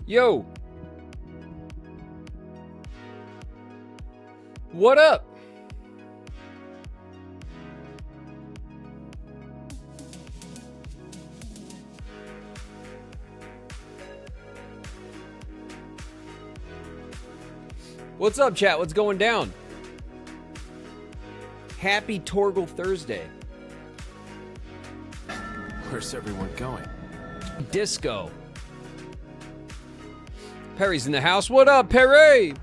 Yo. What up? What's up, chat? What's going down? Happy Torgal Thursday. Where's everyone going? Disco. Perry's in the house. What up, Perry?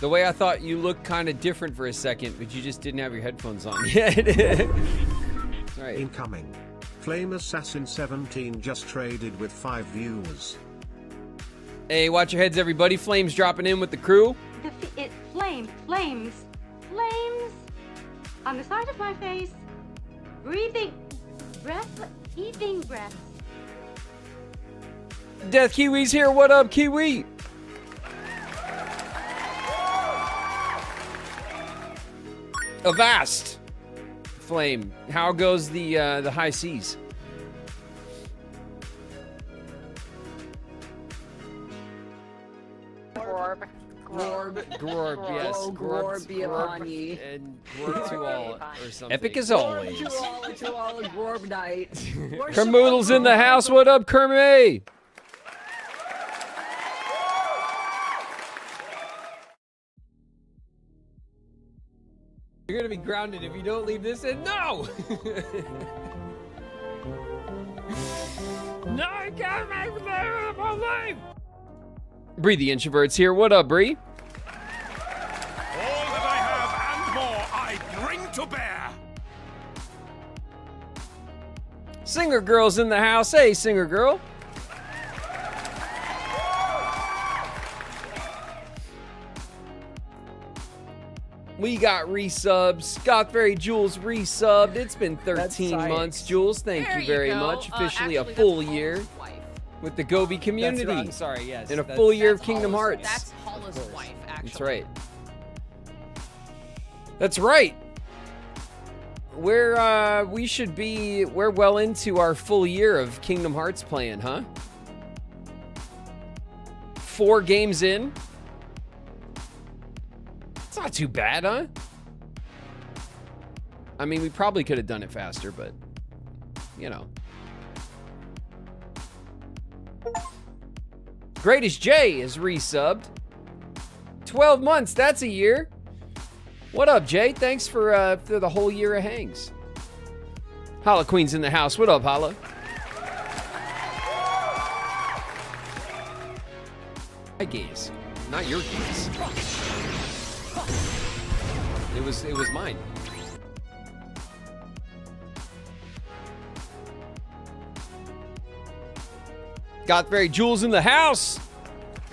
The way I thought you looked kind of different for a second, but you just didn't have your headphones on yet. Right. Incoming. Flame Assassin 17 just traded with 5 viewers. Hey, watch your heads, everybody. Flames dropping in with the crew. Flames on the side of my face, breathing breath, heaving breath. Death Kiwi's here. What up, Kiwi? Avast. Flame. How goes the high seas? Gorb, yes. Gorb be upon ye. And Gorb to all, or something. Epic as Gorb always. to all a Gorb night. Kermoodle's in the house. What up, Kermie? You're gonna be grounded if you don't leave this in. No! No, I can't make my life! Bree the Introvert's here. What up, Bree? All that I have and more I bring to bear. Singer Girl's in the house. Hey, Singer Girl. We got resubs. Scott Fairy Jules resubbed. It's been 13 months, Jules. Thank you very much. Officially a full year with the Gobi community. That's right. Sorry, yes. And a full year of Kingdom Hearts. That's Paula's wife, actually. That's right. That's right. We're well into our full year of Kingdom Hearts playing, huh? 4 games in. It's not too bad, huh? I mean, we probably could have done it faster, but you know. Greatest Jay is resubbed. 12 months, that's a year. What up, Jay? Thanks for the whole year of hangs. Holla Queen's in the house. What up, Holla? My gaze, not your gaze. It was mine. Got very Jules in the house.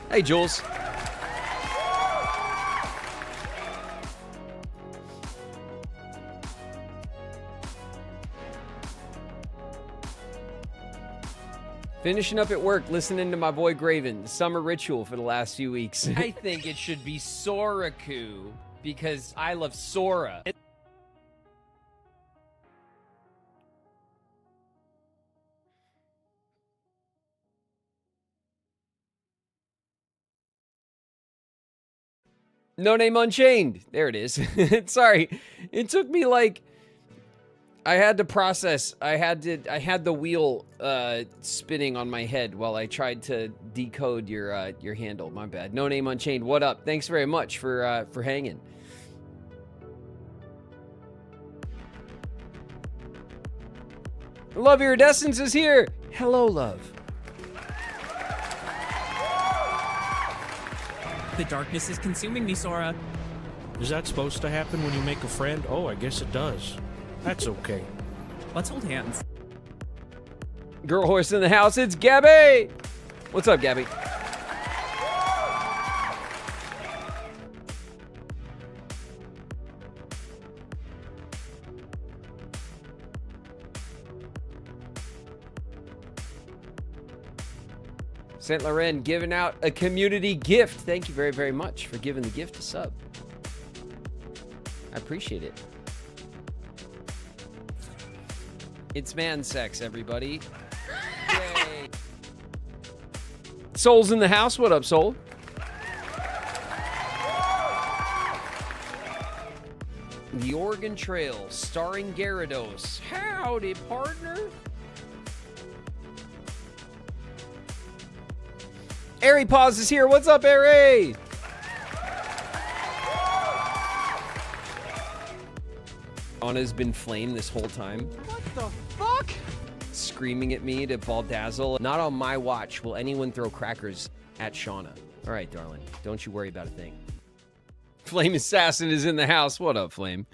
Hey, Jules. Finishing up at work, listening to my boy Graven. Summer ritual for the last few weeks. I think it should be Soraku because I love Sora. No Name Unchained. There it is. Sorry. It took me like I had to process. I had the wheel spinning on my head while I tried to decode your handle. My bad. No Name Unchained. What up? Thanks very much for hanging. Love Iridescence is here. Hello, love. The darkness is consuming me, Sora. Is that supposed to happen when you make a friend? Oh, I guess it does. That's okay. Let's hold hands. Girl horse in the house. It's Gabby. What's up, Gabby? St. Laurent giving out a community gift. Thank you very, very much for giving the gift a sub. I appreciate it. It's man sex, everybody. Yay. Soul's in the house. What up, Soul? The Oregon Trail, starring Gyarados. Howdy, partner. Airy Paws is here. What's up, Airy? Anna's been flame this whole time. What the fuck? Screaming at me to baldazzle. Not on my watch will anyone throw crackers at Shauna. All right, darling. Don't you worry about a thing. Flame Assassin is in the house. What up, Flame?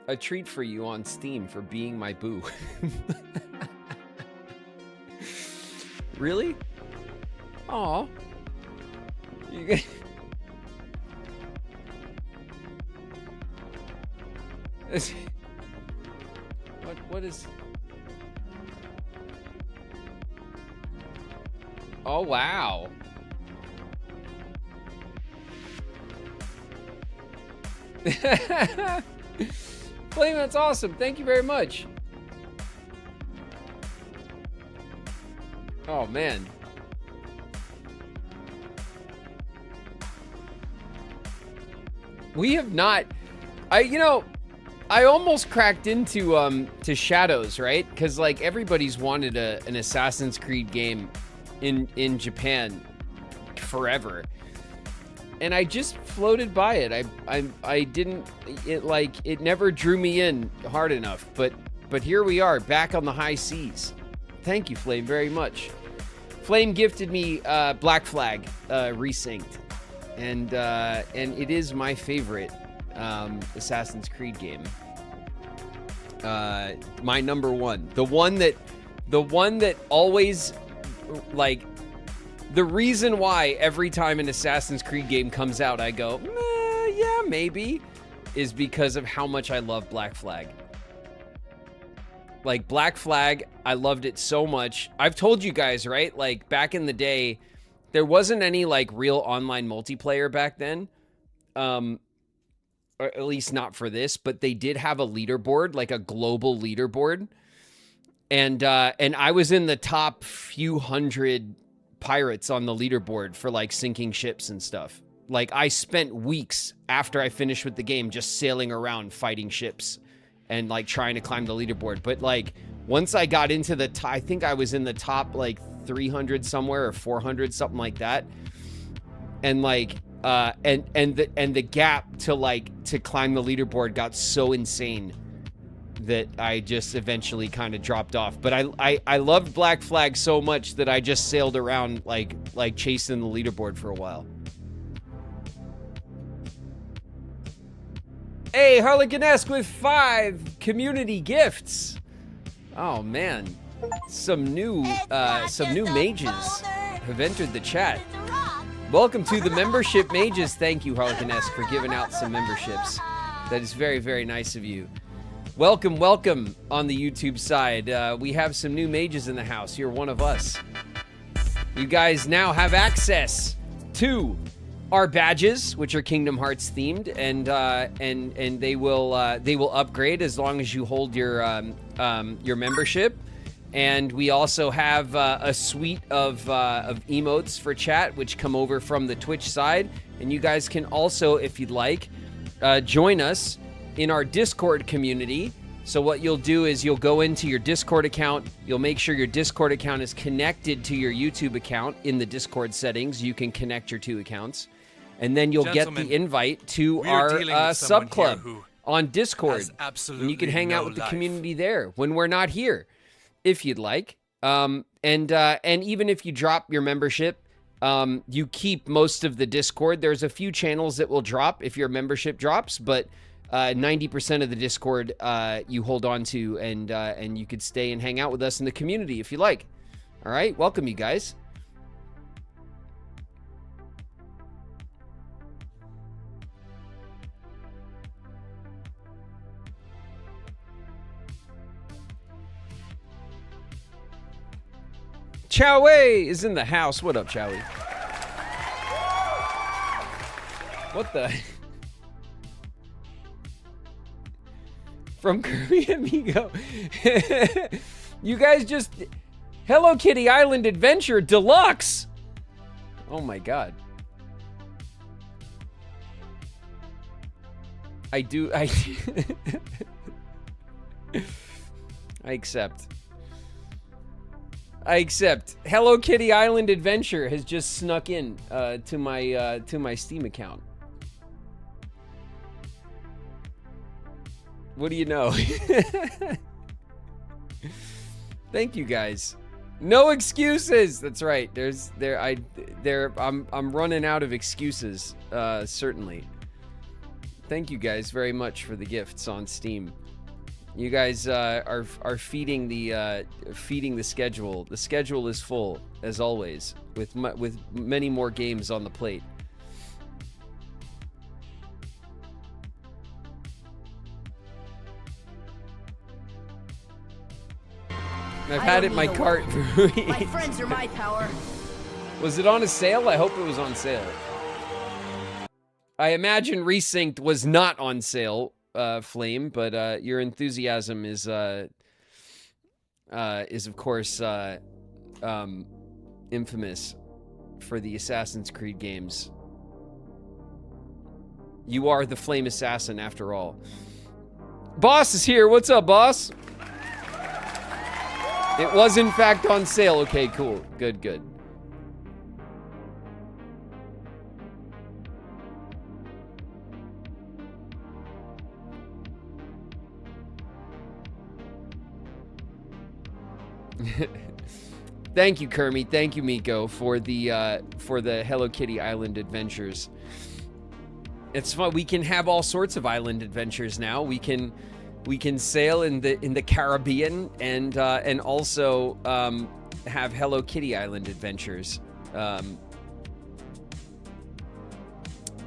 A treat for you on Steam for being my boo. Really? Aw. You what is... Oh, wow. Flame, that's awesome. Thank you very much. Oh, man. We have not... I almost cracked into to Shadows, right? Because, like, everybody's wanted an Assassin's Creed game in Japan forever. And I just floated by it. I didn't, it never drew me in hard enough. But here we are, back on the high seas. Thank you, Flame, very much. Flame gifted me Black Flag resynced, and it is my favorite Assassin's Creed game. My number one, the one that always, like, the reason why every time an Assassin's Creed game comes out, I go, yeah, maybe, is because of how much I love Black Flag. Like, Black Flag, I loved it so much. I've told you guys, right? Like, back in the day, there wasn't any, like, real online multiplayer back then. Or at least not for this, but they did have a leaderboard, like a global leaderboard. And I was in the top few hundred pirates on the leaderboard for, like, sinking ships and stuff. Like, I spent weeks after I finished with the game just sailing around fighting ships and, like, trying to climb the leaderboard. But, like, once I got into the I think I was in the top, like, 300 somewhere or 400, something like that. And, like, and the gap to climb the leaderboard got so insane that I just eventually kind of dropped off. But I loved Black Flag so much that I just sailed around like chasing the leaderboard for a while. Hey, Harlequin-esque with 5 community gifts. Oh man, some new mages have entered the chat. Welcome to the membership mages. Thank you, Harlequin-esque, for giving out some memberships. That is very, very nice of you. Welcome, welcome on the YouTube side. We have some new mages in the house. You're one of us. You guys now have access to our badges, which are Kingdom Hearts themed, and they will upgrade as long as you hold your membership. And we also have a suite of emotes for chat, which come over from the Twitch side. And you guys can also, if you'd like, join us in our Discord community. So what you'll do is you'll go into your Discord account. You'll make sure your Discord account is connected to your YouTube account. In the Discord settings, you can connect your 2 accounts. And then you'll get the invite to our sub club on Discord. And you can hang out with the community there when we're not here, if you'd like. And even if you drop your membership, you keep most of the Discord. There's a few channels that will drop if your membership drops, but 90% of the Discord you hold on to, and you could stay and hang out with us in the community if you like. All right, welcome you guys. Choway is in the house. What up, Chowie? What the? From Kirby Amigo. You guys just... Hello Kitty Island Adventure Deluxe. Oh my god. I accept. Hello Kitty Island Adventure has just snuck in to my Steam account. What do you know? Thank you guys. No excuses. That's right. I'm running out of excuses. Certainly. Thank you guys very much for the gifts on Steam. You guys are feeding the schedule. The schedule is full as always, with many more games on the plate. I've had it in my cart for weeks. My friends are my power. Was it on a sale? I hope it was on sale. I imagine Resynced was not on sale, Flame, but your enthusiasm is of course infamous for the Assassin's Creed games. You are the Flame Assassin after all. Boss is here. What's up, boss? It was in fact on sale. Okay, cool. Good, good. Thank you, Kermit. Thank you, Miko, for the Hello Kitty Island adventures. It's fun. We can have all sorts of island adventures now. We can sail in the Caribbean and also have Hello Kitty Island adventures.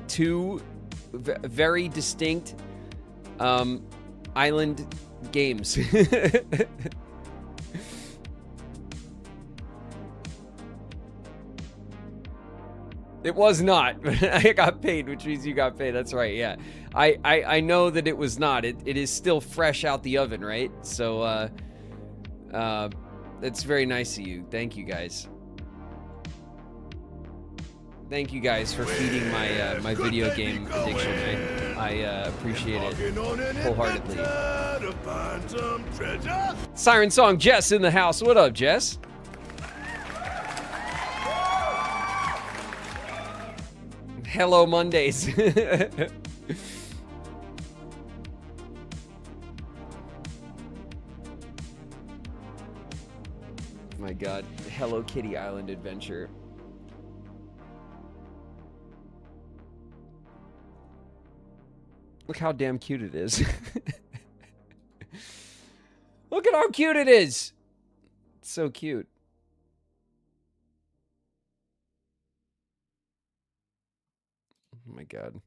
Two very distinct island games. It was not. I got paid, which means you got paid. That's right, yeah. I know that it was not. It is still fresh out the oven, right? So, it's very nice of you. Thank you, guys. Thank you, guys, for feeding my my video game addiction. I appreciate it wholeheartedly. Siren Song Jess in the house. What up, Jess? Hello Mondays. My god, Hello Kitty Island Adventure. Look how damn cute it is. Look at how cute it is. It's so cute. Oh my god.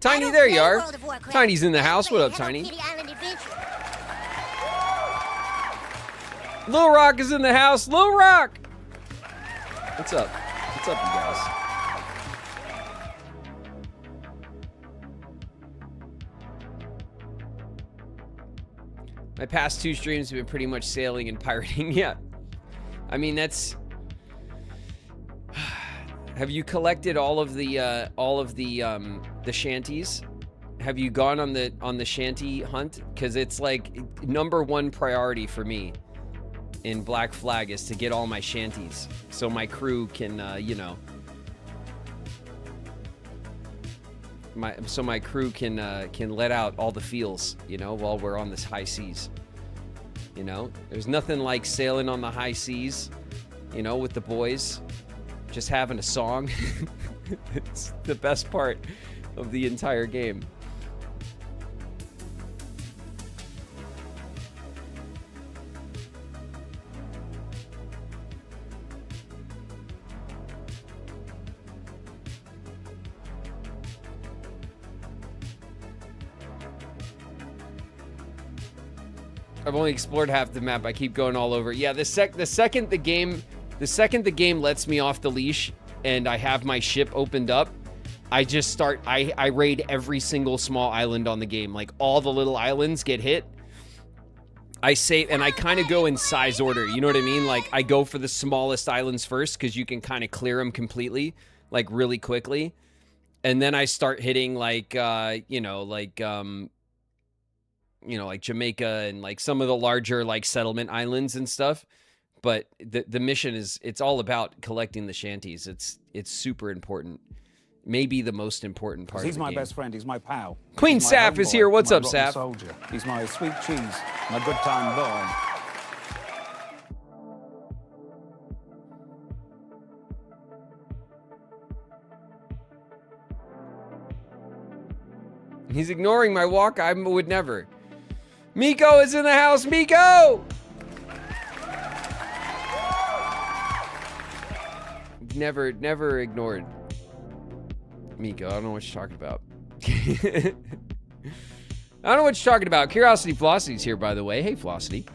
Tiny, there you are. Tiny's in the house. What up, Tiny? Lil Rock is in the house. Lil Rock! What's up? What's up, you guys? My past two streams have been pretty much sailing and pirating. Yeah. I mean, that's... Have you collected all of the shanties? Have you gone on the shanty hunt? Because it's like #1 priority for me in Black Flag is to get all my shanties, so my crew can, you know, my crew can let out all the feels, you know, while we're on this high seas. You know, there's nothing like sailing on the high seas, you know, with the boys. Just having a song. It's the best part of the entire game. I've only explored half the map. I keep going all over. Yeah, the second the game lets me off the leash and I have my ship opened up, I just start, I raid every single small island on the game. Like, all the little islands get hit. I save, and I kind of go in size order. You know what I mean? Like, I go for the smallest islands first because you can kind of clear them completely, like, really quickly. And then I start hitting, like, like Jamaica and, like, some of the larger, like, settlement islands and stuff. But the mission is, it's all about collecting the shanties. It's super important. Maybe the most important part of the game. He's my best friend. He's my pal. Queen Saf is here. What's up, Saf? Soldier. He's my sweet cheese, my good time boy. He's ignoring my walk. I would never. Miko is in the house. Miko! Never ignored Miko. I don't know what you're talking about. I don't know what you're talking about. Curiosity Flossity's here, by the way. Hey, Flossity.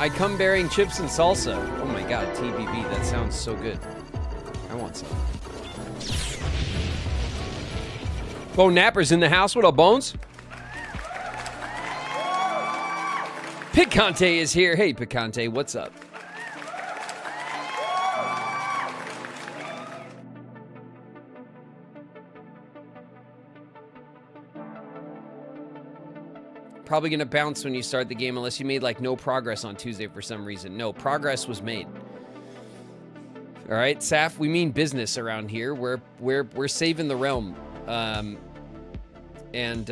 I come bearing chips and salsa. Oh my god, TBB, that sounds so good. I want some. Bone Napper's in the house. What up, Bones? Picante is here. Hey, Picante, what's up? Probably gonna bounce when you start the game unless you made like no progress on Tuesday for some reason. No, progress was made. All right, Saf, we mean business around here. We're saving the realm, and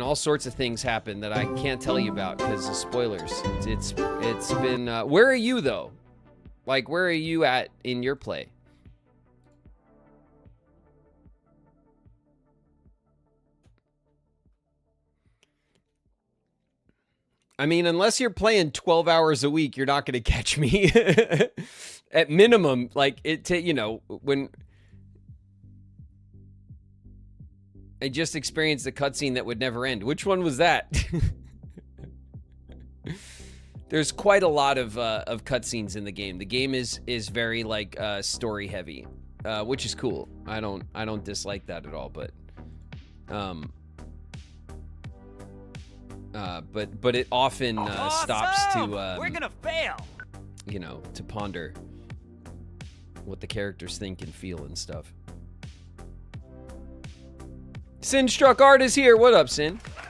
all sorts of things happen that I can't tell you about because of spoilers. It's been. Where are you though? Like, where are you at in your play? I mean, unless you're playing 12 hours a week, you're not going to catch me. At minimum, like, when I just experienced a cutscene that would never end. Which one was that? There's quite a lot of cutscenes in the game. The game is very, like, story heavy, which is cool. I don't dislike that at all, but it often stops to we're gonna fail. To ponder what the characters think and feel and stuff. Sin Struck Art is here. What up, Sin? Have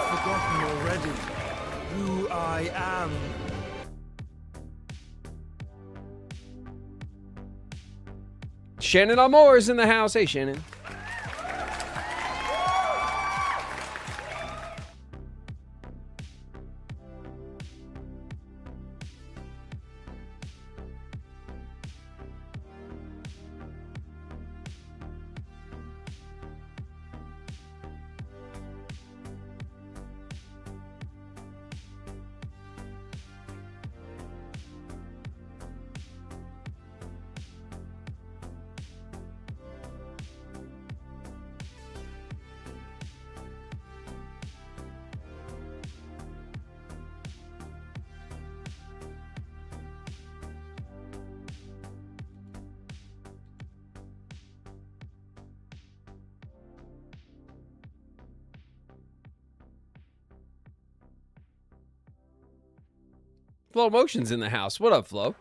you forgotten already who I am? Shannon Amore is in the house. Hey, Shannon. Flo Motion's in the house. What up, Flo?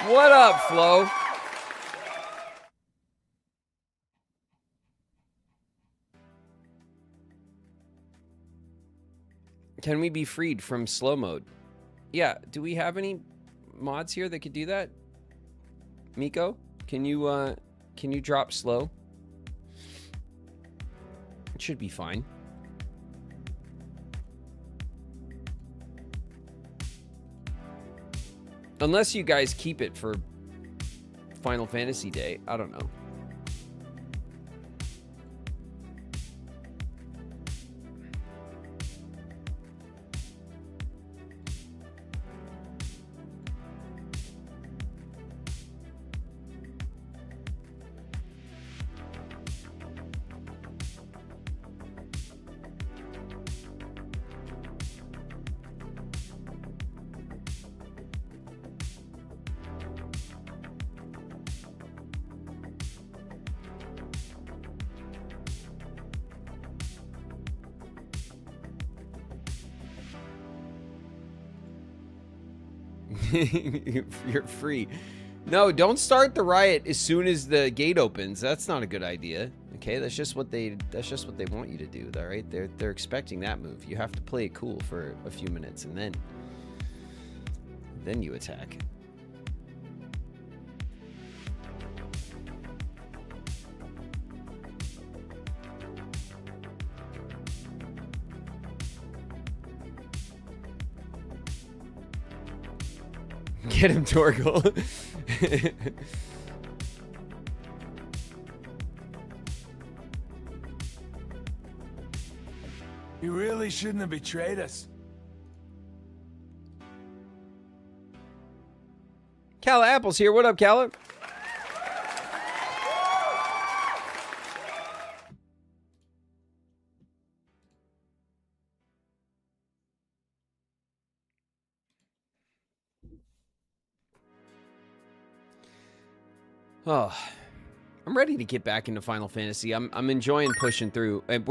What up, Flo? Can we be freed from slow mode? Yeah, do we have any mods here that could do that? Miko, can you drop slow? It should be fine. Unless you guys keep it for Final Fantasy Day. I don't know. You're free. No, don't start the riot as soon as the gate opens. That's not a good idea. Okay, that's just what they want you to do. All right, they're expecting that move. You have to play it cool for a few minutes and then you attack. Get him, Torgal. You really shouldn't have betrayed us. Calla Apple's here. What up, Calla? Oh, I'm ready to get back into Final Fantasy. I'm enjoying pushing through. And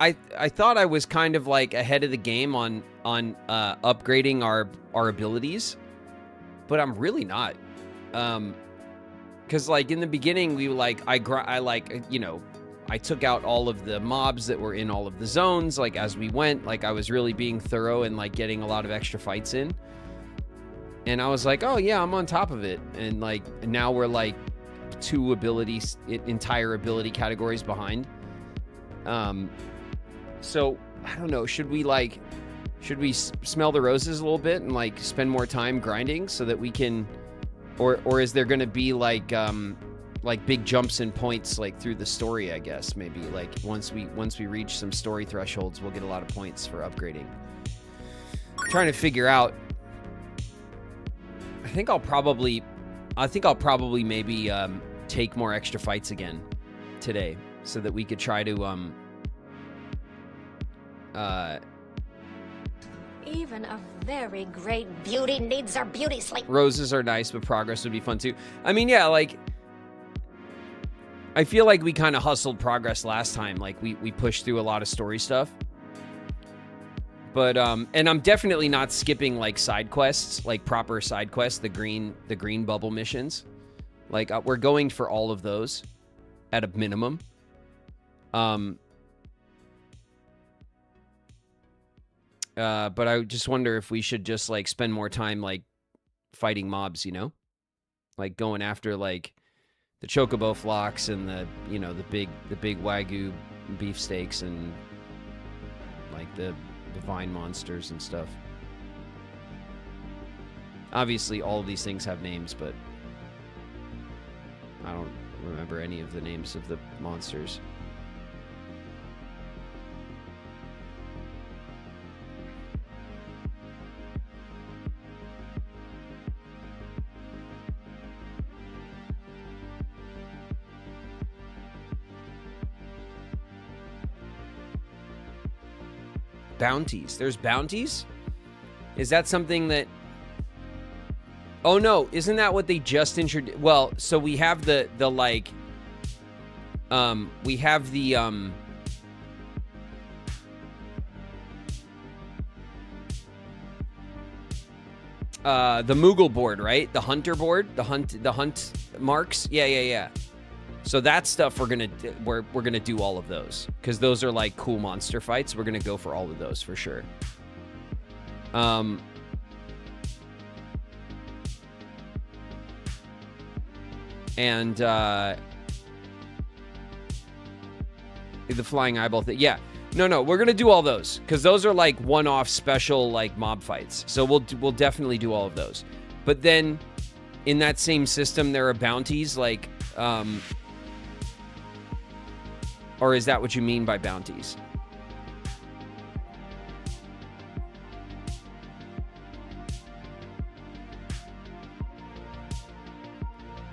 I thought I was kind of like ahead of the game on upgrading our abilities, but I'm really not. Cause like in the beginning we I took out all of the mobs that were in all of the zones. Like as we went, like I was really being thorough and like getting a lot of extra fights in. And I was like, oh yeah, I'm on top of it. And like now we're like 2 entire ability categories behind. So I don't know. Should we smell the roses a little bit and like spend more time grinding so that we can, or is there going to be like big jumps in points like through the story? I guess maybe like once we reach some story thresholds, we'll get a lot of points for upgrading. I'm trying to figure out. I think I'll probably maybe take more extra fights again today so that we could try to Even a very great beauty needs her beauty sleep. Roses are nice, but progress would be fun too. I mean, yeah, like I feel like we kind of hustled progress last time. Like we pushed through a lot of story stuff. But and I'm definitely not skipping like side quests, like proper side quests, the green bubble missions. Like we're going for all of those at a minimum. But I just wonder if we should just like spend more time like fighting mobs, you know? Like going after like the chocobo flocks and the big wagyu beefsteaks and like the vine monsters and stuff. Obviously all of these things have names, but I don't remember any of the names of the monsters. Bounties. There's bounties? Is that something that... Oh no, isn't that what they just introduced? Well, so we have the like... we have the... the Moogle board, right? The hunter board? The hunt marks? Yeah. So that stuff we're gonna do all of those because those are like cool monster fights. We're gonna go for all of those for sure. And the flying eyeball thing. Yeah, no, we're gonna do all those because those are like one-off special like mob fights. So we'll definitely do all of those. But then in that same system there are bounties, like, or is that what you mean by bounties?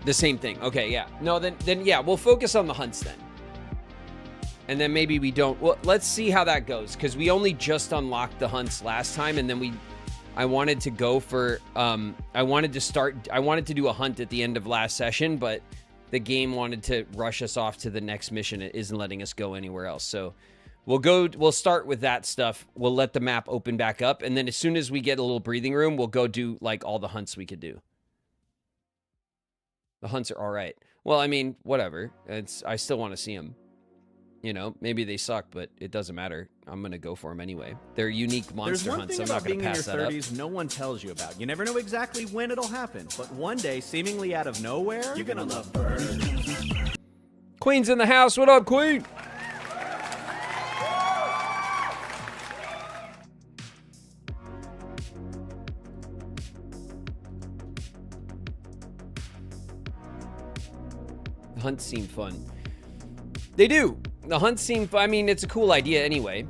The same thing. Okay, yeah. No, then yeah, we'll focus on the hunts then. And then maybe we don't. Well, let's see how that goes, because we only just unlocked the hunts last time, and then I wanted to go for, I wanted to do a hunt at the end of last session, but the game wanted to rush us off to the next mission. It isn't letting us go anywhere else. So we'll start with that stuff. We'll let the map open back up, and then as soon as we get a little breathing room, we'll go do like all the hunts we could do. The hunts are all right. Well, I mean, whatever. I still want to see them. You know, maybe they suck, but it doesn't matter. I'm going to go for them anyway. They're unique monster hunts, so I'm not going to pass that up. There's one thing about being in your 30s no one tells you about. You never know exactly when it'll happen, but one day, seemingly out of nowhere, you're going to love birds. Queen's in the house. What up, Queen? The hunts seem fun. They do. The hunts seem, I mean, it's a cool idea anyway.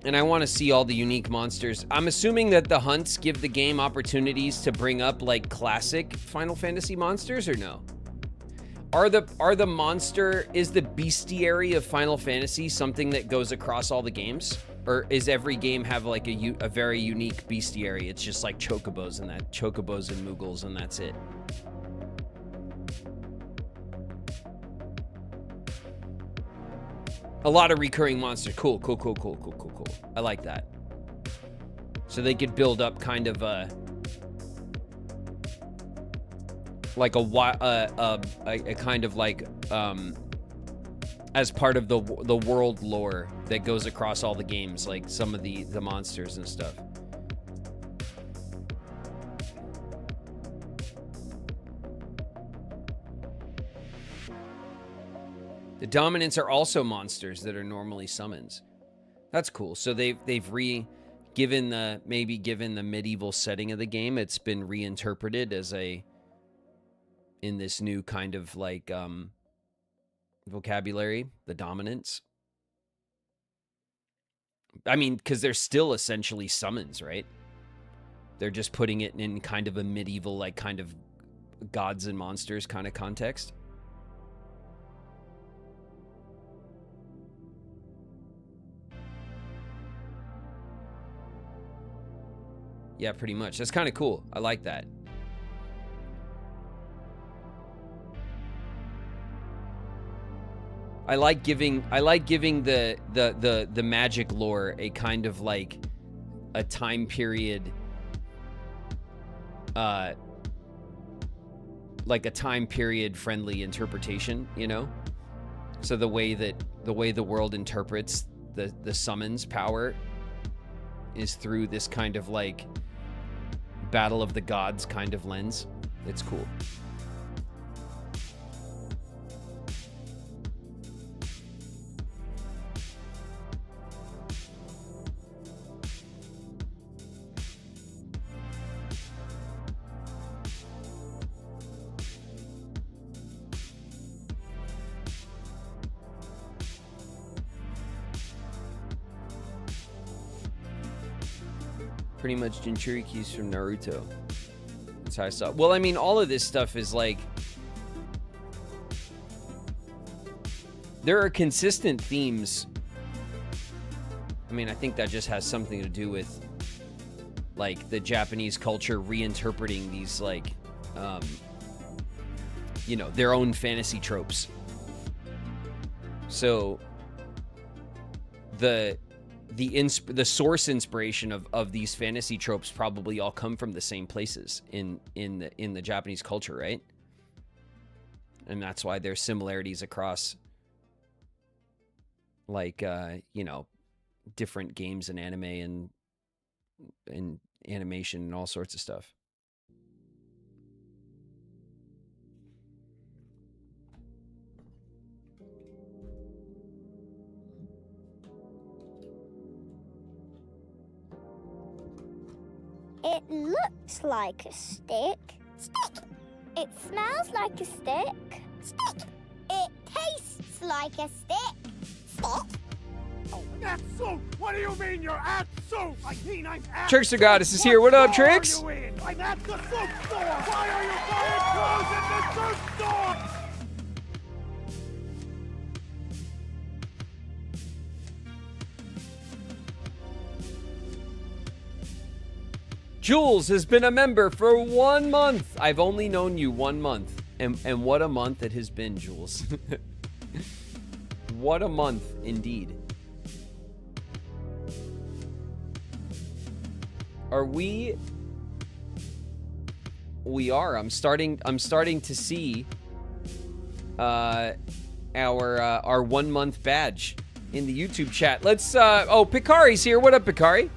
And I want to see all the unique monsters. I'm assuming that the hunts give the game opportunities to bring up like classic Final Fantasy monsters, or no? Is the bestiary of Final Fantasy something that goes across all the games? Or is every game have like a very unique bestiary? It's just like chocobos and Moogles and that's it. A lot of recurring monsters. Cool. I like that. So they could build up kind of a kind of like as part of the world lore that goes across all the games, like some of the monsters and stuff. The Dominants are also monsters that are normally summons. That's cool. So they've given the medieval setting of the game, it's been reinterpreted as in this new kind of like vocabulary, the Dominants. I mean, because they're still essentially summons, right? They're just putting it in kind of a medieval, like kind of gods and monsters kind of context. Yeah, pretty much. That's kind of cool. I like that. I like giving the magic lore a kind of like a time period, like a time period friendly interpretation, you know? So the way the world interprets the summons power is through this kind of like Battle of the Gods kind of lens. It's cool. Pretty much Jinchuriki's from Naruto. That's how I saw it. Well, I mean, all of this stuff is like... There are consistent themes. I mean, I think that just has something to do with like the Japanese culture reinterpreting these like, you know, their own fantasy tropes. So the source inspiration of these fantasy tropes probably all come from the same places in the Japanese culture, right? And that's why there's similarities across like you know, different games and anime and animation and all sorts of stuff. It looks like a stick. Stick! It smells like a stick. Stick. It tastes like a stick. Stick. Oh, that's soup! What do you mean you're at soup? I mean I'm at Trickster Goddess is here. What up, store Trix? are you in? I'm at the soup store! Why are you buying clothes at the soup store? Jules has been a member for 1 month. I've only known you 1 month. And what a month it has been, Jules. What a month, indeed. Are we... We are. I'm starting to see our 1 month badge in the YouTube chat. Let's oh, Picari's here. What up, Picari?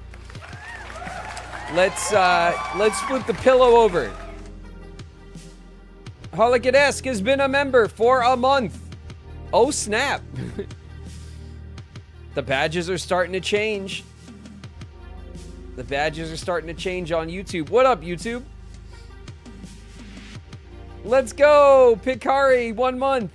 Let's flip the pillow over. Holicadesk has been a member for a month. Oh, snap. The badges are starting to change. The badges are starting to change on YouTube. What up, YouTube? Let's go, Picari, 1 month.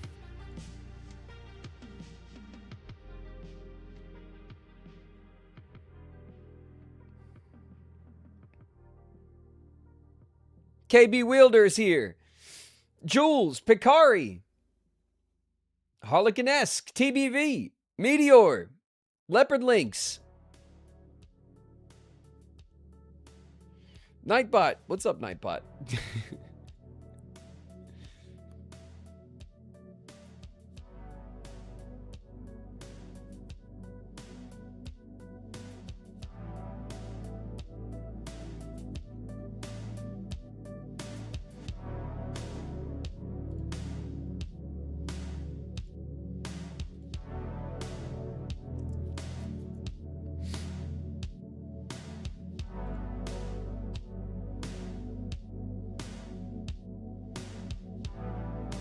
KB Wielder's here. Jules, Picari, Holicanesque, TBV, Meteor, Leopard Lynx, Nightbot. What's up, Nightbot?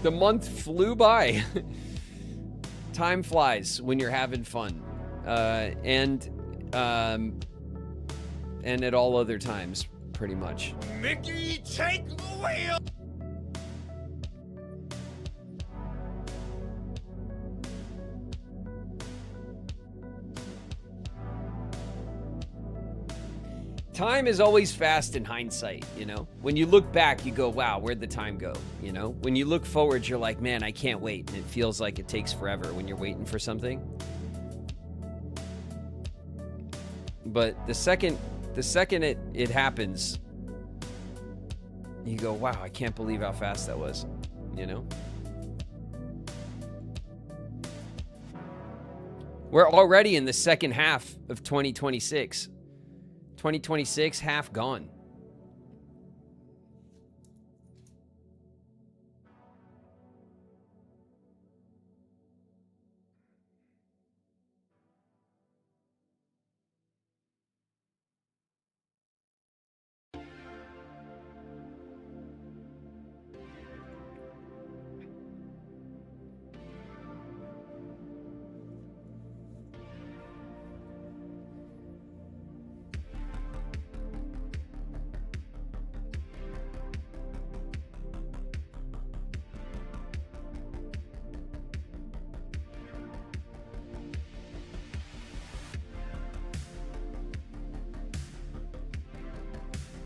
The month flew by. Time flies when you're having fun. And at all other times, pretty much. Mickey, take the wheel! Time is always fast in hindsight, you know? When you look back, you go, wow, where'd the time go, you know? When you look forward, you're like, man, I can't wait. And it feels like it takes forever when you're waiting for something. But the second it happens, you go, wow, I can't believe how fast that was, you know? We're already in the second half of 2026. 2026, half gone.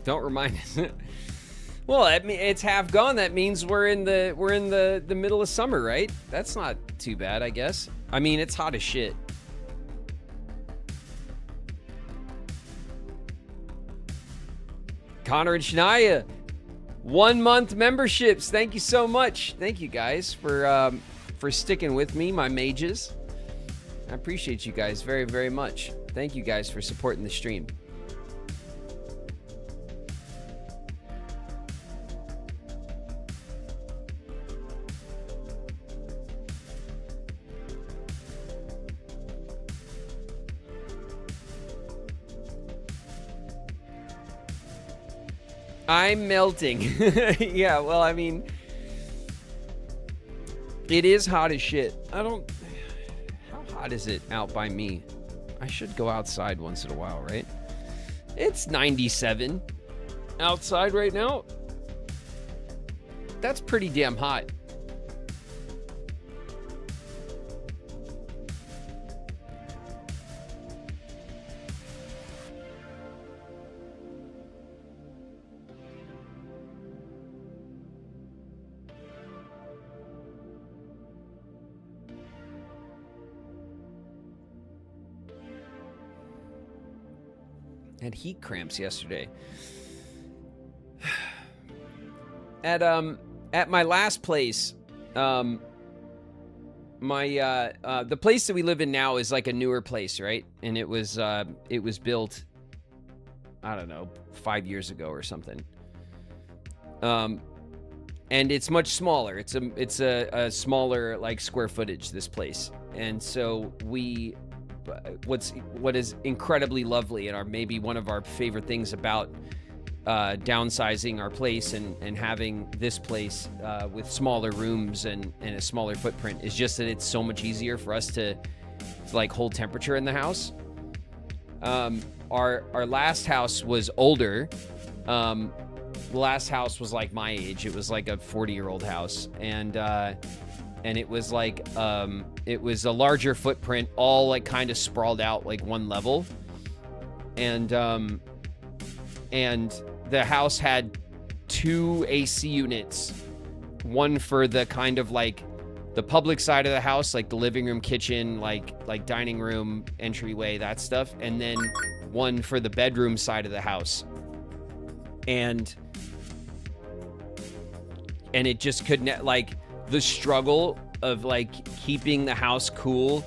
Don't remind us. Well, I mean, it's half gone. That means we're in the middle of summer, right? That's not too bad, I guess. I mean, it's hot as shit. Connor and Shania, 1 month memberships. Thank you so much. Thank you guys for sticking with me, my mages. I appreciate you guys very, very much. Thank you guys for supporting the stream. I'm melting. Yeah, well, I mean, it is hot as shit. How hot is it out by me? I should go outside once in a while, right? It's 97 outside right now. that's pretty damn hot. Had heat cramps yesterday. At my last place, the place that we live in now is like a newer place, right? And it was built, I don't know, 5 years ago or something. And it's much smaller. It's a smaller like square footage, this place. And so what is incredibly lovely and maybe one of our favorite things about downsizing our place and having this place with smaller rooms and a smaller footprint is just that it's so much easier for us to like hold temperature in the house. Our last house was older. The last house was like my age. It was like a 40-year-old house, and it was like it was a larger footprint, all like kind of sprawled out like one level, and the house had 2 AC units, one for the kind of like the public side of the house, like the living room, kitchen, like dining room, entryway, that stuff, and then one for the bedroom side of the house. And it just couldn't, like, the struggle of like keeping the house cool.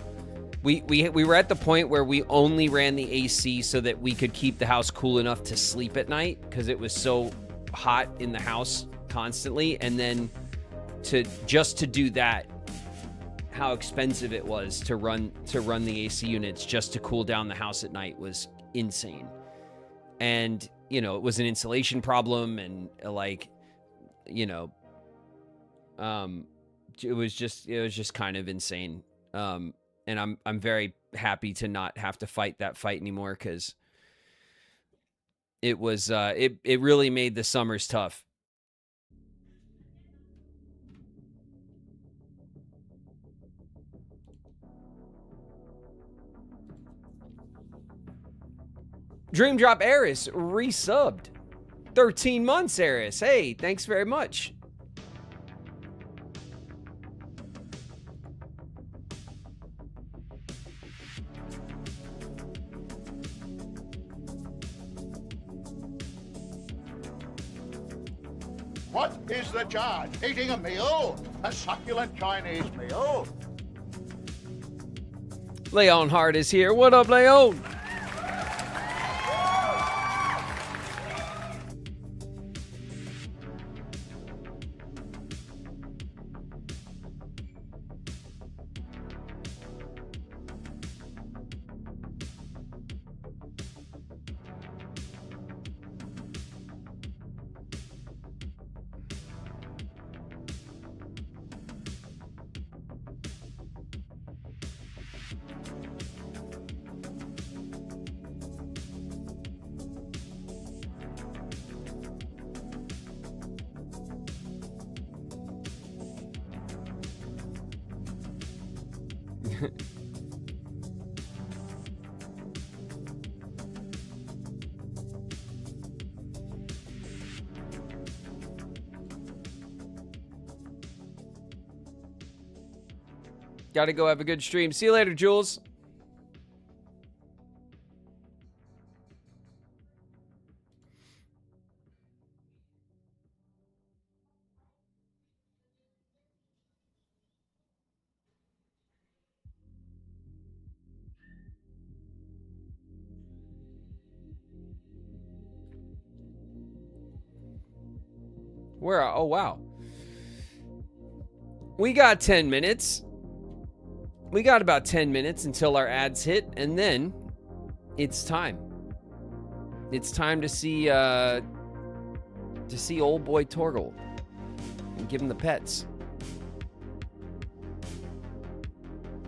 We were at the point where we only ran the AC so that we could keep the house cool enough to sleep at night because it was so hot in the house constantly. And then to do that, how expensive it was to run the AC units just to cool down the house at night was insane. And, you know, it was an insulation problem and like, you know, it was just kind of insane. And I'm very happy to not have to fight that fight anymore, because it was it really made the summers tough. Dream Drop Eris resubbed. 13 months, Eris. Hey, thanks very much. What is the charge? Eating a meal? A succulent Chinese meal? Leon Hart is here. What up, Leon? Gotta go have a good stream. See you later, Jules. Where? Oh, wow. We got 10 minutes. We got about 10 minutes until our ads hit, and then it's time. It's time to see old boy Torgal and give him the pets.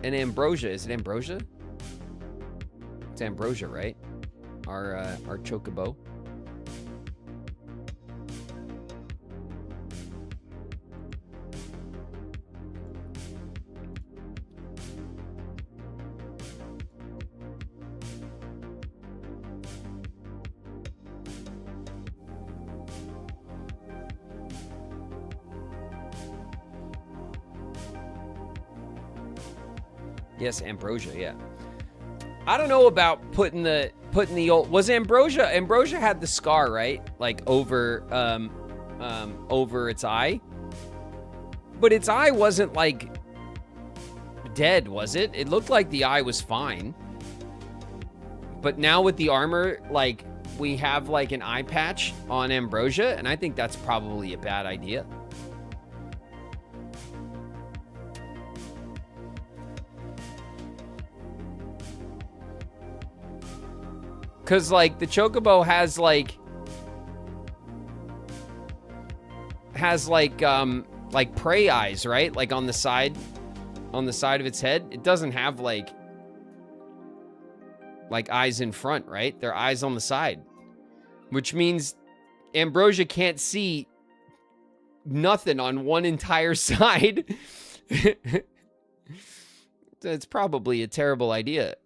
And Ambrosia, is it Ambrosia? It's Ambrosia, right? Our chocobo. Yes, Ambrosia, yeah. I don't know about putting the old, was Ambrosia had the scar, right? Like over its eye. But its eye wasn't like dead, was it? It looked like the eye was fine. But now with the armor, like we have like an eye patch on Ambrosia, and I think that's probably a bad idea. Cause like the Chocobo has like prey eyes, right? Like on the side of its head. It doesn't have like eyes in front, right? They're eyes on the side. Which means Ambrosia can't see nothing on one entire side. It's probably a terrible idea.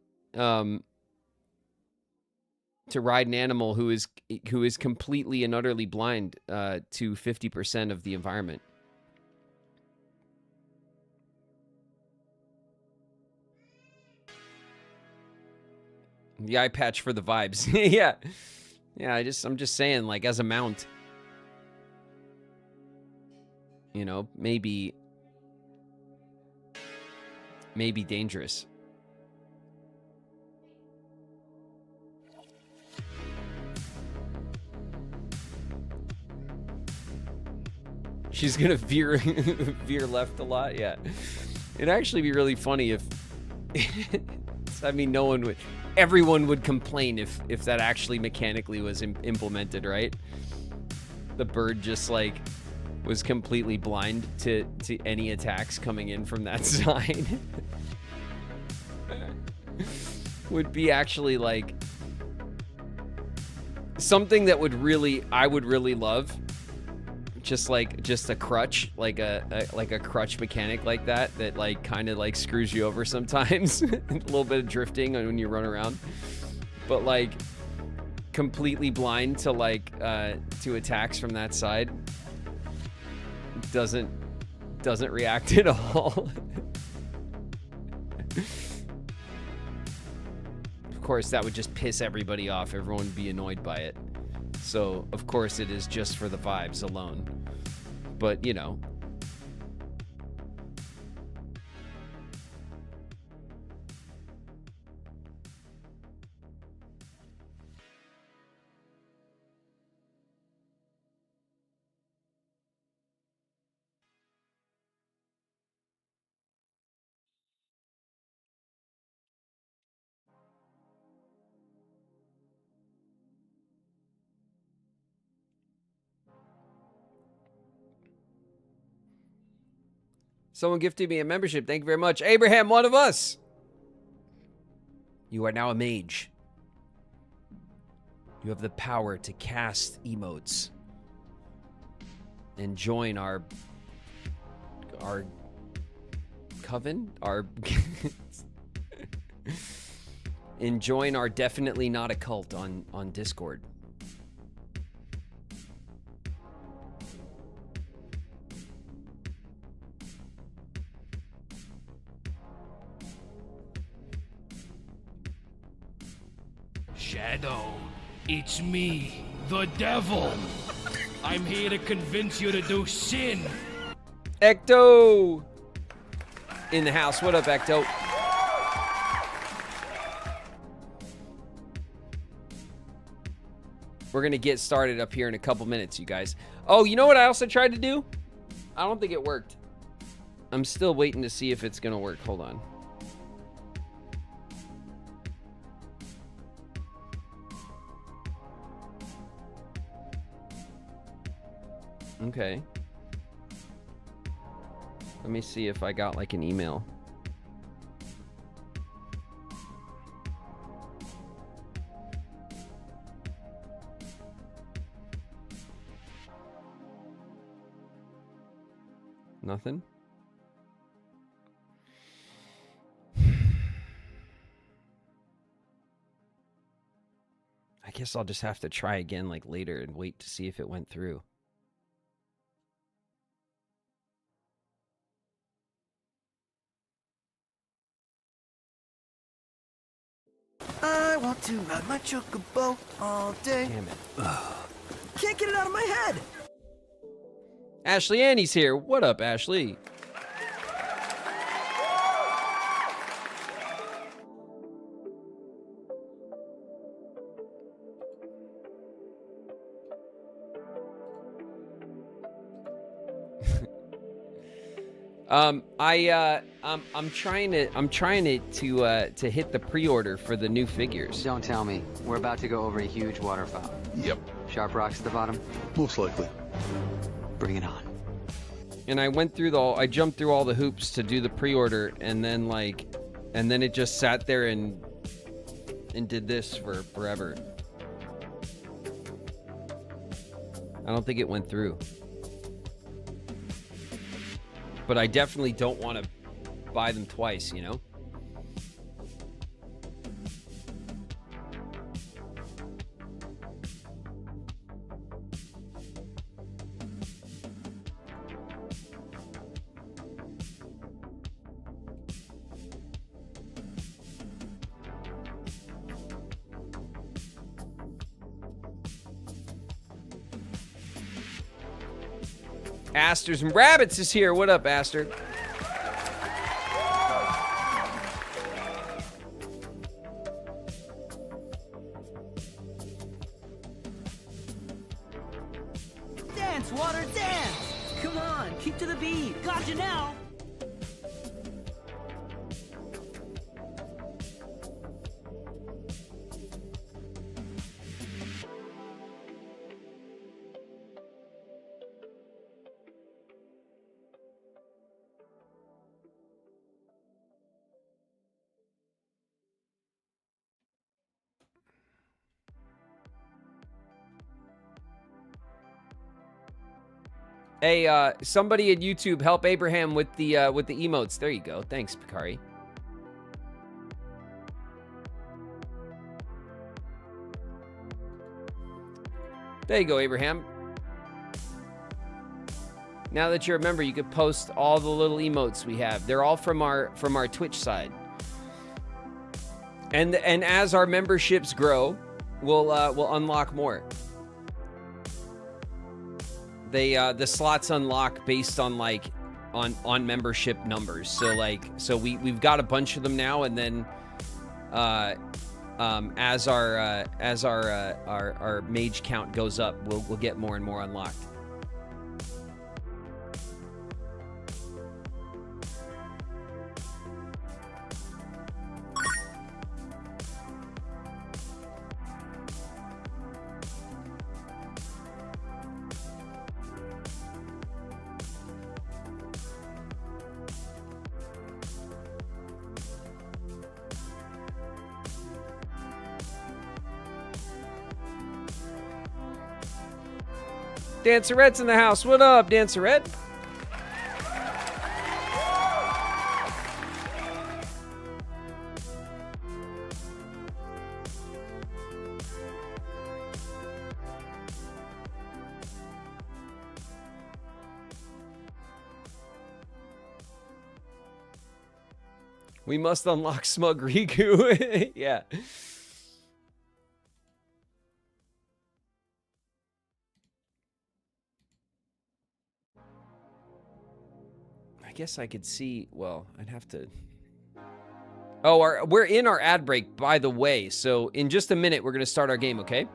To ride an animal who is completely and utterly blind to 50% of the environment. The eye patch for the vibes. Yeah. Yeah, I'm just saying, like, as a mount. You know, maybe dangerous. She's gonna veer left a lot. Yeah, it'd actually be really funny if I mean, everyone would complain if that actually mechanically was implemented, right? The bird just like was completely blind to any attacks coming in from that side. Would be actually like something that I would really love. Just a crutch, like a crutch mechanic like that like kind of like screws you over sometimes. A little bit of drifting when you run around, but like completely blind to like to attacks from that side. Doesn't react at all. Of course, that would just piss everybody off. Everyone would be annoyed by it. So, of course, it is just for the vibes alone. But, you know. Someone gifted me a membership. Thank you very much. Abraham, one of us. You are now a mage. You have the power to cast emotes and join our coven, and join our definitely not a cult on Discord. Shadow, it's me, the devil. I'm here to convince you to do sin. Ecto! In the house. What up, Ecto? We're going to get started up here in a couple minutes, you guys. Oh, you know what I also tried to do? I don't think it worked. I'm still waiting to see if it's going to work. Hold on. Okay. Let me see if I got like an email. Nothing? I guess I'll just have to try again like later and wait to see if it went through. want to ride my chocobo all day. Damn it. Can't get it out of my head. Ashley Annie's here. What up, Ashley? I'm trying to hit the pre-order for the new figures. Don't tell me. We're about to go over a huge waterfall. Yep. Sharp rocks at the bottom? Most likely. Bring it on. And I jumped through all the hoops to do the pre-order, and then it just sat there and did this for forever. I don't think it went through. But I definitely don't want to buy them twice, you know? Asters and Rabbits is here. What up, Aster? Dance, water, dance! Come on, keep to the beat. Got you now. Hey, somebody at YouTube help Abraham with the emotes. There you go. Thanks, Pikari. There you go, Abraham. Now that you're a member, you could post all the little emotes we have. They're all from our Twitch side. And as our memberships grow, we'll unlock more. The slots unlock based on on membership numbers. So we've got a bunch of them now, and then as our mage count goes up, we'll get more and more unlocked. Dancerette's in the house. What up, Dancerette? We must unlock Smug Riku. Yeah. I guess I could see, well, I'd have to. Oh, we're in our ad break, by the way. So in just a minute, we're going to start our game, okay?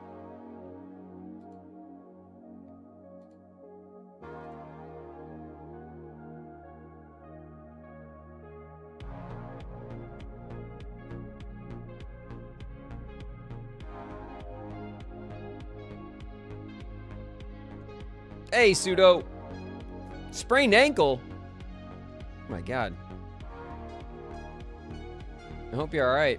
Hey, Pseudo. Sprained ankle? Oh my God. I hope you're all right.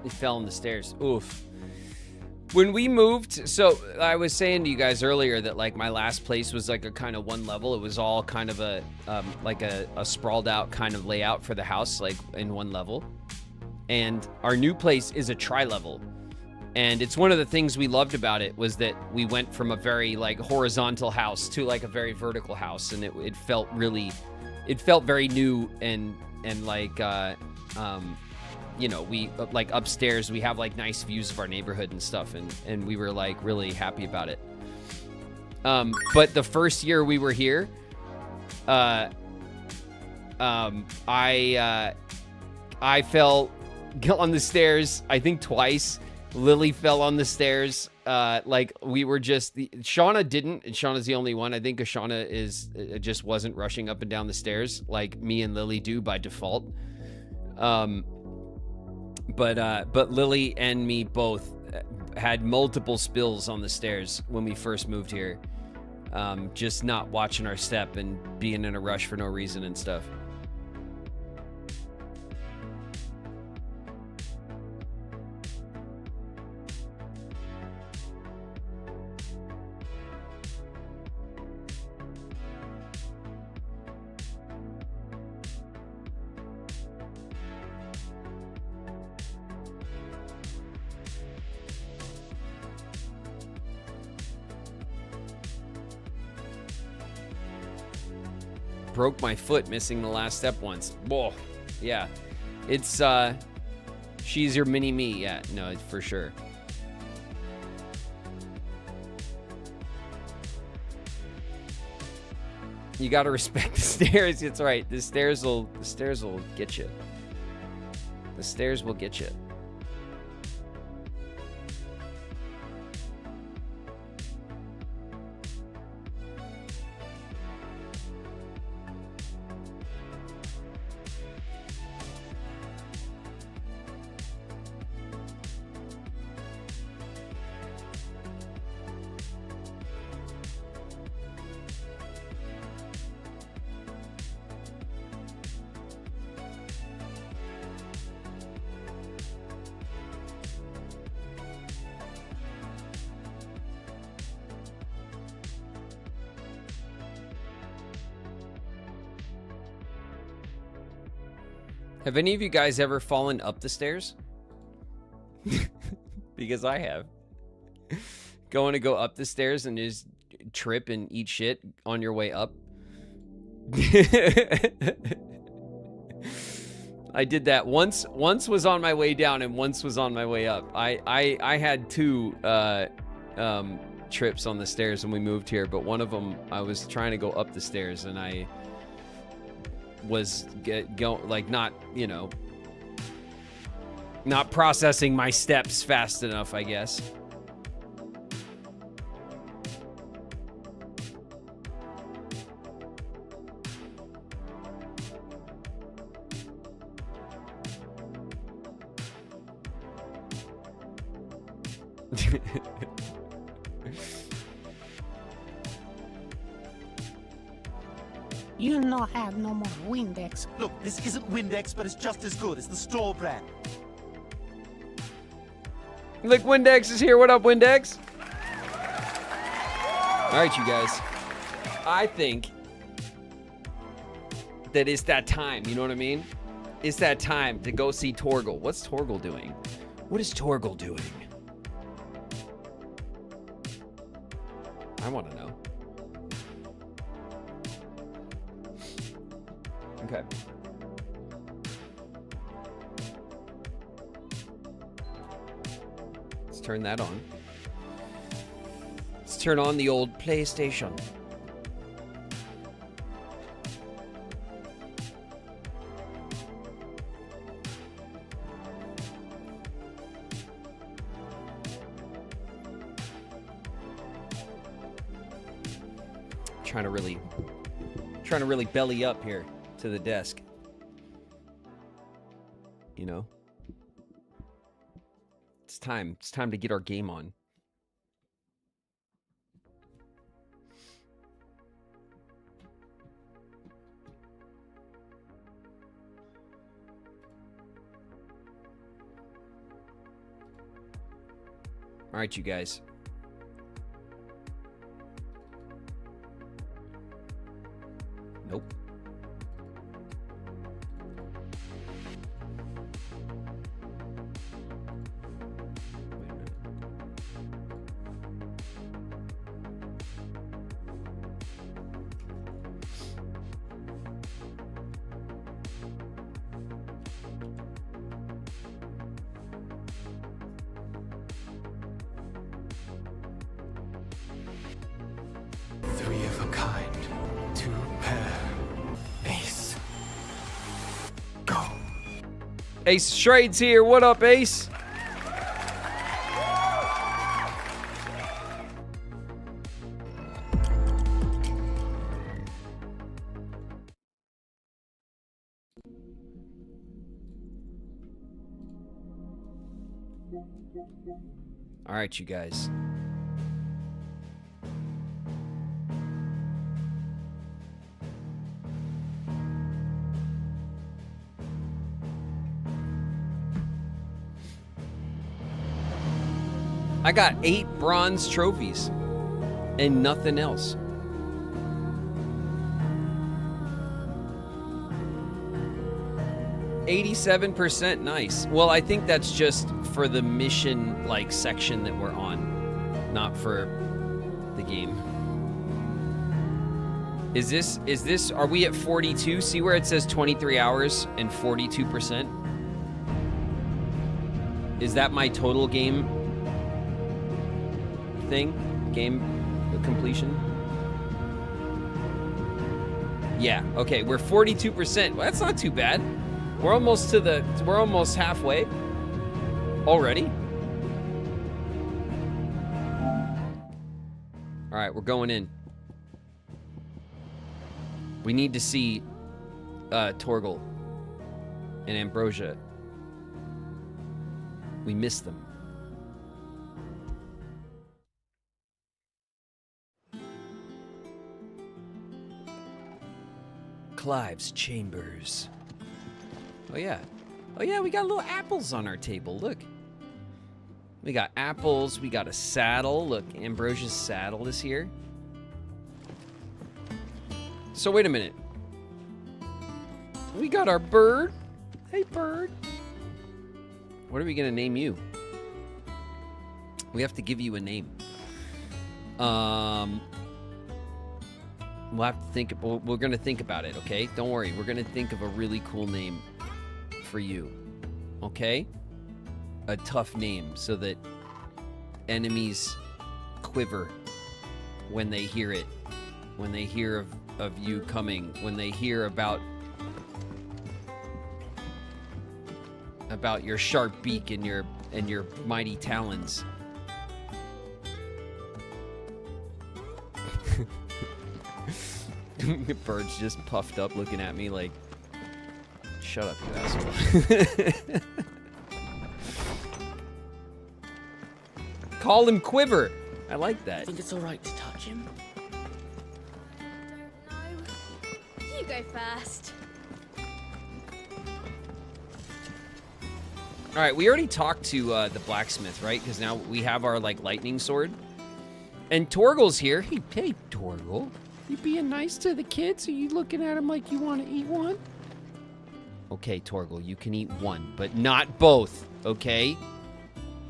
He fell on the stairs. Oof. When we moved, so I was saying to you guys earlier that like my last place was like a kind of one level. It was all kind of a like a sprawled out kind of layout for the house, like in one level. And our new place is a tri-level. And it's one of the things we loved about it was that we went from a very like horizontal house to like a very vertical house, and it felt very new and like you know, we like upstairs we have like nice views of our neighborhood and stuff, and we were like really happy about it. But the first year we were here, I fell on the stairs I think twice. Lily fell on the stairs. Like we were just Shauna didn't, and Shauna's the only one. I think Shauna just wasn't rushing up and down the stairs like me and Lily do by default. But Lily and me both had multiple spills on the stairs when we first moved here. Just not watching our step and being in a rush for no reason and stuff. Broke my foot missing the last step once. Whoa. Yeah. It's, she's your mini me. Yeah, no, for sure. You gotta respect the stairs. It's right. The stairs will get you. The stairs will get you. Have any of you guys ever fallen up the stairs? Because I have. Going to go up the stairs and just trip and eat shit on your way up. I did that once. Once was on my way down and once was on my way up. I had two trips on the stairs when we moved here, but one of them I was trying to go up the stairs and I was like not, you know, not processing my steps fast enough, I guess. You not have no more Windex. Look, this isn't Windex, but it's just as good. It's the store brand. Look, Windex is here. What up, Windex? All right, you guys. I think that it's that time. You know what I mean? It's that time to go see Torgal. What's Torgal doing? What is Torgal doing? I want to know. Okay. Let's turn that on. Let's turn on the old PlayStation. Trying to really belly up here to the desk. You know? It's time to get our game on. All right, you guys. Nope. Three of a kind. Two pair. Ace. Go. Ace Strade's here. What up, Ace? All right, you guys. I got 8 bronze trophies and nothing else. %, nice. Well, I think that's just for the mission like section that we're on, not for the game. Is this are we at 42? See where it says 23 hours and 42%? Is that my total game thing? Game completion? Yeah, okay, we're 42%. Well, that's not too bad. We're almost halfway already. All right, we're going in. We need to see Torgal and Ambrosia. We missed them. Clive's Chambers. Oh yeah. Oh yeah, we got little apples on our table. Look. We got apples, we got a saddle. Look, Ambrosia's saddle is here. So wait a minute. We got our bird. Hey, bird. What are we gonna name you? We have to give you a name. We'll have to think. We're gonna think about it, okay? Don't worry. We're gonna think of a really cool name for you, okay? A tough name so that enemies quiver when they hear it, when they hear of you coming, when they hear about your sharp beak and your mighty talons. Bird's just puffed up looking at me like, shut up, you asshole. Call him Quiver. I like that. I think it's alright to touch him. You go first. All right, we already talked to the blacksmith, right? Because now we have our like lightning sword. And Torgal's here. Hey, Torgal. You being nice to the kids? Are you looking at them like you want to eat one? Okay, Torgal, you can eat one, but not both, okay?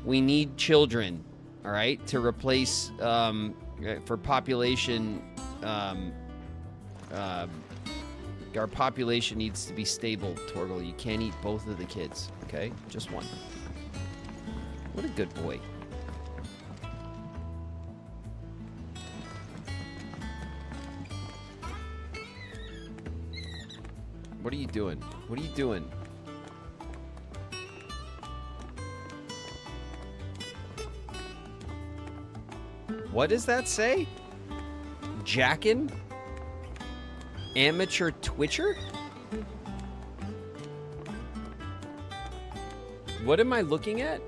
We need children, all right, to replace, for population, our population needs to be stable, Torgal. You can't eat both of the kids, okay? Just one. What a good boy. What are you doing? What are you doing? What does that say? Jackin? Amateur Twitcher? What am I looking at?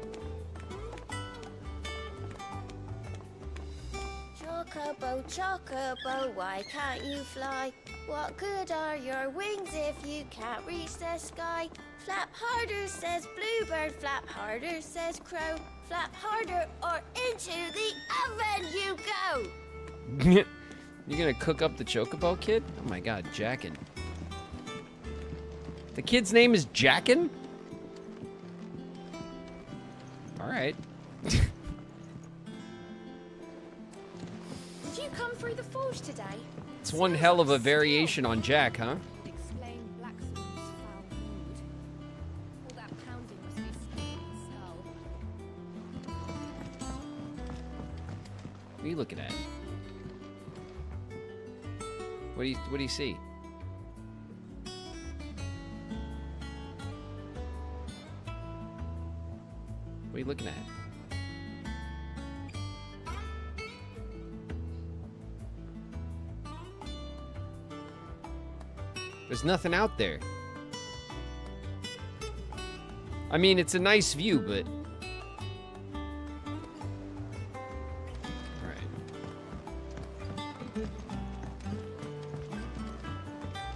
Chocobo, chocobo, why can't you fly? What good are your wings if you can't reach the sky? Flap harder, says bluebird. Flap harder, says crow. Flap harder or into the oven you go. You gonna cook up the Chocobo kid? Oh my god, Jackin. The kid's name is Jackin? Alright. Did you come through the forge today? It's one hell of a variation on Jack, huh? Explain Blacksmith's foul mood. All that pounding must be sticking skull. What are you looking at? What do you see? What are you looking at? There's nothing out there. I mean, it's a nice view, but...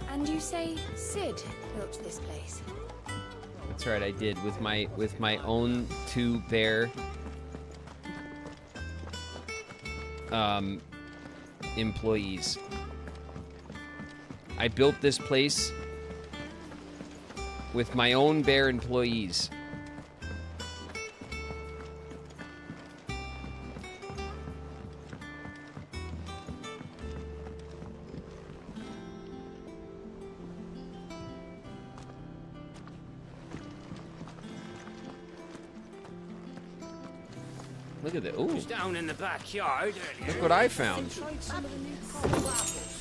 And you say Sid built this place? That's right, I did with my own 2 bear employees. I built this place with my own bear employees. Look at that. Ooh. Was down in the backyard earlier. Look what I found.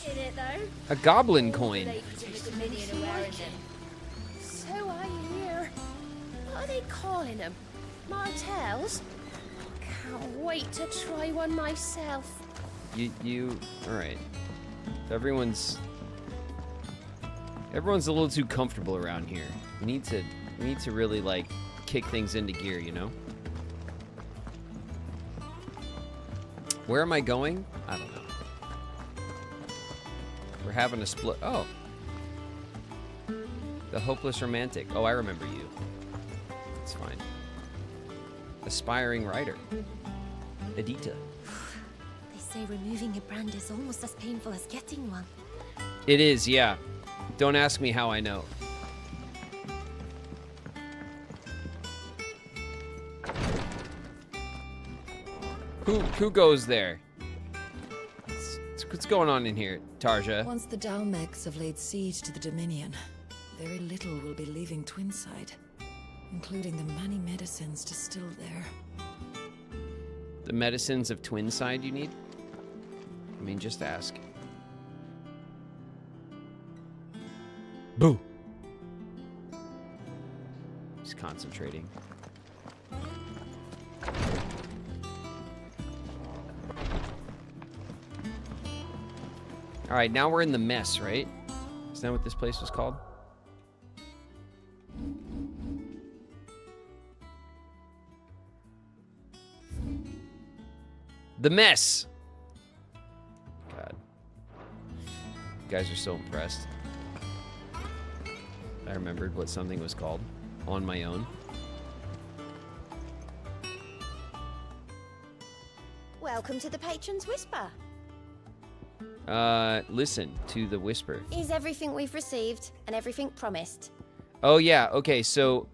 In it though. A goblin coin. So are you here? What are they calling them? Martels? Can't wait to try one myself. You all right. Everyone's a little too comfortable around here. We need to really like kick things into gear, you know? Where am I going? I don't know. We're having a split. Oh. The hopeless romantic. Oh, I remember you. It's fine. Aspiring writer. Edita. They say removing a brand is almost as painful as getting one. It is, yeah. Don't ask me how I know. Who goes there? What's going on in here, Tarja? Once the Dalmecs have laid siege to the Dominion, very little will be leaving Twinside, including the many medicines distilled there. The medicines of Twinside you need? I mean, just ask. Boo! He's concentrating. All right, now we're in the mess, right? Isn't that what this place was called? The mess. God. You guys are so impressed. I remembered what something was called on my own. Welcome to the Patron's Whisper. Listen to the whisper. Is everything we've received and everything promised? Oh yeah, okay, so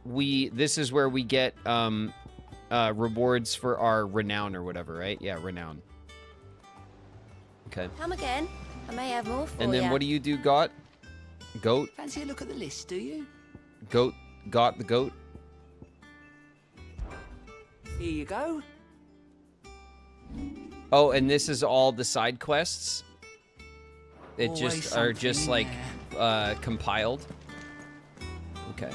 this is where we get rewards for our renown or whatever, right? Yeah, renown. Okay. Come again. I may have more for you. And then what do you do, Goat? Goat? Fancy a look at the list, do you? Got the goat? Here you go. Oh, and this is all the side quests? It Always are just something like compiled. Okay.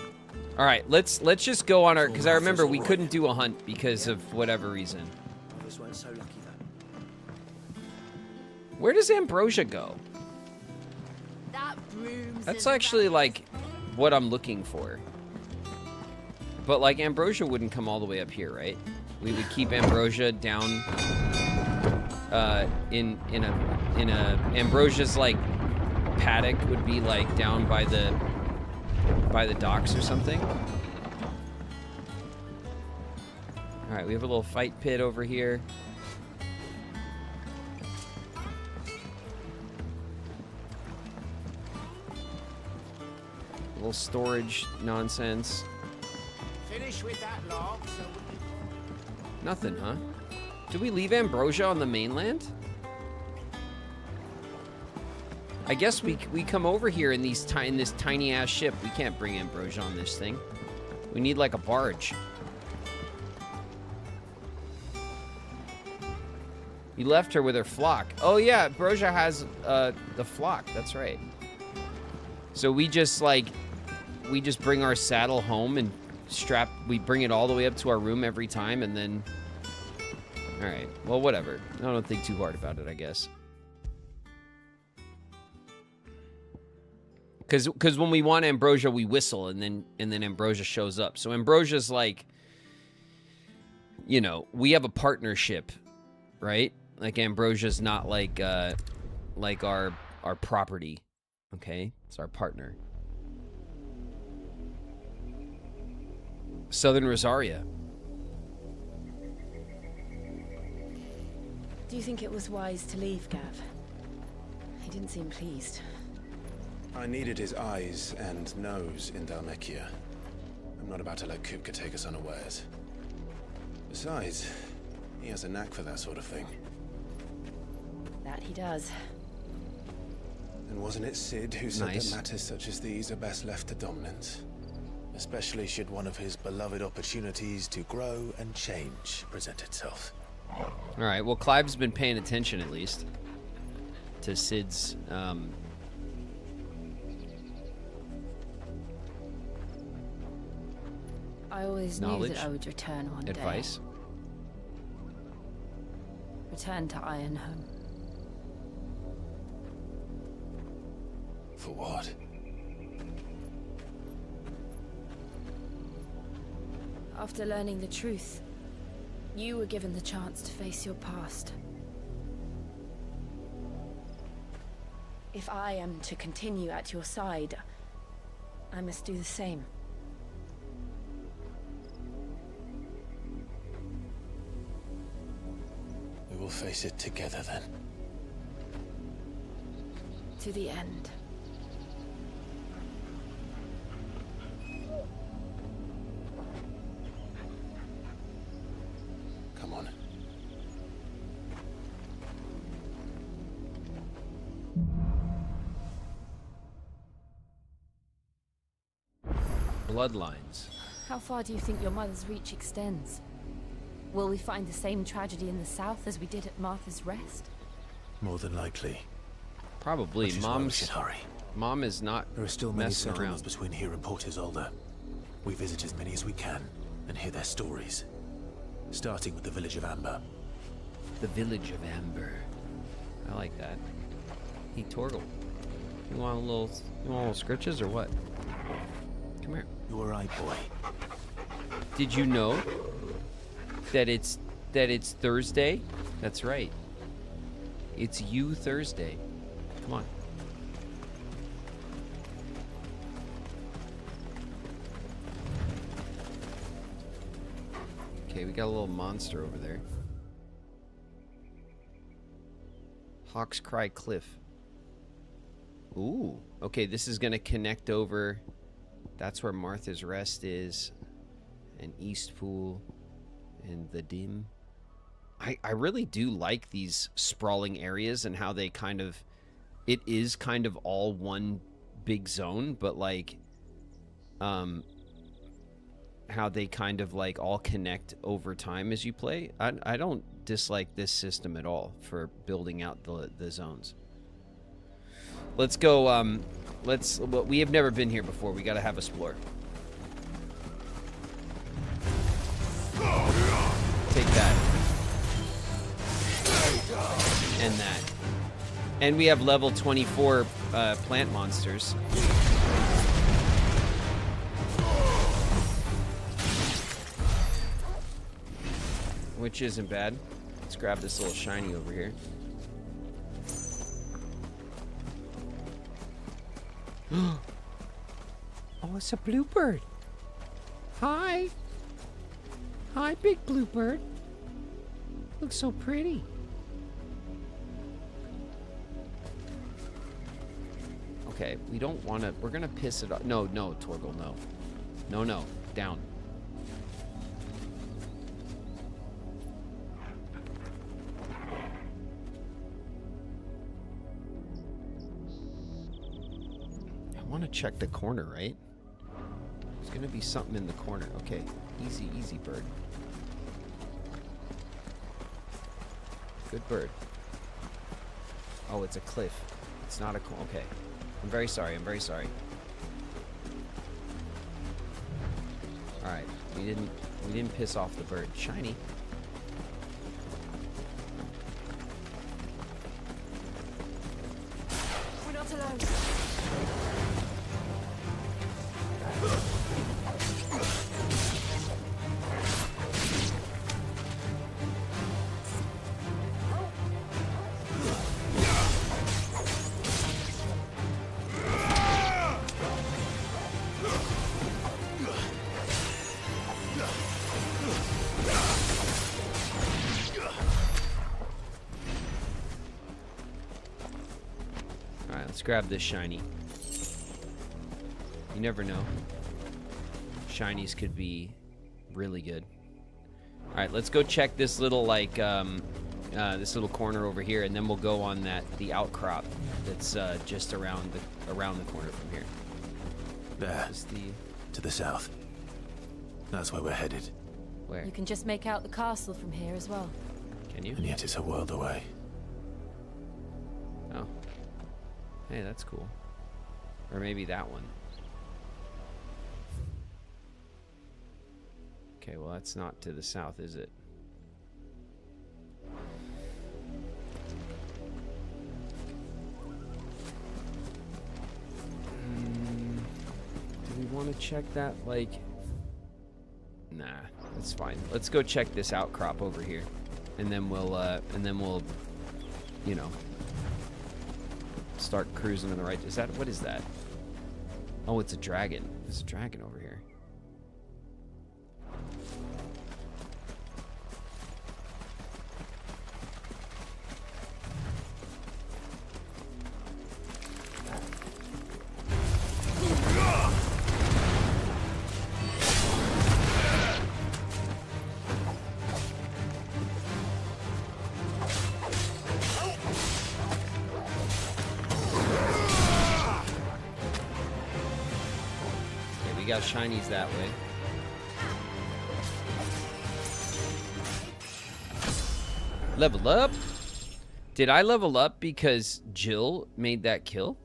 All right, let's just go on our, because I remember we couldn't do a hunt because of whatever reason. Just weren't so lucky though. Where does Ambrosia go? That broom's That's in actually like what I'm looking for. But like Ambrosia wouldn't come all the way up here, right? We would keep Ambrosia down in a Ambrosia's like paddock would be like down by the docks or something. All right, we have a little fight pit over here. A little storage nonsense. Finish with that log, so Nothing, huh? Did we leave Ambrosia on the mainland? I guess we come over here in this tiny ass ship. We can't bring Ambrosia on this thing. We need like a barge. You left her with her flock. Oh yeah, Ambrosia has the flock. That's right. So we just bring our saddle home and we bring it all the way up to our room every time, and then all right, well, whatever. I don't think too hard about it, I guess. Because when we want Ambrosia, we whistle, and then Ambrosia shows up. So Ambrosia's like, you know, we have a partnership, right? Like Ambrosia's not like our property, okay? It's our partner. Southern Rosaria. Do you think it was wise to leave, Gav? He didn't seem pleased. I needed his eyes and nose in Dhalmekia. I'm not about to let Kupka take us unawares. Besides, he has a knack for that sort of thing. That he does. And wasn't it Sid who said Nice. that matters such as these are best left to dominance? Especially should one of his beloved opportunities to grow and change present itself. All right, well, Clive's been paying attention at least to Sid's I always knew that I would return one advice. day. Return to Ironhome. For what? After learning the truth, you were given the chance to face your past. If I am to continue at your side, I must do the same. We will face it together then. To the end. Come on. Bloodlines. How far do you think your mother's reach extends? Will we find the same tragedy in the south as we did at Martha's Rest? More than likely. Probably. Which is why we should hurry. Mom is not There are still many messing settlements around. between here and Port Isolde. We visit as many as we can and hear their stories. Starting with the village of Amber. The village of Amber. I like that. Hey, Torgle. You want a little scritches or what? Come here. You were right, boy. Did you know that it's Thursday? That's right. It's you Thursday. Come on. Okay, we got a little monster over there. Hawk's Cry Cliff. Ooh. Okay, this is gonna connect over. That's where Martha's Rest is. And Eastpool. And the Dim. I really do like these sprawling areas and how they kind of... It is kind of all one big zone, but like... how they kind of like all connect over time as you play. I don't dislike this system at all for building out the zones. Let's go, well, we have never been here before. We gotta have explore. Take that. And that. And we have level 24 plant monsters. Which isn't bad. Let's grab this little shiny over here. Oh, it's a bluebird. Hi. Hi, big bluebird. Looks so pretty. Okay, we don't want to... We're going to piss it off. No, no, Torgal, no. No, no. Down. I want to check the corner, right? There's going to be something in the corner. Okay, easy, easy, bird. Good bird. Oh, it's a cliff. It's not a... Okay. I'm very sorry. I'm very sorry. All right. We didn't piss off the bird. Shiny. We're not alone. Let's grab this shiny. You never know. Shinies could be really good. All right, let's go check this little this little corner over here, and then we'll go on the outcrop that's just around the corner from here. There. To the south. That's where we're headed. Where? You can just make out the castle from here as well. Can you? And yet it's a world away. Oh. Hey, that's cool. Or maybe that one. Okay, well, that's not to the south, is it? Do we want to check that, like... Nah, that's fine. Let's go check this outcrop over here. And then we'll, you know... start cruising in the right. What is that? Oh, it's a dragon. There's a dragon over here. We got shinies that way. Level up? Did I level up because Jill made that kill?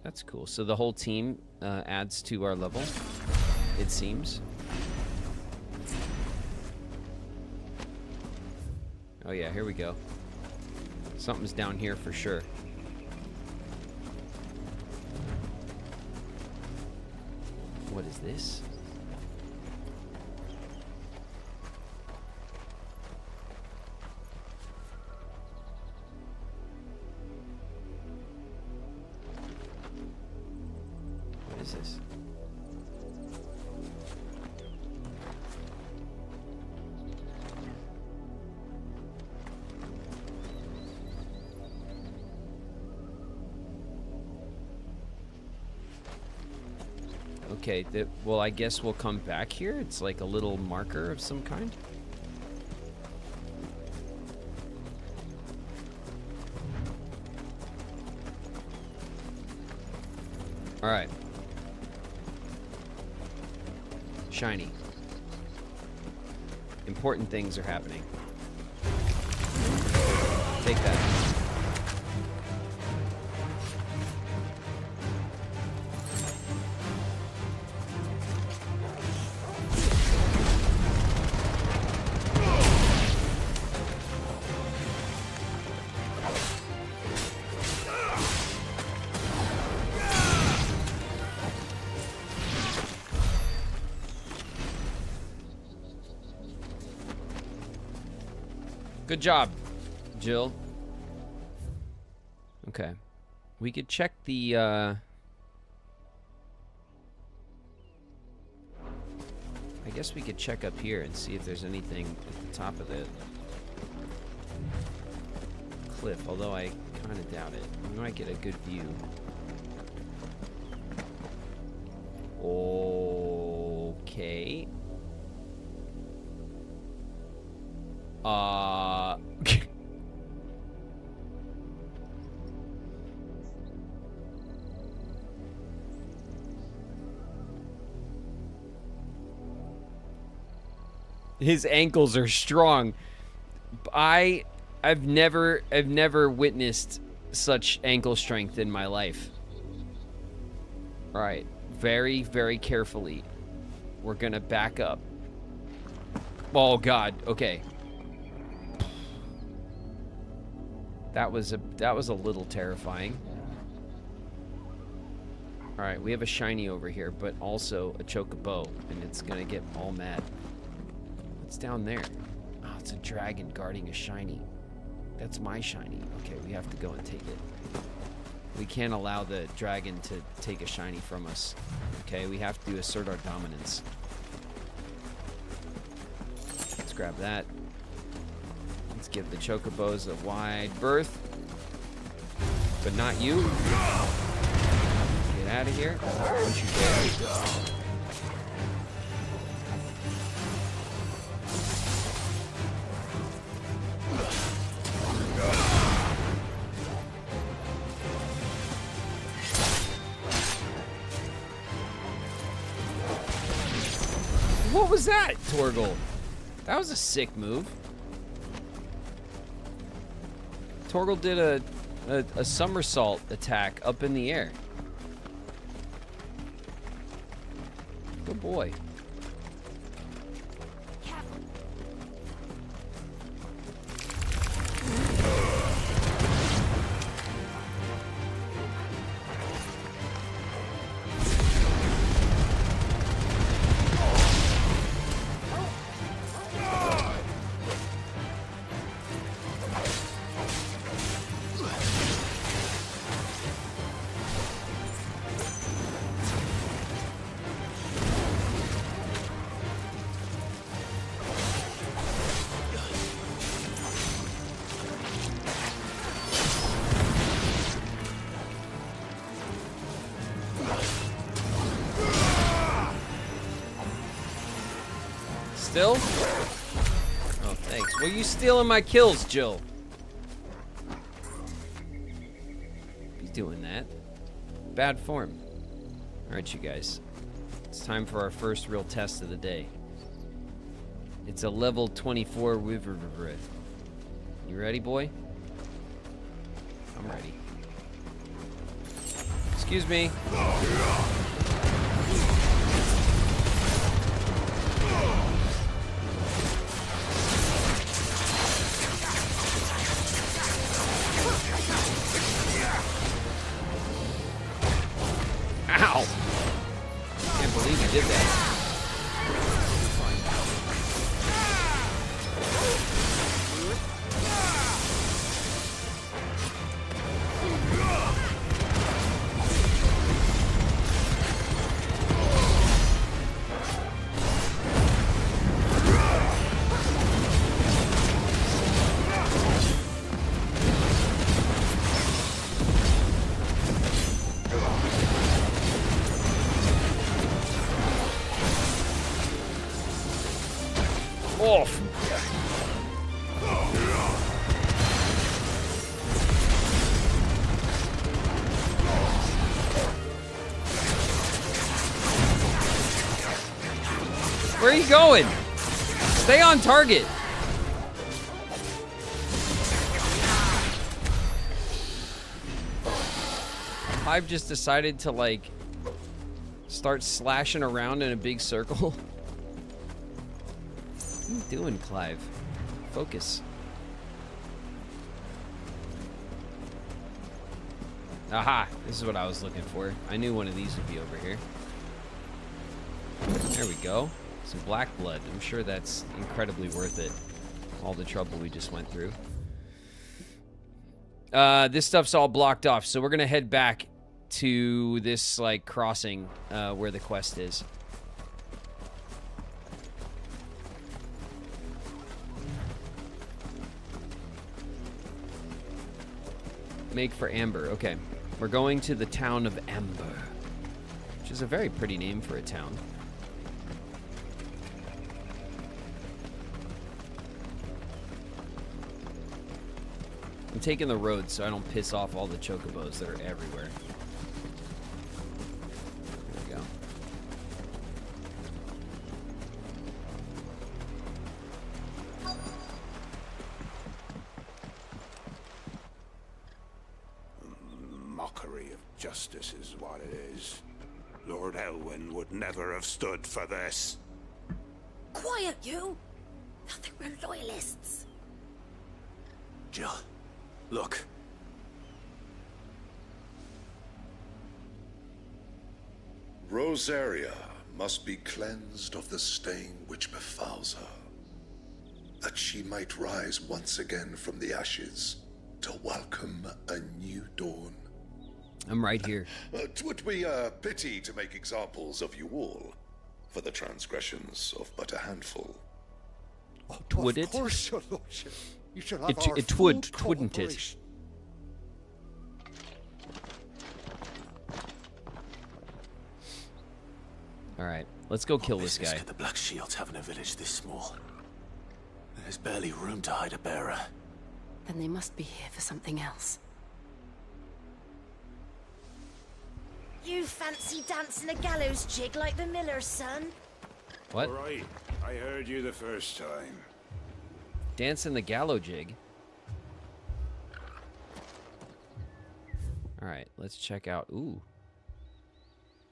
That's cool. So the whole team adds to our level, it seems. Oh yeah, here we go. Something's down here for sure. What is this? What is this? Okay, well, I guess we'll come back here. It's like a little marker of some kind. All right. Shiny. Important things are happening. Take that. Good job, Jill. Okay. We could check the I guess we could check up here and see if there's anything at the top of the cliff, although I kind of doubt it. We might get a good view. Okay. His ankles are strong. I've never witnessed such ankle strength in my life. All right, very, very carefully. We're gonna back up. Oh God, okay. That was a little terrifying. All right, we have a shiny over here, but also a chocobo, and it's gonna get all mad. What's down there? Oh, it's a dragon guarding a shiny. That's my shiny. Okay, we have to go and take it. We can't allow the dragon to take a shiny from us. Okay, we have to assert our dominance. Let's grab that. Let's give the chocobos a wide berth. But not you. Get out of here. Don't you dare. What was that, Torgal? That was a sick move. Torgal did a somersault attack up in the air. Good boy. Still? Oh, thanks. Well, you stealing my kills, Jill. He's doing that. Bad form. Alright, you guys. It's time for our first real test of the day. It's a level 24 Wyvern. You ready, boy? I'm ready. Excuse me. Ow! Can't believe he did that. Off. Where are you going? Stay on target. I've just decided to like start slashing around in a big circle. What are you doing, Clive? Focus. Aha! This is what I was looking for. I knew one of these would be over here. There we go. Some black blood. I'm sure that's incredibly worth it. All the trouble we just went through. This stuff's all blocked off, so we're gonna head back to this, like, crossing where the quest is. make for Amber. Okay. We're going to the town of Amber, which is a very pretty name for a town. I'm taking the road so I don't piss off all the chocobos that are everywhere. There we go. Mockery of justice is what it is. Lord Elwyn would never have stood for this. Quiet, you! Thought they were loyalists. Jill, look. Rosaria must be cleansed of the stain which befouls her, that she might rise once again from the ashes to welcome a new dawn. I'm right here. 'Twould be a pity to make examples of you all for the transgressions of but a handful. Would it? Of course, your lordship. You shall have It our would, full wouldn't it? cooperation. All right, let's go kill this business guy. could the Black Shields have in a village this small? There's barely room to hide a bearer. Then they must be here for something else. You fancy dancing a gallows jig like the miller's son? What? All right, I heard you the first time. Dancing the gallows jig. All right, let's check out. Ooh.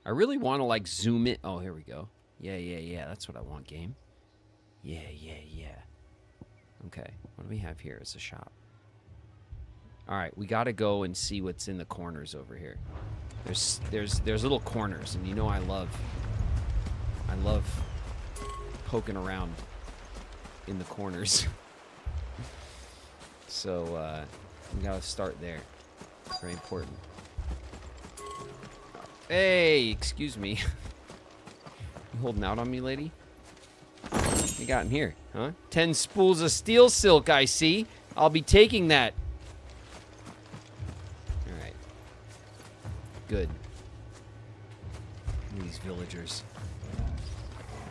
I really want to like zoom in. Oh, here we go. Yeah. That's what I want, game. Yeah. Okay, what do we have here as a shop? All right, we got to go and see what's in the corners over here. There's little corners, and you know I love poking around in the corners. So we gotta start there. Very important. Hey, excuse me. You holding out on me, lady? What you got in here, huh? 10 spools of steel silk, I see. I'll be taking that. All right. Good. These villagers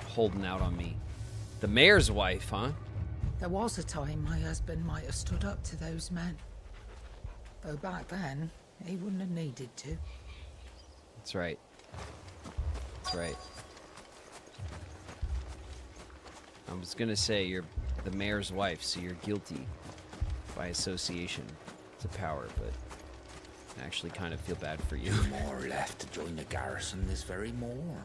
holding out on me. The mayor's wife, huh? There was a time my husband might have stood up to those men. Though back then, he wouldn't have needed to. That's right. That's right. I was gonna say you're the mayor's wife, so you're guilty by association to power, but I actually kind of feel bad for you. More left to join the garrison this very morn.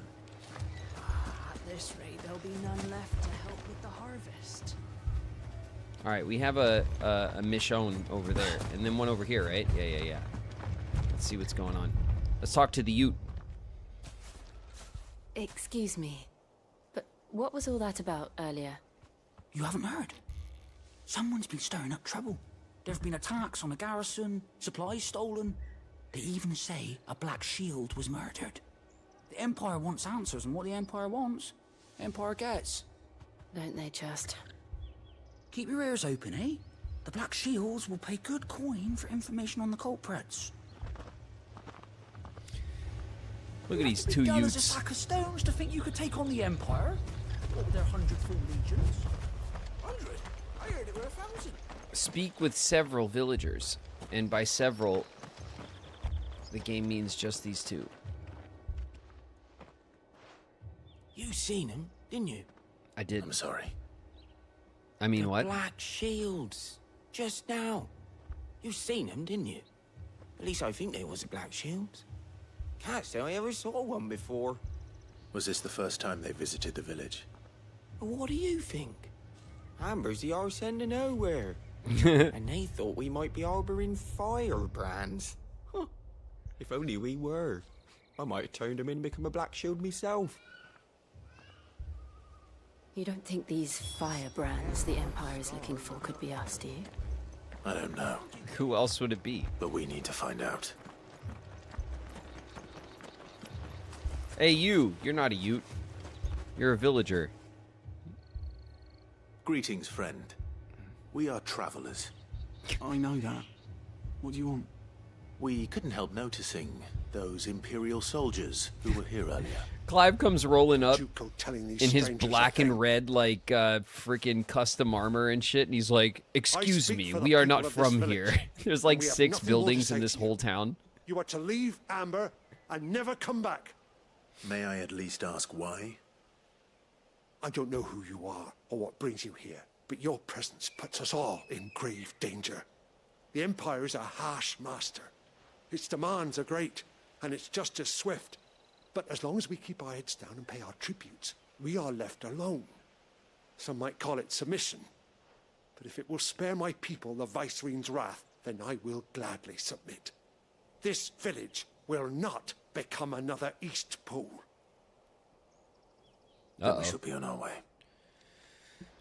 At this rate, there'll be none left to help with the harvest. All right, we have a Michonne over there, and then one over here, right? Yeah. Let's see what's going on. Let's talk to the Ute. Excuse me, but what was all that about earlier? You haven't heard? Someone's been stirring up trouble. There've been attacks on the garrison, supplies stolen. They even say a Black Shield was murdered. The Empire wants answers, and what the Empire wants, the Empire gets. Don't they just? Keep your ears open, eh? The Black Shields will pay good coin for information on the culprits. Look at these two As a Utes. sack of stones to think you could take on the Empire? What, their 100 full legions? 100? I heard it were 1,000. Speak with several villagers, and by several, the game means just these two. You seen him, didn't you? I did. I'm sorry. I mean, The what? Black Shields. Just now. You seen them, didn't you? At least I think they was a Black Shields. Can't say I ever saw one before. Was this the first time they visited the village? What do you think? Amber's the arse end of nowhere. And they thought we might be harboring firebrands. Huh. If only we were. I might have turned them in and become a Black Shield myself. You don't think these firebrands the Empire is looking for could be us, do you? I don't know. Who else would it be? But we need to find out. Hey, you're not a Ute. You're a villager. Greetings, friend. We are travelers. I know that. What do you want? We couldn't help noticing those Imperial soldiers who were here earlier. Clive comes rolling up telling these in his strangers black a and thing. red, like, freaking custom armor and shit, and he's like, excuse speak me, for the we are people not of this from village, here. There's like and we have 6 nothing more to buildings say in to this you. whole town. You are to leave Amber and never come back. May I at least ask why? I don't know who you are or what brings you here, but your presence puts us all in grave danger. The Empire is a harsh master. Its demands are great, and its justice swift. But as long as we keep our heads down and pay our tributes, we are left alone. Some might call it submission. But if it will spare my people the Viceroy's wrath, then I will gladly submit. This village will not become another East Pool. Then we shall be on our way.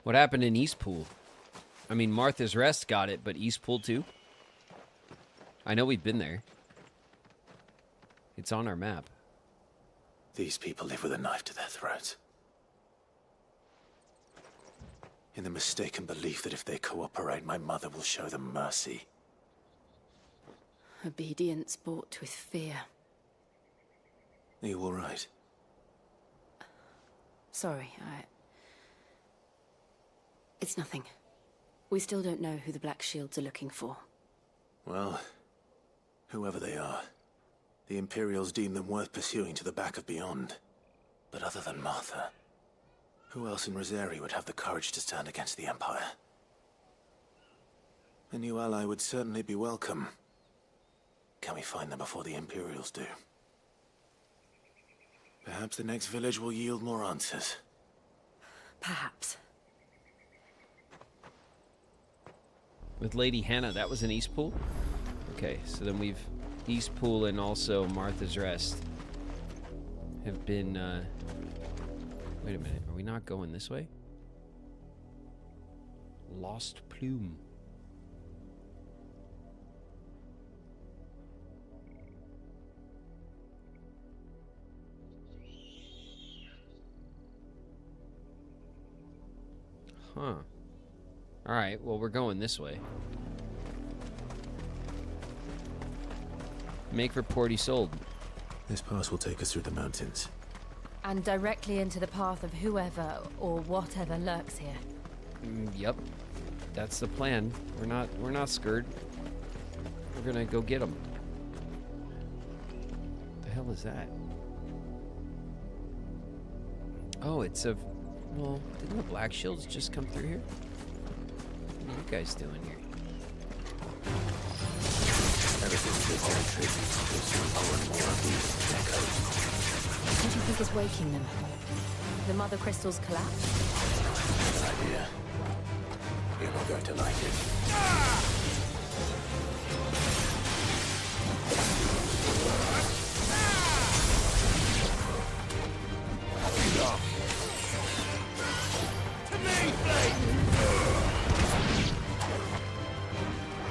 What happened in Eastpool? I mean, Martha's Rest got it, but Eastpool too? I know we've been there. It's on our map. These people live with a knife to their throats. In the mistaken belief that if they cooperate, my mother will show them mercy. Obedience bought with fear. Are you all right? Sorry, It's nothing. We still don't know who the Black Shields are looking for. Well, whoever they are, the Imperials deem them worth pursuing to the back of beyond. But other than Martha, who else in Rosari would have the courage to stand against the Empire? A new ally would certainly be welcome. Can we find them before the Imperials do? Perhaps the next village will yield more answers. Perhaps. With Lady Hannah, that was in Eastpool? Okay, so then we've... Eastpool and also Martha's Rest have been, wait a minute, are we not going this way? Lost Plume. Huh. Alright, well, we're going this way. Make report he sold. This pass will take us through the mountains. And directly into the path of whoever or whatever lurks here. Yep. That's the plan. We're not scared. We're gonna go get them. The hell is that? Oh, it's a... Well, didn't the Black Shields just come through here? What are you guys doing here? Everything's good territory. We'll soon more and more of these echoes. What do you think is waking them? The Mother Crystal's collapse? Good idea. You're not going to like it.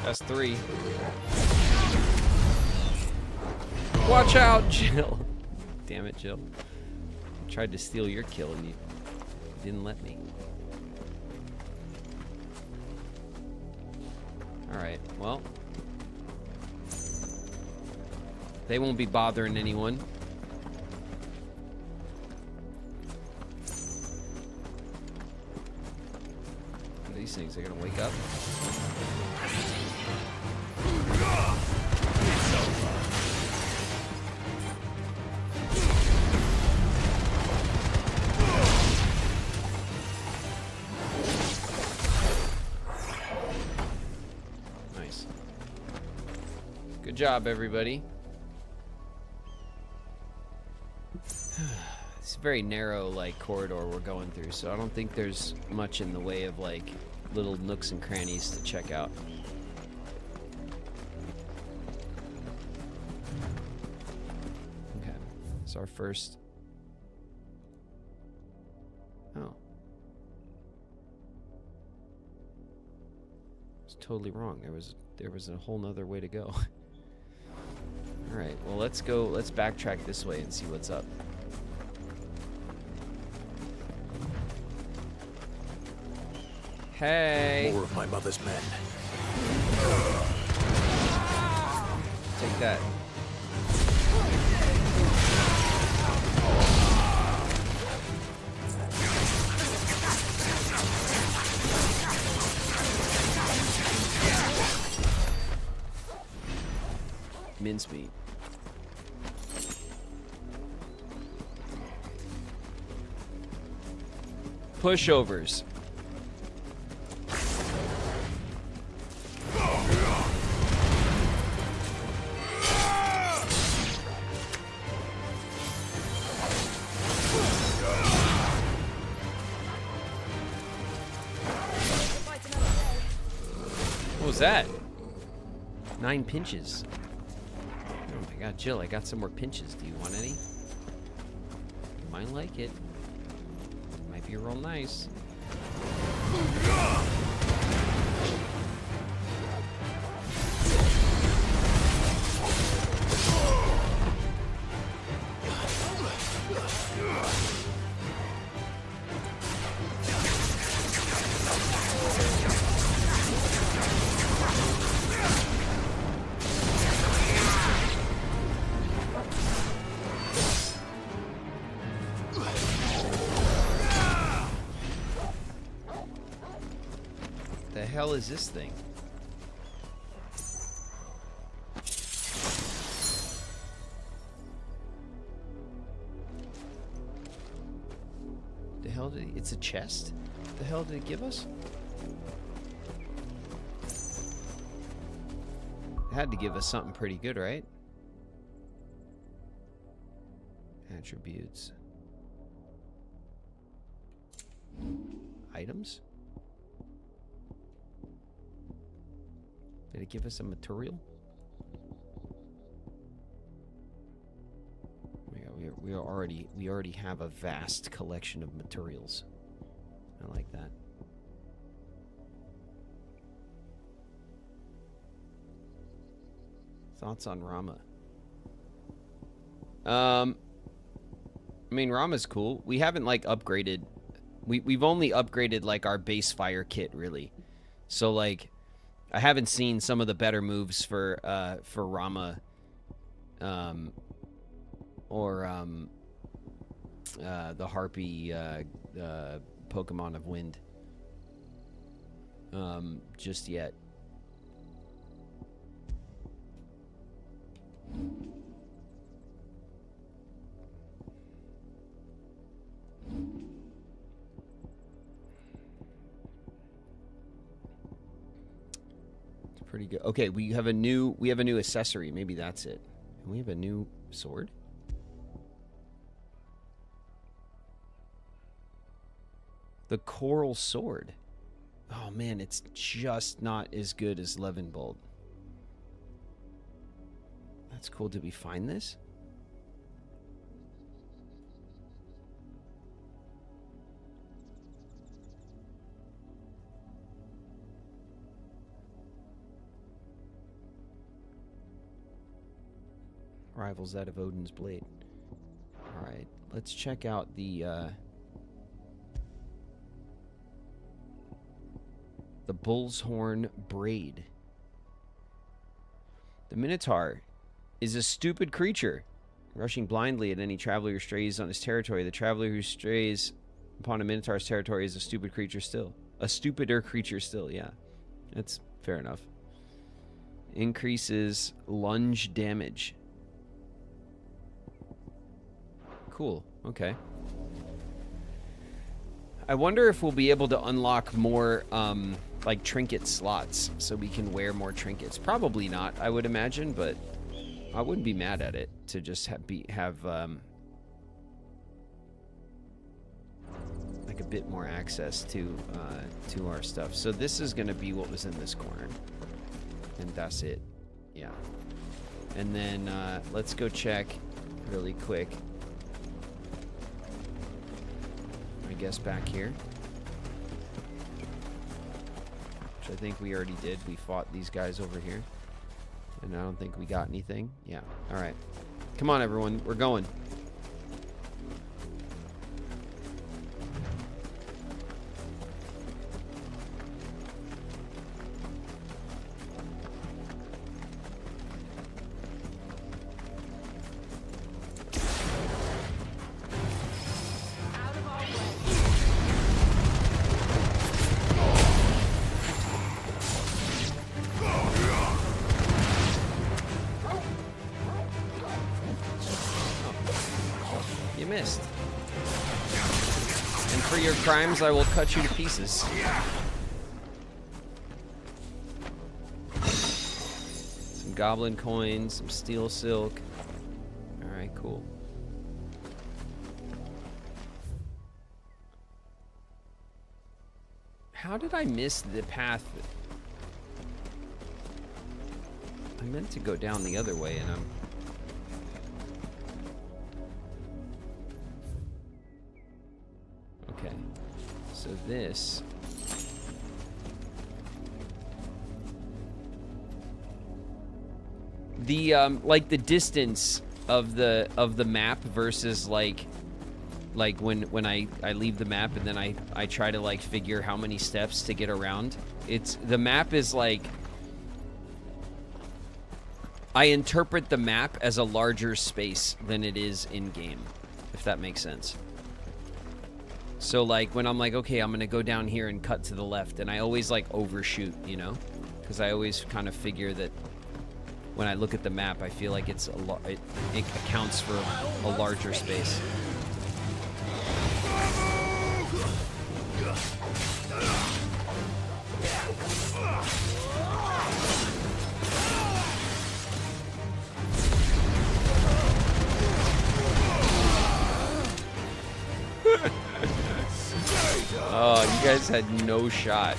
That's 3. Watch out, Jill. Damn it, Jill. I tried to steal your kill and you didn't let me. Alright, well. They won't be bothering anyone. What are these things? They're gonna wake up? Nice. Good job, everybody. It's a very narrow, like, corridor we're going through, so I don't think there's much in the way of, like, little nooks and crannies to check out. Okay, it's our first... Oh. It's totally wrong. There was a whole nother way to go. Alright, well, let's backtrack this way and see what's up. Hey! More of my mother's men. Take that. Mincemeat. Pushovers. What was that? 9 pinches. Oh my god, Jill, I got some more pinches. Do you want any? You might like it. Might be real nice. The hell is this thing? The hell did it's a chest? The hell did it give us? It had to give us something pretty good, right? Attributes. Items? Did it give us a material? Oh my God, we already have a vast collection of materials. I like that. Thoughts on Rama? I mean, Rama's cool. We haven't like upgraded. We've only upgraded like our base fire kit, really. So like, I haven't seen some of the better moves for Rama, or the Harpy Pokemon of Wind, just yet. Pretty good. Okay, we have a new accessory. Maybe that's it. And we have a new sword. The Coral Sword. Oh man, it's just not as good as Levenbold. That's cool. Did we find this? Rivals that of Odin's Blade. Alright, let's check out the Bull's Horn Braid. The Minotaur is a stupid creature, rushing blindly at any traveler who strays on his territory. The traveler who strays upon a Minotaur's territory is a stupid creature still. A stupider creature still, yeah. That's fair enough. Increases lunge damage. Cool. Okay. I wonder if we'll be able to unlock more, like, trinket slots so we can wear more trinkets. Probably not, I would imagine, but I wouldn't be mad at it to just have like, a bit more access to our stuff. So this is going to be what was in this corner. And that's it. Yeah. And then, let's go check really quick. I guess back here, which I think we already did. We fought these guys over here, and I don't think we got anything. Yeah. All right. Come on, everyone. We're going. You missed. And for your crimes, I will cut you to pieces. Some goblin coins, some steel silk. Alright, cool. How did I miss the path? I meant to go down the other way and I'm... Okay. So this... The, like the distance of the map versus like when I leave the map and then I try to like figure how many steps to get around. It's, the map is like, I interpret the map as a larger space than it is in game, if that makes sense. So like when I'm like, okay, I'm gonna go down here and cut to the left, and I always like overshoot, you know, because I always kind of figure that when I look at the map, I feel like it's it accounts for a larger space. Oh, you guys had no shot.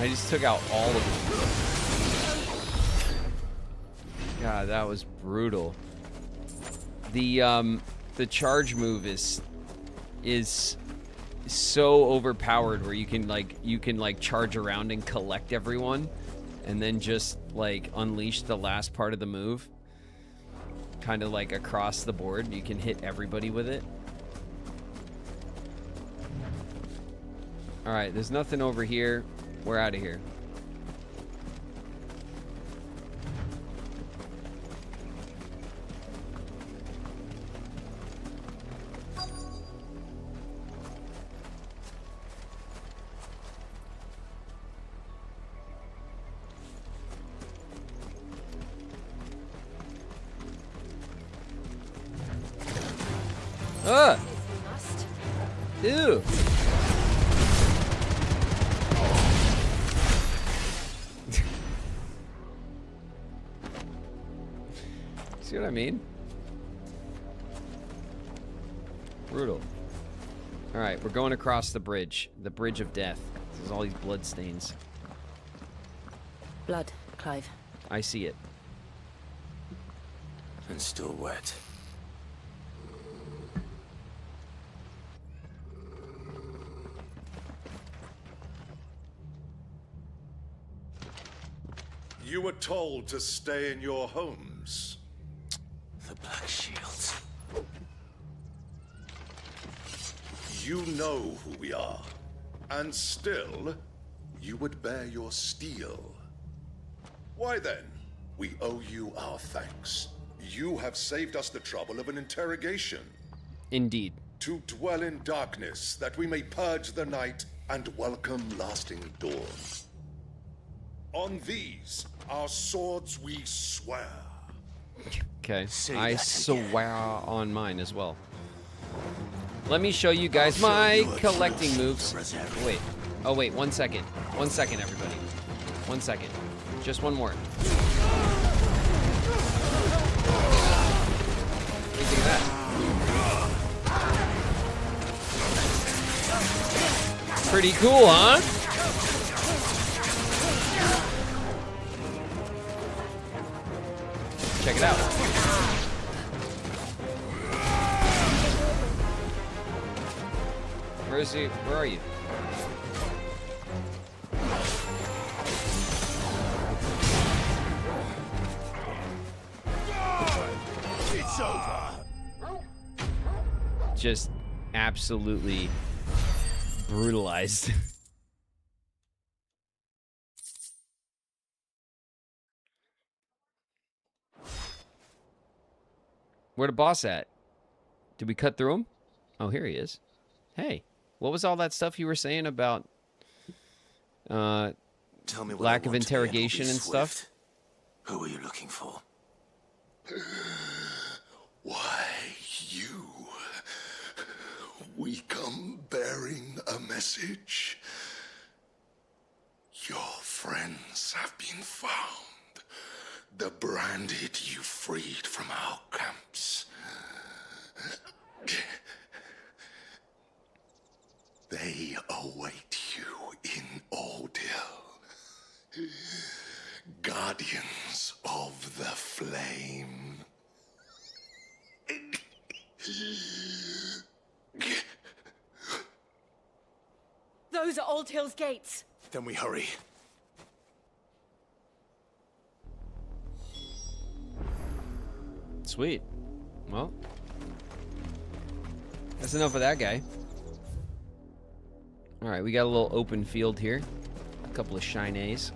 I just took out all of them. God, that was brutal. The charge move is so overpowered where you can like charge around and collect everyone and then just like unleash the last part of the move. Kind of like across the board. You can hit everybody with it. Alright, there's nothing over here. We're out of here. Ew. See what I mean? Brutal. Alright, we're going across the bridge. The bridge of death. There's all these blood stains. Blood, Clive. I see it. And still wet. You were told to stay in your homes. The Black Shields. You know who we are. And still, you would bear your steel. Why then, we owe you our thanks. You have saved us the trouble of an interrogation. Indeed. To dwell in darkness, that we may purge the night and welcome lasting dawn. On these, our swords we swear. Okay, I swear on mine as well. Let me show you guys my collecting moves. Wait. Oh, wait, 1 second. 1 second, everybody. 1 second. Just one more. What do you think of that? Pretty cool, huh? Check it out. Where is he? Where are you? It's over. Just absolutely brutalized. Where the boss at? Did we cut through him? Oh, here he is. Hey, what was all that stuff you were saying about Tell me what lack I of want to be, and it'll be interrogation and swift. stuff? Who are you looking for? message. Your friends have been found. The branded you freed from our camps. They await you in Ordil. Guardians of the Flame. Those are Old Hill's gates. Then we hurry. Sweet. Well, that's enough of that guy. All right, we got a little open field here. A couple of shinies.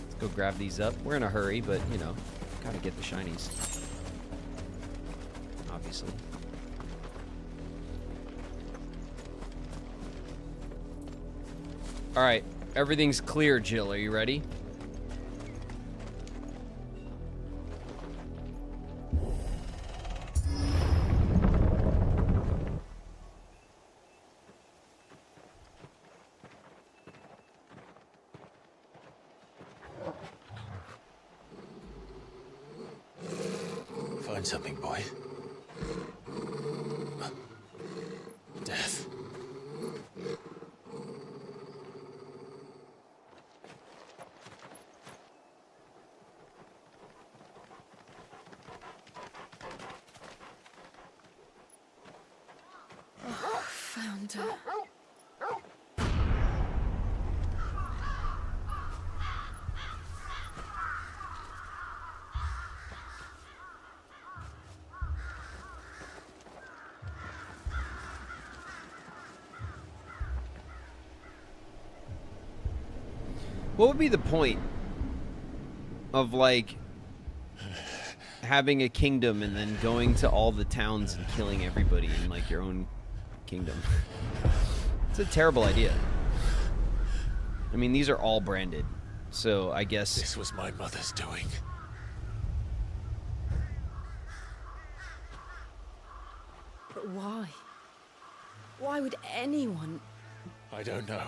Let's go grab these up. We're in a hurry, but, you know, gotta get the shinies. Obviously. All right, everything's clear, Jill. Are you ready? Find something, boy. Death. Found her. What would be the point of, like, having a kingdom and then going to all the towns and killing everybody in, like, your own kingdom? It's a terrible idea. I mean, these are all branded, so I guess... This was my mother's doing. But why? Why would anyone... I don't know.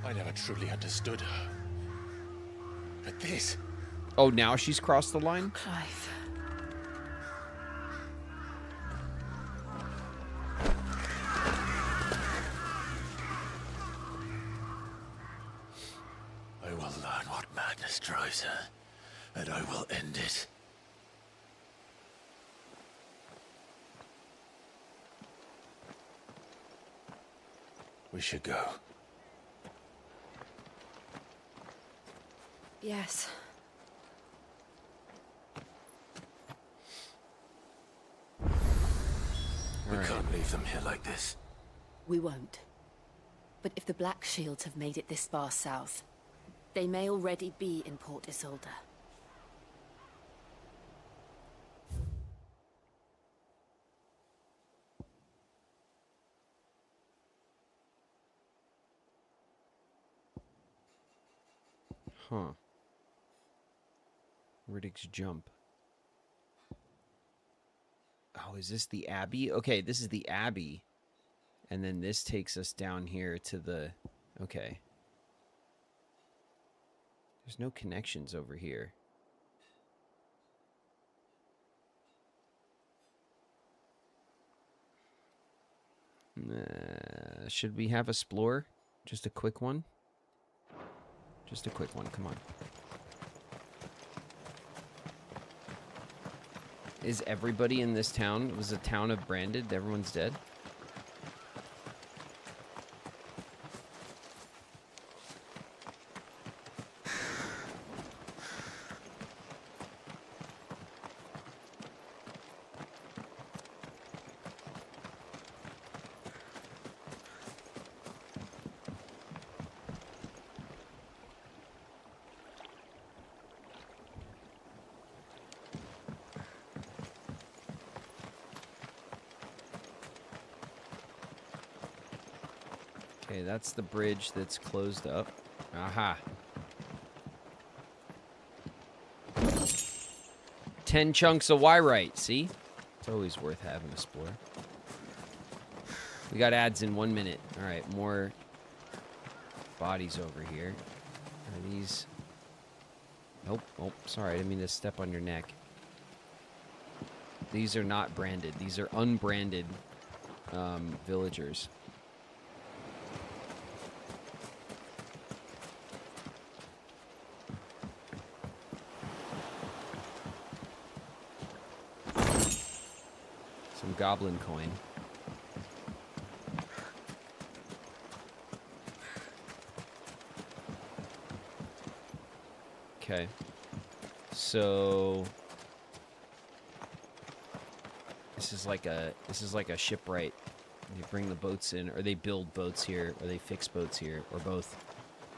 I never truly understood her. But this... Oh, now she's crossed the line? Clive. I will learn what madness drives her, and I will end it. We should go. Yes. We can't leave them here like this. We won't. But if the Black Shields have made it this far south, they may already be in Port Isolde. Huh. Riddick's jump. Oh, is this the Abbey? Okay, this is the Abbey. And then this takes us down here to the... Okay. There's no connections over here. Should we have a explore? Just a quick one? Just a quick one, come on. Is everybody in this town, was a town of branded, everyone's dead? Okay, that's the bridge that's closed up. Aha. 10 chunks of Wyrite, see? It's always worth having a spore. We got ads in 1 minute. All right, more bodies over here. Are these... Nope. Oh, sorry. I didn't mean to step on your neck. These are not branded. These are unbranded villagers. Some goblin coin. Okay. So this is like a shipwright. They bring the boats in, or they build boats here, or they fix boats here, or both.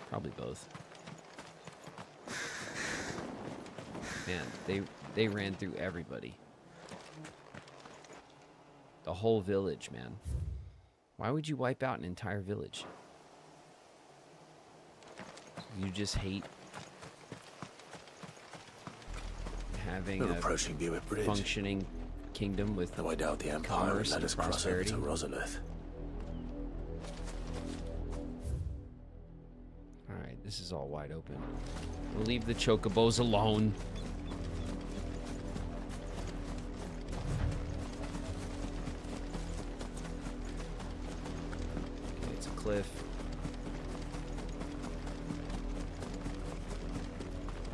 Probably both. Man, they ran through everybody. The whole village, man. Why would you wipe out an entire village? You just hate having a functioning kingdom with Though I doubt the Empire would let us cross over to Rosalith. Alright, this is all wide open. We'll leave the chocobos alone. Okay, it's a cliff.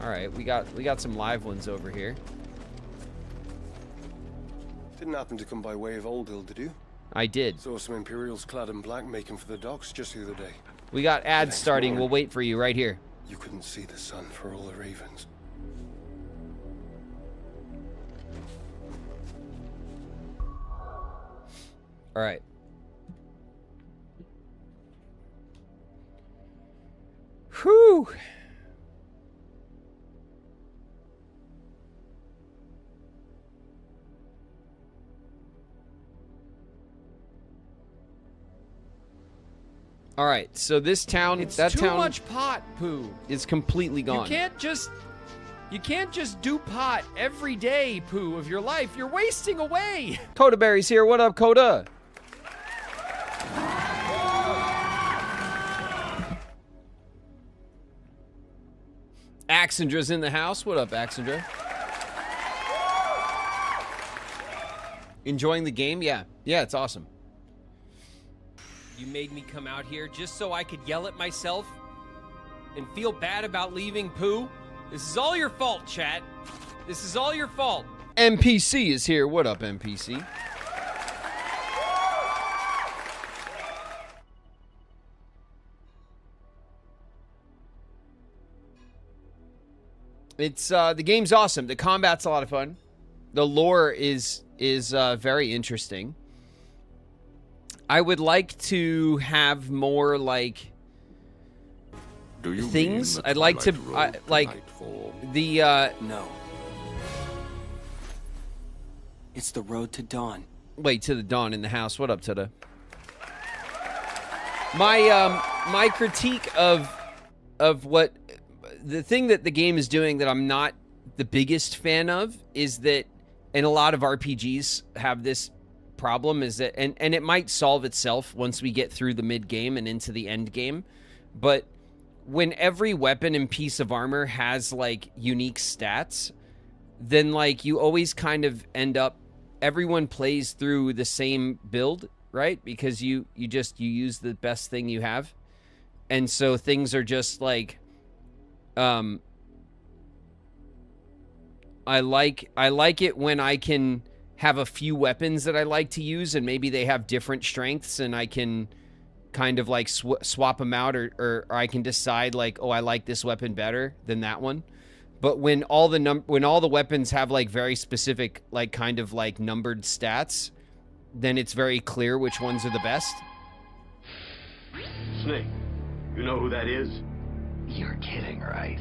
Alright, we got some live ones over here. Didn't happen to come by way of Old Hill, did you? I did. Saw some Imperials clad in black making for the docks just the other day. We got ads starting. We'll wait for you right here. You couldn't see the sun for all the ravens. All right. Whew. All right, so this town, It's that too town much pot, Pooh. is completely gone. You can't just do pot every day, Pooh, of your life. You're wasting away. Coda Berry's here. What up, Coda? Axandra's in the house. What up, Axandra? Enjoying the game? Yeah. Yeah, it's awesome. You made me come out here just so I could yell at myself and feel bad about leaving Pooh? This is all your fault, chat. This is all your fault. NPC is here. What up, NPC? It's the game's awesome. The combat's a lot of fun. The lore is very interesting. I would like to have more like things. I'd like to like the No. It's the road to dawn. Wait, to the dawn in the house. What up, Tuda? My critique of what the thing that the game is doing that I'm not the biggest fan of is that, and a lot of RPGs have this problem, is that, and it might solve itself once we get through the mid game and into the end game, but when every weapon and piece of armor has like unique stats, then like you always kind of end up, everyone plays through the same build, right? Because you use the best thing you have, and so things are just like I like it when I can have a few weapons that I like to use, and maybe they have different strengths, and I can kind of like swap them out, or I can decide like, oh, I like this weapon better than that one. But when all the weapons have like very specific like kind of like numbered stats, then it's very clear which ones are the best. Snake, you know who that is? You're kidding, right?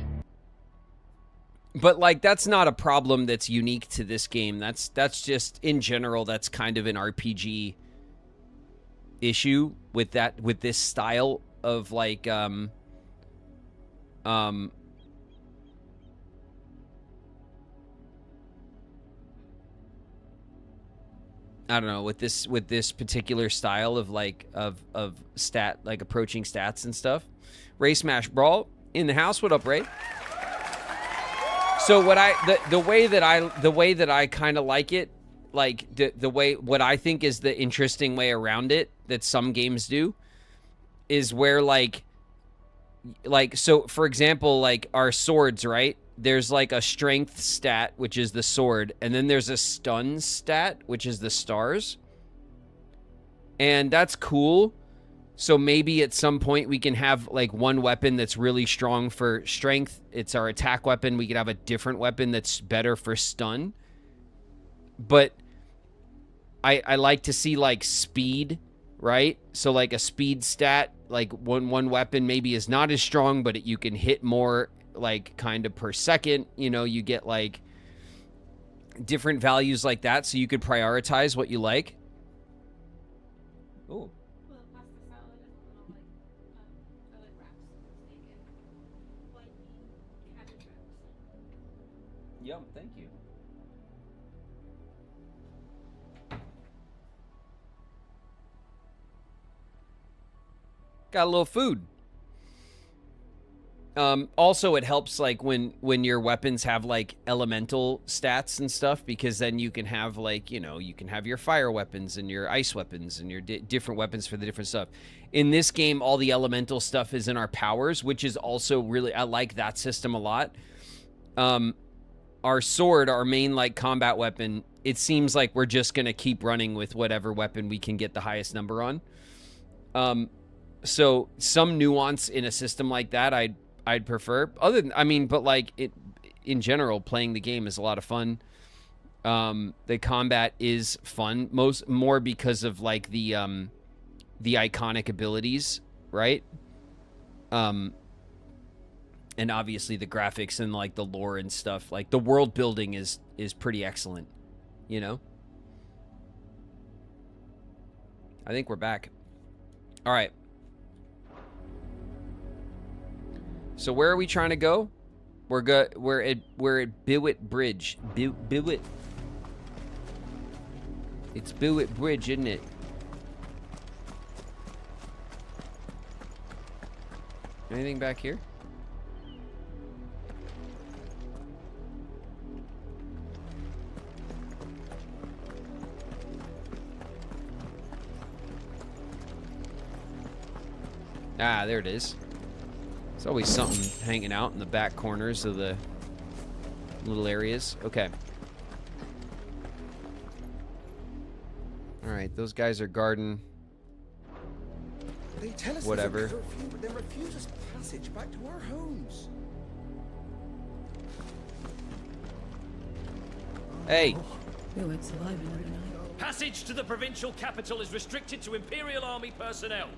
But like that's not a problem that's unique to this game. That's just in general, that's kind of an RPG issue with this style of like I don't know, with this particular style of like of stat, like approaching stats and stuff. Ray Smash Brawl in the house. What up, Ray? So what the way that I kind of like it, like the way, what I think is the interesting way around it that some games do, is where like so for example, like our swords, right? There's like a strength stat, which is the sword, and then there's a stun stat, which is the stars. And that's cool. So maybe at some point we can have like one weapon that's really strong for strength. It's our attack weapon. We could have a different weapon that's better for stun. But I like to see like speed, right? So like a speed stat, like one weapon maybe is not as strong, but you can hit more, like kind of per second, you know, you get like different values like that, so you could prioritize what you like. Oh. Yum, thank you. Got a little food. Also, it helps like when your weapons have like elemental stats and stuff, because then you can have like, you know, you can have your fire weapons and your ice weapons and your different weapons for the different stuff. In this game, all the elemental stuff is in our powers, which is also really, I like that system a lot. Our sword, our main like combat weapon, it seems like we're just gonna keep running with whatever weapon we can get the highest number on. So some nuance in a system like that, I'd prefer. Other than, I mean, but like it in general, playing the game is a lot of fun. The combat is fun, more because of like the iconic abilities, right? And obviously the graphics and like the lore and stuff. Like the world building is pretty excellent, you know? I think we're back. All right. So where are we trying to go? We're at Biwit Bridge. Biwit. It's Biwit Bridge, isn't it? Anything back here? Ah, there it is. There's always something hanging out in the back corners of the little areas. Okay. Alright, those guys are guarding. They tell us whatever. there's a curfew, but then refuse us passage back to our homes. Hey. We won't survive another night. Passage to the provincial capital is restricted to Imperial Army personnel.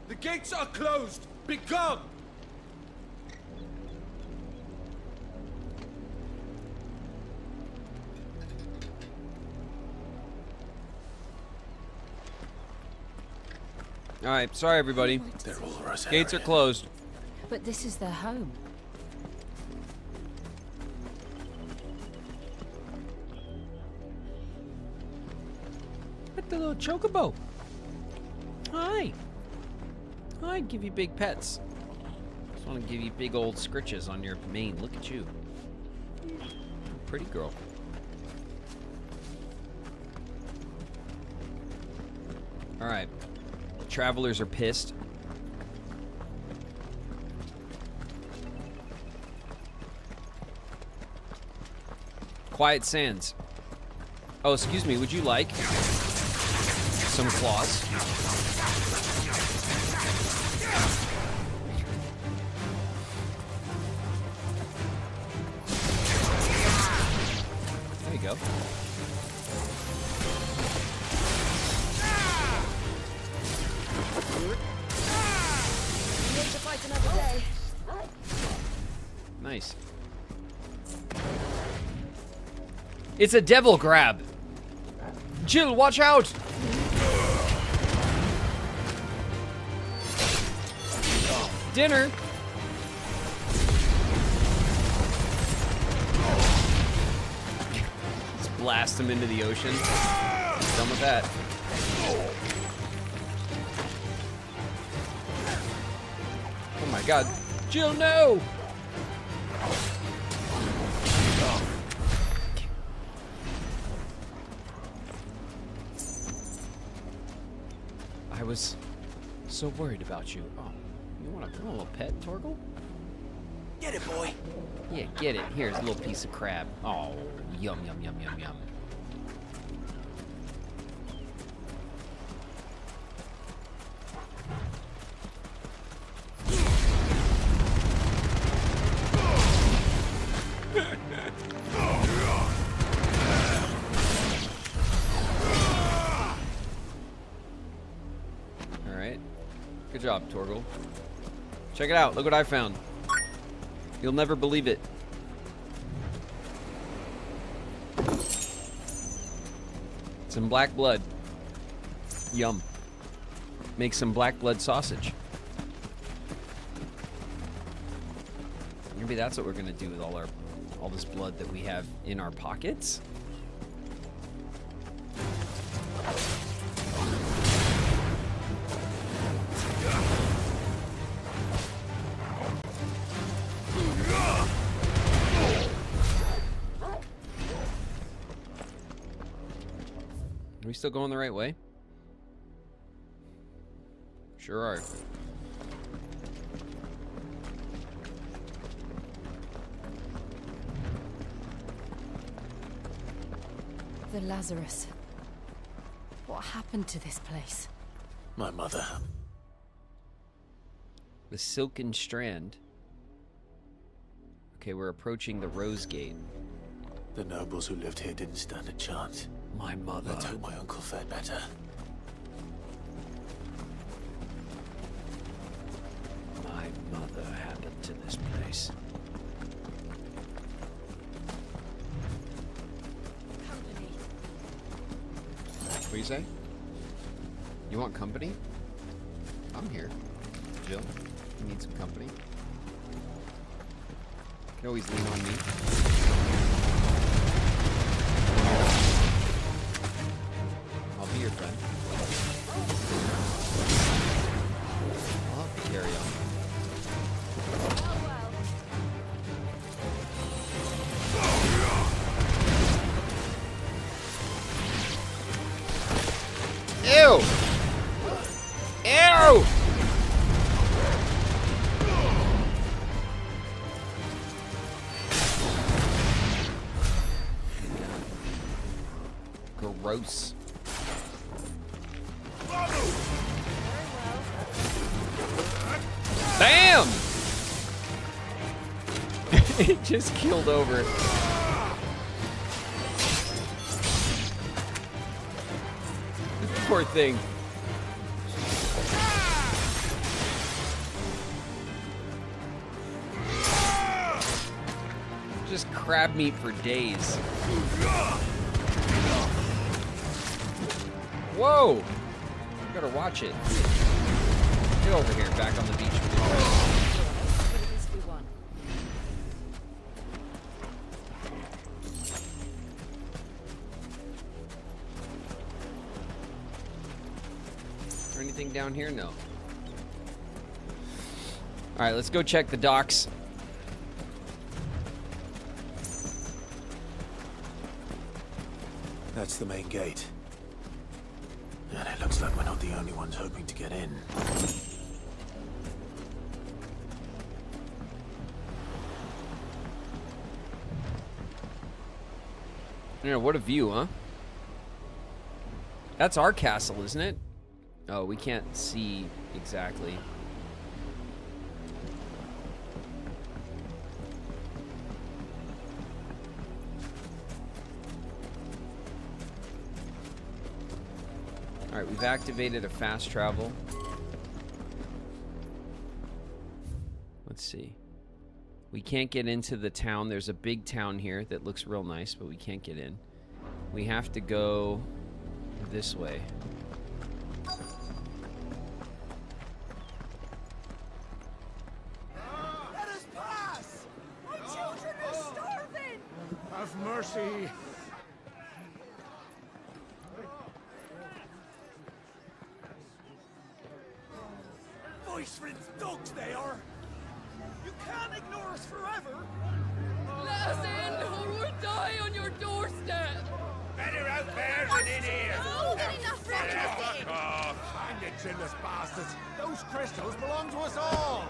The gates are closed. Begone! All right, sorry everybody. They're all Rosarian. Gates are closed. But this is their home. What the little chocobo? Hi. I give you big pets. Just want to give you big old scritches on your mane. Look at you. Pretty girl. All right. Travelers are pissed. Quiet Sands. Oh, excuse me. Would you like some claws? There you go. Live to fight another day. Nice. It's a devil grab. Jill, watch out! Dinner. Let's blast him into the ocean. Done with that. Oh my god. Jill, no! I was so worried about you. Oh, you want a little pet, Torgal? Get it, boy. Yeah, get it. Here's a little piece of crab. Oh, yum, yum, yum, yum, yum. Alright. Good job, Torgal. Check it out. Look what I found. You'll never believe it. Some black blood. Yum. Make some black blood sausage. Maybe that's what we're gonna do with all this blood that we have in our pockets. Are we still going the right way? Sure are. The Lazarus. What happened to this place? My mother. The Silken Strand. Okay, we're approaching the Rose Gate. The nobles who lived here didn't stand a chance. My mother. Let's hope my uncle fared better. My mother happened to this place. Company. What do you say? You want company? I'm here. Jill, you need some company? You can always lean on me. I'll be your friend. I'll help you carry on. Ew! Ew! Gross. Bam! It just killed over. Poor thing. Just crab meat for days. Whoa! You better watch it. Get over here, back on the beach with your friends. Is there anything down here? No. Alright, let's go check the docks. That's the main gate. And it looks like we're not the only ones hoping to get in. Yeah, what a view, huh? That's our castle, isn't it? Oh, we can't see exactly. Alright, we've activated a fast travel. Let's see. We can't get into the town. There's a big town here that looks real nice, but we can't get in. We have to go this way. Let us pass! My children are starving! Have mercy. Ishrin's dogs they are! You can't ignore us forever! Let us in, or we'll die on your doorstep! Better out there than in here! More than enough for everything! Fuck off! Find it, chinless bastards! Those crystals belong to us all!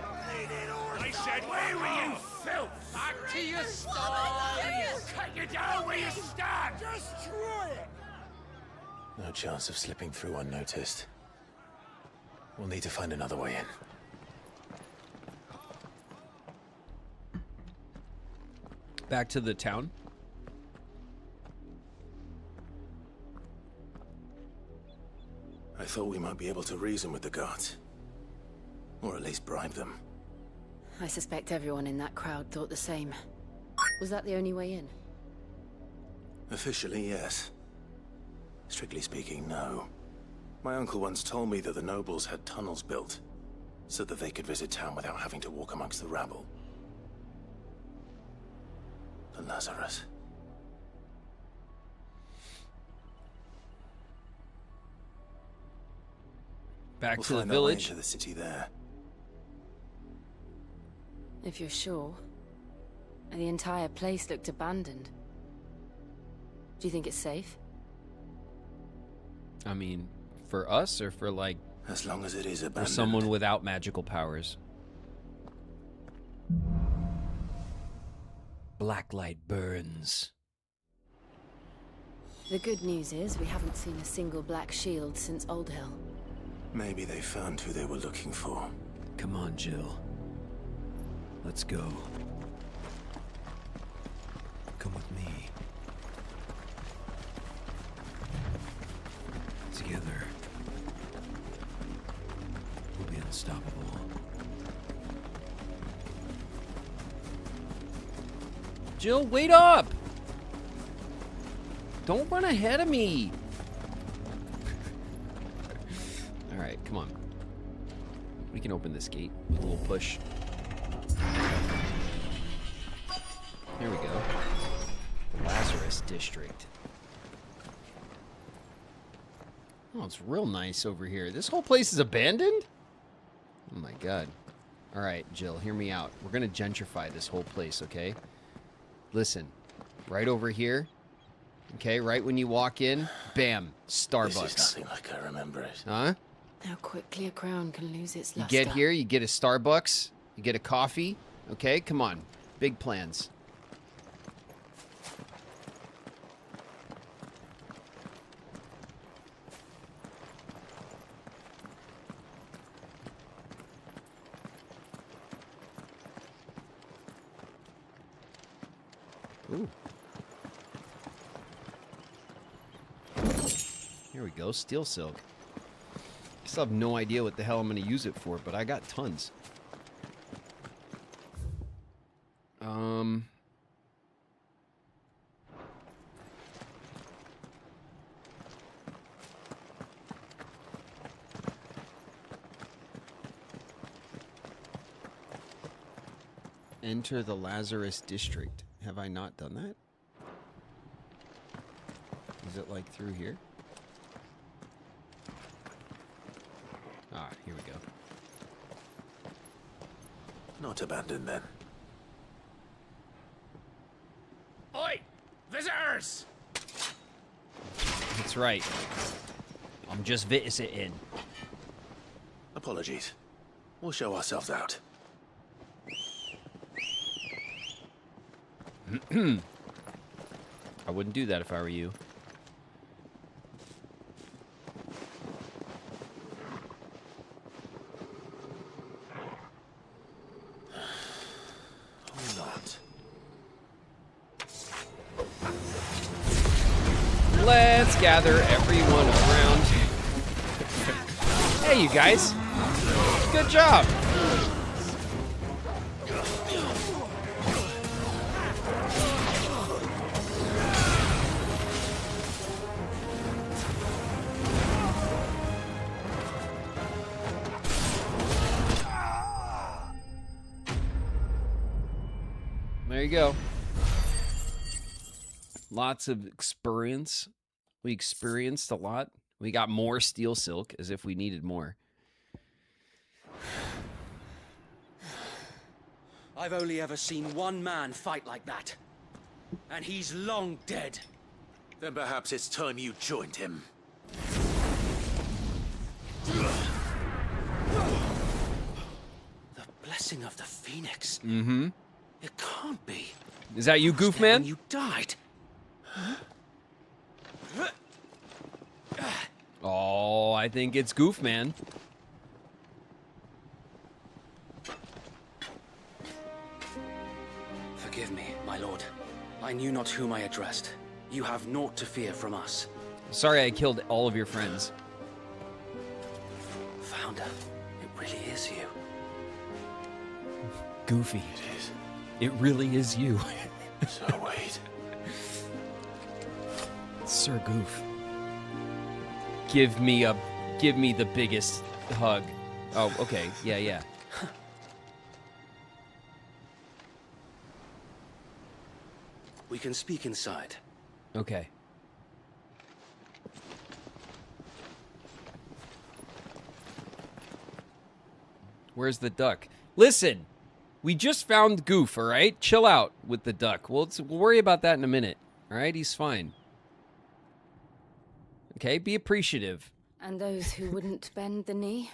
I said, where were you, filth? Back to your I'll stalls! cut you down where you stand! Just try it! No chance of slipping through unnoticed. We'll need to find another way in. Back to the town. I thought we might be able to reason with the guards. Or at least bribe them. I suspect everyone in that crowd thought the same. Was that the only way in? Officially, yes. Strictly speaking, no. My uncle once told me that the nobles had tunnels built, so that they could visit town without having to walk amongst the rabble. The Lazarus. Back We'll to the find our way village. into the city there. If you're sure. The entire place looked abandoned. Do you think it's safe? I mean, for us or for like... As long as it is for abandoned. someone without magical powers. Blacklight burns. The good news is we haven't seen a single black shield since Old Hill. Maybe they found who they were looking for. Come on, Jill. Let's go. Come with me. Together, we'll be unstoppable. Jill, wait up! Don't run ahead of me! Alright, come on. We can open this gate with a little push. Here we go. Lazarus District. Oh, it's real nice over here. This whole place is abandoned? Oh my god. Alright, Jill, hear me out. We're gonna gentrify this whole place, okay? Listen, right over here, okay, right when you walk in, bam, Starbucks. This is nothing like I remember it. Huh? How quickly a crown can lose its You luster. get here, you get a Starbucks, you get a coffee, okay? Come on, big plans. Ooh. Here we go, steel silk. Still have no idea what the hell I'm going to use it for, but I got tons. Enter the Lazarus District. Have I not done that? Is it like through here? Ah, here we go. Not abandoned then. Oi! Visitors! That's right. I'm just visiting. Apologies. We'll show ourselves out. I wouldn't do that if I were you. Or not. Let's gather everyone around. Hey, you guys. Good job. There you go. Lots of experience. We experienced a lot. We got more steel silk, as if we needed more. I've only ever seen one man fight like that. And he's long dead. Then perhaps it's time you joined him. The blessing of the Phoenix. Mm-hmm. It can't be. Is that you, Goof Man? You died. Oh, I think it's Goof Man. Forgive me, my lord. I knew not whom I addressed. You have naught to fear from us. Sorry I killed all of your friends. Founder, it really is you. Goofy. It is. It really is you. So wait. Sir Goof. Give me the biggest hug. Oh, okay. Yeah. We can speak inside. Okay. Where's the duck? Listen, we just found Goof, all right? Chill out with the duck. We'll worry about that in a minute, all right? He's fine. Okay, be appreciative. And those who wouldn't bend the knee?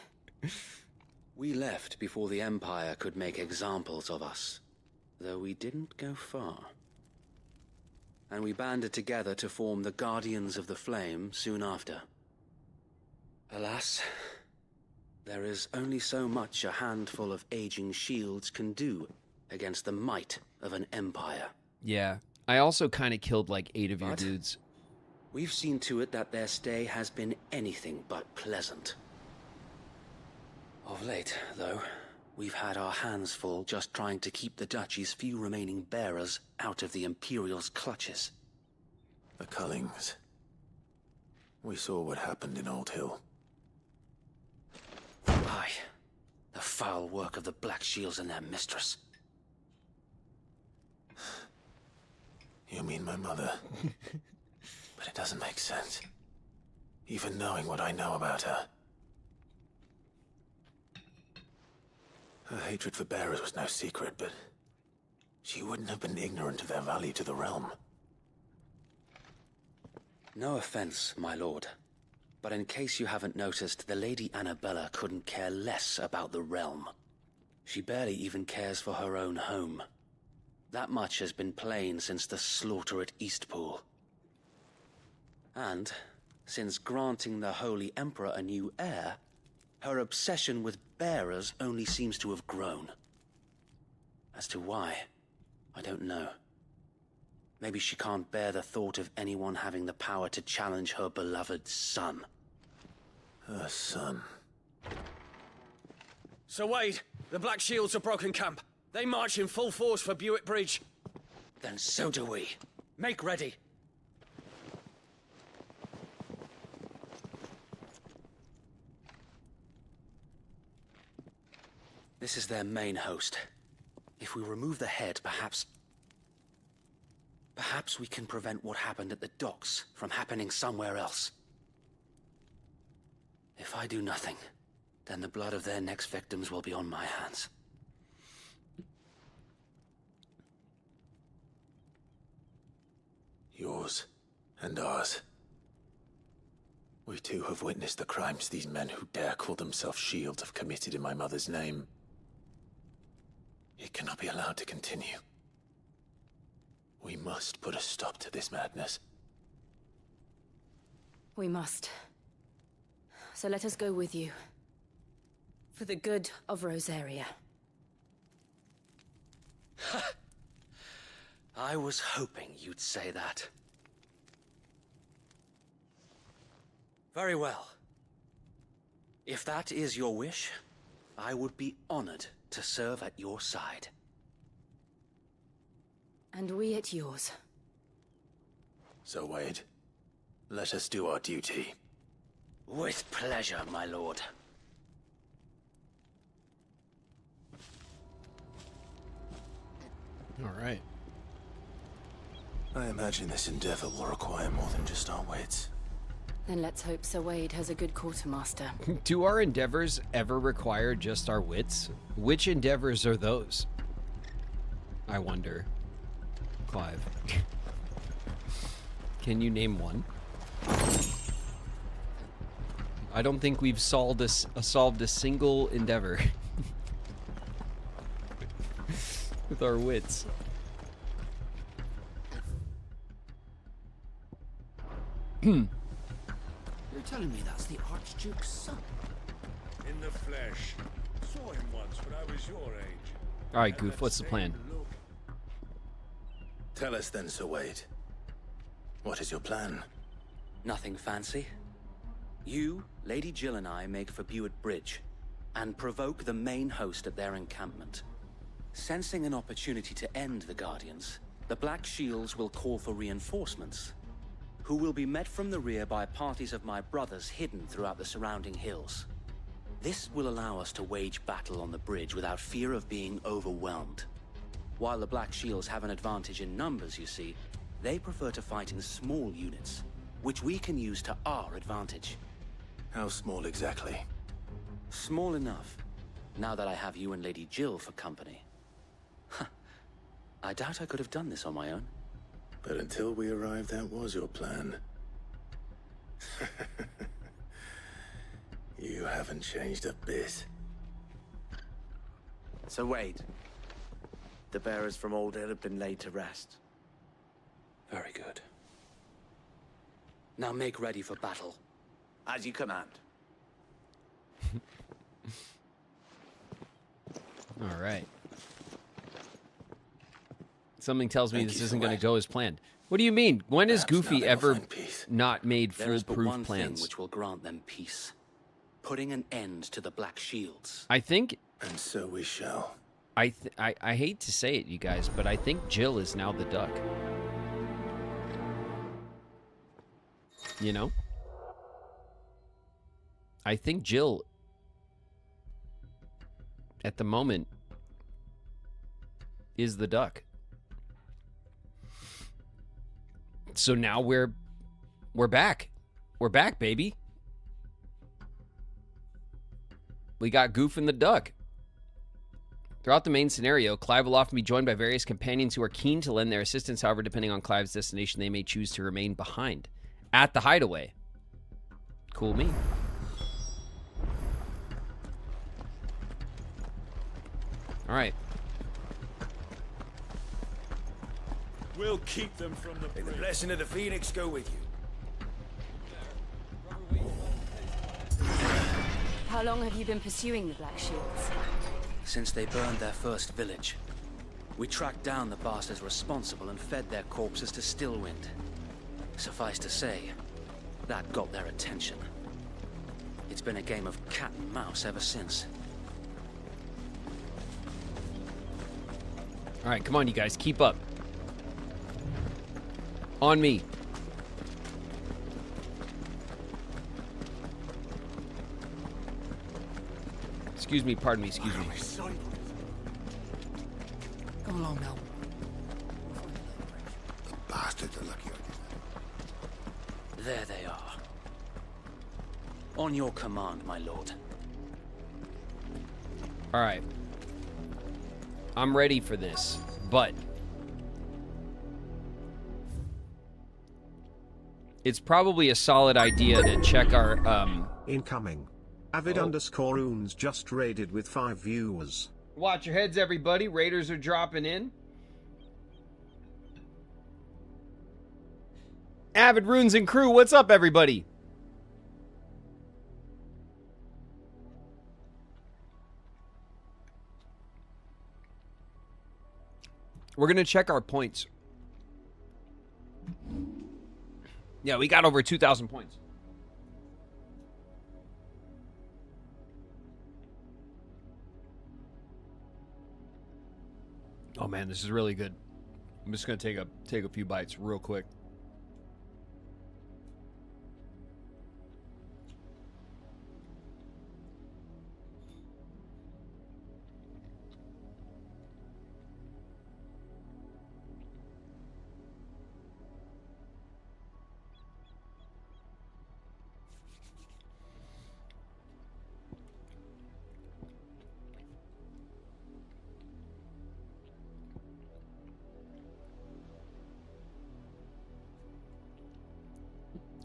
We left before the Empire could make examples of us, though we didn't go far. And we banded together to form the Guardians of the Flame soon after. Alas, there is only so much a handful of aging shields can do against the might of an empire. Yeah, I also kind of killed like 8 of your But dudes. we've seen to it that their stay has been anything but pleasant. Of late, though, we've had our hands full just trying to keep the Duchy's few remaining bearers out of the Imperial's clutches. The Cullings. We saw what happened in Old Hill. Aye. The foul work of the Black Shields and their mistress. You mean my mother? But it doesn't make sense. Even knowing what I know about her. Her hatred for bearers was no secret, but she wouldn't have been ignorant of their value to the realm. No offense, my lord. But in case you haven't noticed, the Lady Annabella couldn't care less about the realm. She barely even cares for her own home. That much has been plain since the slaughter at Eastpool. And, since granting the Holy Emperor a new heir, her obsession with bearers only seems to have grown. As to why, I don't know. Maybe she can't bear the thought of anyone having the power to challenge her beloved son. Her son. Sir Wade, the Black Shields have broken camp. They march in full force for Buick Bridge. Then so do we. Make ready. This is their main host. If we remove the head, perhaps we can prevent what happened at the docks from happening somewhere else. If I do nothing, then the blood of their next victims will be on my hands. Yours and ours. We too have witnessed the crimes these men who dare call themselves shields have committed in my mother's name. It cannot be allowed to continue. We must put a stop to this madness. We must. So let us go with you. For the good of Rosaria. I was hoping you'd say that. Very well. If that is your wish, I would be honored to serve at your side. And we at yours. So, Wade, let us do our duty. With pleasure, my lord. All right. I imagine this endeavor will require more than just our wits. Then let's hope Sir Wade has a good quartermaster. Do our endeavors ever require just our wits? Which endeavors are those? I wonder, Clive. Can you name one? I don't think we've solved a single endeavor with our wits. You're telling me that's the Archduke's son? In the flesh. Saw him once when I was your age. All right, Goof. What's the plan? Tell us then, Sir Wade. What is your plan? Nothing fancy. You, Lady Jill and I make for Buett Bridge and provoke the main host at their encampment. Sensing an opportunity to end the Guardians, the Black Shields will call for reinforcements, who will be met from the rear by parties of my brothers hidden throughout the surrounding hills. This will allow us to wage battle on the bridge without fear of being overwhelmed. While the Black Shields have an advantage in numbers, you see, they prefer to fight in small units, which we can use to our advantage. How small exactly? Small enough, now that I have you and Lady Jill for company. I doubt I could have done this on my own. But until we arrived, that was your plan. You haven't changed a bit. So Wade, the bearers from Old Hill have been laid to rest. Very good. Now make ready for battle. As you command. All right. Something tells me this isn't going to go as planned. What do you mean? When has Goofy ever not made There is but one foolproof thing plans? which will grant them peace. Putting an end to the Black Shields. I think, and so we shall. I hate to say it, you guys, but I think Jill is now the duck. You know? I think Jill, at the moment, is the duck. So now we're back. We're back, baby. We got Goof and the Duck. Throughout the main scenario, Clive will often be joined by various companions who are keen to lend their assistance. However, depending on Clive's destination, they may choose to remain behind at the hideaway. Cool me. All right. We'll keep them from the bridge. May the blessing of the Phoenix go with you. How long have you been pursuing the Black Shields? Since they burned their first village, we tracked down the bastards responsible and fed their corpses to Stillwind. Suffice to say, that got their attention. It's been a game of cat and mouse ever since. All right, come on, you guys, keep up. On me. Excuse me, pardon me, excuse me. Come along now. The bastards are lucky I did There they are. On your command, my lord. All right. I'm ready for this, but it's probably a solid idea to check our Incoming. Avid _runes just raided with 5 viewers. Watch your heads, everybody. Raiders are dropping in. Avid Runes and crew, what's up, everybody? We're going to check our points. Yeah, we got over 2,000 points. Oh man, this is really good. I'm just going to take a few bites real quick.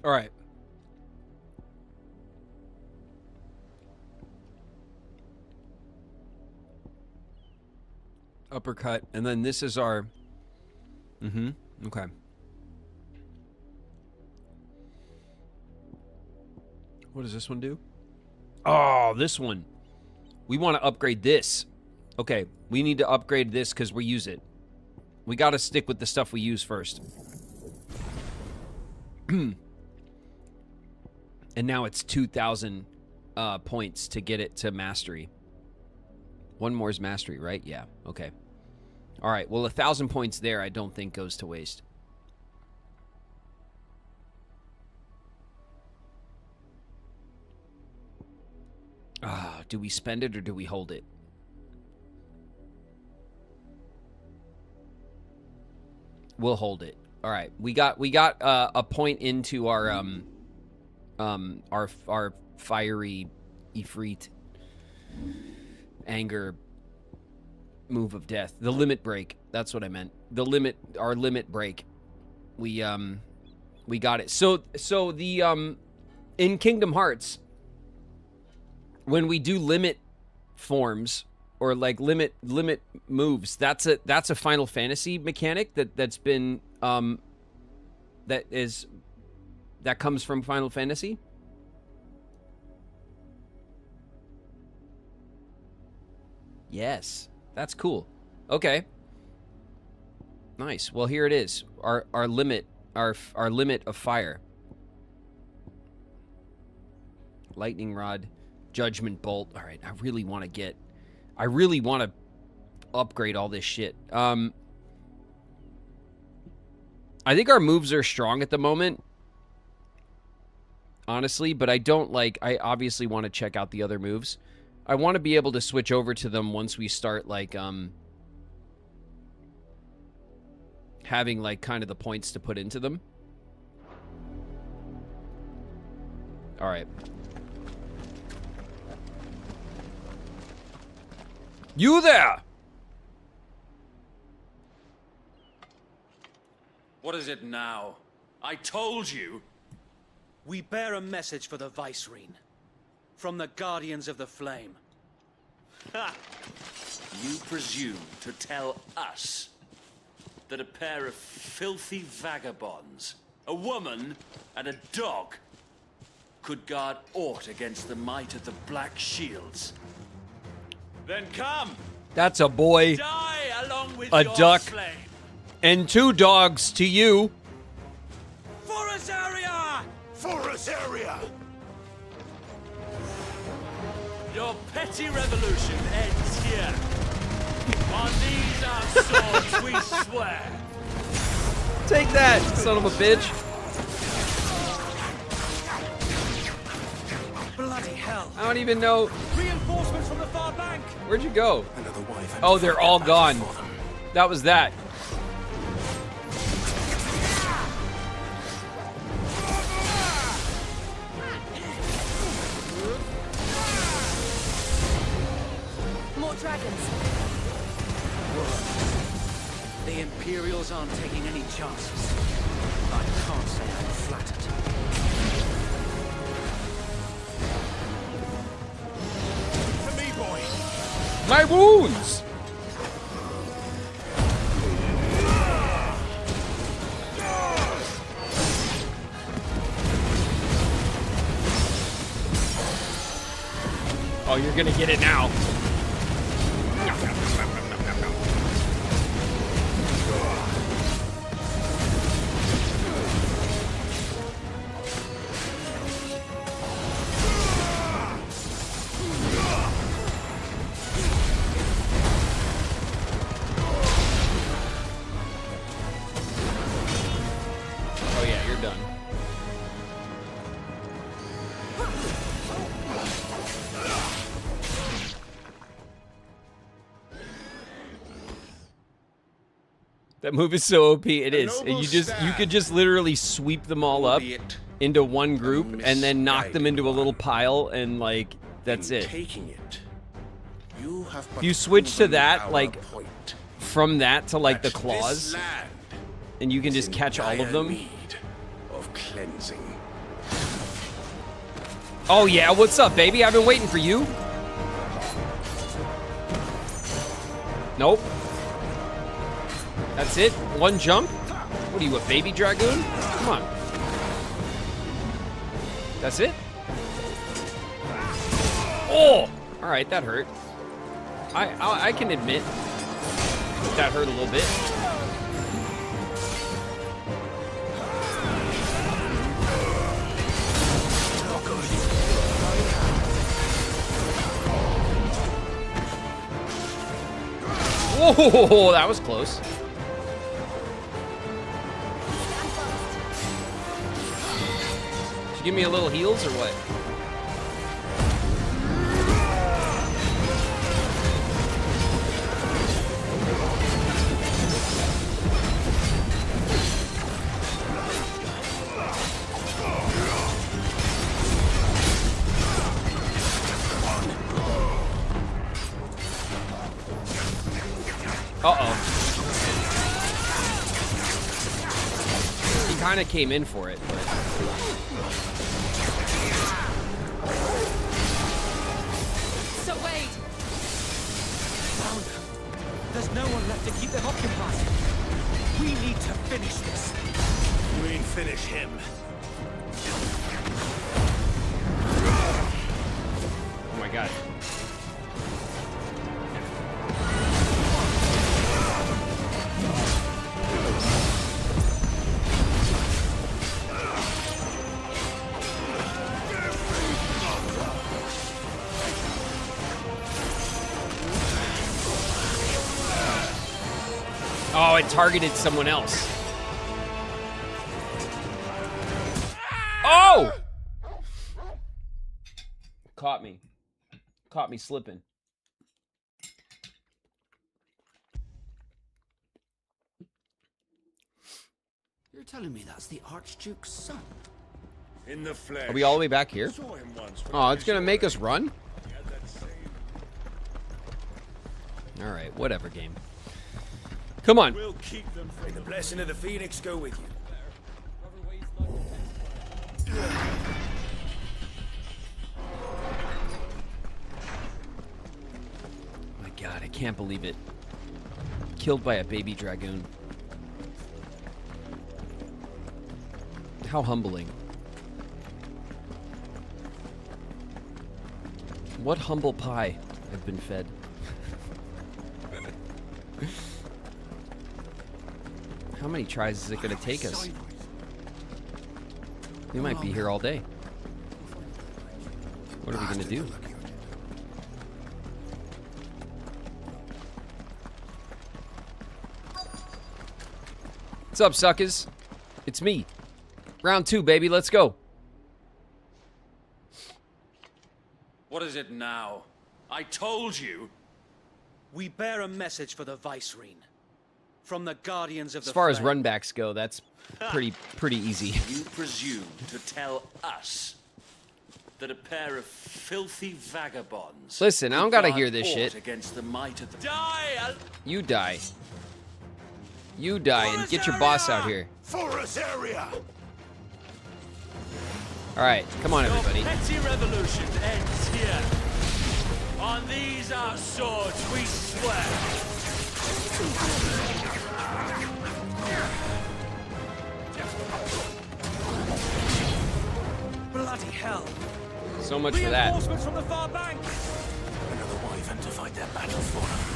All right. Uppercut, and then this is our... okay. What does this one do? Oh, this one. We want to upgrade this. Okay, we need to upgrade this because we use it. We got to stick with the stuff we use first. And now it's 2,000 points to get it to mastery. One more is mastery, right? Yeah, okay. All right, well, 1,000 points there I don't think goes to waste. Do we spend it or do we hold it? We'll hold it. All right, we got a point into our fiery Ifrit anger move of death. The limit break. That's what I meant. Our limit break. We got it. So the in Kingdom Hearts, when we do limit forms or like limit moves, that's a Final Fantasy mechanic that's been that comes from Final Fantasy. Yes, that's cool. Okay, nice. Well, here it is. Our limit of fire. Lightning rod, judgment bolt. All right, I really want to upgrade all this shit. I think our moves are strong at the moment, honestly, but I obviously want to check out the other moves. I want to be able to switch over to them once we start, like, having, like, kind of the points to put into them. All right. You there! What is it now? I told you! We bear a message for the Vicereine. From the Guardians of the Flame. Ha! You presume to tell us that a pair of filthy vagabonds, a woman and a dog, could guard aught against the might of the Black Shields? Then come! That's a boy, Die along with a your duck, flame. and 2 dogs to you. For Rosaria! For Rosaria! Your petty revolution ends here. On these our swords we swear. Take that, son of a bitch. Bloody hell. I don't even know. Reinforcements from the far bank. Where'd you go? Oh, they're all gone. That was that. More dragons. The Imperials aren't taking any chances. I can't say I'm flattered. To me, boy. My wounds! Oh, you're gonna get it now. Oh yeah, you're done. That move is so OP. It is. And you could just literally sweep them all up into one group and then knock them into a little pile and like that's it. Taking it. If you switch to that, like from that to like the claws, and you can just catch all of them. Of cleansing. Oh yeah, what's up, baby? I've been waiting for you. Nope. That's it? One jump? What are you, a baby dragoon? Come on. That's it? Oh! Alright, that hurt. I can admit that hurt a little bit. Whoa, that was close. Did you give me a little heals or what? Uh-oh. He kind of came in for it, but... So wait! There's no one left to keep them occupied. We need to finish this. We finish him. Oh my god. Oh, it targeted someone else. Oh! Caught me. Caught me slipping. You're telling me that's the Archduke's son? In the flesh. Are we all the way back here? Oh, it's gonna make us run? Alright, whatever, game. Come on. We'll keep them. May the blessing of the Phoenix go with you. My god, I can't believe it. Killed by a baby dragoon. How humbling. What humble pie I've been fed. How many tries is it going to take us? We might be here all day. What are we going to do? What's up, suckers? It's me. Round 2, baby. Let's go. What is it now? I told you. We bear a message for the Vicereine. From the Guardians of the As far as Flame. runbacks go, that's pretty easy. You presume to tell us that a pair of filthy vagabonds... Listen, I don't gotta hear this shit. ...against the might of the... Die! You die. You die and get your boss out here. Forest area. Alright, come on, everybody. Your petty revolution ends here. On these our swords we swear. Bloody hell! So much for that. Reinforcements from the far bank. Another wyvern to fight their battle for them.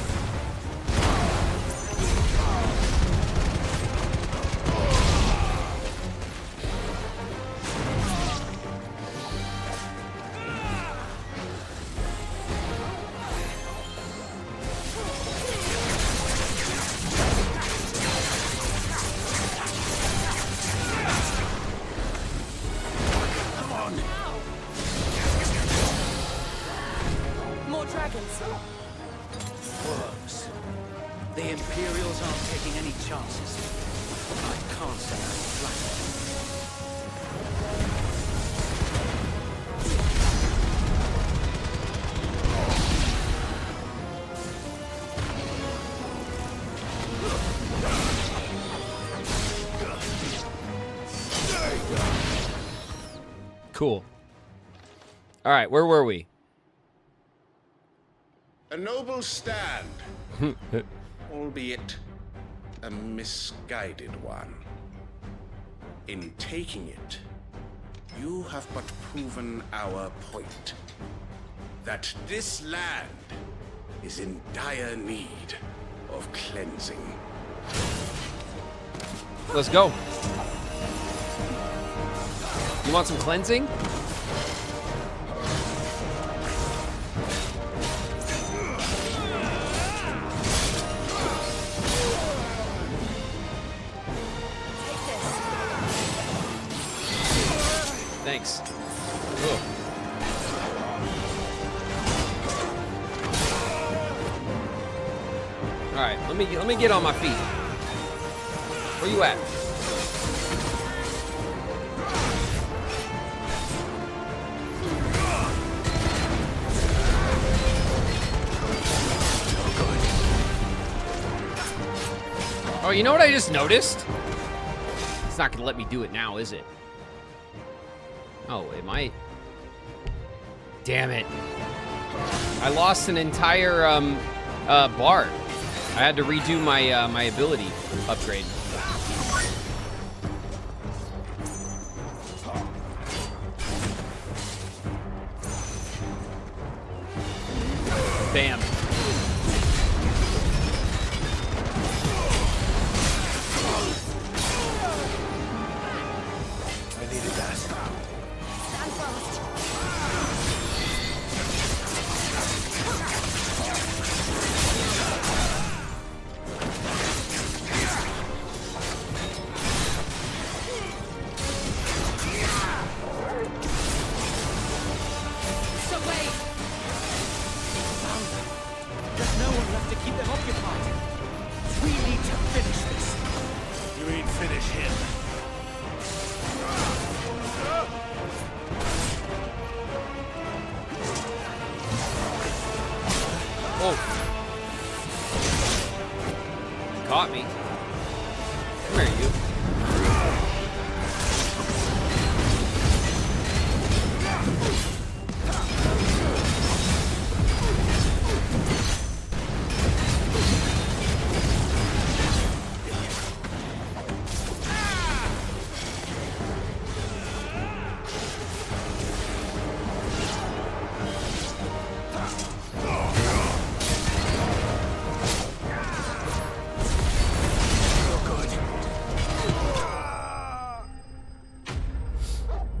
More dragons. Works. The Imperials aren't taking any chances. I can't say I'm flattered. Cool. All right, where were we? A noble stand, albeit a misguided one. In taking it, you have but proven our point. That this land is in dire need of cleansing. Let's go. You want some cleansing? Thanks. Ugh. All right, let me get on my feet. Where you at? Oh, you know what I just noticed? It's not gonna let me do it now, is it? Oh, it might. Damn it. I lost an entire bar. I had to redo my my ability upgrade. Bam. I needed that. Stand fast. There's no one left to keep them occupied. We need to finish this. You mean finish him? Oh. Caught me. Come here, you.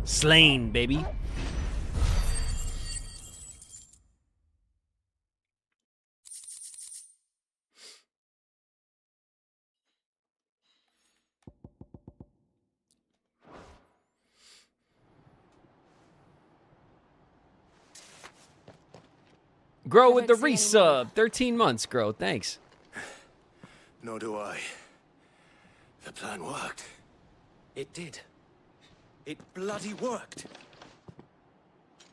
Slain, baby. Grow with the resub. 13 months, Grow. Thanks. Nor do I. The plan worked. It did. It bloody worked.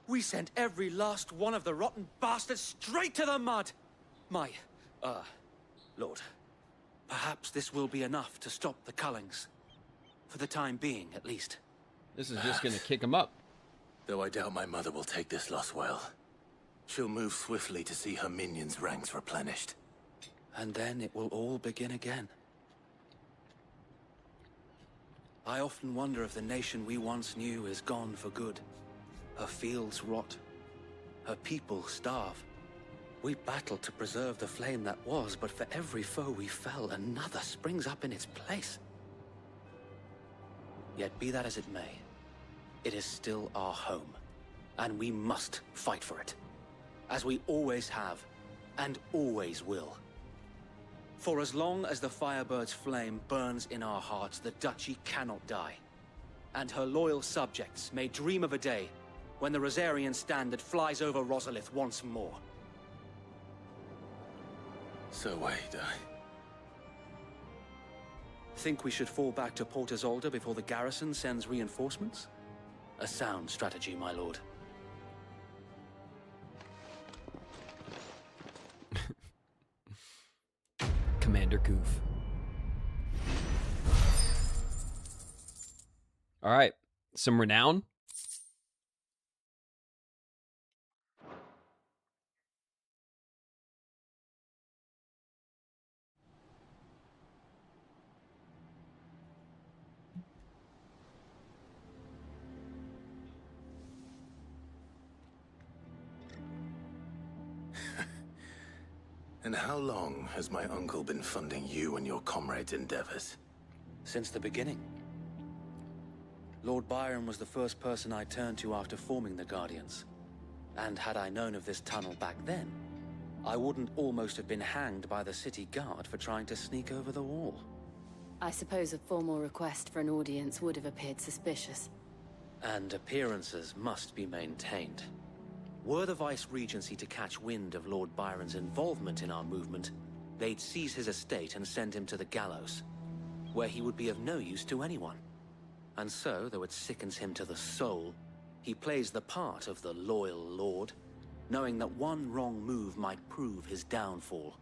We sent every last one of the rotten bastards straight to the mud. My, Lord, perhaps this will be enough to stop the Cullings. For the time being, at least. This is just gonna kick him up. Though I doubt my mother will take this loss well. She'll move swiftly to see her minions' ranks replenished. And then it will all begin again. I often wonder if the nation we once knew is gone for good. Her fields rot. Her people starve. We battled to preserve the flame that was, but for every foe we fell, another springs up in its place. Yet be that as it may, it is still our home, and we must fight for it. As we always have, and always will. For as long as the Firebird's flame burns in our hearts, the Duchy cannot die. And her loyal subjects may dream of a day when the Rosarian standard flies over Rosalith once more. So wait, Think we should fall back to Port Isolde before the garrison sends reinforcements? A sound strategy, my lord. Commander Goof. All right, some renown. And how long has my uncle been funding you and your comrades' endeavors? Since the beginning. Lord Byron was the first person I turned to after forming the Guardians. And had I known of this tunnel back then, I wouldn't almost have been hanged by the city guard for trying to sneak over the wall. I suppose a formal request for an audience would have appeared suspicious. And appearances must be maintained. Were the Vice-Regency to catch wind of Lord Byron's involvement in our movement, they'd seize his estate and send him to the gallows, where he would be of no use to anyone. And so, though it sickens him to the soul, he plays the part of the loyal lord, knowing that one wrong move might prove his downfall.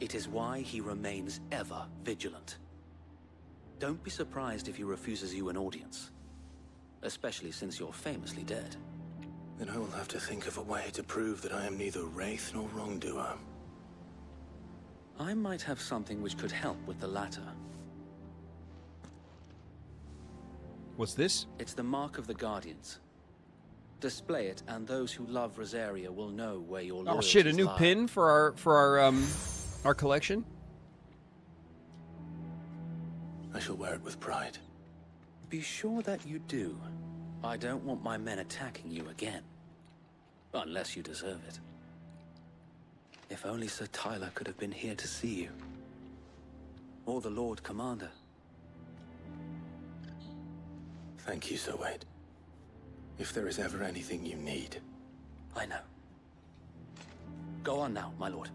It is why he remains ever vigilant. Don't be surprised if he refuses you an audience, especially since you're famously dead. Then I will have to think of a way to prove that I am neither wraith nor wrongdoer. I might have something which could help with the latter. What's this? It's the mark of the Guardians. Display it, and those who love Rosaria will know where your loyalties Oh shit! A new lie. pin for our collection. I shall wear it with pride. Be sure that you do. I don't want my men attacking you again. Unless you deserve it. If only Sir Tyler could have been here to see you. Or the Lord Commander. Thank you, Sir Wade. If there is ever anything you need. I know. Go on now, my lord.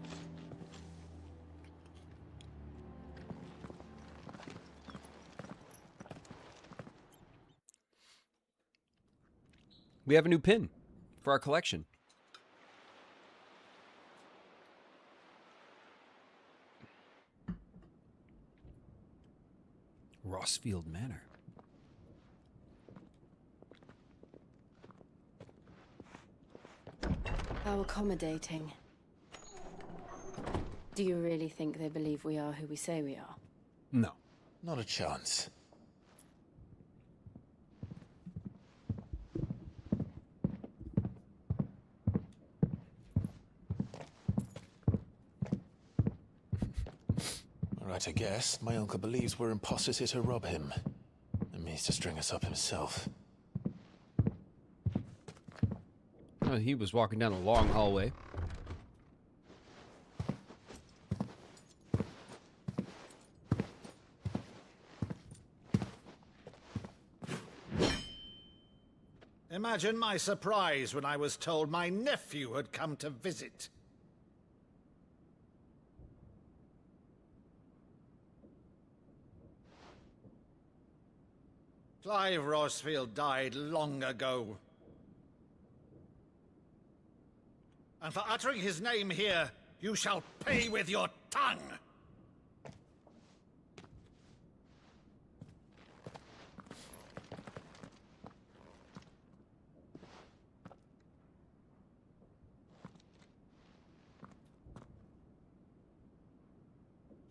We have a new pin for our collection. Rossfield Manor. How accommodating. Do you really think they believe we are who we say we are? No, not a chance. Right, I guess. My uncle believes we're imposters here to rob him. And means to string us up himself. Oh, he was walking down a long hallway. Imagine my surprise when I was told my nephew had come to visit. Clive Rossfield died long ago. And for uttering his name here, you shall pay with your tongue!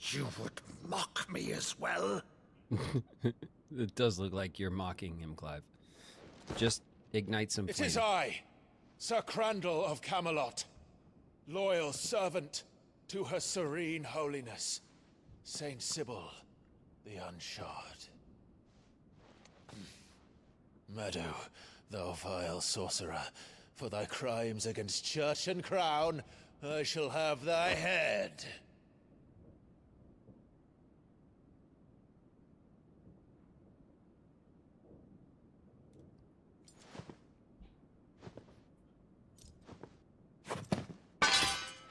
You would mock me as well? It does look like you're mocking him, Clive. Just ignite some It flame. is I, Sir Crandall of Camelot, loyal servant to Her Serene Holiness, Saint Sybil the Unshod. Meadow, thou vile sorcerer, for thy crimes against church and crown, I shall have thy head.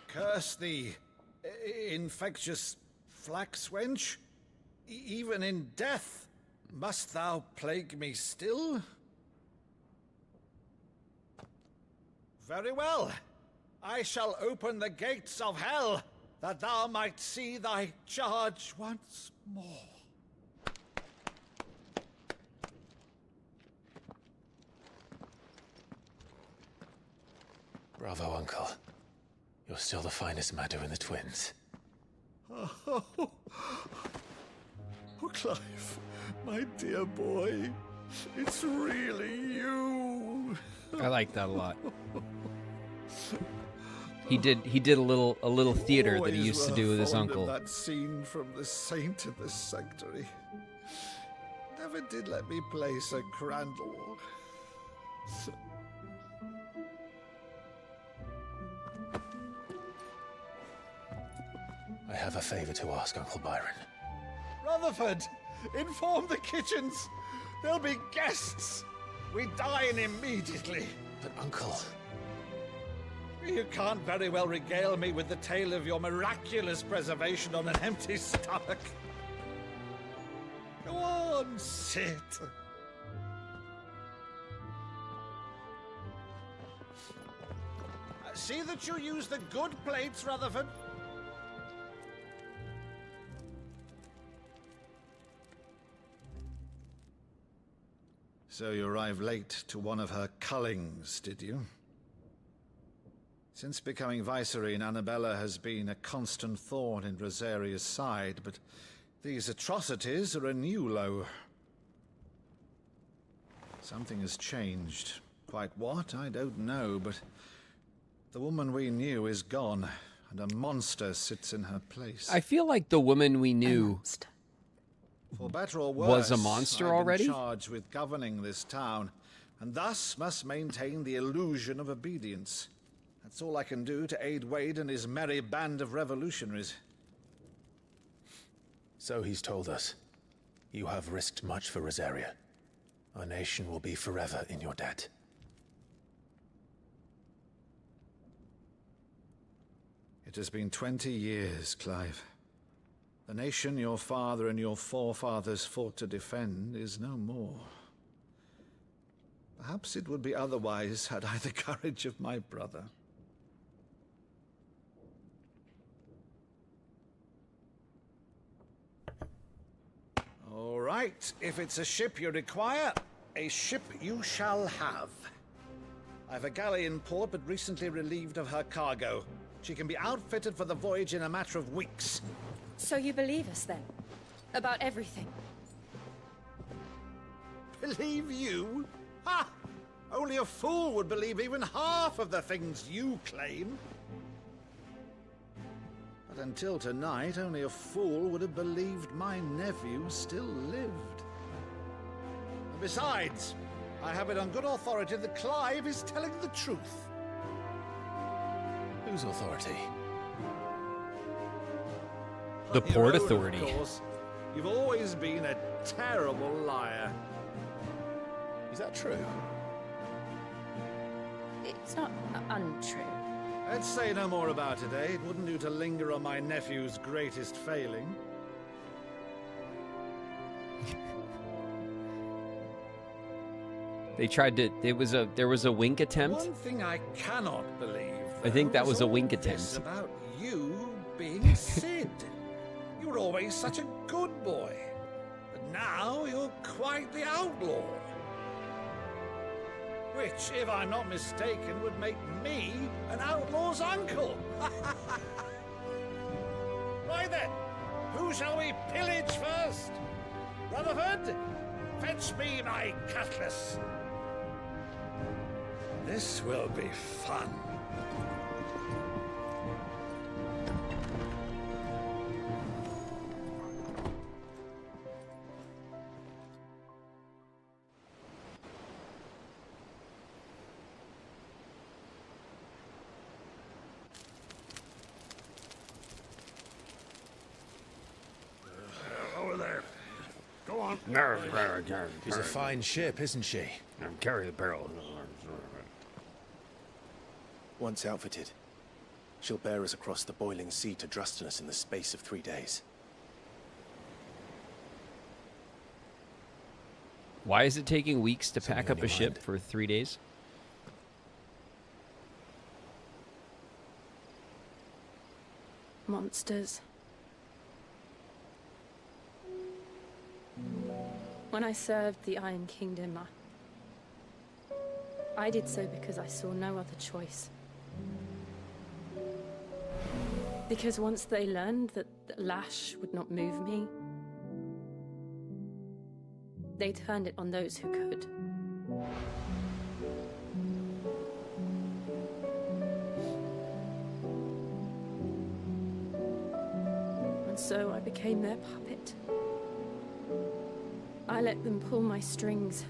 Curse thee, infectious flax wench. Even in death, must thou plague me still? Very well. I shall open the gates of hell, that thou might see thy charge once more. Bravo, Uncle. You're still the finest Meadow in the twins. Oh, Clive, my dear boy, it's really you. I like that a lot. He did a little theater that he Always used to were do with his fond of uncle. that scene from The Saint of the Sanctuary. Never did let me play Sir Crandall. I have a favor to ask, Uncle Byron. Rutherford, inform the kitchens. There'll be guests. We dine immediately. But, Uncle... You can't very well regale me with the tale of your miraculous preservation on an empty stomach. Go on, sit. See that you use the good plates, Rutherford. So you arrived late to one of her cullings, did you? Since becoming Vicereine, Annabella has been a constant thorn in Rosaria's side, but these atrocities are a new low. Something has changed. Quite what, I don't know, but the woman we knew is gone, and a monster sits in her place. I feel like the woman we knew For better or worse, was a monster I've already. been charged with governing this town, and thus must maintain the illusion of obedience. That's all I can do to aid Wade and his merry band of revolutionaries. So he's told us. You have risked much for Rosaria. Our nation will be forever in your debt. It has been 20 years, Clive. The nation your father and your forefathers fought to defend is no more. Perhaps it would be otherwise had I the courage of my brother. All right, if it's a ship you require, a ship you shall have. I've a galley in port, but recently relieved of her cargo. She can be outfitted for the voyage in a matter of weeks. So you believe us then? About everything? Believe you? Ha! Only a fool would believe even half of the things you claim. But until tonight, only a fool would have believed my nephew still lived. And besides, I have it on good authority that Clive is telling the truth. Whose authority? The Your Port own, Authority. Of course. You've always been a terrible liar. Is that true? It's not untrue. Let's say no more about it, eh? It wouldn't do to linger on my nephew's greatest failing. They tried to. There was a wink attempt. One thing I cannot believe, I think though, that was is a all wink this attempt. about you being Sid. You were always such a good boy, but now you're quite the outlaw. Which, if I'm not mistaken, would make me an outlaw's uncle. Right then, who shall we pillage first? Rutherford, fetch me my cutlass. This will be fun. Over there. Go on. She's a fine ship, isn't she? Carry the barrel. Once outfitted, she'll bear us across the boiling sea to Drustinus in the space of 3 days. Why is it taking weeks to pack up a ship for 3 days? Monsters. When I served the Iron Kingdom, I did so because I saw no other choice. Because once they learned that the lash would not move me, they turned it on those who could. So I became their puppet. I let them pull my strings,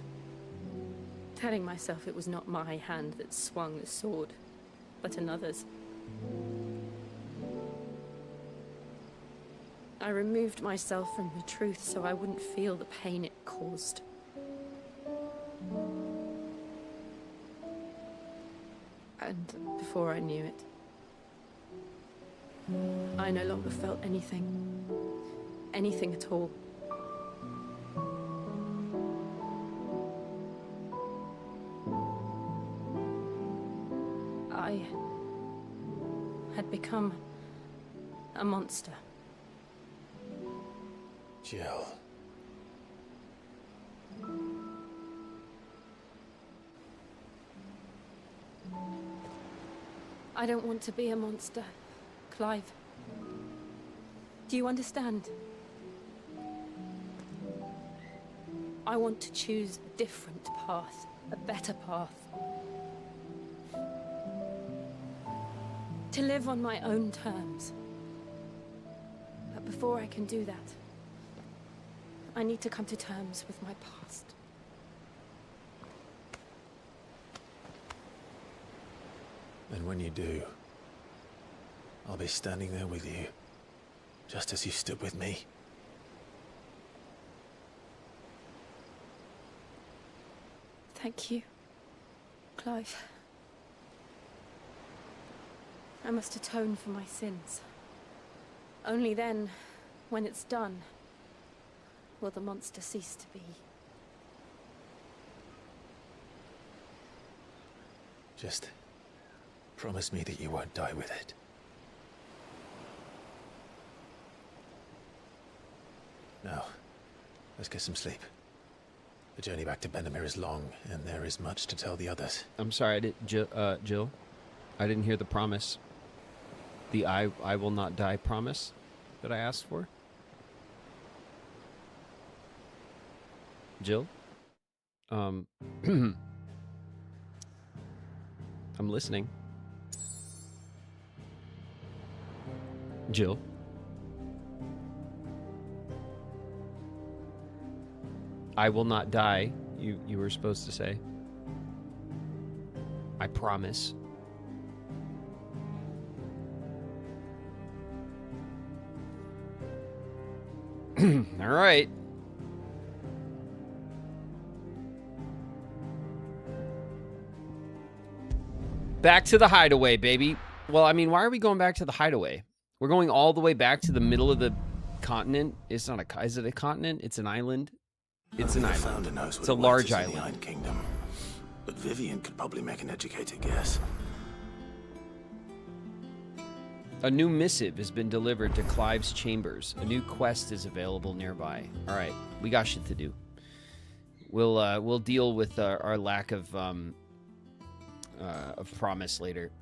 telling myself it was not my hand that swung the sword, but another's. I removed myself from the truth so I wouldn't feel the pain it caused. And before I knew it, I no longer felt anything. Anything at all. I had become a monster. Jill. I don't want to be a monster, Clive. Do you understand? I want to choose a different path, a better path. To live on my own terms. But before I can do that, I need to come to terms with my past. And when you do, I'll be standing there with you, just as you stood with me. Thank you, Clive. I must atone for my sins. Only then, when it's done, will the monster cease to be. Just promise me that you won't die with it. Now, let's get some sleep. The journey back to Benamir is long, and there is much to tell the others. I'm sorry, Jill. I didn't hear the promise. The I will not die promise that I asked for. Jill? I'm listening. Jill? I will not die, you were supposed to say. I promise. All right. Back to the hideaway, baby. Well, I mean, why are we going back to the hideaway? We're going all the way back to the middle of the continent. It's not a... Is it a continent? It's an island? It's an island. It's a large island. Iron Kingdom. But Vivian could probably make an educated guess. A new missive has been delivered to Clive's chambers. A new quest is available nearby. All right, we got shit to do. We'll deal with our lack of promise later.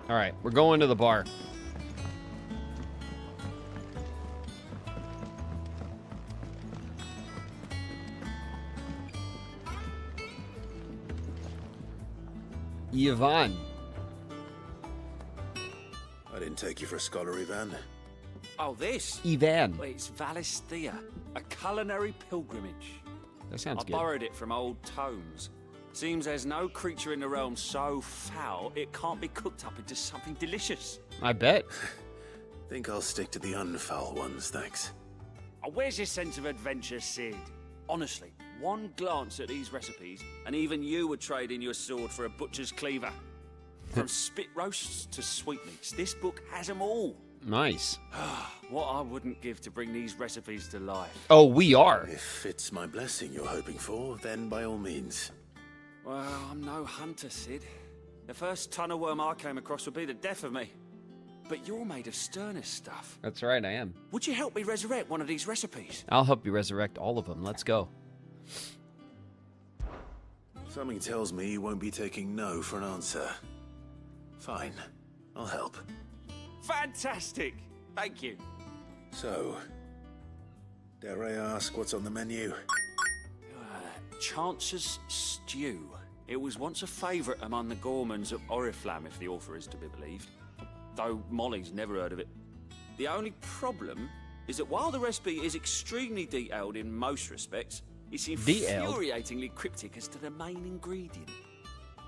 All right, we're going to the bar. Yvonne. I didn't take you for a scholar, Ivan. Oh, this? Ivan. Well, it's Valisthea, a culinary pilgrimage. That sounds good. I borrowed it from old tomes. Seems there's no creature in the realm so foul it can't be cooked up into something delicious. I bet. Think I'll stick to the unfoul ones, thanks. Oh, where's your sense of adventure, Sid? Honestly, one glance at these recipes, and even you would trade in your sword for a butcher's cleaver. From spit roasts to sweetmeats, this book has them all. Nice. What I wouldn't give to bring these recipes to life. Oh, we are. If it's my blessing you're hoping for, then by all means. Well, I'm no hunter, Sid. The first tunnel worm I came across would be the death of me. But you're made of sterner stuff. That's right, I am. Would you help me resurrect one of these recipes? I'll help you resurrect all of them. Let's go. Something tells me you won't be taking no for an answer. Fine, I'll help. Fantastic! Thank you. So, dare I ask what's on the menu? Chance's stew. It was once a favourite among the Gormans of Oriflamme, if the author is to be believed. Though Molly's never heard of it. The only problem is that while the recipe is extremely detailed in most respects, it's infuriatingly cryptic as to the main ingredient.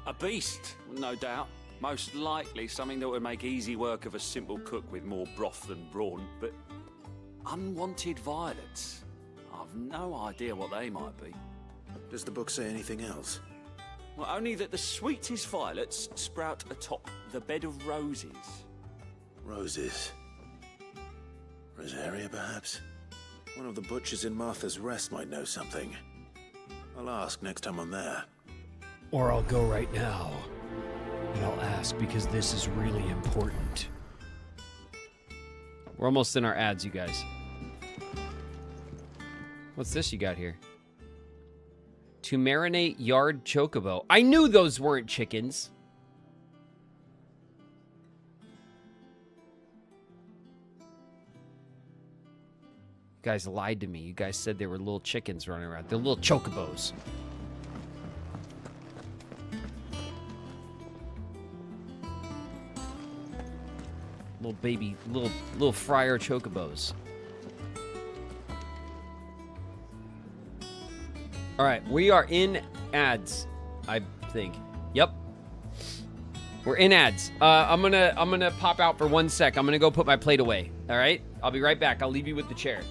A beast, no doubt. Most likely something that would make easy work of a simple cook with more broth than brawn, but unwanted violets. I've no idea what they might be. Does the book say anything else? Well, only that the sweetest violets sprout atop the bed of roses. Roses. Rosaria, perhaps? One of the butchers in Martha's Rest might know something. I'll ask next time I'm there. Or I'll go right now, and I'll ask because this is really important. We're almost in our ads, you guys. What's this you got here? To marinate yard chocobo. I knew those weren't chickens. You guys lied to me. You guys said they were little chickens running around. They're little chocobos. Little baby, little fryer chocobos. All right, we are in ads, I think. Yep. We're in ads. I'm gonna pop out for 1 sec. I'm gonna go put my plate away. All right? I'll be right back. I'll leave you with the chair.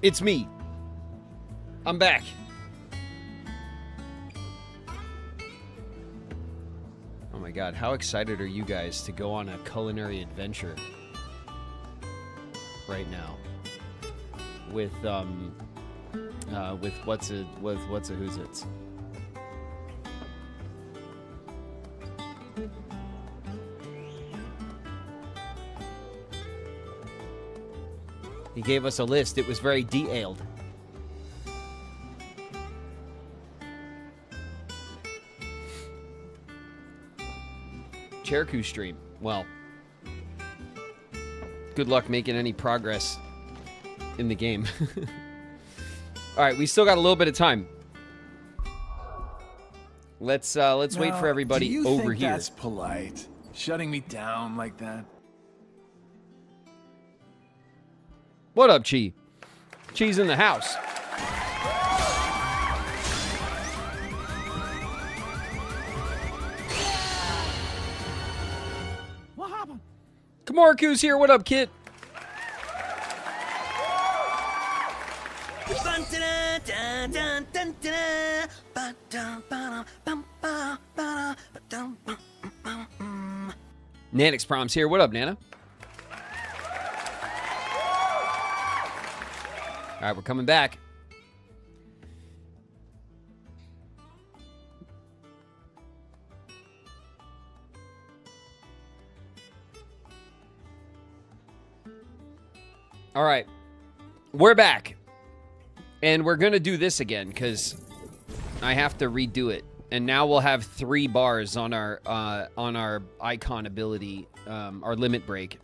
It's me. I'm back. Oh my god, how excited are you guys to go on a culinary adventure right now? With what's a who's it's? He gave us a list. It was very detailed. Cherku stream. Well, good luck making any progress in the game. All right, we still got a little bit of time. Let's wait for everybody over here. That's polite. Shutting me down like that. What up, Chi? Chi's in the house. What happened? Kamaraku's here. What up, kid? Nanix Prom's here. What up, Nana? All right, we're coming back. All right, we're back. And we're going to do this again because I have to redo it. And now we'll have 3 bars on our icon ability, our limit break.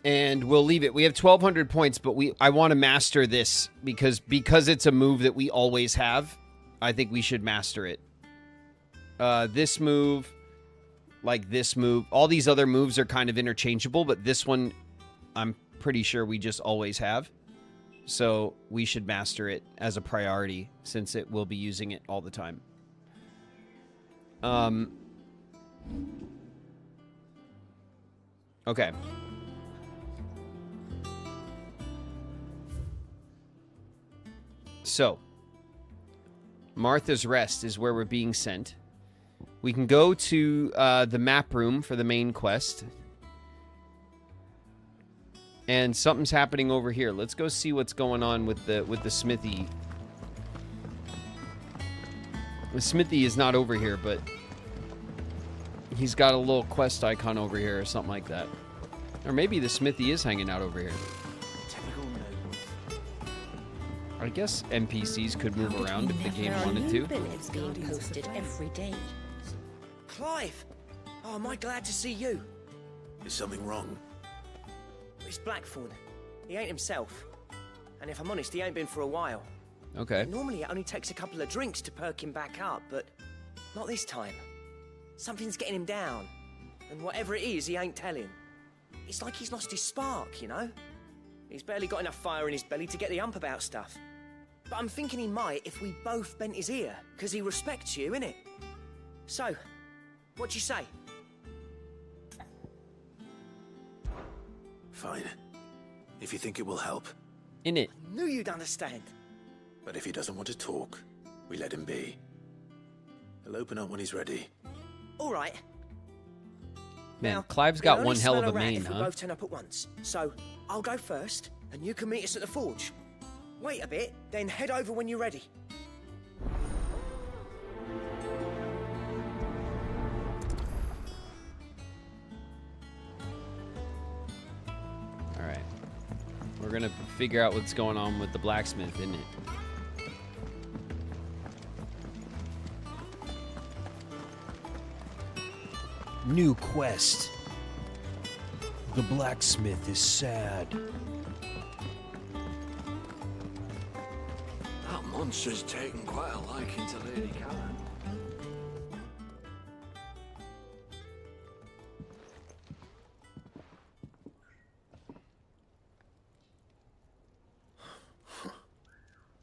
And we'll leave it. We have 1,200 points, but I want to master this because it's a move that we always have. I think we should master it. This move, like this move. All these other moves are kind of interchangeable, but this one, I'm pretty sure we just always have. So we should master it as a priority since it will be using it all the time. Okay. So, Martha's Rest is where we're being sent. We can go to the map room for the main quest. And something's happening over here. Let's go see what's going on with the smithy. The smithy is not over here, but he's got a little quest icon over here or something like that. Or maybe the smithy is hanging out over here. I guess NPCs could move around if the game wanted to. It's being posted every day. Clive! Oh, am I glad to see you? Is something wrong? It's Blackthorn. He ain't himself. And if I'm honest, he ain't been for a while. Okay. Normally it only takes a couple of drinks to perk him back up, but not this time. Something's getting him down. And whatever it is, he ain't telling. It's like he's lost his spark, you know? He's barely got enough fire in his belly to get the ump about stuff. But I'm thinking he might if we both bent his ear, because he respects you, innit? So, what you say? Fine. If you think it will help. In it. Knew you'd understand. But if he doesn't want to talk, we let him be. He'll open up when he's ready. All right. Man, now, Clive's got one hell of a mane, if we huh? both turn up at once. So, I'll go first, and you can meet us at the forge. Wait a bit, then head over when you're ready. Alright. We're gonna figure out what's going on with the blacksmith, isn't it? New quest. The blacksmith is sad. That monster's taken quite a liking to Lady Karen.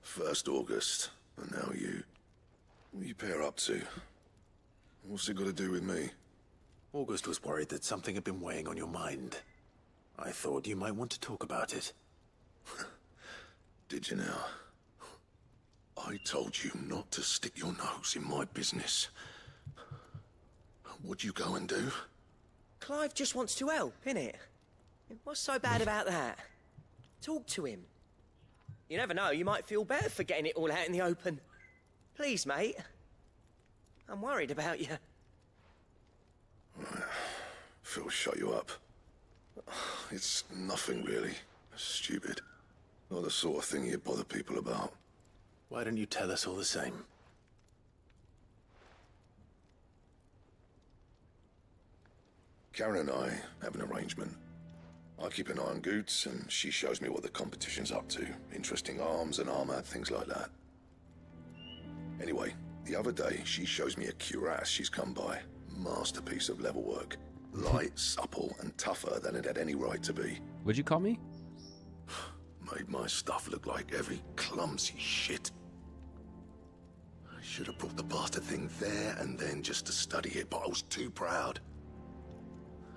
First August, and now you. What are you pair up to? What's it got to do with me? August was worried that something had been weighing on your mind. I thought you might want to talk about it. Did you now? I told you not to stick your nose in my business. What'd you go and do? Clive just wants to help, innit? What's so bad about that? Talk to him. You never know, you might feel better for getting it all out in the open. Please, mate. I'm worried about you. Phil shut you up. It's nothing really. Stupid. Not the sort of thing you bother people about. Why don't you tell us all the same? Karen and I have an arrangement. I keep an eye on Goots, and she shows me what the competition's up to. Interesting arms and armor, things like that. Anyway, the other day, she shows me a cuirass she's come by. Masterpiece of level work. Light, supple, and tougher than it had any right to be. What'd you call me? Made my stuff look like every clumsy shit. I should have brought the bastard thing there and then just to study it, but I was too proud.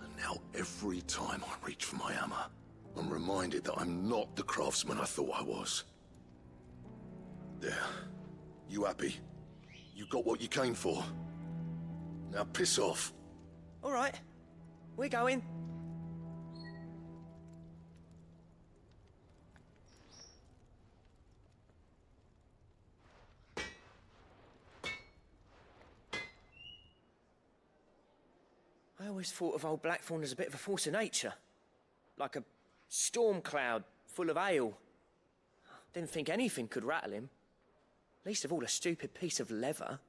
And now every time I reach for my hammer, I'm reminded that I'm not the craftsman I thought I was. There. You happy? You got what you came for. Now piss off. All right. We're going. I always thought of old Blackthorn as a bit of a force of nature. Like a storm cloud full of hail. Didn't think anything could rattle him. Least of all a stupid piece of leather.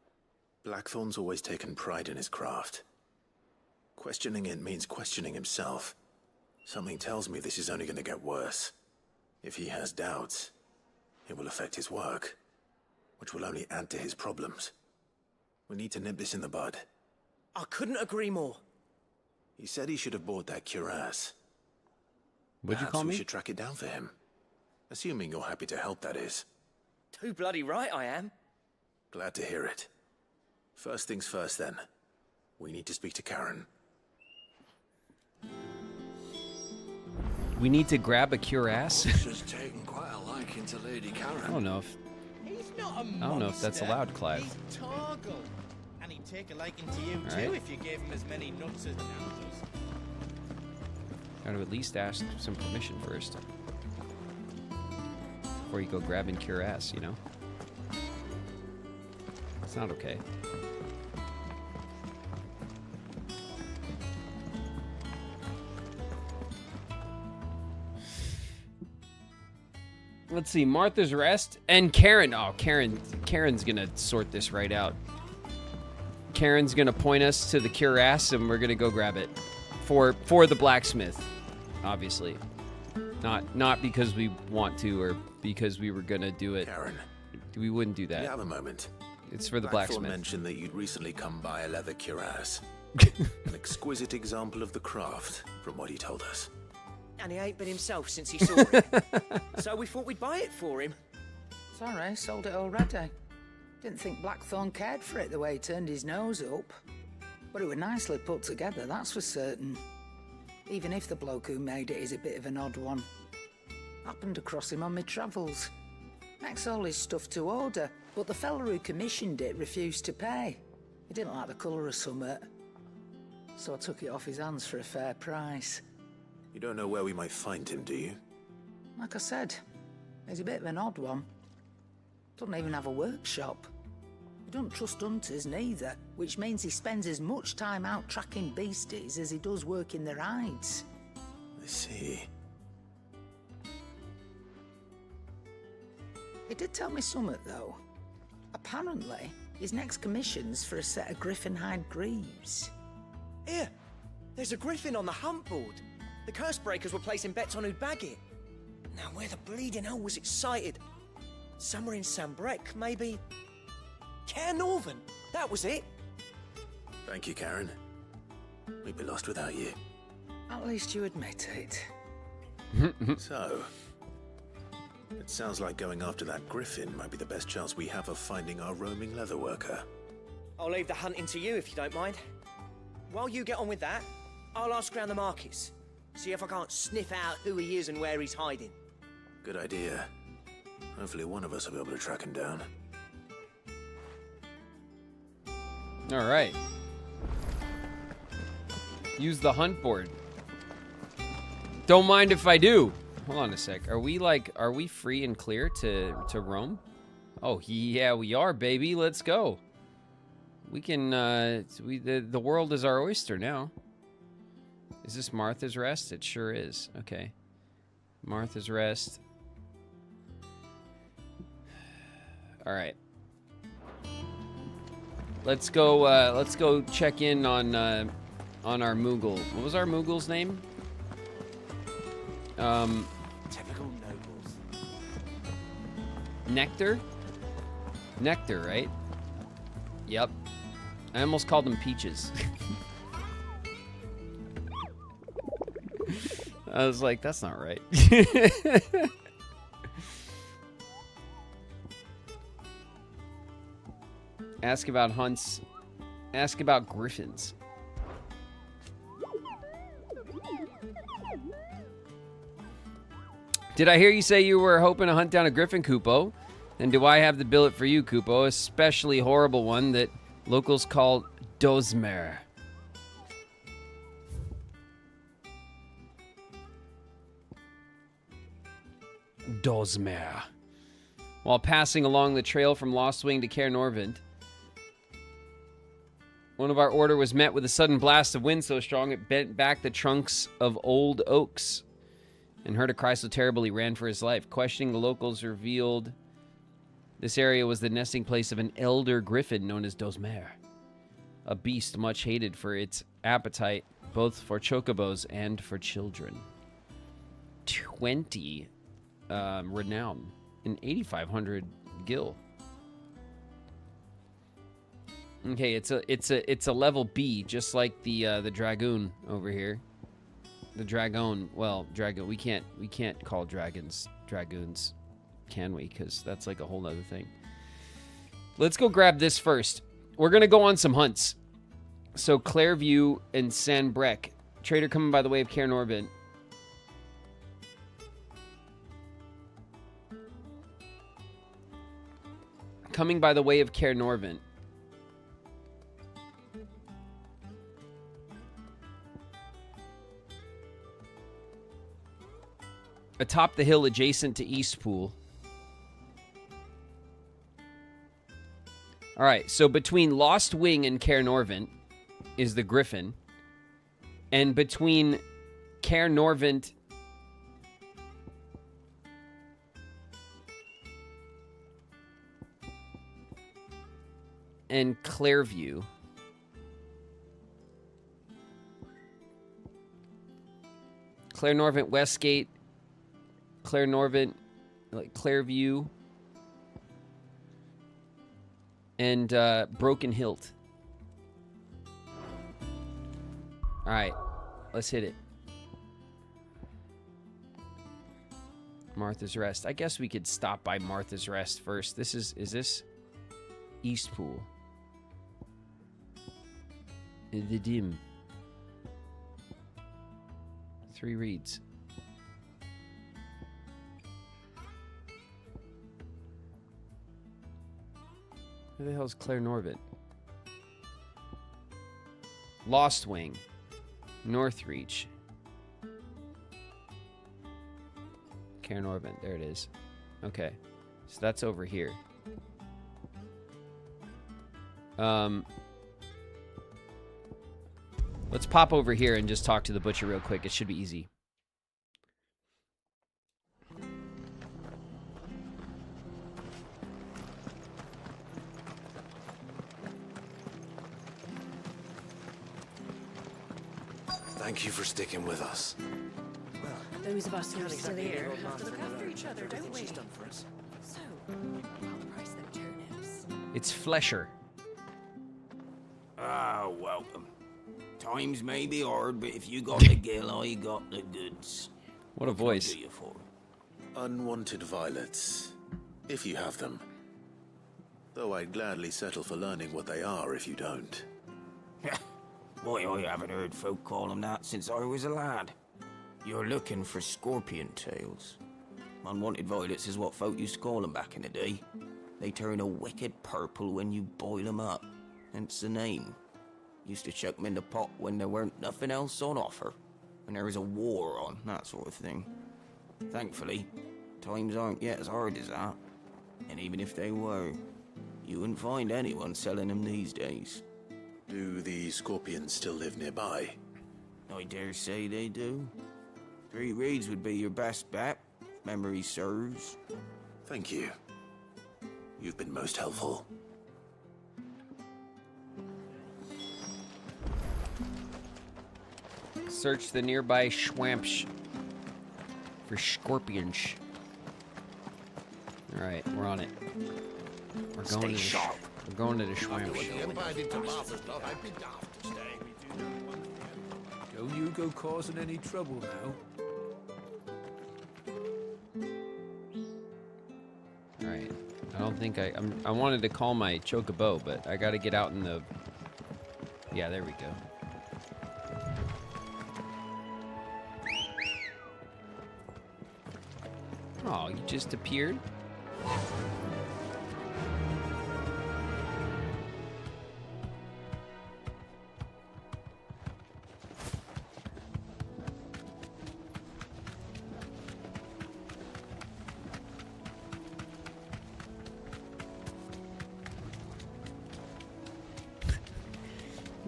Blackthorn's always taken pride in his craft. Questioning it means questioning himself. Something tells me this is only going to get worse. If he has doubts, it will affect his work, which will only add to his problems. We need to nip this in the bud. I couldn't agree more. He said he should have bought that cuirass. What'd you call Perhaps me? we should track it down for him. Assuming you're happy to help, that is. Too bloody right I am. Glad to hear it. First things first, then. We need to speak to Karen. We need to grab a cuirass? She's taken quite a liking to Lady Karen. I don't know if... He's not a monster. I don't know if that's allowed, Clive. He's Torgal. And he'd take a liking to you, All too, right. if you gave him as many nuts as Nan does. Gotta at least ask some permission first. Before you go grabbing cuirass, you know? It's not okay. Let's see, Martha's Rest and Karen. Oh, Karen's gonna sort this right out. Karen's gonna point us to the cuirass and we're gonna go grab it. For the blacksmith, obviously. Not because we want to or because we were gonna do it. Karen. We wouldn't do that. You have a moment. It's for the Blackthorn blacksmith. mentioned that you'd recently come by a leather cuirass. An exquisite example of the craft, from what he told us. And he ain't been himself since he saw it. So we thought we'd buy it for him. Sorry, sold it already. Didn't think Blackthorn cared for it the way he turned his nose up. But it was nicely put together, that's for certain. Even if the bloke who made it is a bit of an odd one. Happened across him on my travels. Makes all his stuff to order, but the fella who commissioned it refused to pay. He didn't like the colour of summit. So I took it off his hands for a fair price. You don't know where we might find him, do you? Like I said, he's a bit of an odd one. Doesn't even have a workshop. He doesn't trust hunters neither, which means he spends as much time out tracking beasties as he does working their hides. I see. He did tell me something, though. Apparently, his next commission's for a set of griffin hide greaves. Here, there's a griffin on the hunt board. The curse breakers were placing bets on who'd bag it. Now, where the bleeding hell was it sighted? Somewhere in Sambrec, maybe? Care Northern, that was it. Thank you, Karen. We'd be lost without you. At least you admit it. So, it sounds like going after that griffin might be the best chance we have of finding our roaming leatherworker. I'll leave the hunting to you if you don't mind. While you get on with that, I'll ask around the markets. See if I can't sniff out who he is and where he's hiding. Good idea. Hopefully one of us will be able to track him down. All right. Use the hunt board. Don't mind if I do. Hold on a sec. Are we free and clear to roam? Oh, yeah, we are, baby. Let's go. We can, the world is our oyster now. Is this Martha's Rest? It sure is. Okay. Martha's Rest. All right. Let's go check in on our Moogle. What was our Moogle's name? Typical nobles. Nectar? Nectar, right? Yep. I almost called them Peaches. I was like, that's not right. Ask about hunts. Ask about griffins. Did I hear you say you were hoping to hunt down a griffin, Kupo? Then do I have the billet for you, Kupo? Especially horrible one that locals call Dozmer. Dozmer. While passing along the trail from Lostwing to Caer Norvent, one of our order was met with a sudden blast of wind so strong it bent back the trunks of old oaks, and heard a cry so terrible he ran for his life. Questioning the locals revealed this area was the nesting place of an elder griffin known as Dozmer, a beast much hated for its appetite both for chocobos and for children. 20 renown and 8,500 gil. Okay, it's a level B, just like the dragoon over here. The dragon. Well, dragon. We can't call dragons dragoons, can we? Because that's like a whole other thing. Let's go grab this first. We're gonna go on some hunts. So Clairview and Sanbreck. Trader coming by the way of Cair Norvin. Coming by the way of Cair Norvin. Atop the hill adjacent to Eastpool. All right, so between Lost Wing and Cair Norvin is the Griffin. And between Cair Norvin and Clairview Cair Norvin, Westgate, Cair Norvin, like Clairview, and Broken Hilt. All right, let's hit it. Martha's Rest. I guess we could stop by Martha's Rest first. This is this Eastpool? The Dim. 3 reads. Where the hell is Cair Norvin? Lost Wing. Northreach. Cair Norvin. There it is. Okay. So that's over here. Let's pop over here and just talk to the butcher real quick. It should be easy. Thank you for sticking with us. Those of us who are still here have to look after each other, don't we? So, I'll price them turnips. It's Flesher. Ah, welcome. Times may be hard, but if you got the gill, I got the goods. What a voice. What can I do you for? Unwanted violets, if you have them. Though I'd gladly settle for learning what they are if you don't. Why, I haven't heard folk call them that since I was a lad. You're looking for scorpion tails. Unwanted violets is what folk used to call them back in the day. They turn a wicked purple when you boil them up. Hence the name. Used to chuck them in the pot when there weren't nothing else on offer. When there was a war on, that sort of thing. Thankfully, times aren't yet as hard as that. And even if they were, you wouldn't find anyone selling them these days. Do the scorpions still live nearby? I dare say they do. 3 reeds would be your best bet, if memory serves. Thank you. You've been most helpful. Search the nearby Schwampsch for scorpions. All right, we're on it. We're going to the We're going to the Schwampsch. Don't you go causing any trouble now. All right. I don't think I wanted to call my chocobo, but I got to get out in the. Yeah, there we go. Oh, you just appeared?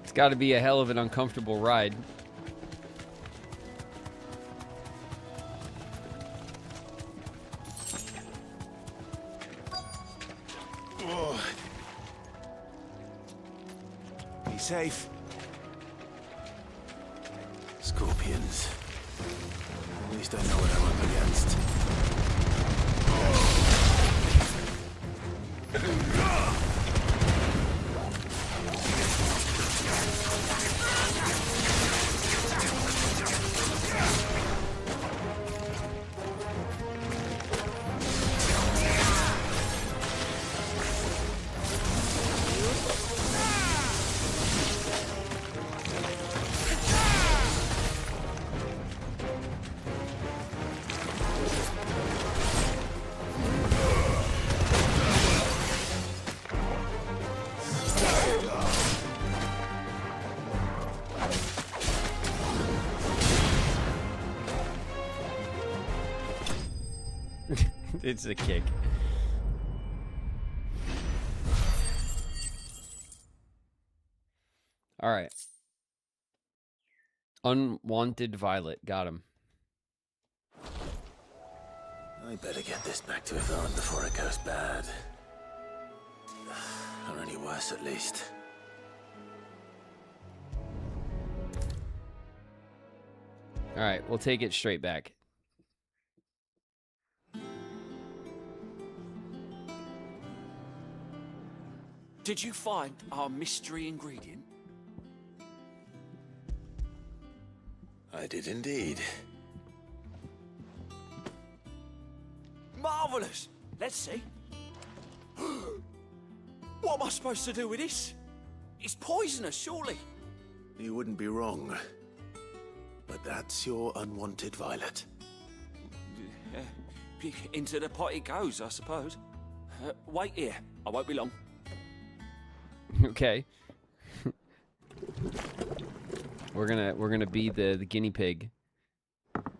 It's got to be a hell of an uncomfortable ride. Be safe. Scorpions. At least I know what I'm up against. It's a kick. All right. Unwanted Violet. Got him. I better get this back to Yvonne before it goes bad. Or any worse, at least. All right, we'll take it straight back. Did you find our mystery ingredient? I did indeed. Marvelous! Let's see. What am I supposed to do with this? It's poisonous, surely. You wouldn't be wrong. But that's your unwanted Violet. Into the pot it goes, I suppose. Wait here. I won't be long. Okay. We're gonna be the guinea pig.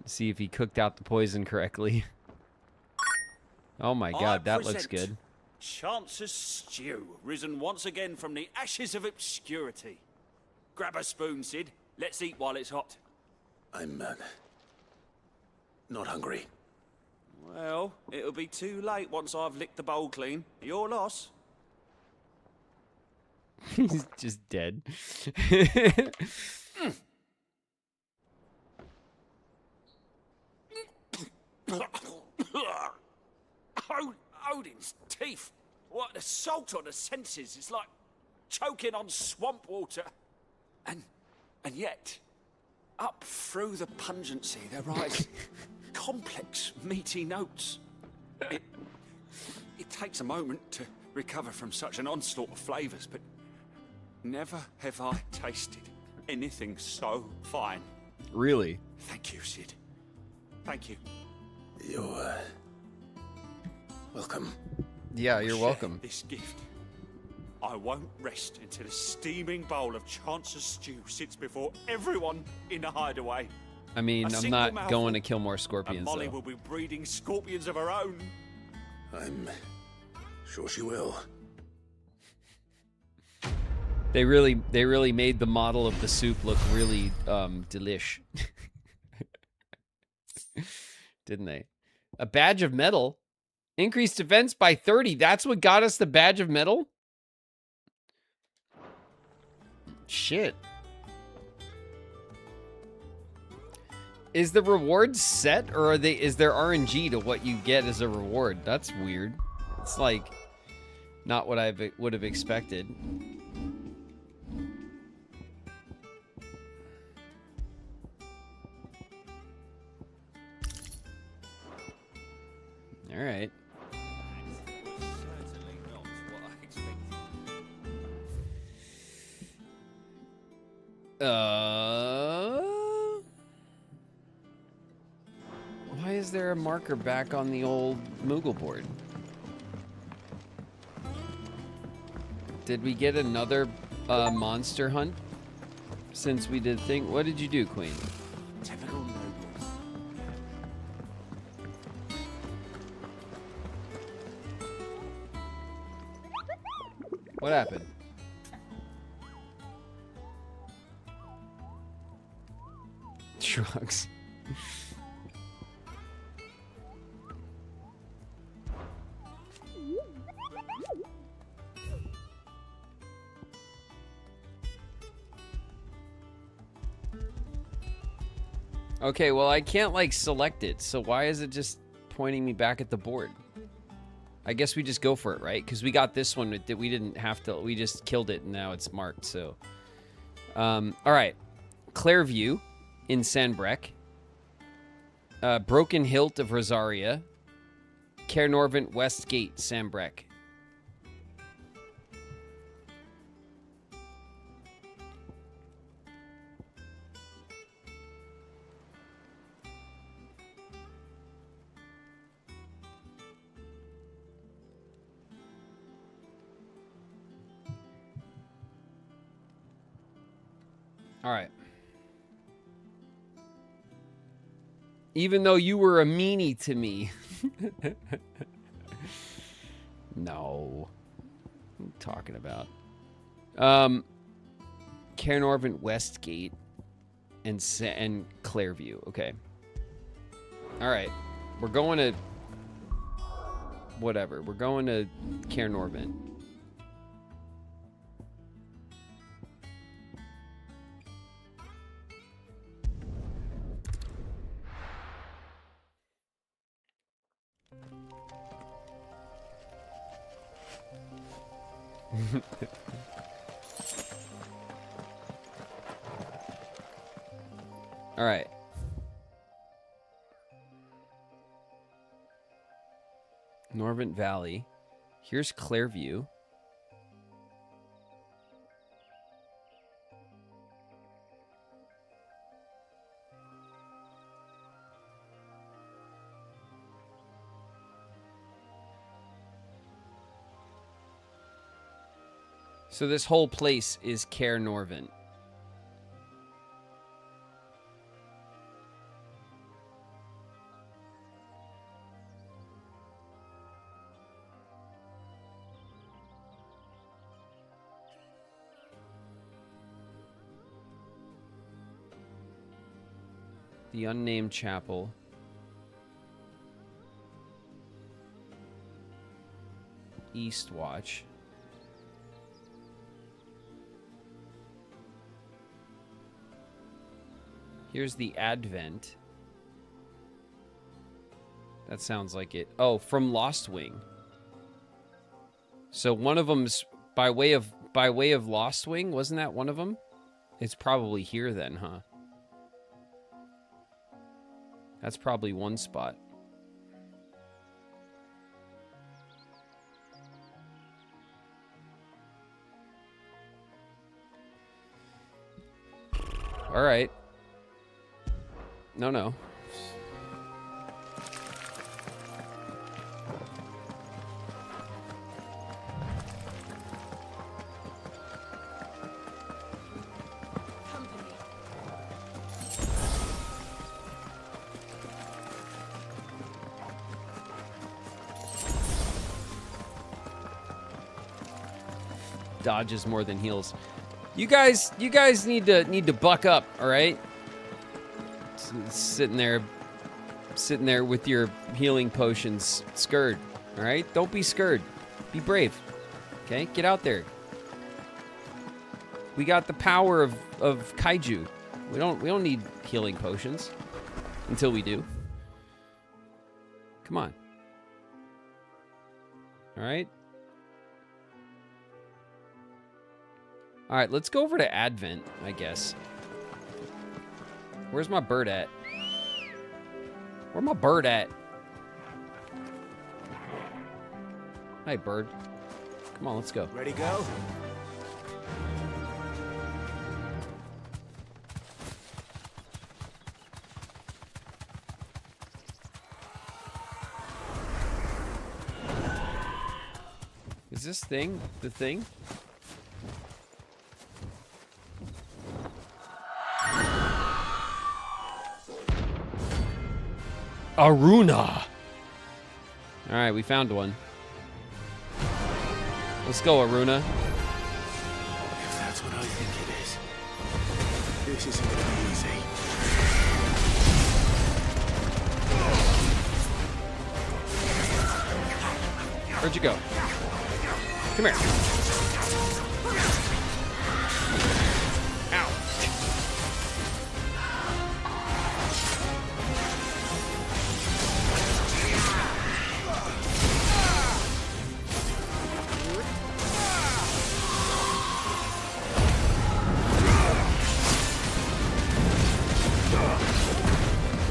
See if he cooked out the poison correctly. Oh my god, that looks good. Chance's stew, risen once again from the ashes of obscurity. Grab a spoon, Sid. Let's eat while it's hot. I'm not hungry. Well, it'll be too late once I've licked the bowl clean. Your loss. He's just dead. Odin's teeth. What the salt on the senses. It's like choking on swamp water. And yet, up through the pungency, there rise complex, meaty notes. It takes a moment to recover from such an onslaught of flavors, but never have I tasted anything so fine. Really? Thank you, Sid. Thank you. You're welcome. Yeah, you're welcome. This gift. I won't rest until a steaming bowl of Chance's stew sits before everyone in the hideaway. I mean, I'm not going to kill more And scorpions, Molly though. will be breeding scorpions of her own. I'm sure she will. They really made the model of the soup look really delish. Didn't they? A badge of metal? Increased defense by 30. That's what got us the badge of metal? Shit. Is the reward set, or is there RNG to what you get as a reward? That's weird. It's like not what I would have expected. All right. Why is there a marker back on the old Moogle board? Did we get another monster hunt since we did thing? What did you do, Queen? Typical nobles. What happened? Shrugs. Okay, well, I can't, like, select it, so why is it just pointing me back at the board? I guess we just go for it, right? Because we got this one that we didn't have to... We just killed it, and now it's marked, so... Alright. Clairview in Sanbreque. Broken Hilt of Rosaria. Caernarvon Westgate, Sanbreque. All right. Even though you were a meanie to me. No. What are you talking about? Caernarvon Westgate and Clairview. Okay. All right. We're going to... Whatever. We're going to Caernarvon. All right. Norvent Valley. Here's Clairview. So this whole place is Caernarvon. The Unnamed Chapel. Eastwatch. Here's the Advent. That sounds like it. Oh, from Lost Wing. So one of them's by way of Lost Wing, wasn't that one of them? It's probably here then, huh? That's probably one spot. All right. No. Dodges more than heals. You guys need to buck up, all right? Sitting there with your healing potions, scared. All right, don't be scared. Be brave. Okay, get out there. We got the power of kaiju. We don't need healing potions until we do. Come on. All right. All right, let's go over to Advent, I guess. Where's my bird at? Where my bird at? Hey, bird. Come on, let's go. Ready, go? Is this thing the thing? Aruna. All right, we found one. Let's go, Aruna. If that's what I think it is, this isn't gonna be easy. Where'd you go? Come here. Ow.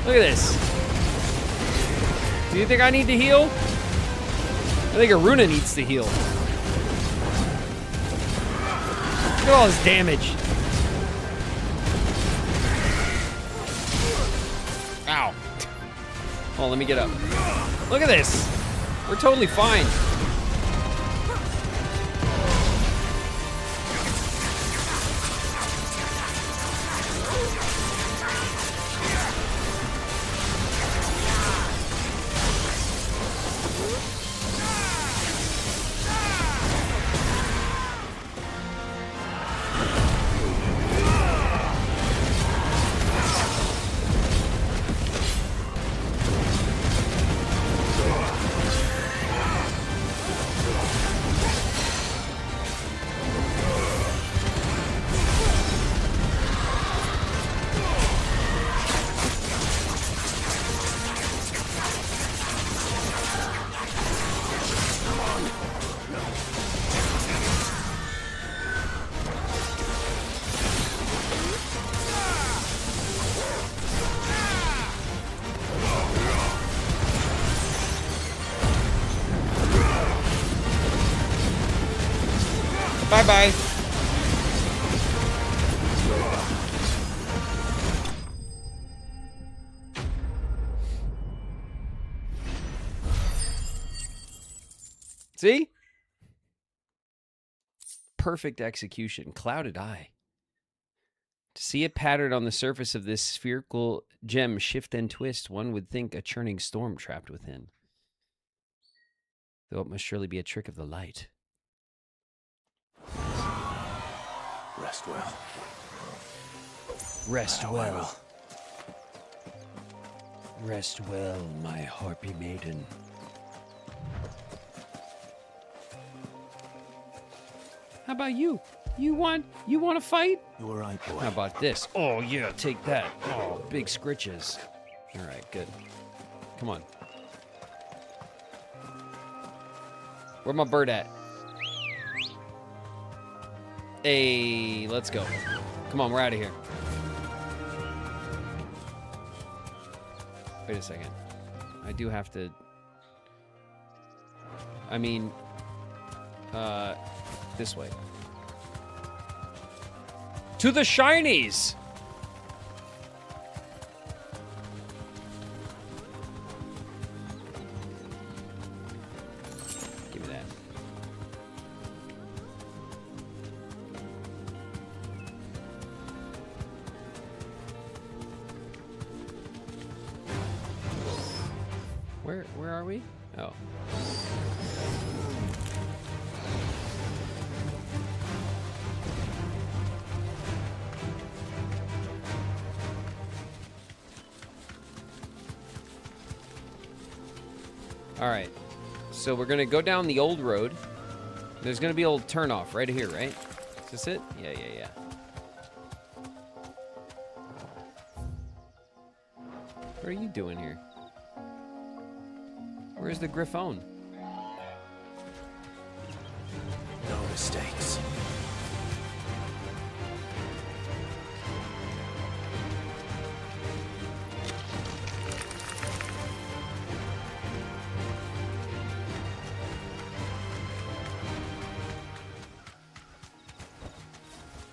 Look at this. Do you think I need to heal? I think Aruna needs to heal. Look at all his damage. Ow. Oh, let me get up. Look at this. We're totally fine. Bye-bye. See? Perfect execution. Clouded eye. To see a pattern on the surface of this spherical gem shift and twist, one would think a churning storm trapped within. Though it must surely be a trick of the light. Rest well. Rest well. Rest well, my harpy maiden. How about you? You want to fight? You all right, boy? How about this? Oh yeah, take that. Oh, big scritches. All right, good. Come on. Where my bird at? Hey, let's go. Come on, we're out of here. Wait a second. I do have to... I mean... this way. To the shinies! Give me that. Where are we? Oh. All right. So we're going to go down the old road. There's going to be a little turnoff right here, right? Is this it? Yeah. What are you doing here? Where's the Griffon? No mistakes.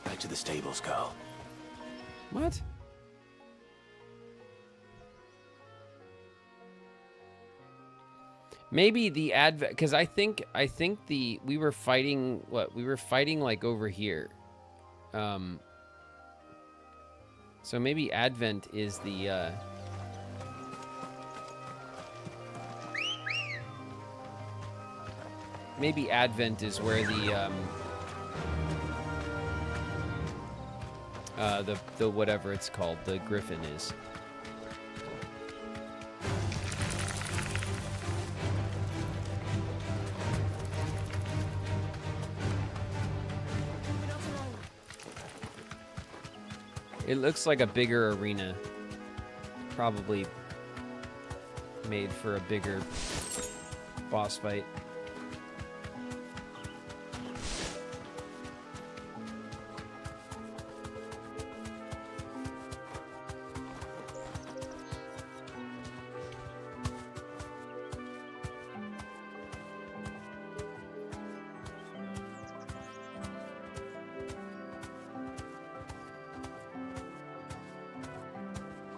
Back to the stables, girl. What? Maybe the advent, because I think we were fighting like over here. So maybe Advent is the maybe Advent is where the whatever it's called, the Griffin is. It looks like a bigger arena. Probably made for a bigger boss fight.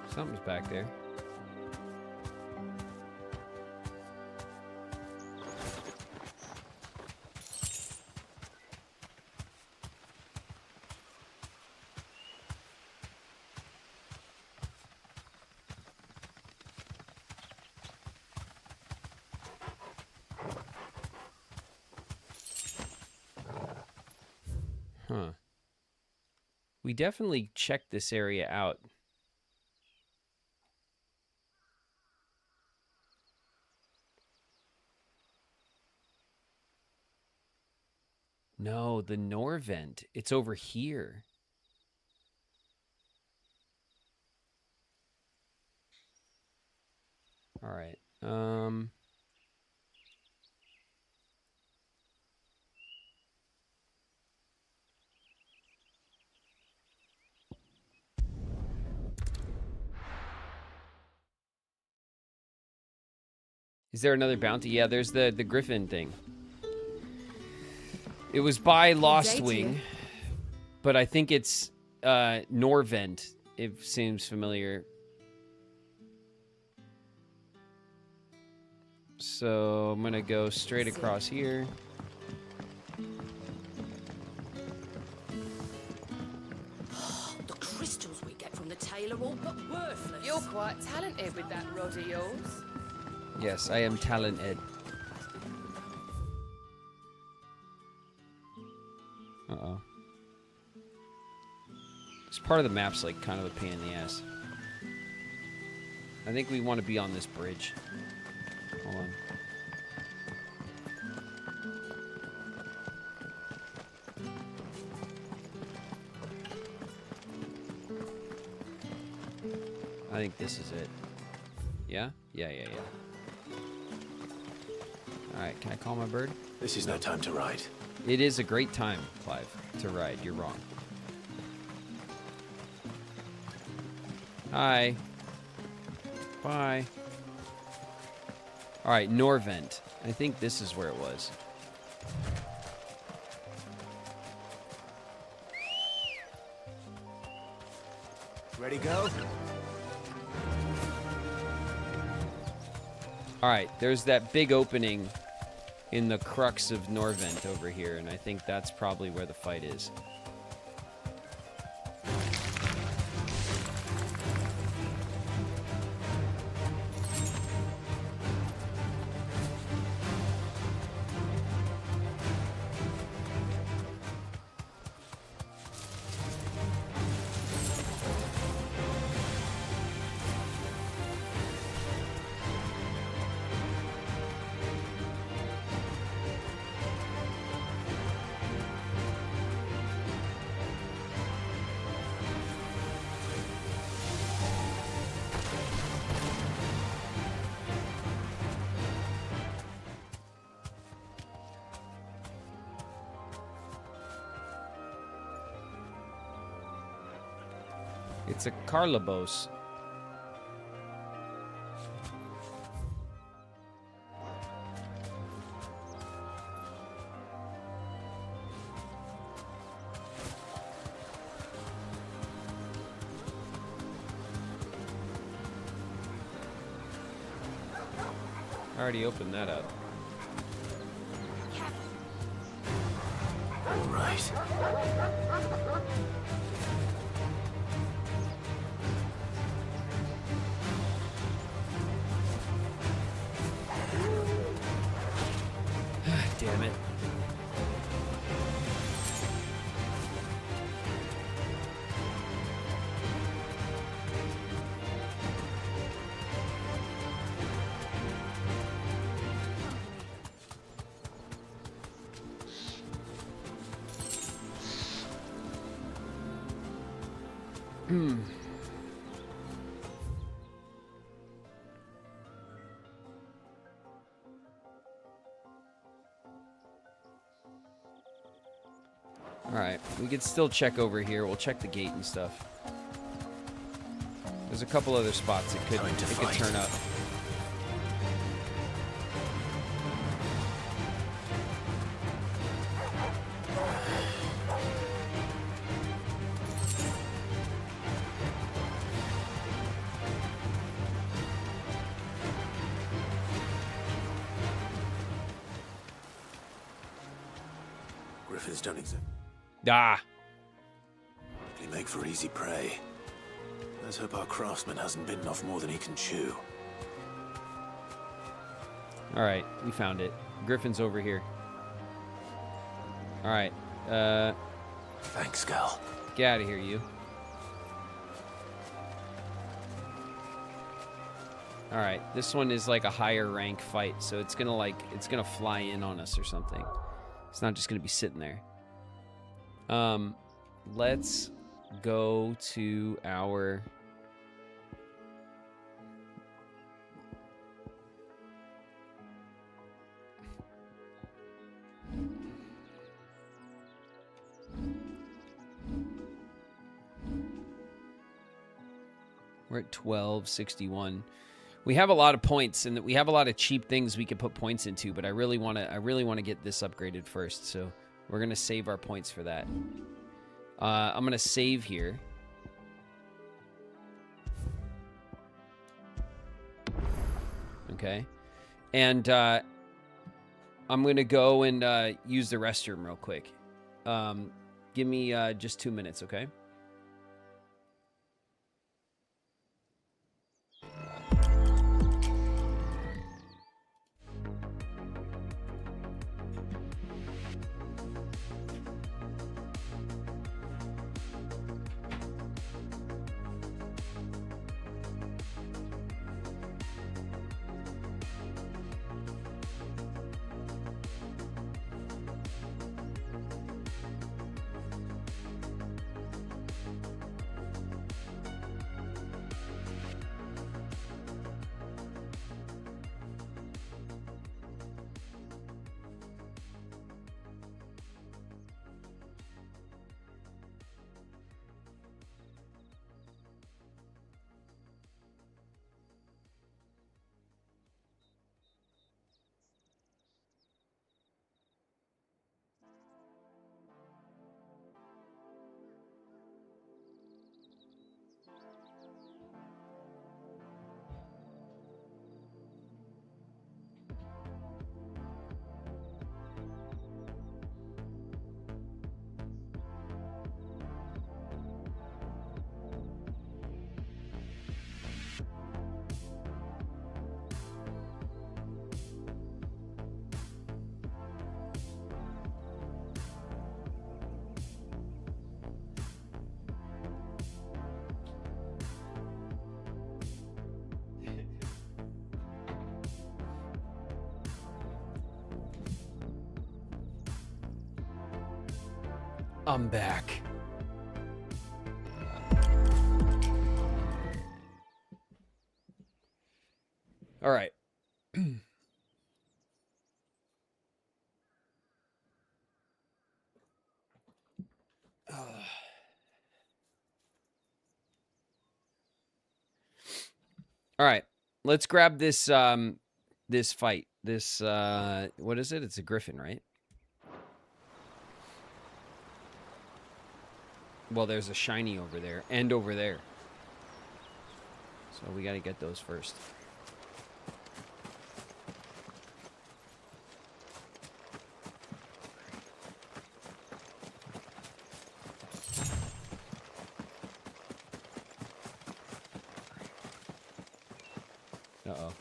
Something's back there. Huh. We definitely checked this area out. No, the Norvent. It's over here. All right. Is there another bounty? Yeah, there's the Griffin thing. It was by Lost Wing, but I think it's Norvent. It seems familiar. So I'm gonna go straight across here. The crystals we get from the tailor all but worthless. You're quite talented with that rod of yours. Yes, I am talented. Uh-oh. This part of the map's like kind of a pain in the ass. I think we want to be on this bridge. Hold on. I think this is it. Yeah? Yeah. Alright, can I call my bird? This is no time to ride. It is a great time, Clive, to ride. You're wrong. Hi. Bye. Alright, Norvent. I think this is where it was. Ready, go? Alright, there's that big opening in the crux of Norvent over here, and I think that's probably where the fight is. It's a Carlabos. I already opened that up. All right. Damn it. Alright, we could still check over here. We'll check the gate and stuff. There's a couple other spots it could turn up. griffins don't exist. Ah. They make for easy prey. Let's hope our craftsman hasn't bitten off more than he can chew. All right, we found it. Griffin's over here. All right. Thanks, Gal. Get out of here, you. All right, this one is like a higher rank fight, so it's gonna fly in on us or something. It's not just gonna be sitting there. Let's go to our. We're at 1261. We have a lot of points, and we have a lot of cheap things we could put points into. But I really want to get this upgraded first. So we're gonna save our points for that. I'm gonna save here. Okay, and I'm gonna go and use the restroom real quick. Give me just 2 minutes, okay? I'm back. All right. All right. Let's grab this this fight. This what is it? It's a griffin, right? Well, there's a shiny over there and over there. So we got to get those first. Uh-oh.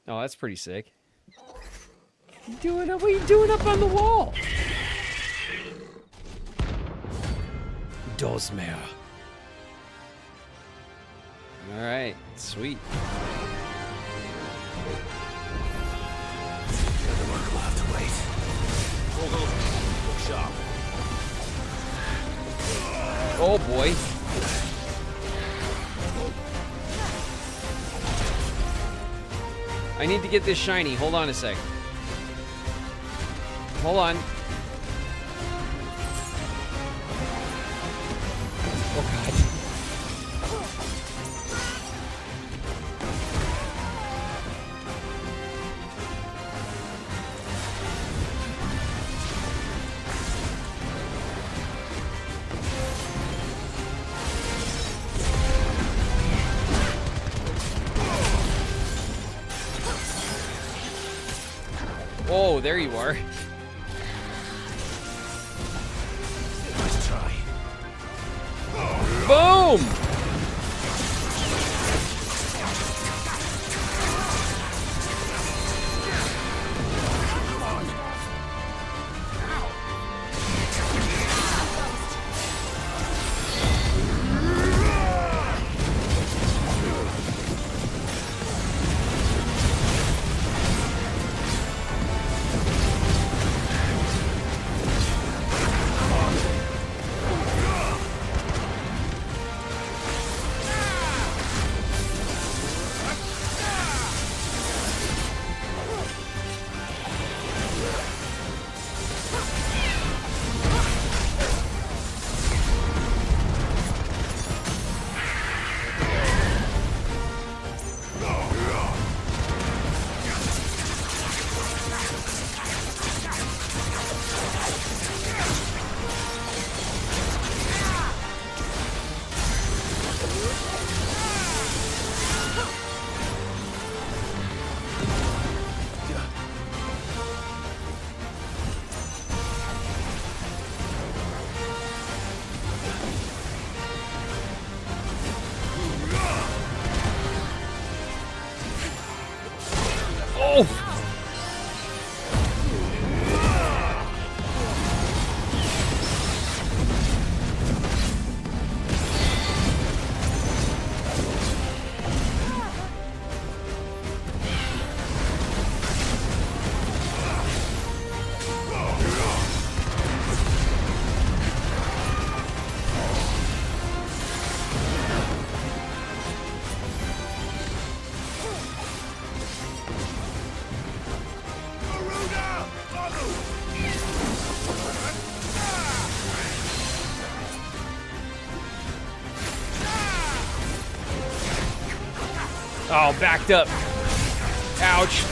Oh, that's pretty sick. What are you doing up on the wall? Dozmare. All right, sweet. The other one will have to wait. Look sharp. Oh boy. I need to get this shiny. Hold on a sec. Hold on. Oh god. Oh, there you are. Boom! Oh, backed up. Ouch.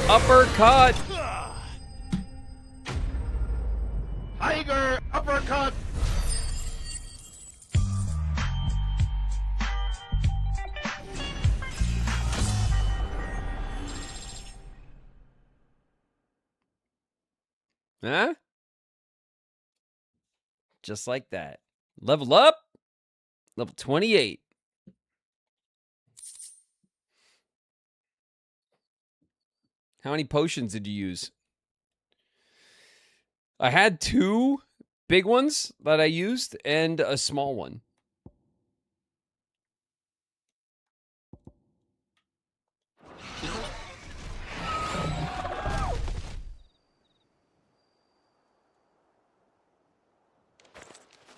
Uppercut! Tiger uppercut! Huh? Just like that. Level up! Level 28. How many potions did you use? I had 2 big ones that I used and a small one.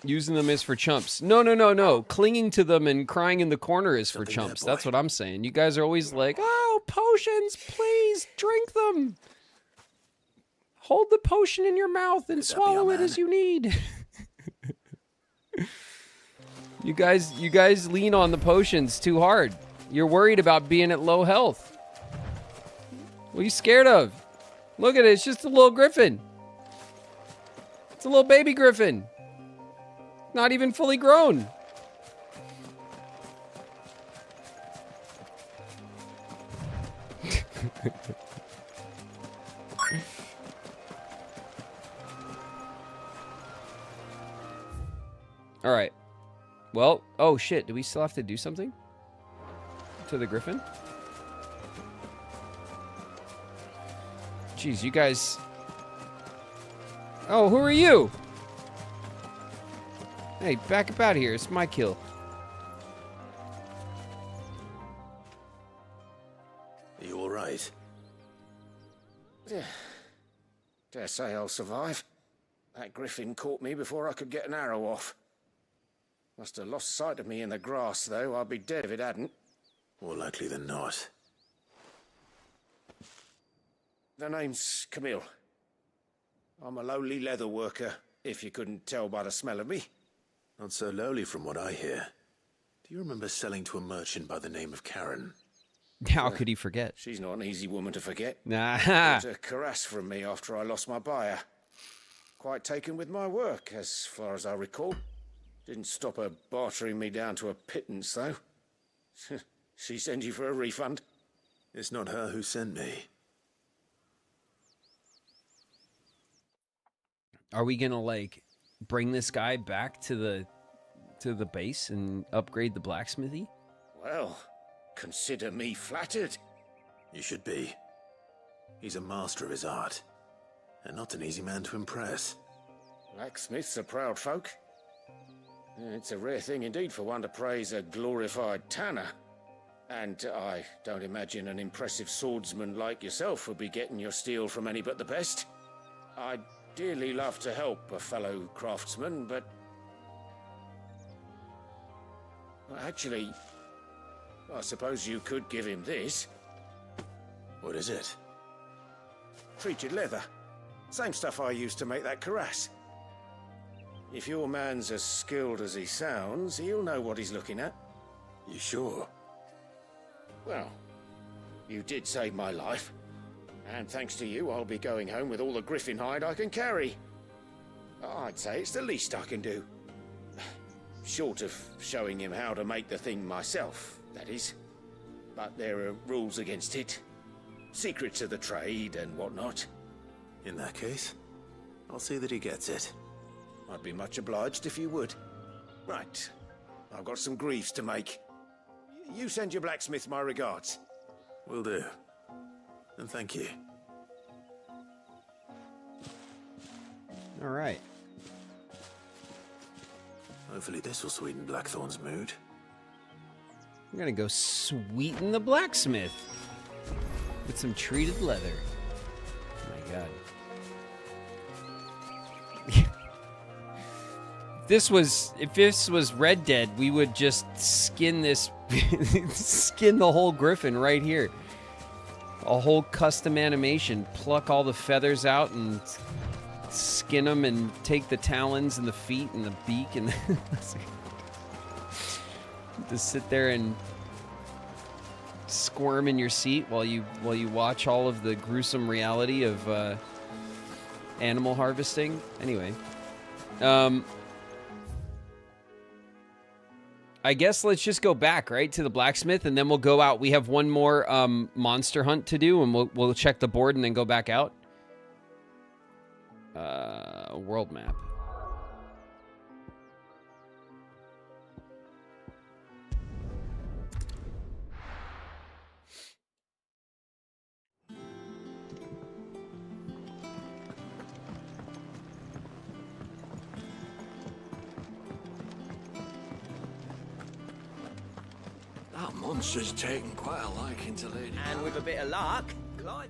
Using them is for chumps. No. Clinging to them and crying in the corner is for chumps. That's what I'm saying. You guys are always like, oh, potions, please drink them. Hold the potion in your mouth and swallow it as you need. You guys lean on the potions too hard. You're worried about being at low health. What are you scared of? Look at it. It's just a little griffin. It's a little baby griffin. Not even fully grown. All right. Well, oh shit. Do we still have to do something to the griffin? Jeez, you guys. Oh, who are you? Hey, back up out of here. It's my kill. Are you all right? Dare say I'll survive. That griffin caught me before I could get an arrow off. Must have lost sight of me in the grass, though. I'd be dead if it hadn't. More likely than not. The name's Camille. I'm a lowly leather worker, if you couldn't tell by the smell of me. Not so lowly from what I hear. Do you remember selling to a merchant by the name of Karen? How could he forget? She's not an easy woman to forget. Nah. It was a caress from me after I lost my buyer. Quite taken with my work, as far as I recall. Didn't stop her bartering me down to a pittance, though. She sent you for a refund? It's not her who sent me. Are we gonna, like, bring this guy back to the base and upgrade the blacksmithy? Well, consider me flattered. You should be. He's a master of his art, and not an easy man to impress. Blacksmiths are proud folk. It's a rare thing indeed for one to praise a glorified tanner. And I don't imagine an impressive swordsman like yourself would be getting your steel from any but the best. I'd dearly love to help a fellow craftsman, but... Well, actually, I suppose you could give him this. What is it? Treated leather. Same stuff I used to make that cuirass. If your man's as skilled as he sounds, he'll know what he's looking at. You sure? Well, you did save my life. And thanks to you, I'll be going home with all the griffin hide I can carry. I'd say it's the least I can do. Short of showing him how to make the thing myself, that is. But there are rules against it. Secrets of the trade and whatnot. In that case, I'll see that he gets it. I'd be much obliged if you would. Right. I've got some greaves to make. You send your blacksmith my regards. Will do. And thank you. All right. Hopefully this will sweeten Blackthorn's mood. I'm gonna go sweeten the blacksmith with some treated leather. Oh my god. If this was Red Dead, we would just skin this, skin the whole griffin right here. A whole custom animation. Pluck all the feathers out and skin them and take the talons and the feet and the beak and just sit there and squirm in your seat while you watch all of the gruesome reality of animal harvesting. Anyway, I guess let's just go back, right, to the blacksmith, and then we'll go out. We have one more monster hunt to do, and we'll check the board and then go back out. World map. That monster's taken quite a liking to Lady. And with a bit of luck, Clive.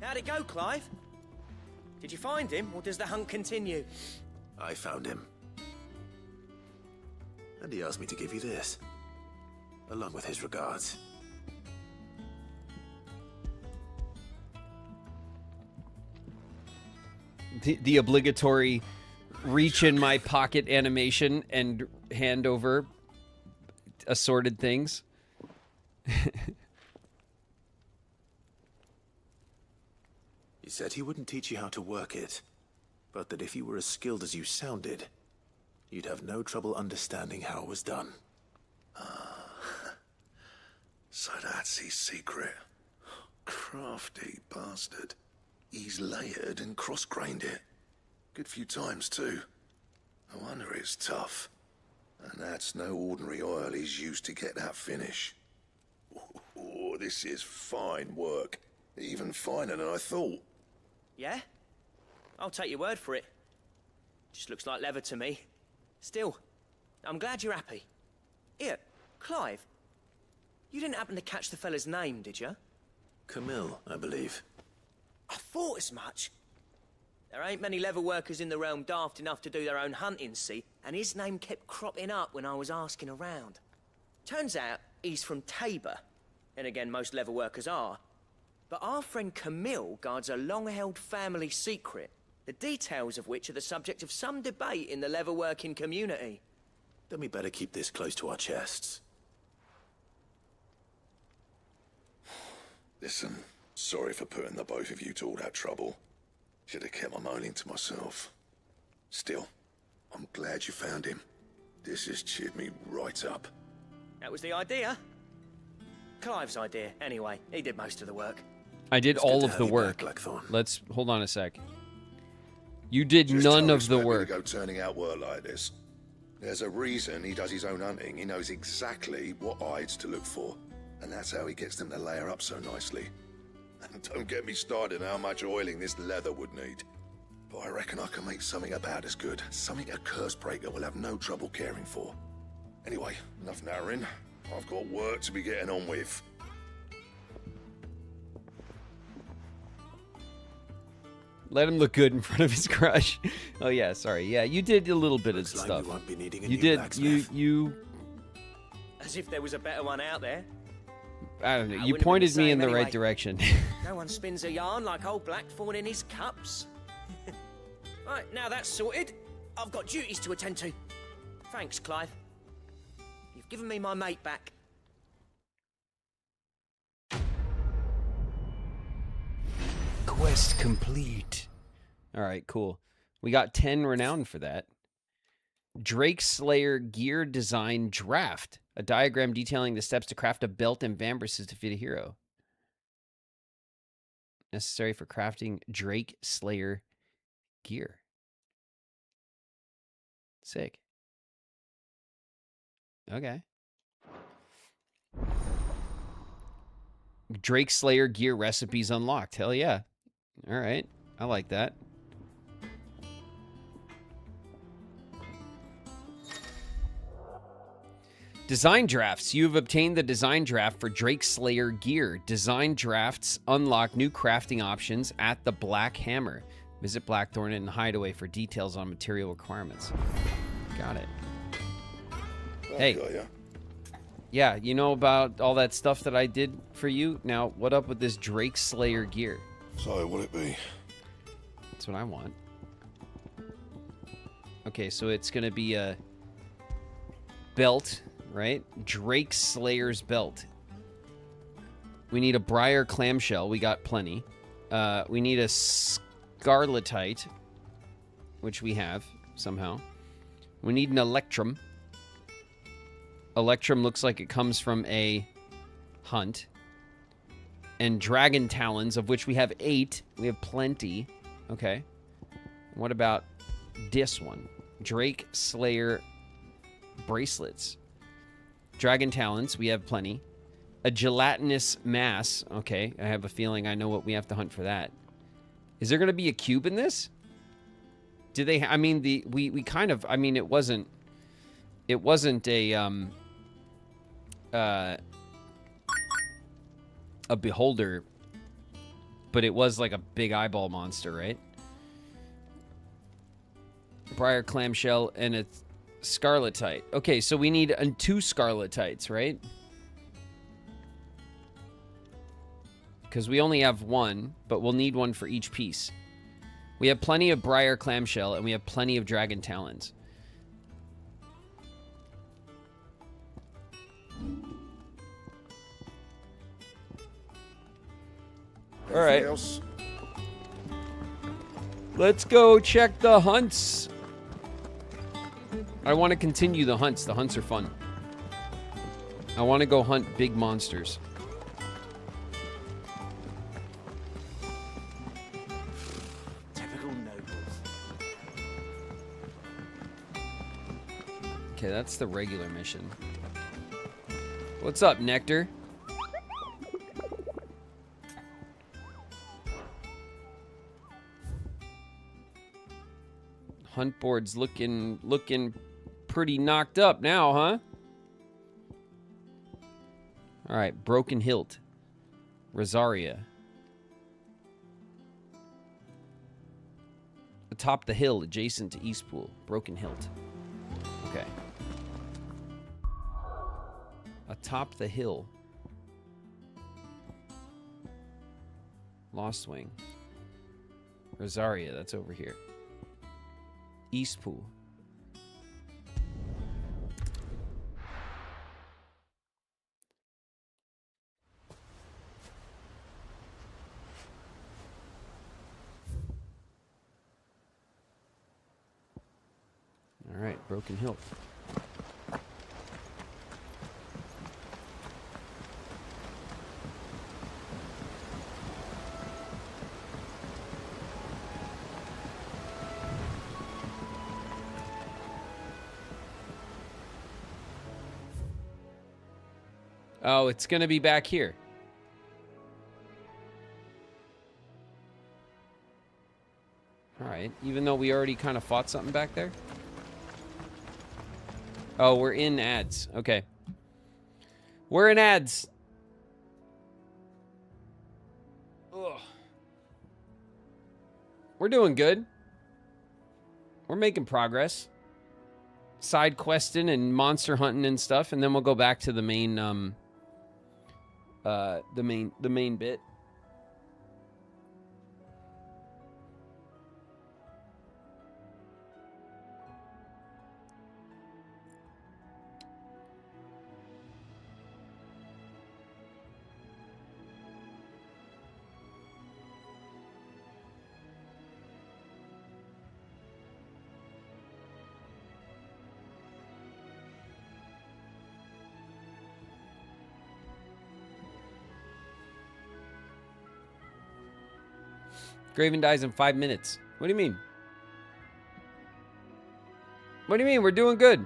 How'd it go, Clive? Did you find him, or does the hunt continue? I found him. And he asked me to give you this, along with his regards. The obligatory reach in my pocket animation and hand over assorted things. He said he wouldn't teach you how to work it, but that if you were as skilled as you sounded, you'd have no trouble understanding how it was done. So that's his secret. Crafty bastard. He's layered and cross-grained it. Good few times, too. No wonder it's tough. And that's no ordinary oil he's used to get that finish. Oh, this is fine work. Even finer than I thought. Yeah? I'll take your word for it. Just looks like leather to me. Still, I'm glad you're happy. Here, Clive. You didn't happen to catch the fella's name, did you? Camille, I believe. I thought as much. There ain't many leather workers in the realm daft enough to do their own hunting, see? And his name kept cropping up when I was asking around. Turns out he's from Tabor. And again, most leather workers are. But our friend Camille guards a long-held family secret, the details of which are the subject of some debate in the leather-working community. Then we better keep this close to our chests. Listen, sorry for putting the both of you to all that trouble. Should have kept my moaning to myself. Still, I'm glad you found him. This has cheered me right up. That was the idea. Clive's idea, anyway. He did most of the work. I did all of the work. Let's hold on a sec. You did none of the work. To go turning out work like this. There's a reason he does his own hunting. He knows exactly what hides to look for, and that's how he gets them to layer up so nicely. And don't get me started on how much oiling this leather would need. But I reckon I can make something about as good. Something a curse breaker will have no trouble caring for. Anyway, enough narrowing. I've got work to be getting on with. Let him look good in front of his crush. Oh yeah, sorry. Yeah, you did a little bit of Looks like stuff. we won't be needing a You new did. blacksmith. You. As if there was a better one out there. I don't know. I You wouldn't have been pointed the me in same the right anyway. direction. No one spins a yarn like old Blackthorn in his cups. Right, now that's sorted. I've got duties to attend to. Thanks, Clive. You've given me my mate back. Quest complete. All right, cool. We got 10 renown for that. Drake Slayer gear design draft. A diagram detailing the steps to craft a belt and vambraces to defeat a hero. Necessary for crafting Drake Slayer gear. Sick. Okay. Drake Slayer gear recipes unlocked. Hell yeah. All right. I like that. Design drafts. You have obtained the design draft for Drake Slayer gear. Design drafts unlock new crafting options at the Black Hammer. Visit Blackthorn and Hideaway for details on material requirements. Got it. Hey. Yeah, you know about all that stuff that I did for you? Now, what up with this Drake Slayer gear? So, what'd it be? That's what I want. Okay, so it's going to be a belt, right? Drake Slayer's belt. We need a briar clamshell. We got plenty. We need a scarletite, which we have somehow. We need an electrum. Electrum looks like it comes from a hunt. And dragon talons, of which we have 8. We have plenty. Okay. What about this one? Drake Slayer bracelets. Dragon talons, we have plenty. A gelatinous mass. Okay, I have a feeling I know what we have to hunt for that. Is there going to be a cube in this? Do they? I mean, we kind of. I mean, it wasn't a beholder, but it was like a big eyeball monster, right? Briar clamshell and a scarletite. Okay, so we need 2 scarletites, right? Because we only have 1, but we'll need 1 for each piece. We have plenty of briar clamshell and we have plenty of dragon talons. All right. Else? Let's go check the hunts. I want to continue the hunts. The hunts are fun. I want to go hunt big monsters. Typical nobles. Okay, that's the regular mission. What's up, Nectar? Hunt board's looking pretty knocked up now, huh? All right, Broken Hilt. Rosaria. Atop the hill, adjacent to Eastpool. Broken Hilt. Okay. Atop the hill. Lost Wing. Rosaria, that's over here. Eastpool. All right, Broken Hilt. Oh, it's going to be back here. All right, even though we already kind of fought something back there. Oh, we're in ads. Okay. We're in ads. Ugh. We're doing good. We're making progress. Side questing and monster hunting and stuff, and then we'll go back to the main the main bit. Graven dies in 5 minutes. What do you mean? What do you mean? We're doing good.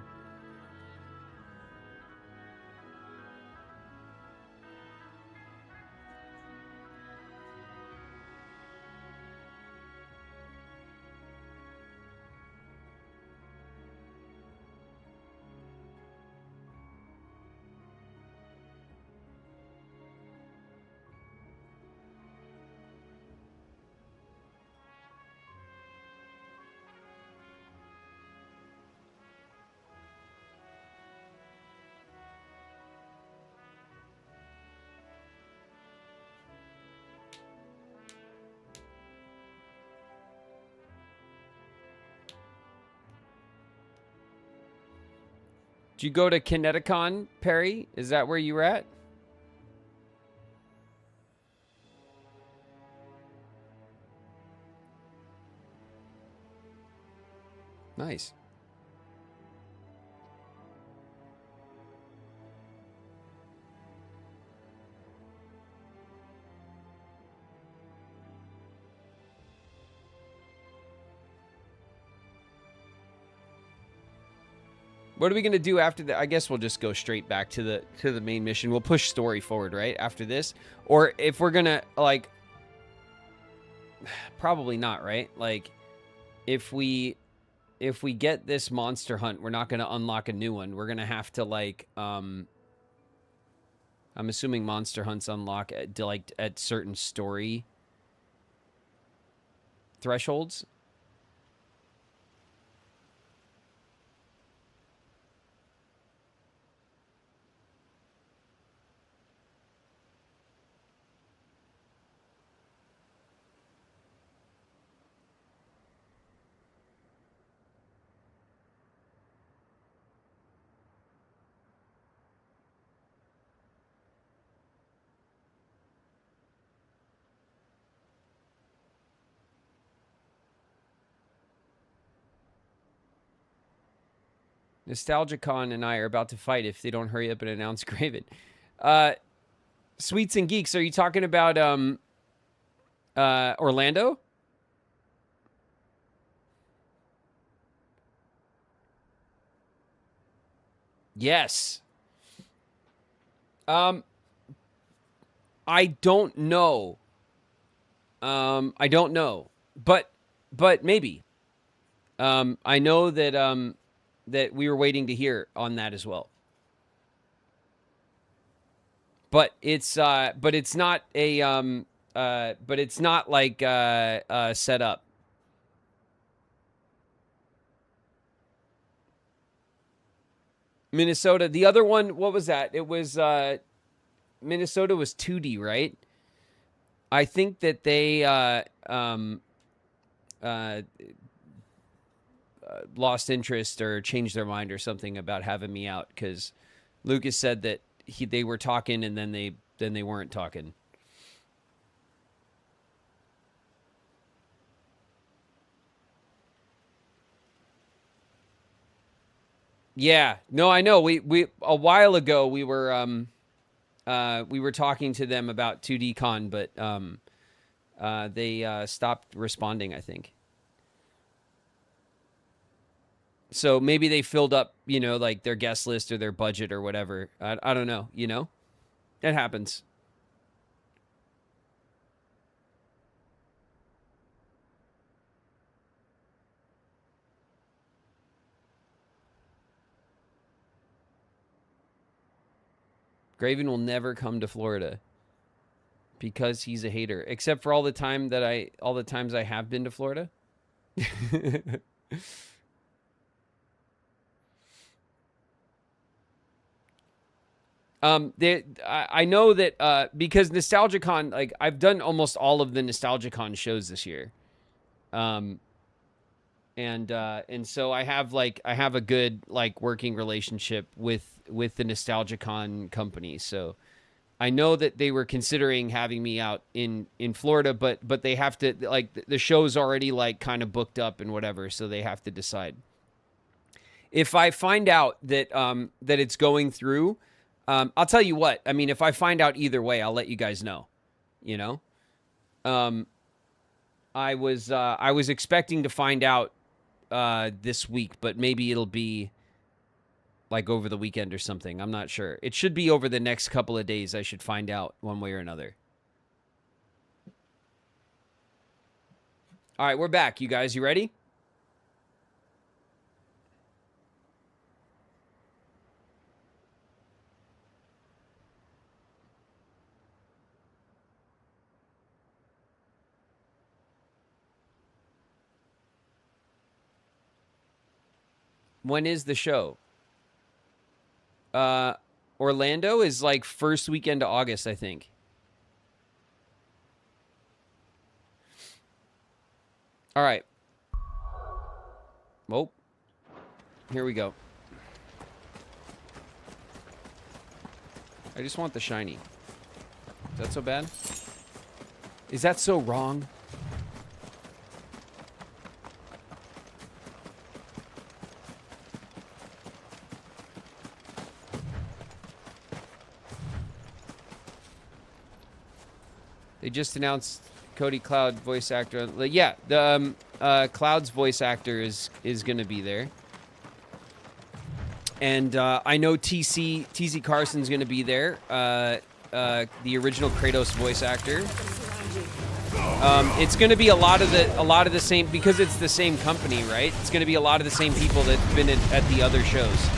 Did you go to Kineticon, Perry? Is that where you were at? Nice. What are we gonna do after that? I guess we'll just go straight back to the main mission. We'll push story forward, right? After this, or if we're gonna like, probably not, right? Like, if we get this monster hunt, we're not gonna unlock a new one. We're gonna have to like, I'm assuming monster hunts unlock at certain story thresholds. Nostalgicon and I are about to fight if they don't hurry up and announce Graven. Sweets and Geeks, are you talking about Orlando? Yes. I don't know. I don't know. But maybe. I know that that we were waiting to hear on that as well. but it's not a but it's not like set up. Minnesota. The other one, what was that? It was Minnesota was 2D, right? I think that they lost interest or changed their mind or something about having me out, because Lucas said that they were talking and then they weren't talking. Yeah, no, I know. We a while ago we were talking to them about 2D Con, but they stopped responding, I think. So maybe they filled up, you know, like their guest list or their budget or whatever. I don't know, you know? It happens. Graven will never come to Florida because he's a hater, except for all the times I have been to Florida. I know that because NostalgiaCon, like I've done almost all of the NostalgiaCon shows this year, and so I have a good like working relationship with the NostalgiaCon company, so I know that they were considering having me out in Florida, but they have to, like, the show's already like kind of booked up and whatever, so they have to decide. If I find out that that it's going through, I'll tell you what. I mean, if I find out either way, I'll let you guys know. You know, I was expecting to find out this week, but maybe it'll be like over the weekend or something. I'm not sure. It should be over the next couple of days. I should find out one way or another. All right, we're back, you guys. You ready? When is the show? Orlando is like first weekend of August, I think. All right. Well, here we go. I just want the shiny. Is that so bad? Is that so wrong? They just announced Cody Cloud voice actor. Yeah, the Cloud's voice actor is going to be there. And I know TC Carson's going to be there. The original Kratos voice actor. It's going to be a lot of the same, because it's the same company, right? It's going to be a lot of the same people that've been at the other shows.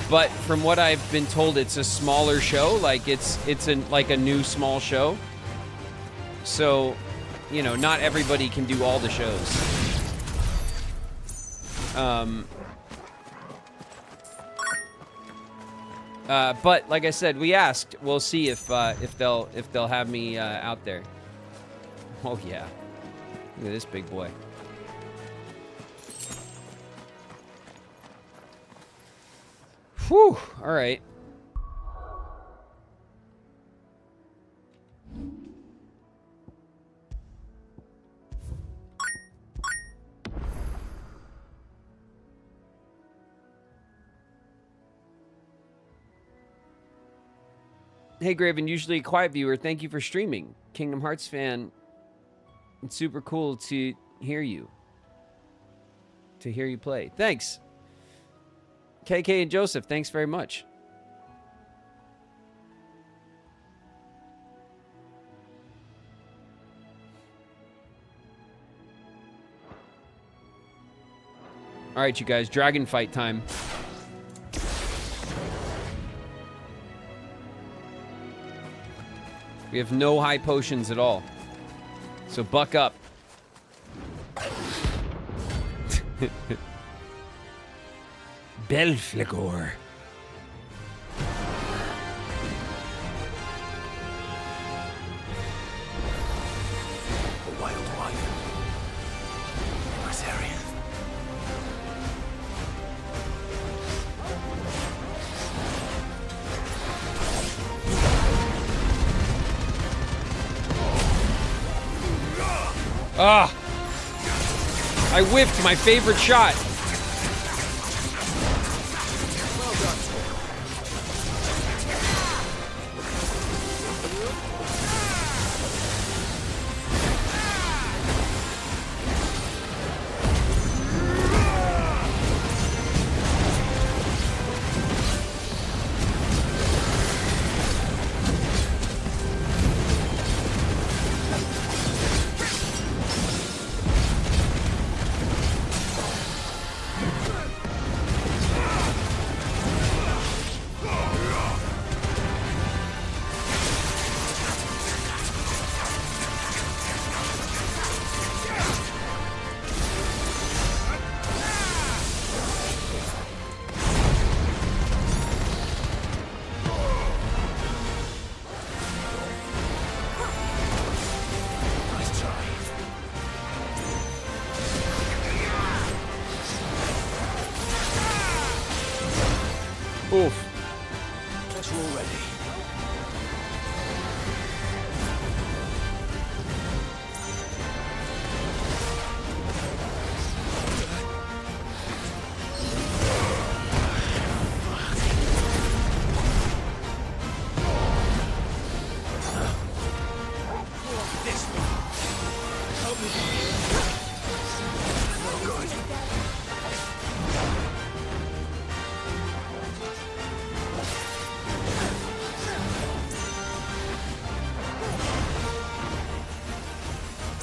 But from what I've been told, it's a smaller show. Like it's like a new small show. So, you know, not everybody can do all the shows. But like I said, we asked. We'll see if they'll have me out there. Oh yeah, look at this big boy. Whew, all right. Hey, Graven, usually a quiet viewer. Thank you for streaming. Kingdom Hearts fan. It's super cool to hear you. To hear you play. Thanks. KK and Joseph, thanks very much. All right, you guys, dragon fight time. We have no high potions at all. So buck up. Belflagor. A wild wife. Rosaria. Ah! I whiffed my favorite shot. Oof. Guess we're all ready.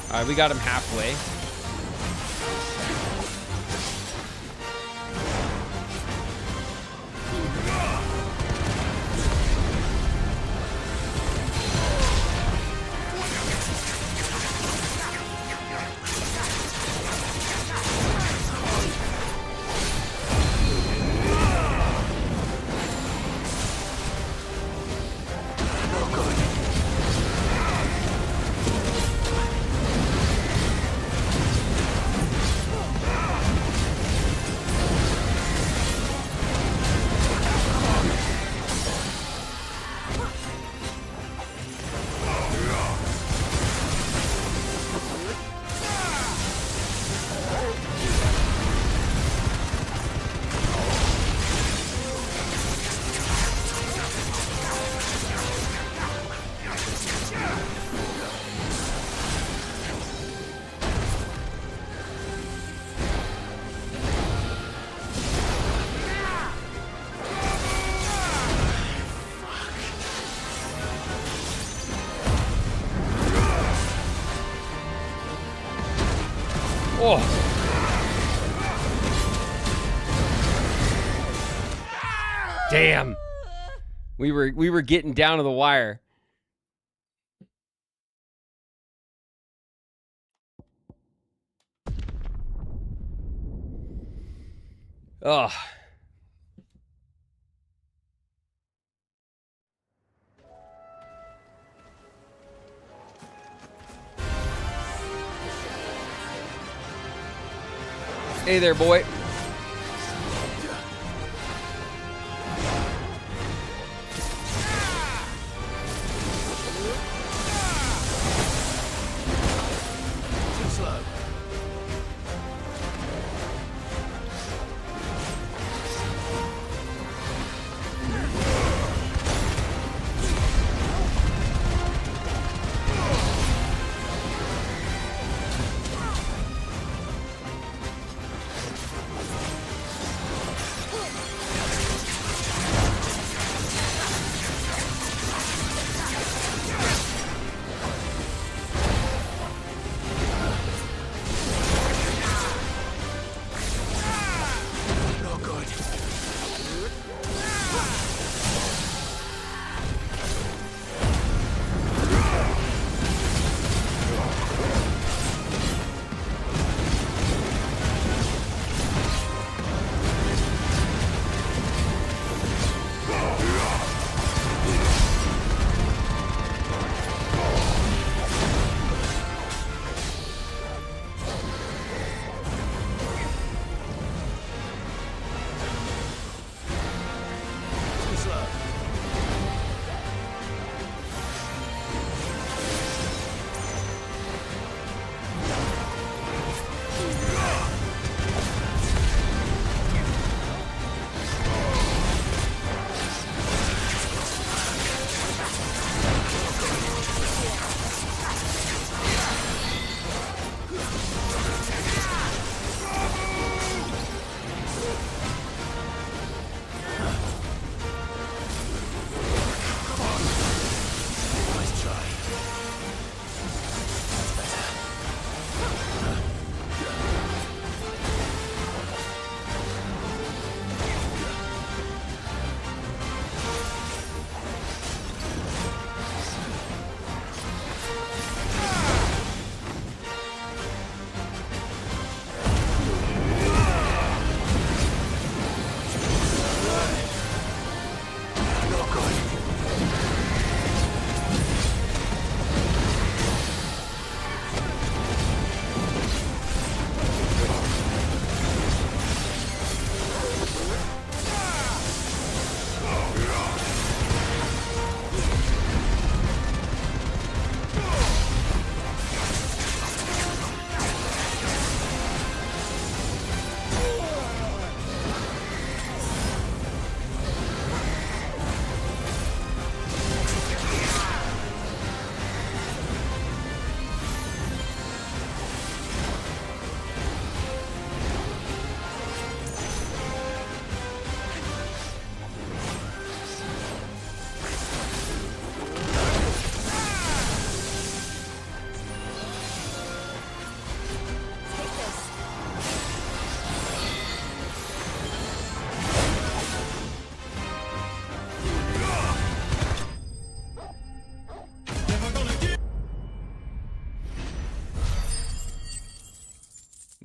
All right, we got him halfway. Oh. Damn. We were getting down to the wire. Oh. Hey there, boy. Too slow.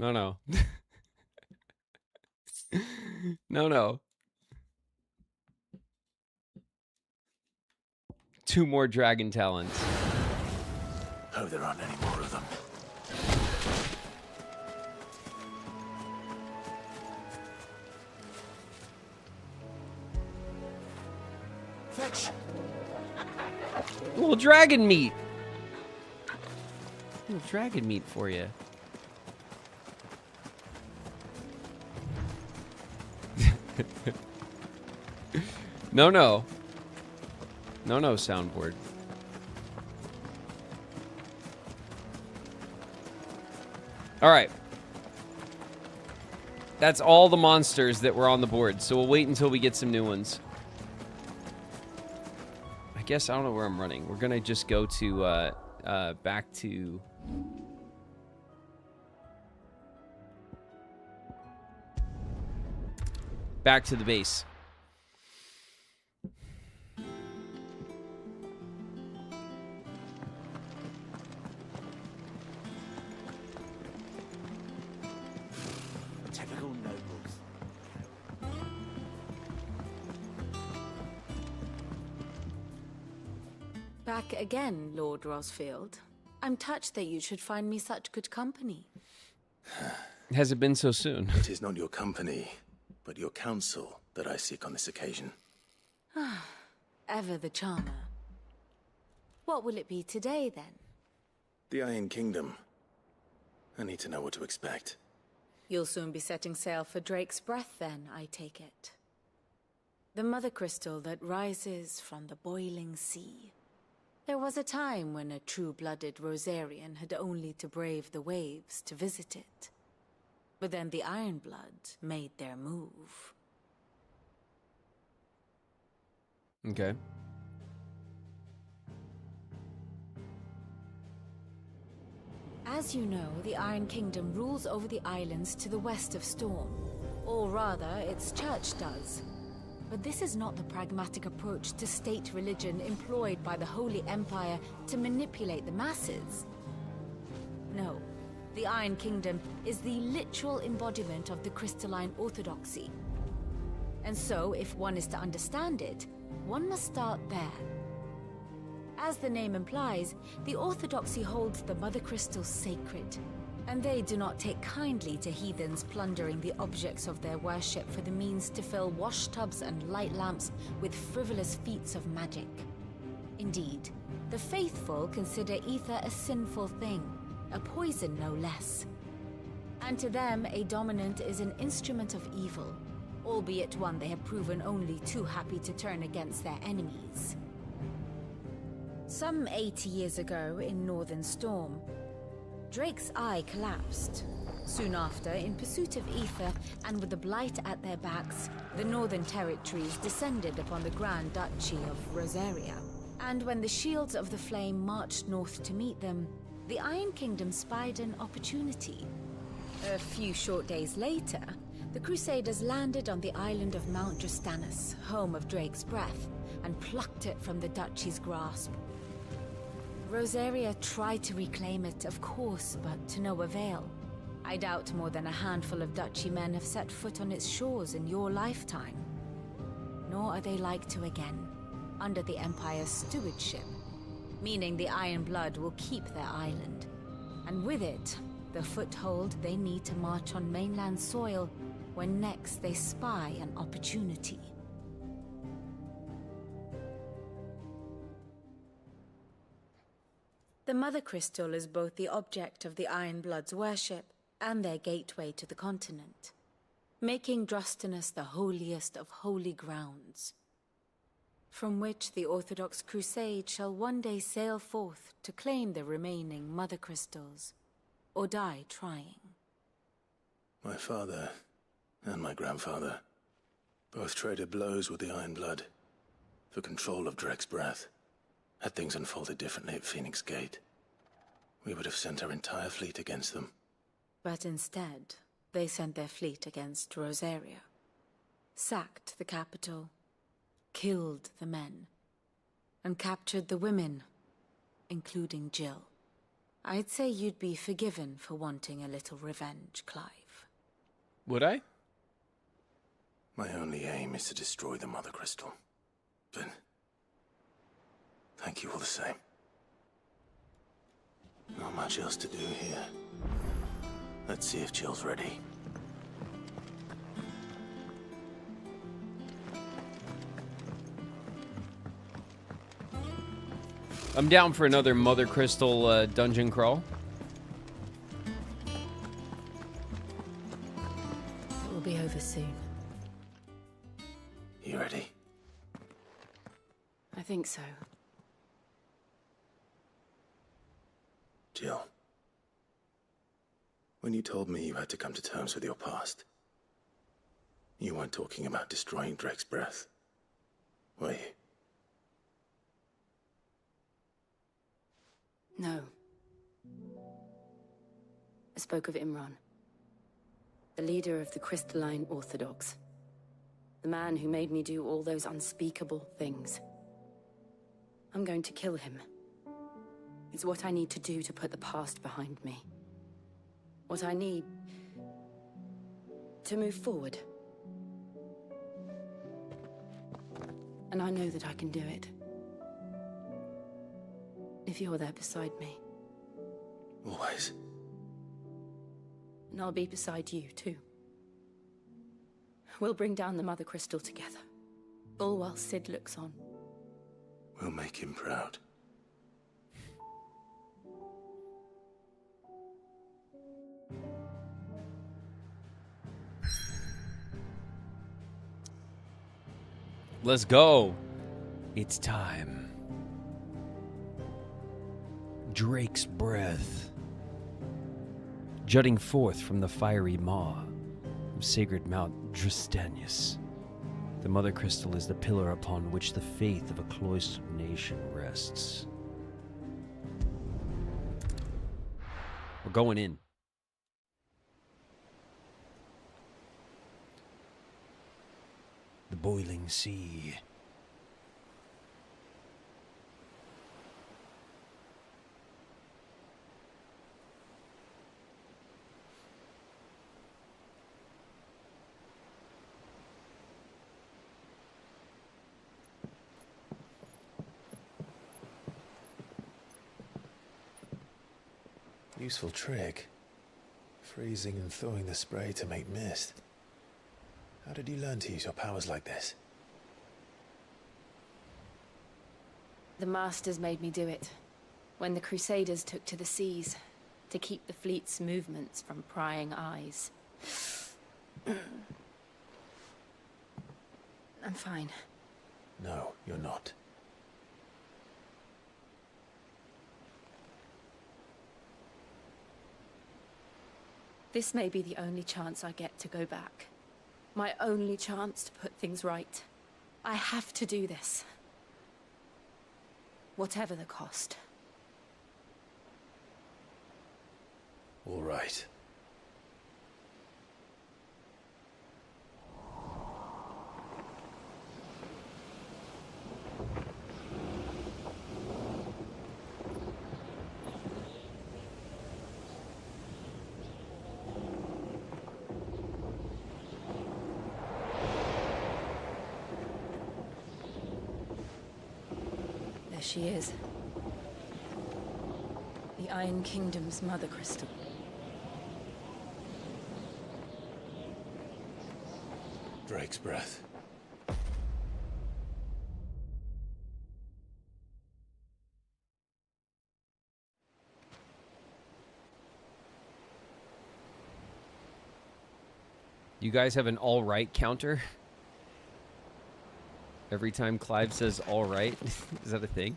No, no. No, no. 2 more dragon talents. Hope there aren't any more of them. Fetch! Little dragon meat. Little dragon meat for you. No, no. No, no, soundboard. All right. That's all the monsters that were on the board, so we'll wait until we get some new ones. I guess I don't know where I'm running. We're gonna just go to back to the base. Typical nobles. Back again, Lord Rosfield. I'm touched that you should find me such good company. Has it been so soon? It is not your company, but your counsel that I seek on this occasion. Ever the charmer. What will it be today, then? The Iron Kingdom. I need to know what to expect. You'll soon be setting sail for Drake's Breath, then, I take it. The mother crystal that rises from the boiling sea. There was a time when a true-blooded Rosarian had only to brave the waves to visit it. But then the Ironblood made their move. Okay. As you know, the Iron Kingdom rules over the islands to the west of Storm. Or rather, its church does. But this is not the pragmatic approach to state religion employed by the Holy Empire to manipulate the masses. No, the Iron Kingdom is the literal embodiment of the crystalline orthodoxy. And so, if one is to understand it, one must start there. As the name implies, the orthodoxy holds the Mother Crystal sacred, and they do not take kindly to heathens plundering the objects of their worship for the means to fill washtubs and light lamps with frivolous feats of magic. Indeed, the faithful consider ether a sinful thing, a poison no less. And to them, a dominant is an instrument of evil, albeit one they have proven only too happy to turn against their enemies. Some 80 years ago in Northern Storm, Drake's eye collapsed. Soon after, in pursuit of ether and with the blight at their backs, the Northern Territories descended upon the Grand Duchy of Rosaria. And when the Shields of the Flame marched north to meet them, the Iron Kingdom spied an opportunity. A few short days later, the Crusaders landed on the island of Mount Justanus, home of Drake's Breath, and plucked it from the Duchy's grasp. Rosaria tried to reclaim it, of course, but to no avail. I doubt more than a handful of Duchy men have set foot on its shores in your lifetime. Nor are they like to again, under the Empire's stewardship, meaning the Iron Blood will keep their island, and with it, the foothold they need to march on mainland soil when next they spy an opportunity. The Mother Crystal is both the object of the Iron Blood's worship and their gateway to the continent, making Drustinus the holiest of holy grounds, from which the Orthodox Crusade shall one day sail forth to claim the remaining Mother Crystals, or die trying. My father and my grandfather both traded blows with the Iron Blood for control of Drake's Breath. Had things unfolded differently at Phoenix Gate, we would have sent our entire fleet against them. But instead, they sent their fleet against Rosaria, sacked the capital, killed the men, and captured the women, including Jill. I'd say you'd be forgiven for wanting a little revenge, Clive. Would I? My only aim is to destroy the Mother Crystal. But thank you all the same. Not much else to do here. Let's see if Jill's ready. I'm down for another Mother Crystal dungeon crawl. It will be over soon. You ready? I think so. Jill. When you told me you had to come to terms with your past, you weren't talking about destroying Drake's breath, were you? No. I spoke of Imran, the leader of the Crystalline Orthodox. The man who made me do all those unspeakable things. I'm going to kill him. It's what I need to do to put the past behind me. What I need to move forward. And I know that I can do it. If you're there beside me. Always. And I'll be beside you, too. We'll bring down the Mother Crystal together. All while Sid looks on. We'll make him proud. Let's go. It's time. Drake's breath. Jutting forth from the fiery maw of sacred Mount Dristanius. The Mother Crystal is the pillar upon which the faith of a cloistered nation rests. We're going in. The boiling sea. Useful trick. Freezing and thawing the spray to make mist. How did you learn to use your powers like this? The Masters made me do it. When the Crusaders took to the seas, to keep the fleet's movements from prying eyes. I'm fine. No, you're not. This may be the only chance I get to go back. My only chance to put things right. I have to do this. Whatever the cost. All right. She is. The Iron Kingdom's Mother Crystal. Drake's breath. You guys have an all right counter? Every time Clive says all right? Is that a thing?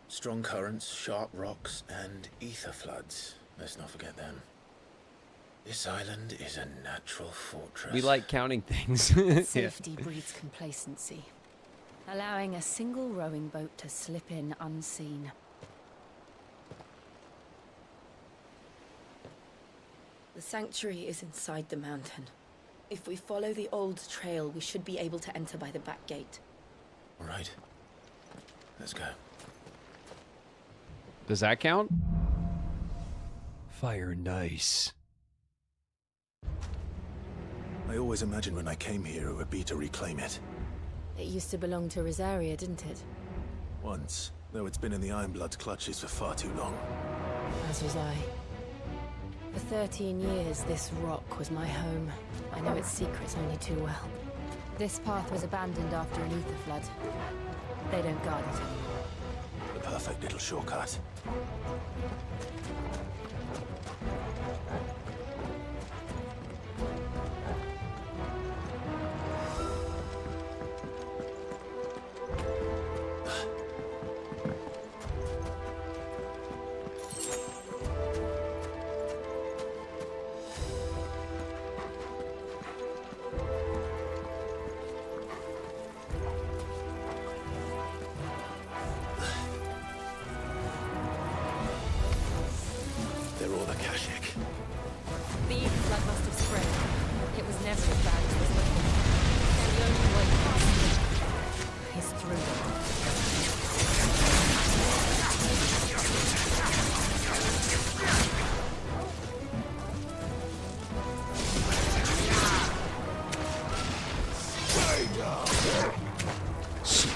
Strong currents, sharp rocks, and ether floods. Let's not forget them. This island is a natural fortress. We like counting things. Safety breeds complacency. Allowing a single rowing boat to slip in unseen. The sanctuary is inside the mountain. If we follow the old trail, we should be able to enter by the back gate. All right. Let's go. Does that count? Fire and ice. I always imagined when I came here it would be to reclaim it. It used to belong to Rosaria, didn't it? Once, though it's been in the Ironblood's clutches for far too long. As was I. For 13 years, this rock was my home. I know its secrets only too well. This path was abandoned after an ether flood. They don't guard it anymore. The perfect little shortcut.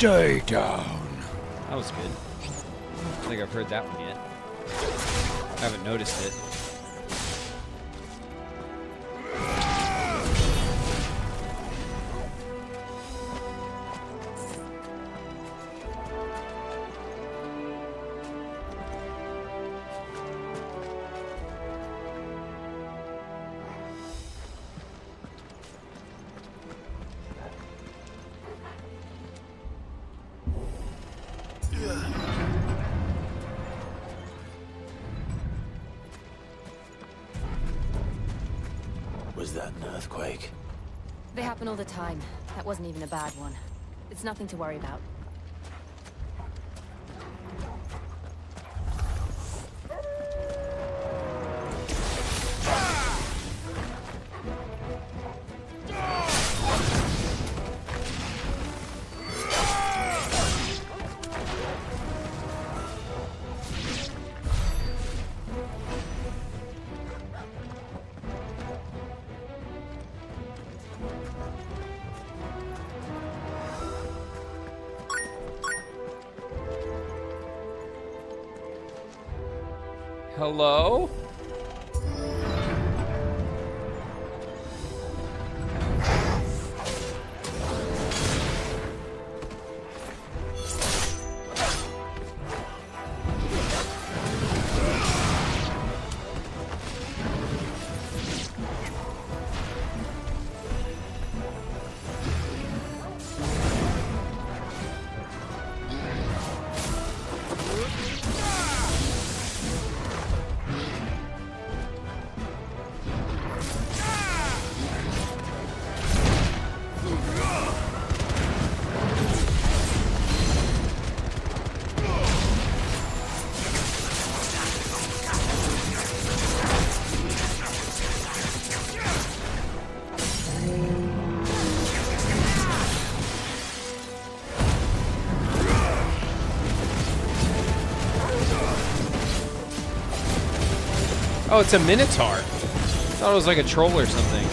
Stay down. That was good. I don't think I've heard that one yet. I haven't noticed it. Was that an earthquake? They happen all the time. That wasn't even a bad one. It's nothing to worry about. Hello? Oh, it's a Minotaur. I thought it was like a troll or something.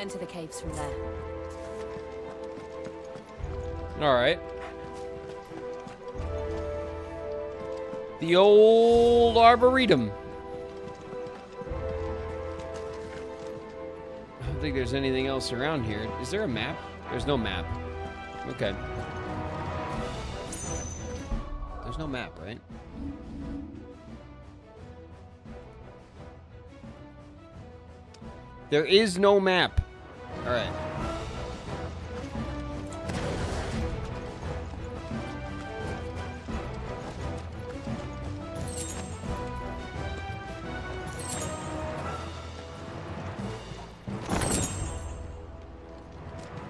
Into the caves from there. All right. The old Arboretum. think there's anything else around here. Is there a map? There's no map. Okay. There's no map, right? There is no map. All right.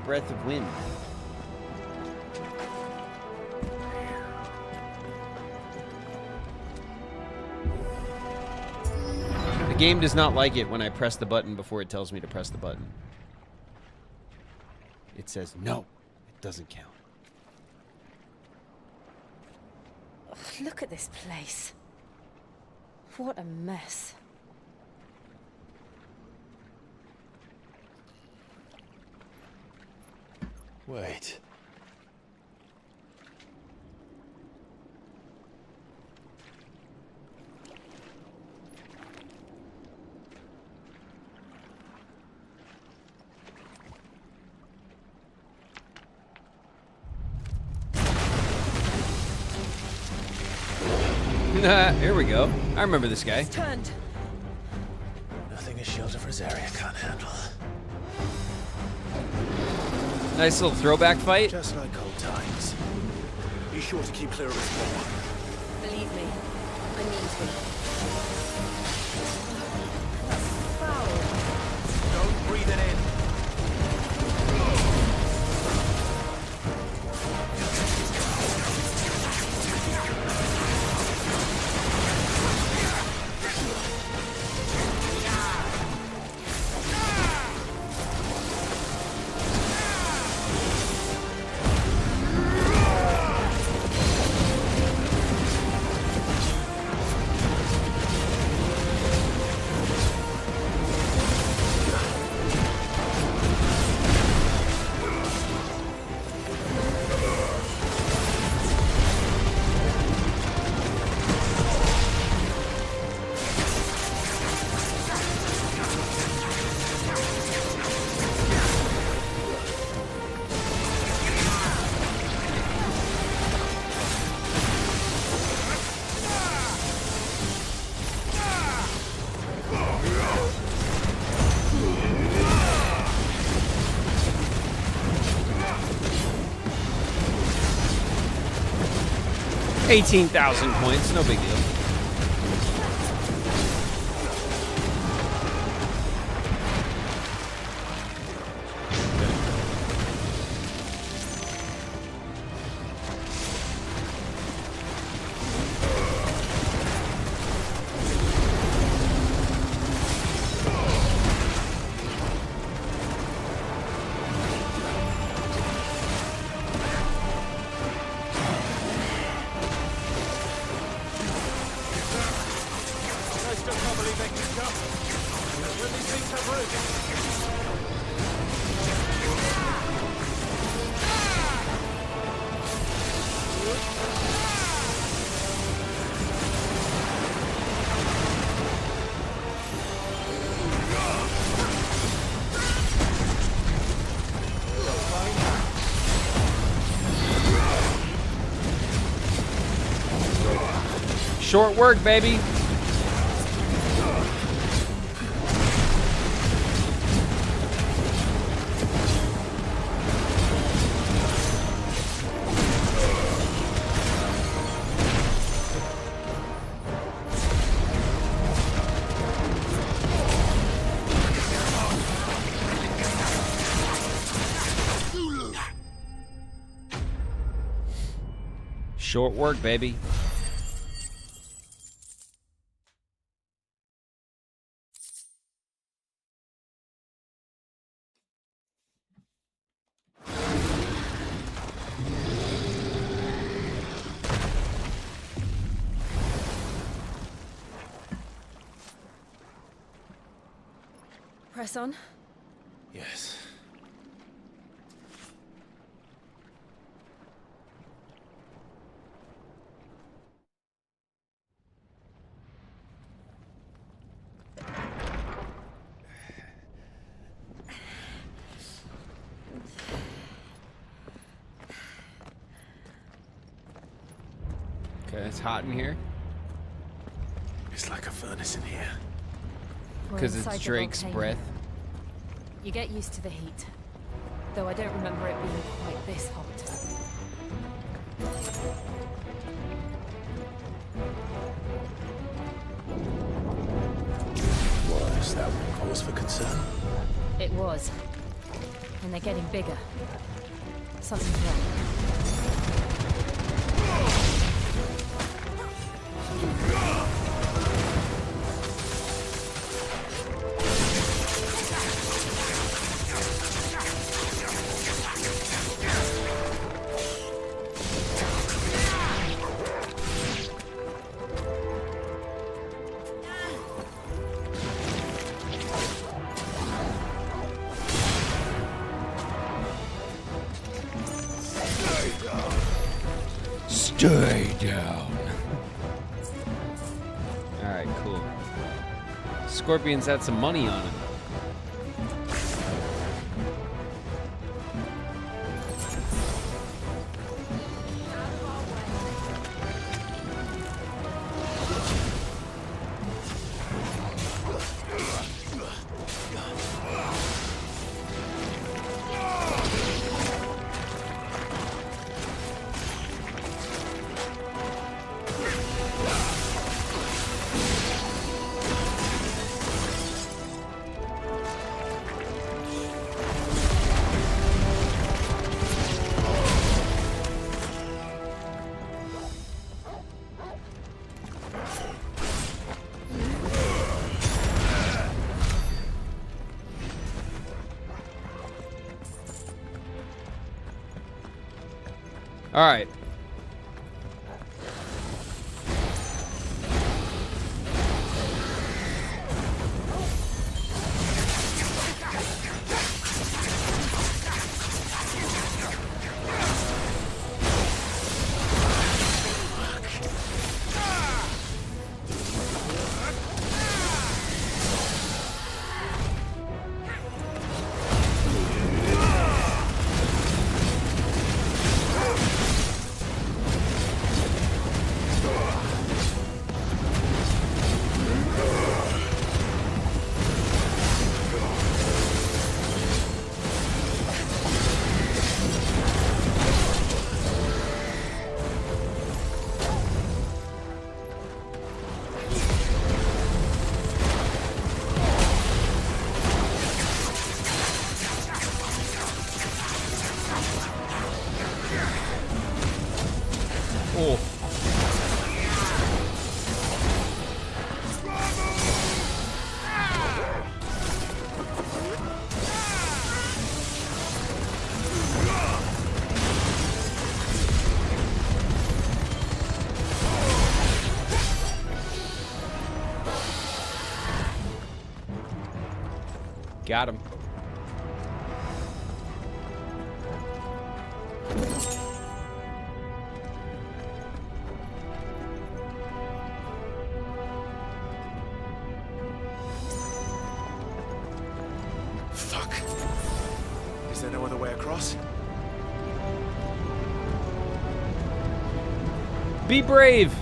Breath of wind. The game does not like it when I press the button before it tells me to press the button. It says, no, it doesn't count. Ugh, look at this place. What a mess. Wait. Here we go. I remember this guy. Turned. Nothing a shield of Rosaria can't handle. Nice little throwback fight. Just like old times. Be sure to keep clear of this wall. Believe me, I mean to. That's foul. Don't breathe it in. $18,000 points, no big deal. Short work, baby. Short work, baby. Press on. Yes. Okay, it's hot in here. It's like a furnace in here. Because Inside it's the Drake's volcano. breath. You get used to the heat. Though I don't remember it being quite this hot. Was that one cause for concern? It was. And they're getting bigger. Something's wrong. Stay down. Alright, cool. Scorpions had some money on him. All right. Oh. Got him. Fuck. Is there no other way across? Be brave.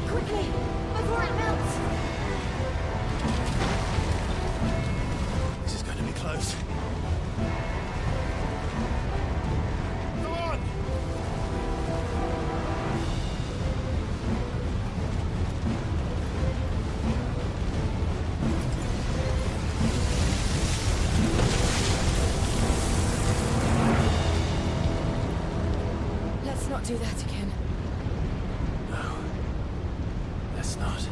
Quickly, before it melts! This is going to be close. Come on! Let's not do that again. No. Let's not.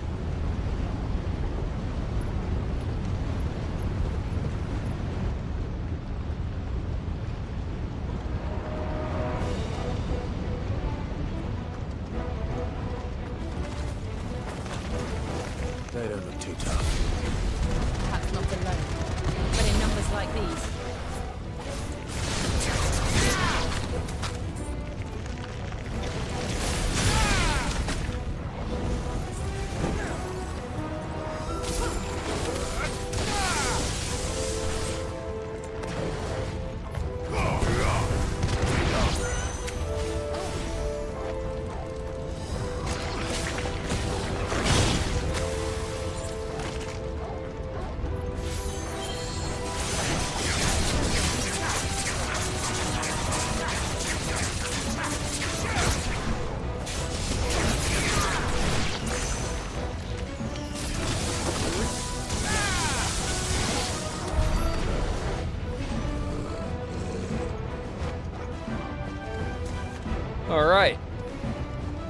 All right.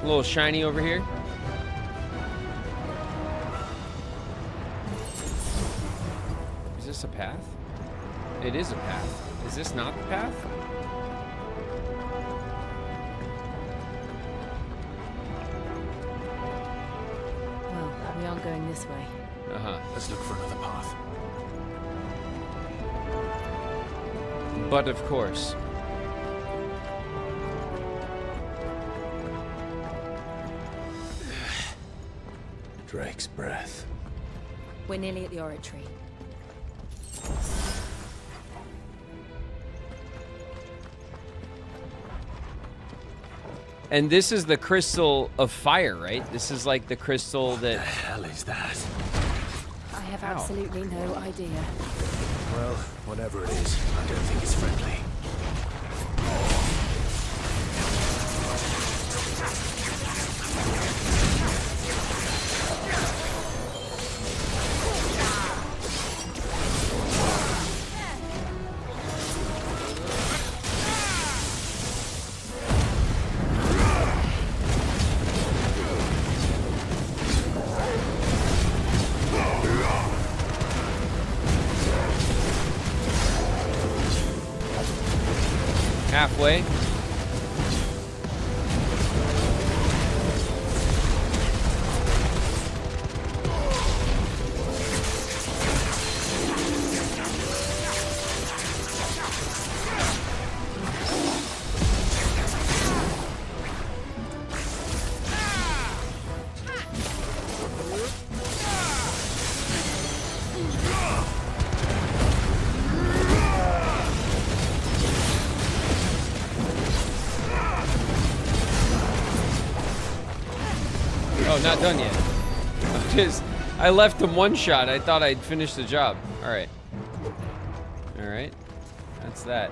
A little shiny over here. Is this a path? It is a path. Is this not the path? Well, we aren't going this way. Uh-huh. Let's look for another path. But of course. Drake's breath. We're nearly at the oratory. And this is the crystal of fire, right? This is like the crystal that... What the hell is that? I have absolutely no idea. Well, whatever it is, I don't think it's friendly. Halfway. Oh, not done yet. I left him one shot. I thought I'd finished the job. All right. All right. That's that.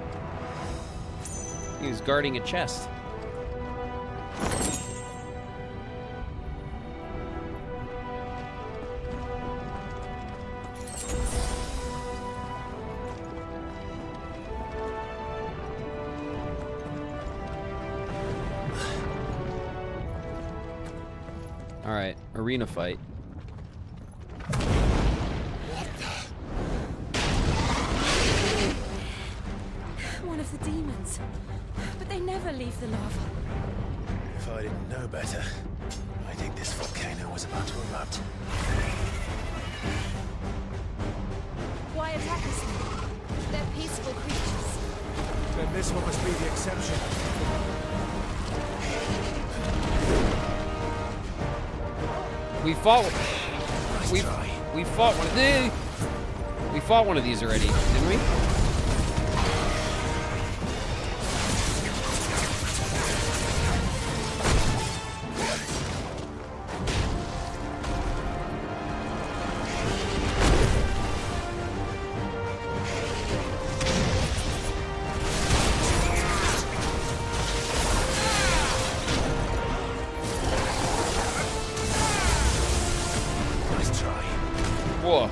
He was guarding a chest. All right, arena fight. One of the demons. But they never leave the lava. If I didn't know better, I think this volcano was about to erupt. Why attack us? They're peaceful creatures. Then this one must be the exception. We fought one of these. We fought one of these already, didn't we? Whoa.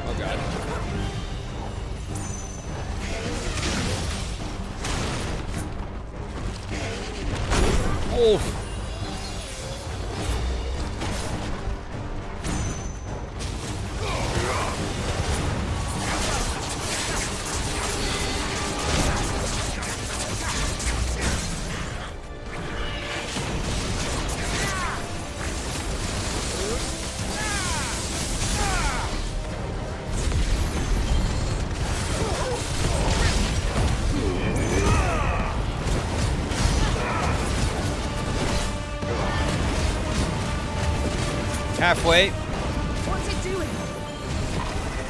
Oh god. Oh. Halfway. What's it doing?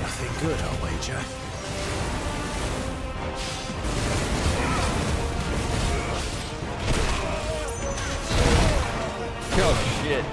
Nothing good, I'll wager. Oh shit.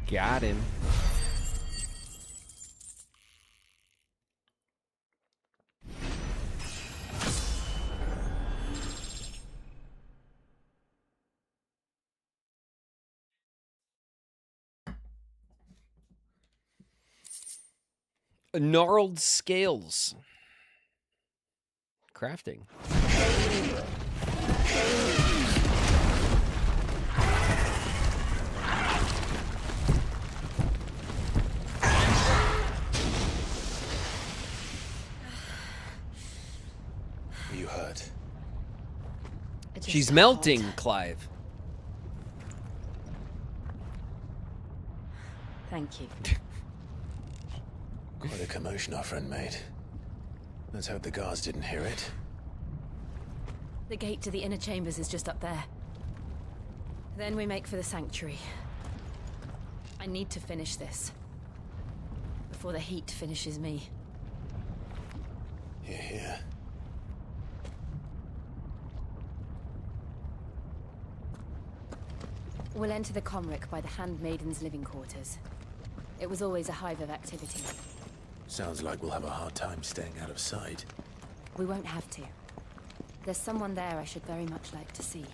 Got him. Gnarled scales. Crafting. Are you hurt? She's melting, Clive. Thank you. Quite a commotion our friend made. Let's hope the guards didn't hear it. The gate to the inner chambers is just up there. Then we make for the sanctuary. I need to finish this. Before the heat finishes me. Hear, hear. We'll enter the Comric by the Handmaiden's living quarters. It was always a hive of activity. Sounds like we'll have a hard time staying out of sight. We won't have to. There's someone there I should very much like to see.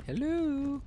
Hello.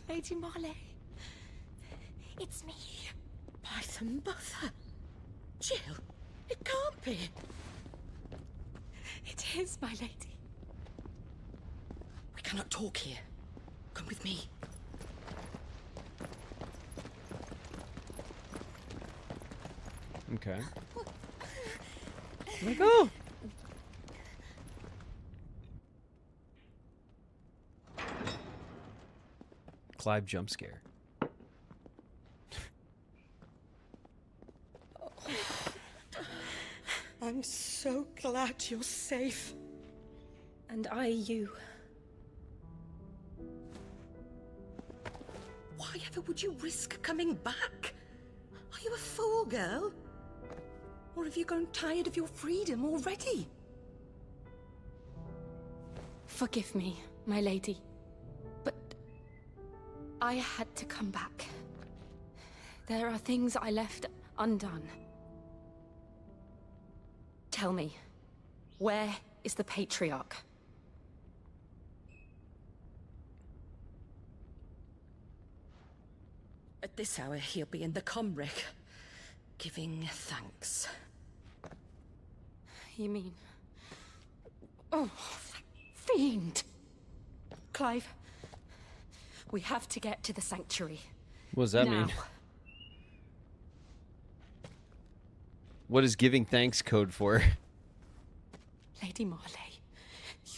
Lady Marley. It's me. Python Buffer. Jill, it can't be. It is, my lady. We cannot talk here. Come with me. Okay. Let go. Clive jump scare. I'm so glad you're safe. And I you. Why ever would you risk coming back? Are you a fool, girl? Or have you grown tired of your freedom already? Forgive me, my lady. But I had to come back. There are things I left undone. Tell me, where is the Patriarch? At this hour, he'll be in the Comric, giving thanks. You mean... Oh, that fiend! Clive, we have to get to the sanctuary. What does that mean? What is giving thanks code for? Lady Marley,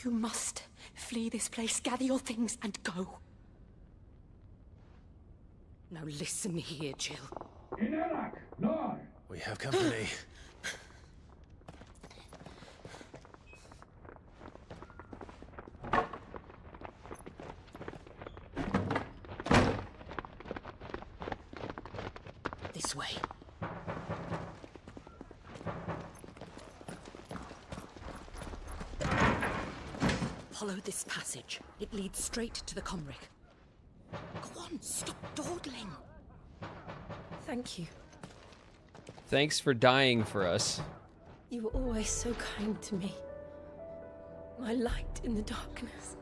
you must flee this place, gather your things, and go. Now listen here, Jill. We have company. This way. Follow this passage. It leads straight to the Comric. Go on, stop dawdling. Thank you. Thanks for dying for us. You were always so kind to me. My light in the darkness.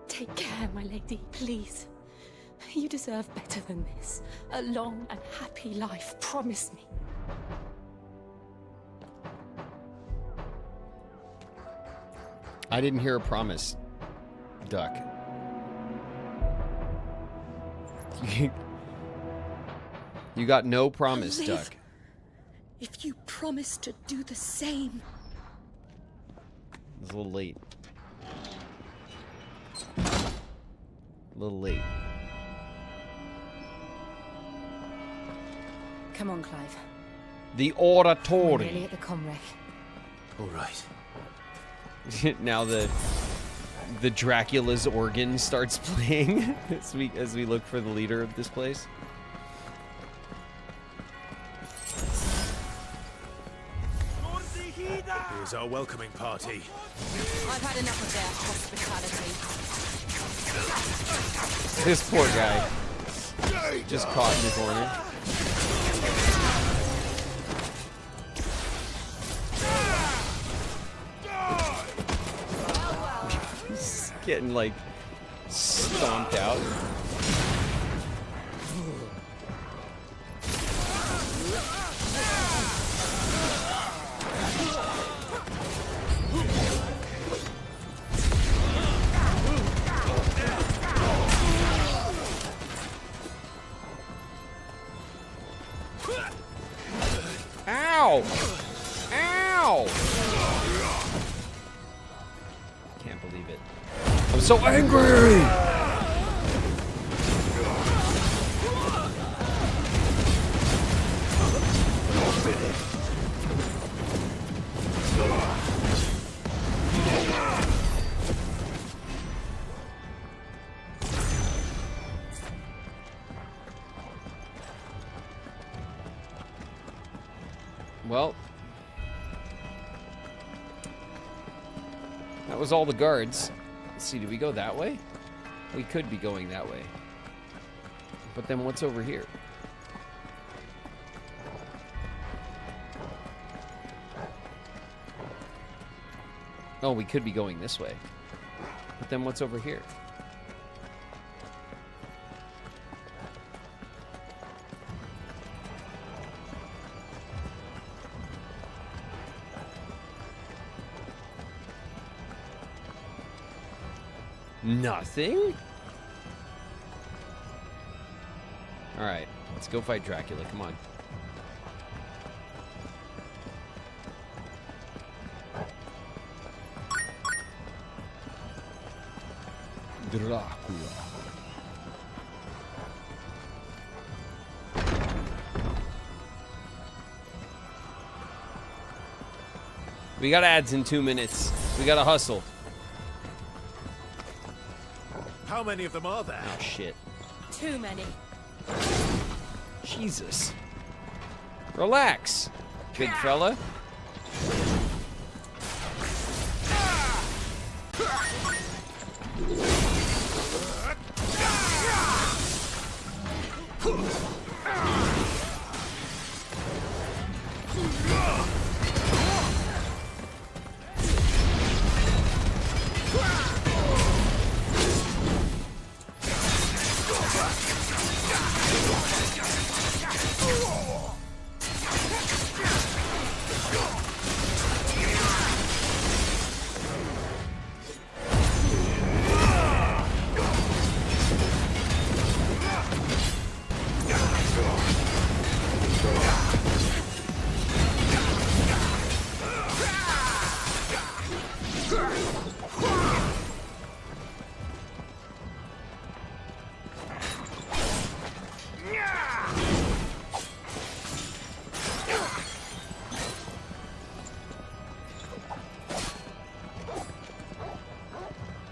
Take care, my lady, please. You deserve better than this. A long and happy life, promise me. I didn't hear a promise, Duck. You got no promise, Live. Duck. If you promise to do the same. It's a little late. A little late. Come on, Clive. The We're nearly oratory. at the comrec. All right. Now the Dracula's organ starts playing as we look for the leader of this place. Here's our welcoming party. I've had enough of their hospitality. This poor guy just caught in the corner. He's getting like stomped out. Ow! Ow! Can't believe it. I'm so angry! Well, that was all the guards. Let's see, do we go that way? We could be going that way. But then what's over here? Oh, we could be going this way. But then what's over here? Nothing? Alright, let's go fight Dracula, come on. Dracula. We got ads in 2 minutes. We gotta hustle. How many of them are there? Oh, shit. Too many. Jesus. Relax, big fella.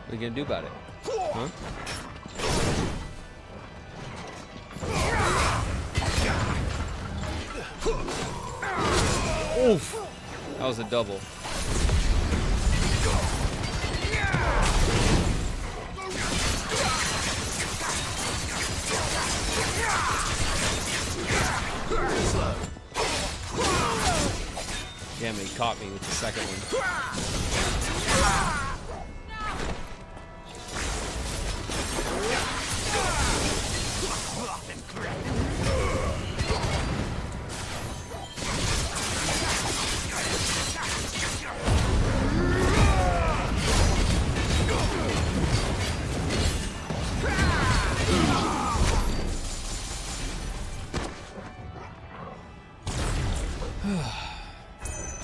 What are you gonna do about it? Huh? Oof! That was a double. caught me with the second one.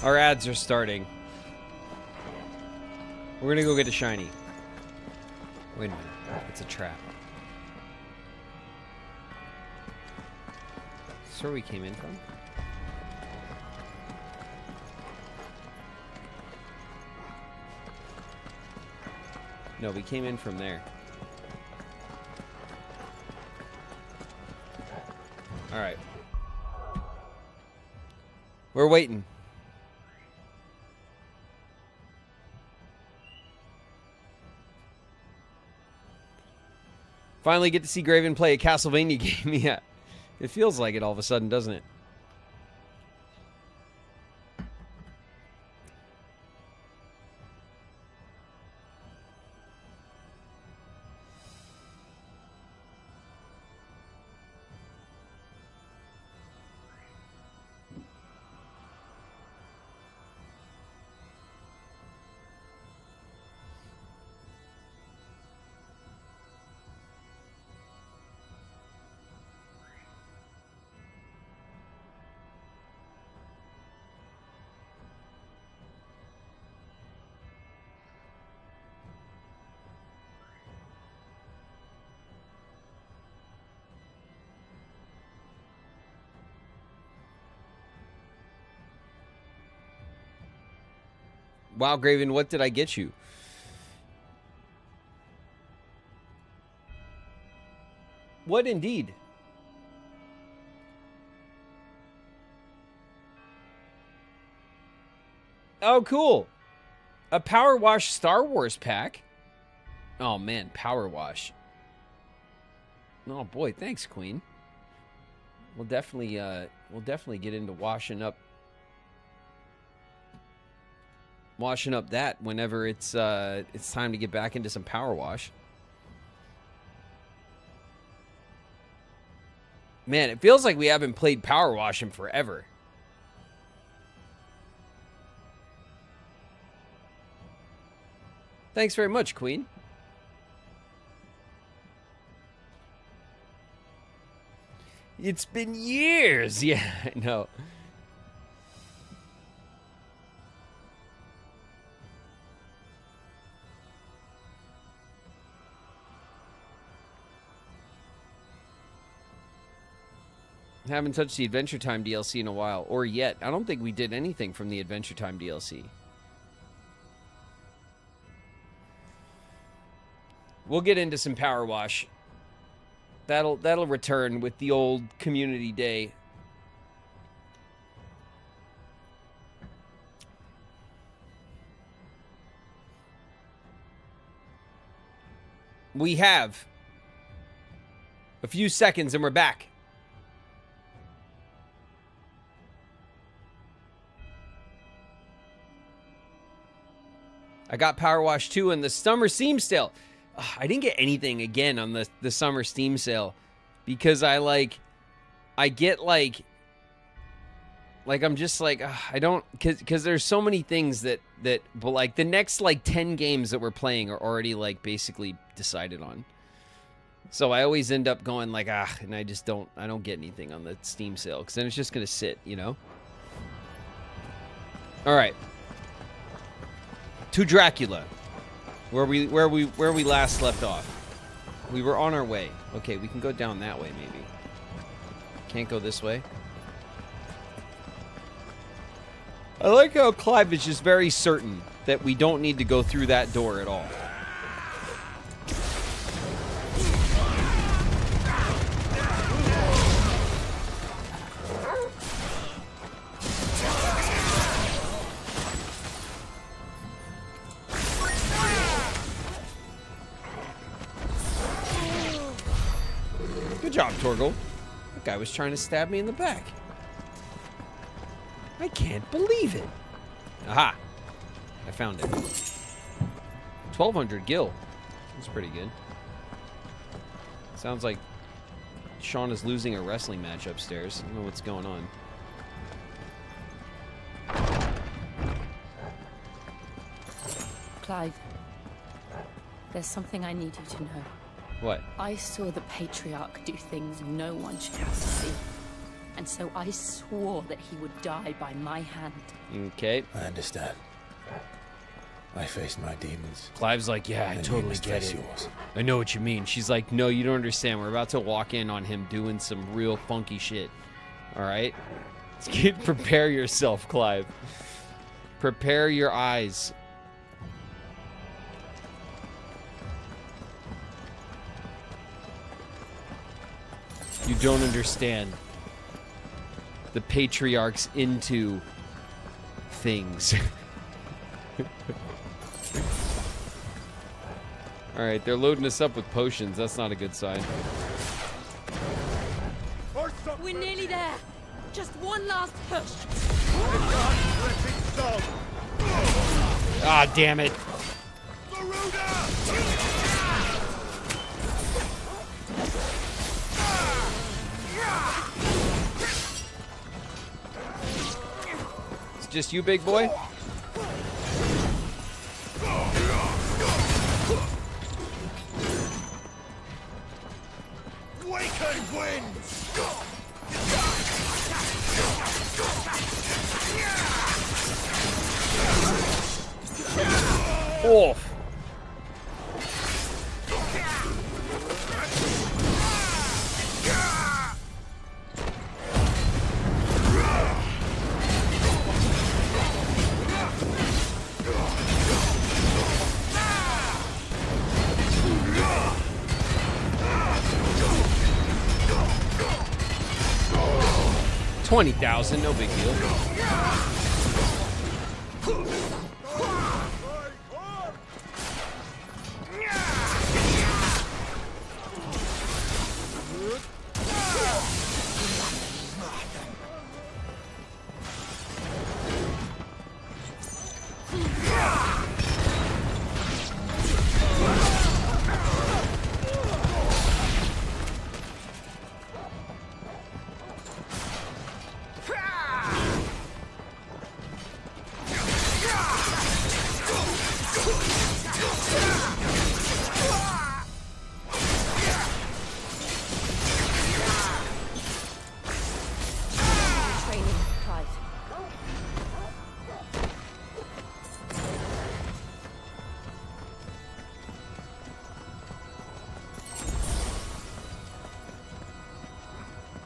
Our ads are starting. We're gonna go get a shiny. Wait a minute. It's a trap. Is this where we came in from? No, we came in from there. Alright. We're waiting. Finally get to see Graven play a Castlevania game. Yeah. It feels like it all of a sudden, doesn't it? Wow, Graven, what did I get you? What indeed? Oh, cool. A Power Wash Star Wars pack. Oh, man, Power Wash. Oh, boy, thanks, Queen. We'll definitely get into washing up that whenever it's time to get back into some Power Wash. Man, it feels like we haven't played Power Wash in forever. Thanks very much, Queen. It's been years. Yeah, I know. Haven't touched the Adventure Time DLC in a while, or yet. I don't think we did anything from the Adventure Time DLC. We'll get into some Power Wash. That'll return with the old Community Day. We have a few seconds and we're back. I got Power Wash 2 and the Summer Steam Sale. I didn't get anything again on the Summer Steam Sale because I'm just like, I don't, because there's so many things that like the next like 10 games that we're playing are already like basically decided on. So I always end up going like, and I don't get anything on the Steam Sale because then it's just going to sit, you know? All right. To Dracula, where we last left off. We were on our way. Okay, we can go down that way maybe. Can't go this way. I like how Clive is just very certain that we don't need to go through that door at all. Good job, Torgal. That guy was trying to stab me in the back. I can't believe it. Aha! I found it. 1,200 gil. That's pretty good. Sounds like Sean is losing a wrestling match upstairs. I don't know what's going on. Clive, there's something I need you to know. What? I saw the Patriarch do things no one should have to see. And so I swore that he would die by my hand. Okay. I understand. I faced my demons. Clive's like, yeah, I totally get it. I know what you mean. She's like, no, you don't understand. We're about to walk in on him doing some real funky shit. All right? Prepare yourself, Clive. Prepare your eyes. You don't understand. The Patriarch's into things. Alright, they're loading us up with potions. That's not a good sign. We're nearly there. Just one last push. Ah, damn it. It's just you, big boy? Waking winds! Oh. $20,000, no big deal.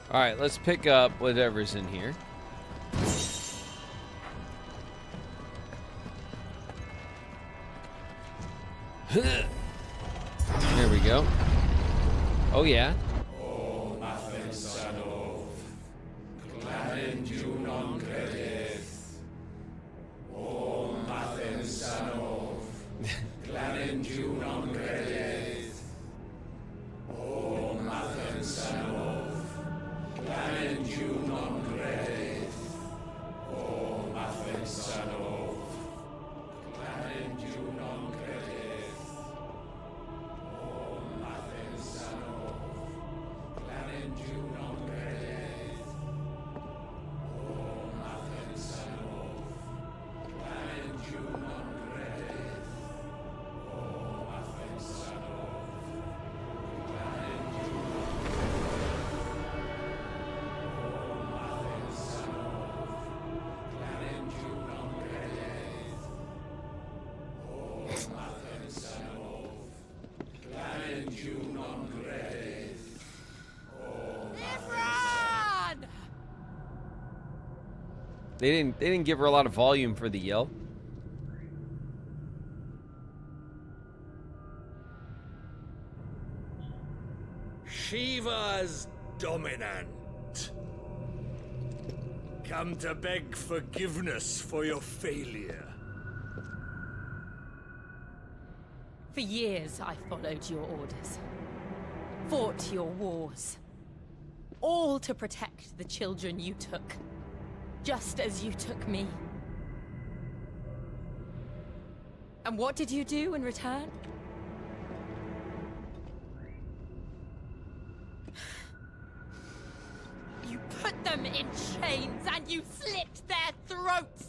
All right, let's pick up whatever's in here. There we go. Oh, yeah. They didn't give her a lot of volume for the yell. Shiva's dominant. Come to beg forgiveness for your failure. For years, I followed your orders. Fought your wars. All to protect the children you took. Just as you took me. And what did you do in return? You put them in chains and you slit their throats!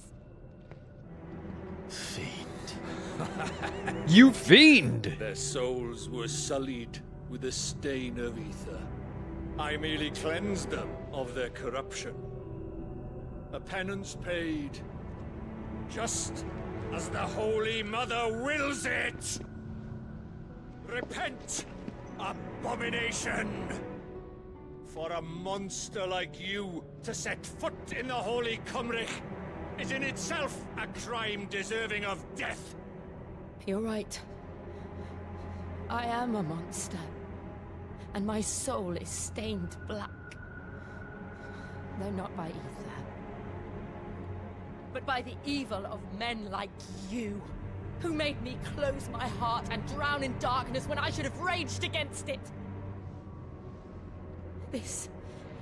You fiend! Their souls were sullied with the stain of ether. I merely cleansed them of their corruption. A penance paid, just as the Holy Mother wills it! Repent, abomination! For a monster like you to set foot in the Holy Cymric is in itself a crime deserving of death. You're right. I am a monster. And my soul is stained black. Though not by ether. But by the evil of men like you, who made me close my heart and drown in darkness when I should have raged against it. This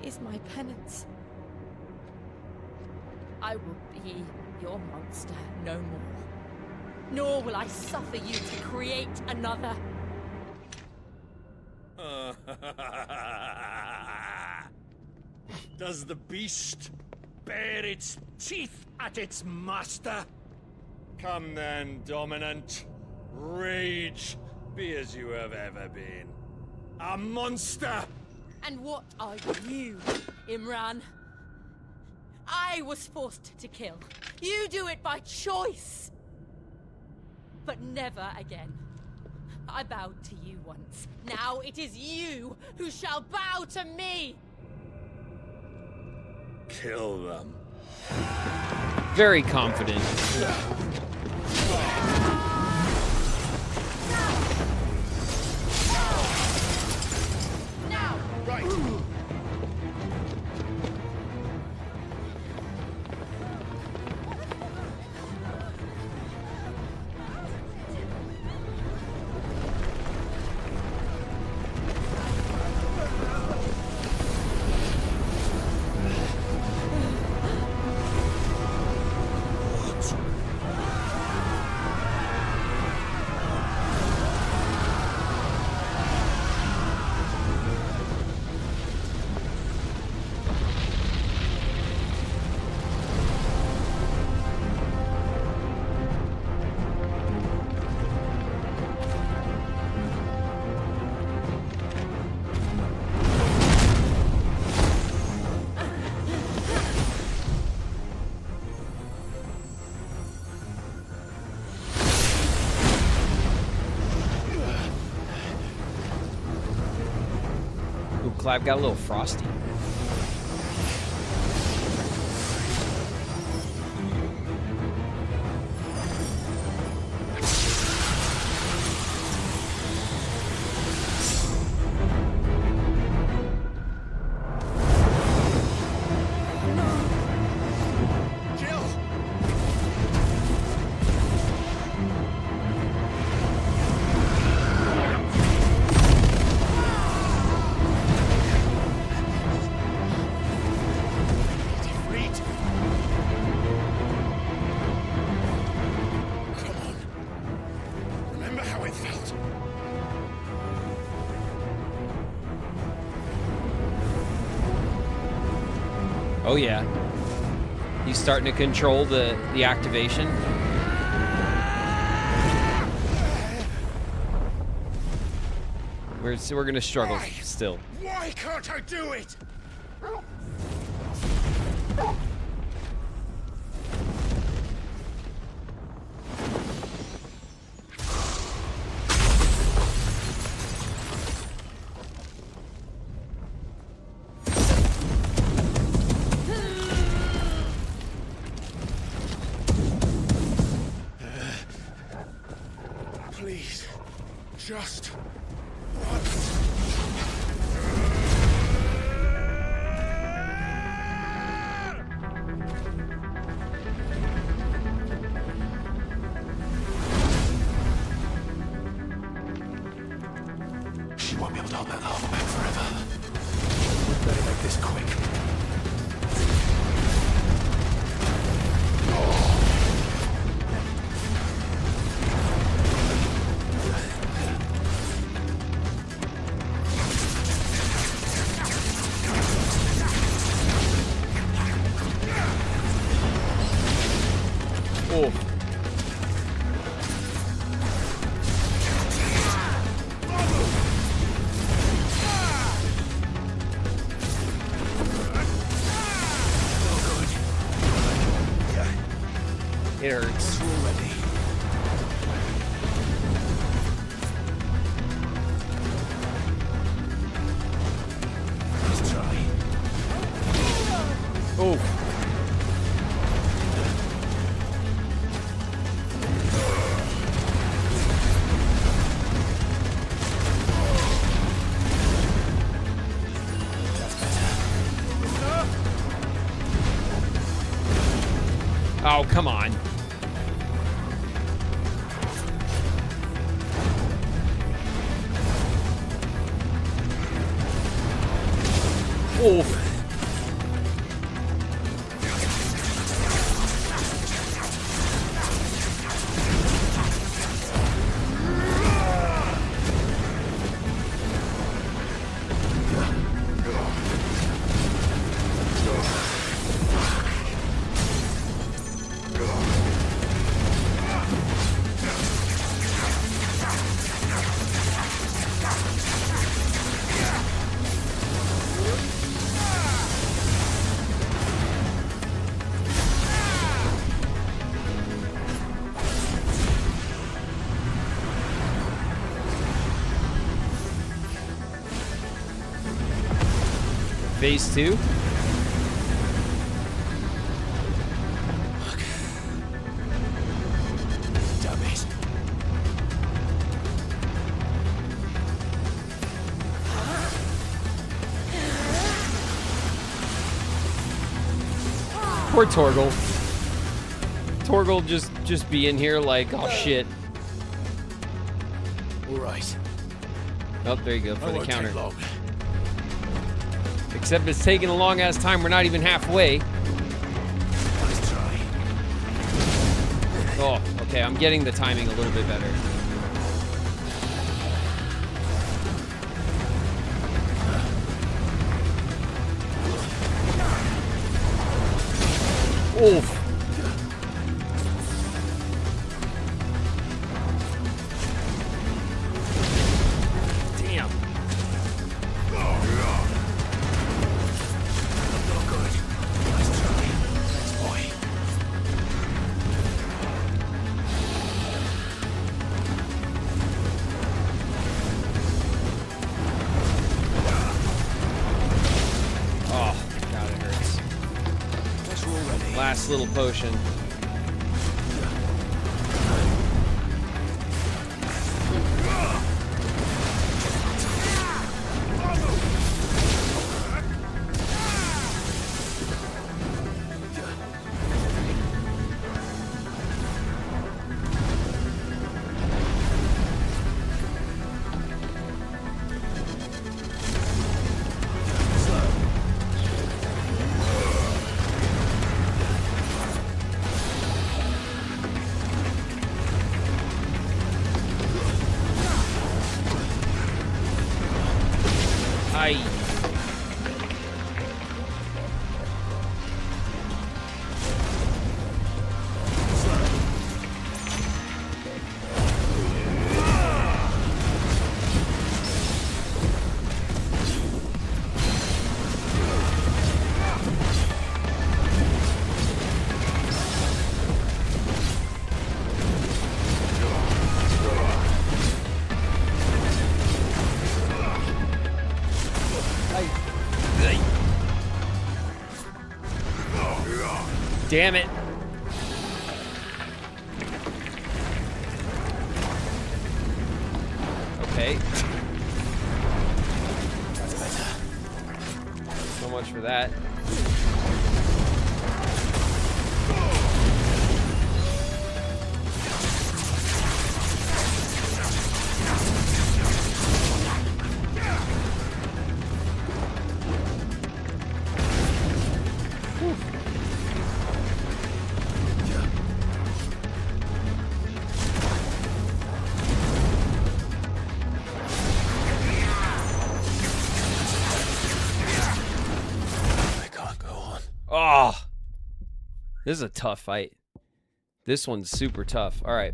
is my penance. I will be your monster no more. Nor will I suffer you to create another. Does the beast bare its teeth at its master? Come then, Dominant. Rage, be as you have ever been. A monster! And what are you, Imran? I was forced to kill. You do it by choice. But never again. I bowed to you once. Now it is you who shall bow to me! Kill them. Very confident. Now! Right. Clive got a little frosty. Oh yeah. He's starting to control the activation. We're gonna struggle still. Why can't I do it? Please, just once. She won't be able to hold that lava back forever. We better make this quick. It hurts. Already. Let's try. Oh. Oh, come on. Oof. Phase 2? Damn it. Poor Torgal. Torgal just be in here like, oh shit. All right. Oh, there you go for the won't counter. take long. Except it's taking a long ass time. We're not even halfway. Let's try. Oh, okay. I'm getting the timing a little bit better. Oof. Damn. Last little potion. Damn it. Okay. That's better. So much for that. Oh, this is a tough fight. This one's super tough. All right.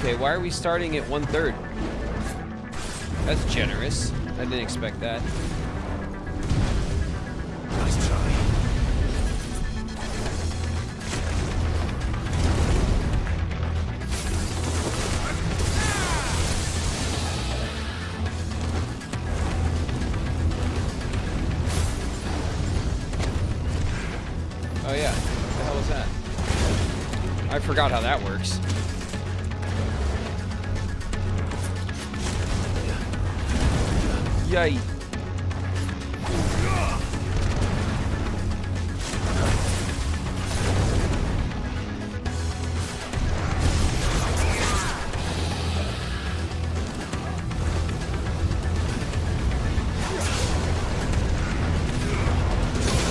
Okay, why are we starting at 1/3? That's generous. I didn't expect that. Nice try. Oh yeah, what the hell was that? I forgot how that works. Yay.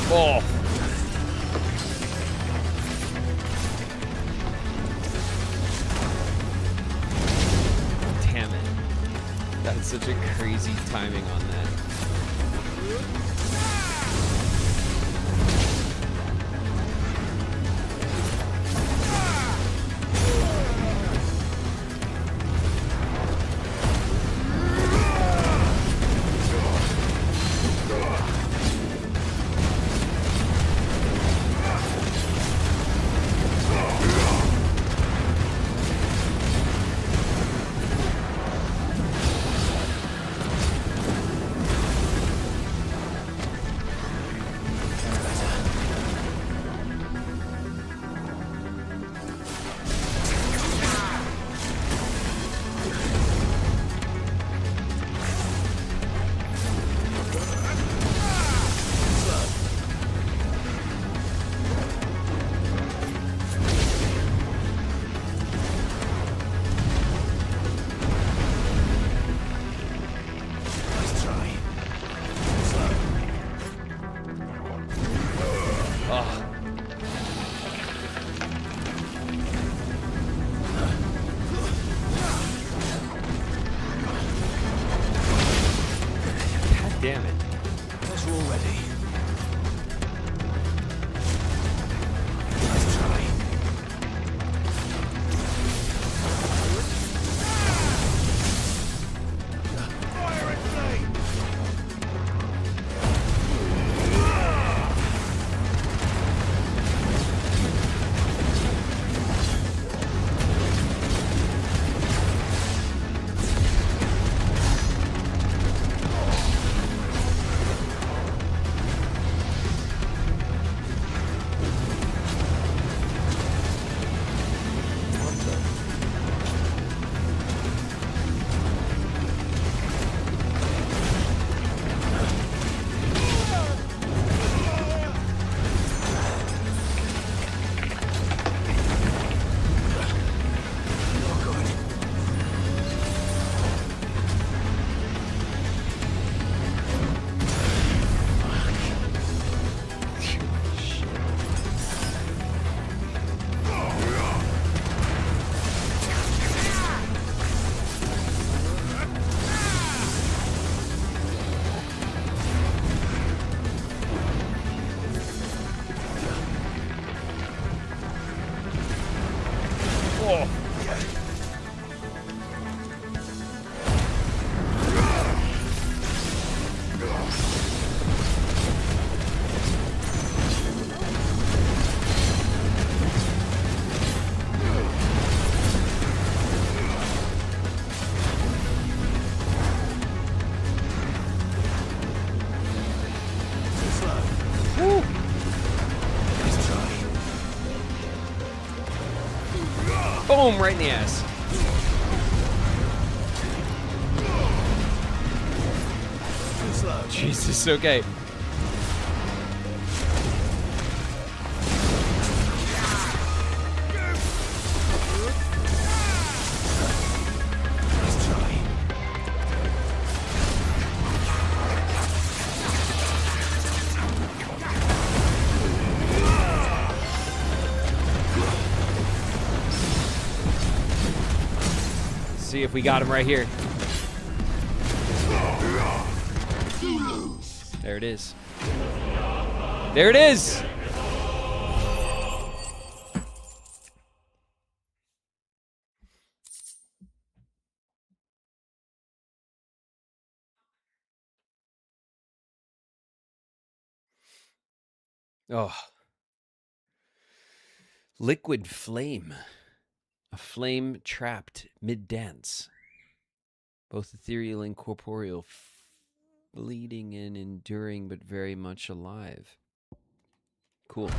Oh. Damn it. That's such a crazy timing on that. Damn it. Guess we're all ready. Nice try. Fire and flame! Boom, right in the ass. Jesus, okay. See if we got him right here. There it is. There it is! Oh. Liquid flame. A flame trapped mid-dance. Both ethereal and corporeal. Fleeting and enduring, but very much alive. Cool.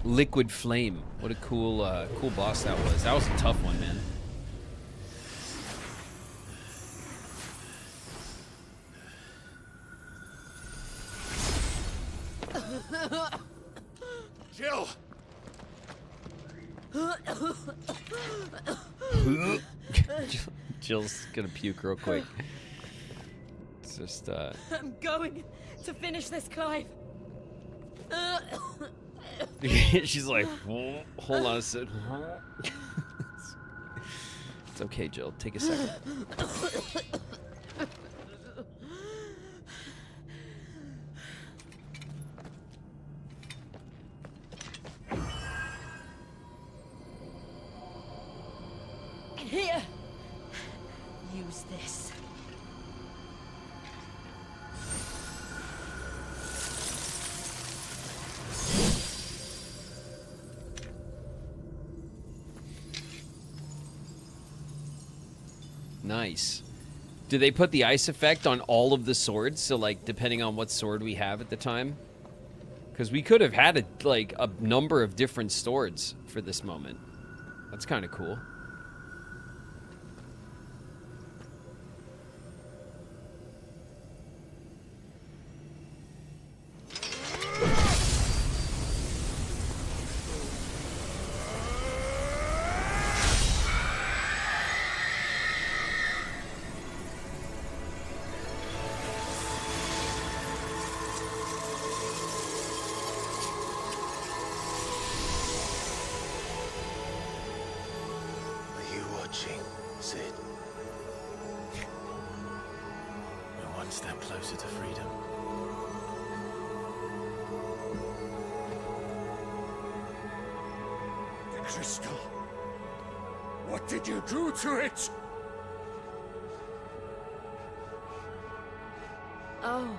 Liquid flame. What a cool, cool boss that was. That was a tough one, man. Jill! Jill's gonna puke real quick. It's just, I'm going to finish this, Clive. She's like, hold on a second. It's okay, Jill. Take a second. Here. Use this. Nice. Do they put the ice effect on all of the swords? So, like, depending on what sword we have at the time? Because we could have had, a number of different swords for this moment. That's kind of cool. Crystal. What did you do to it? Oh.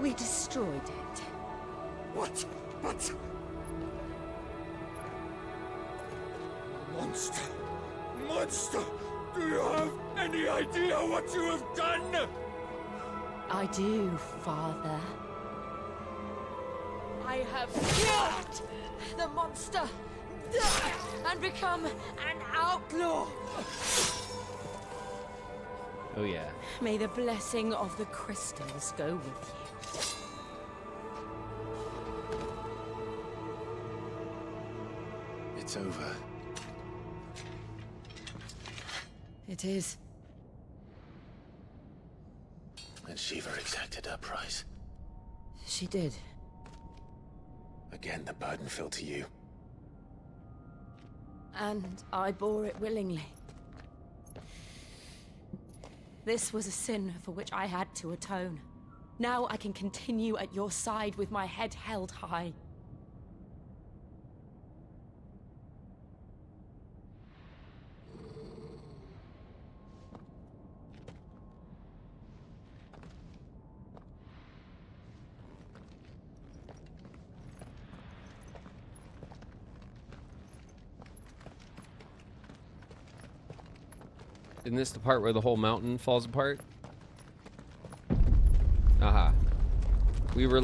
We destroyed it. What? But... Monster! Monster! Do you have any idea what you have done? I do, Father. I have killed the monster and become an outlaw. Oh, yeah. May the blessing of the crystals go with you. It's over. It is. And Shiva exacted her price. She did. Again, the burden fell to you. And I bore it willingly. This was a sin for which I had to atone. Now I can continue at your side with my head held high. Isn't this the part where the whole mountain falls apart? Aha. We were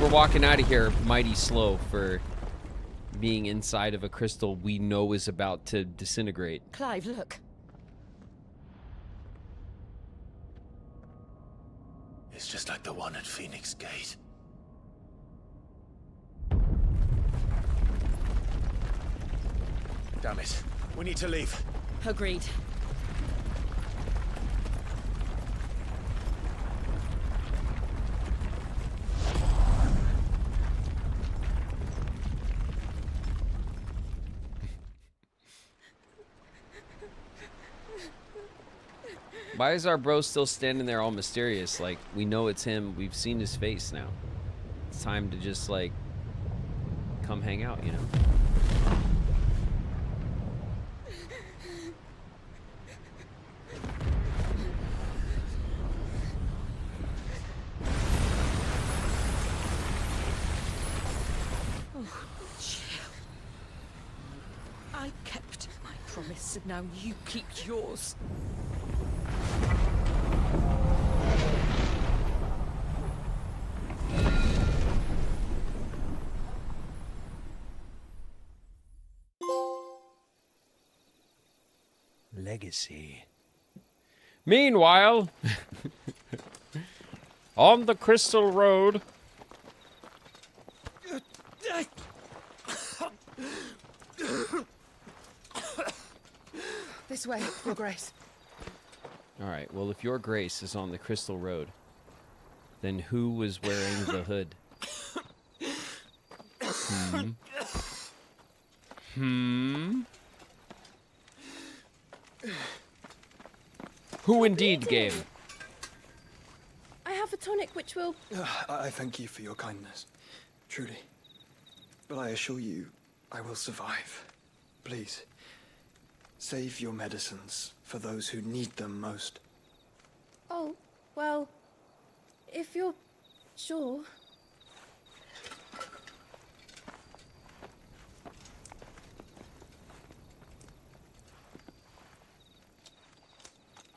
walking out of here mighty slow for being inside of a crystal we know is about to disintegrate. Clive, look. It's just like the one at Phoenix Gate. Damn it. We need to leave. Agreed. Why is our bro still standing there all mysterious? Like, we know it's him. We've seen his face now. It's time to just, like, come hang out, you know? promise, and now you keep yours. Legacy. Meanwhile, on the Crystal Road. This way, Your Grace. All right, well, if Your Grace is on the Crystal Road, then who was wearing the hood? Who indeed, Game? I have a tonic which will... I thank you for your kindness, truly. But I assure you, I will survive. Please, save your medicines for those who need them most. Oh, well, if you're sure...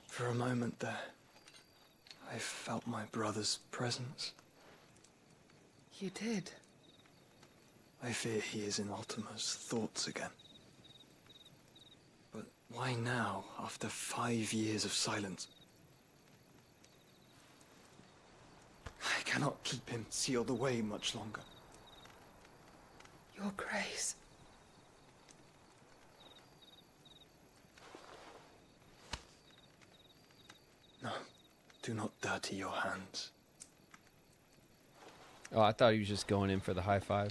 For a moment there, I felt my brother's presence. You did? I fear he is in Ultima's thoughts again. But why now, after 5 years of silence? I cannot keep him sealed away much longer. Your Grace. No, do not dirty your hands. Oh, I thought he was just going in for the high five.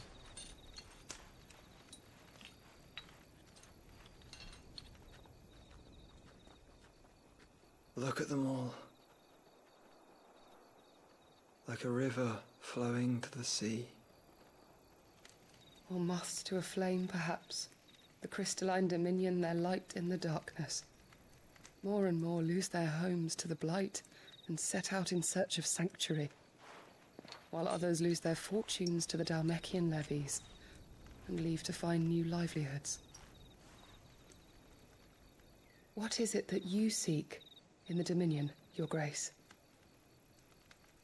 Look at them all. Like a river flowing to the sea. Or moths to a flame, perhaps. The crystalline dominion, their light in the darkness. More and more lose their homes to the blight and set out in search of sanctuary, while others lose their fortunes to the Dhalmekian levies and leave to find new livelihoods. What is it that you seek in the Dominion, Your Grace?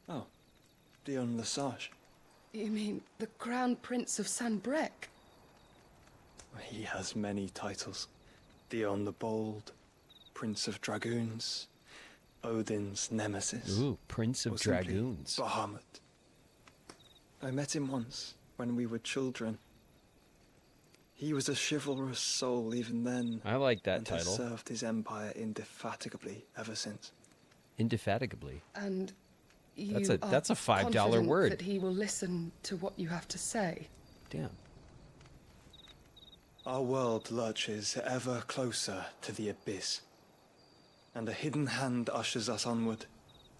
Oh, Dion Lesage. You mean the Crown Prince of Sanbrec? He has many titles. Dion the Bold, Prince of Dragoons, Odin's nemesis. Ooh, Prince of or simply Dragoons. Bahamut. I met him once when we were children. He was a chivalrous soul even then. I like that and title. has served his empire indefatigably ever since. Indefatigably. And you that's a $5 confident word. that he will listen to what you have to say. Damn. Our world lurches ever closer to the abyss, and a hidden hand ushers us onward.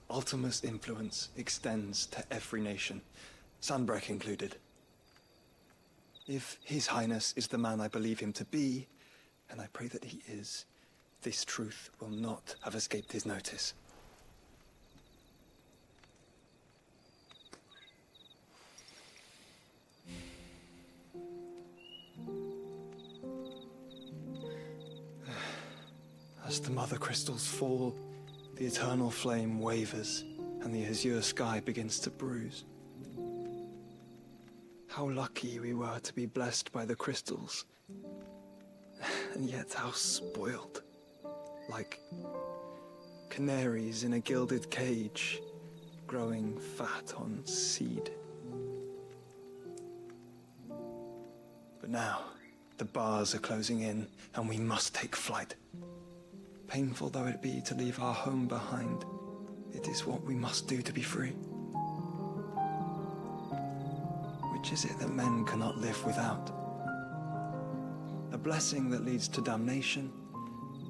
Ultima's influence extends to every nation, Sanbrec included. If His Highness is the man I believe him to be, and I pray that he is, this truth will not have escaped his notice. As the mother crystals fall, the eternal flame wavers, and the azure sky begins to bruise. How lucky we were to be blessed by the crystals, and yet how spoiled. Like canaries in a gilded cage, growing fat on seed. But now, the bars are closing in, and we must take flight. Painful though it be to leave our home behind, it is what we must do to be free. Which is it that men cannot live without? A blessing that leads to damnation,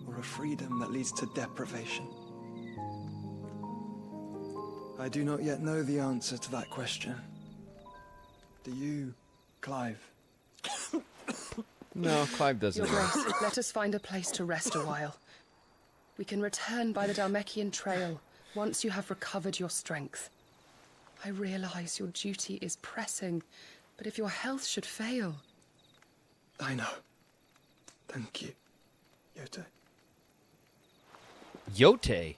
or a freedom that leads to deprivation? I do not yet know the answer to that question. Do you, Clive? No, Clive doesn't. Your Grace, let us find a place to rest a while. We can return by the Dhalmekian trail once you have recovered your strength. I realize your duty is pressing, but if your health should fail... I know. Thank you, Yote. Yote?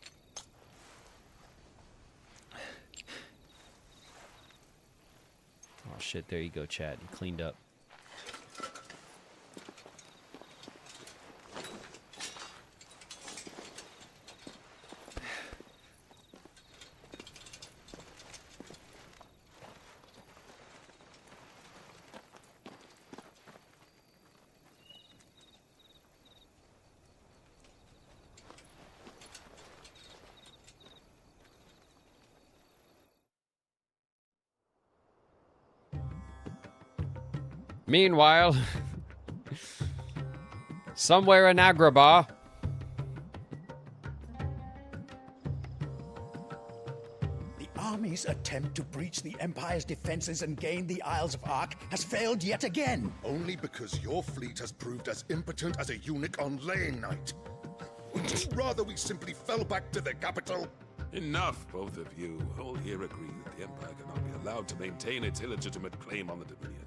Oh shit, there you go, chat. You cleaned up. Meanwhile, somewhere in Agrabah, the army's attempt to breach the Empire's defenses and gain the Isles of Ark has failed yet again. Only because your fleet has proved as impotent as a eunuch on laying night. Would you rather we simply fell back to the capital? Enough, both of you. All here agree that the Empire cannot be allowed to maintain its illegitimate claim on the Dominion.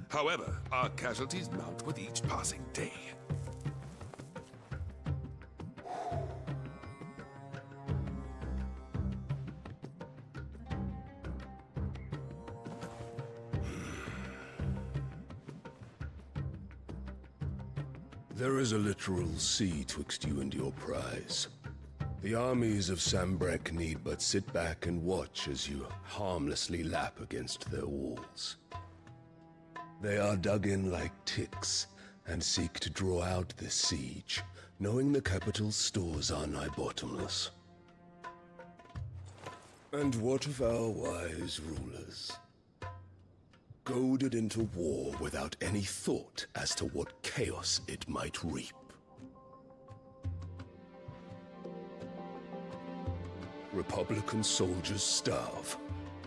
However, our casualties mount with each passing day. There is a literal sea twixt you and your prize. The armies of Sambrek need but sit back and watch as you harmlessly lap against their walls. They are dug in like ticks and seek to draw out this siege, knowing the capital's stores are nigh bottomless. And what of our wise rulers? Goaded into war without any thought as to what chaos it might reap. Republican soldiers starve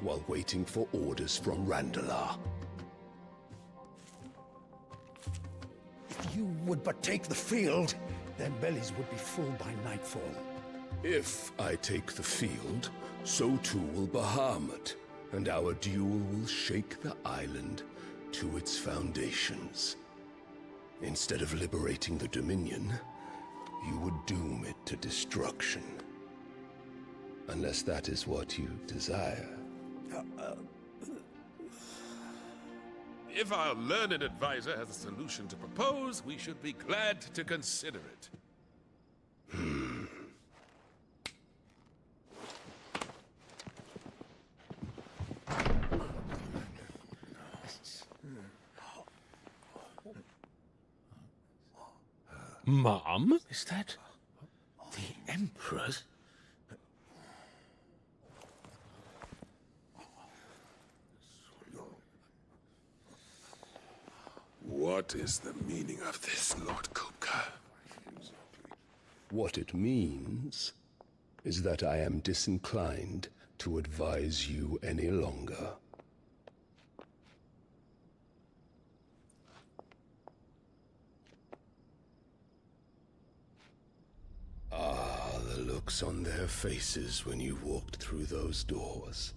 while waiting for orders from Randalar. If you would but take the field, their bellies would be full by nightfall. If I take the field, so too will Bahamut, and our duel will shake the island to its foundations. Instead of liberating the Dominion, you would doom it to destruction. Unless that is what you desire. If our learned advisor has a solution to propose, we should be glad to consider it. Mom? Is that the Emperor's? What is the meaning of this, Lord Kupka? What it means is that I am disinclined to advise you any longer. Ah, the looks on their faces when you walked through those doors.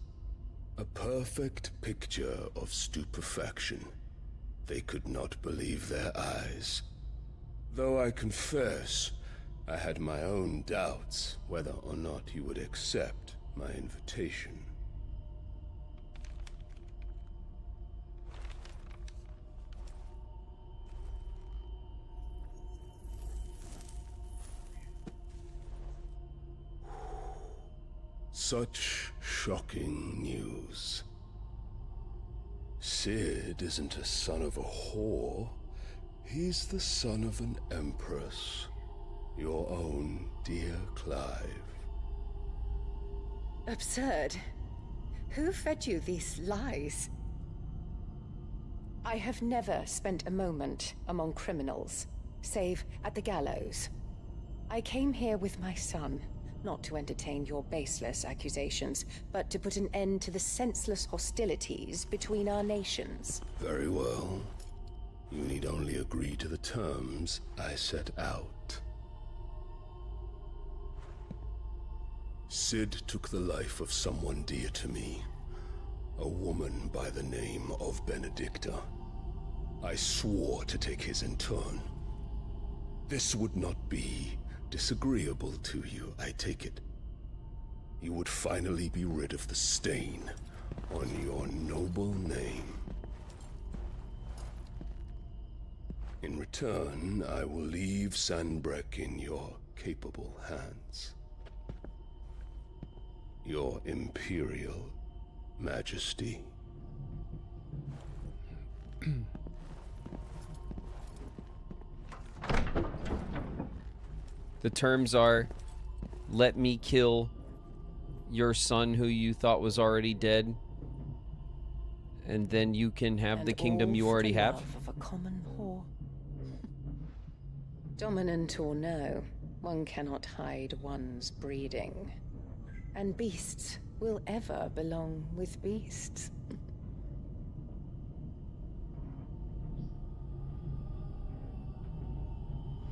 A perfect picture of stupefaction. They could not believe their eyes. Though I confess, I had my own doubts whether or not you would accept my invitation. Such shocking news. Sid isn't a son of a whore. He's the son of an empress. Your own dear Clive. Absurd. Who fed you these lies? I have never spent a moment among criminals, save at the gallows. I came here with my son, not to entertain your baseless accusations, but to put an end to the senseless hostilities between our nations. Very well. You need only agree to the terms I set out. Sid took the life of someone dear to me, a woman by the name of Benedicta. I swore to take his in turn. This would not be disagreeable to you, I take it. You would finally be rid of the stain on your noble name. In return, I will leave Sanbreque in your capable hands. Your Imperial Majesty. The terms are, let me kill your son who you thought was already dead, and then you can have the kingdom you already have. Of a common whore. Dominant or no, one cannot hide one's breeding. And beasts will ever belong with beasts.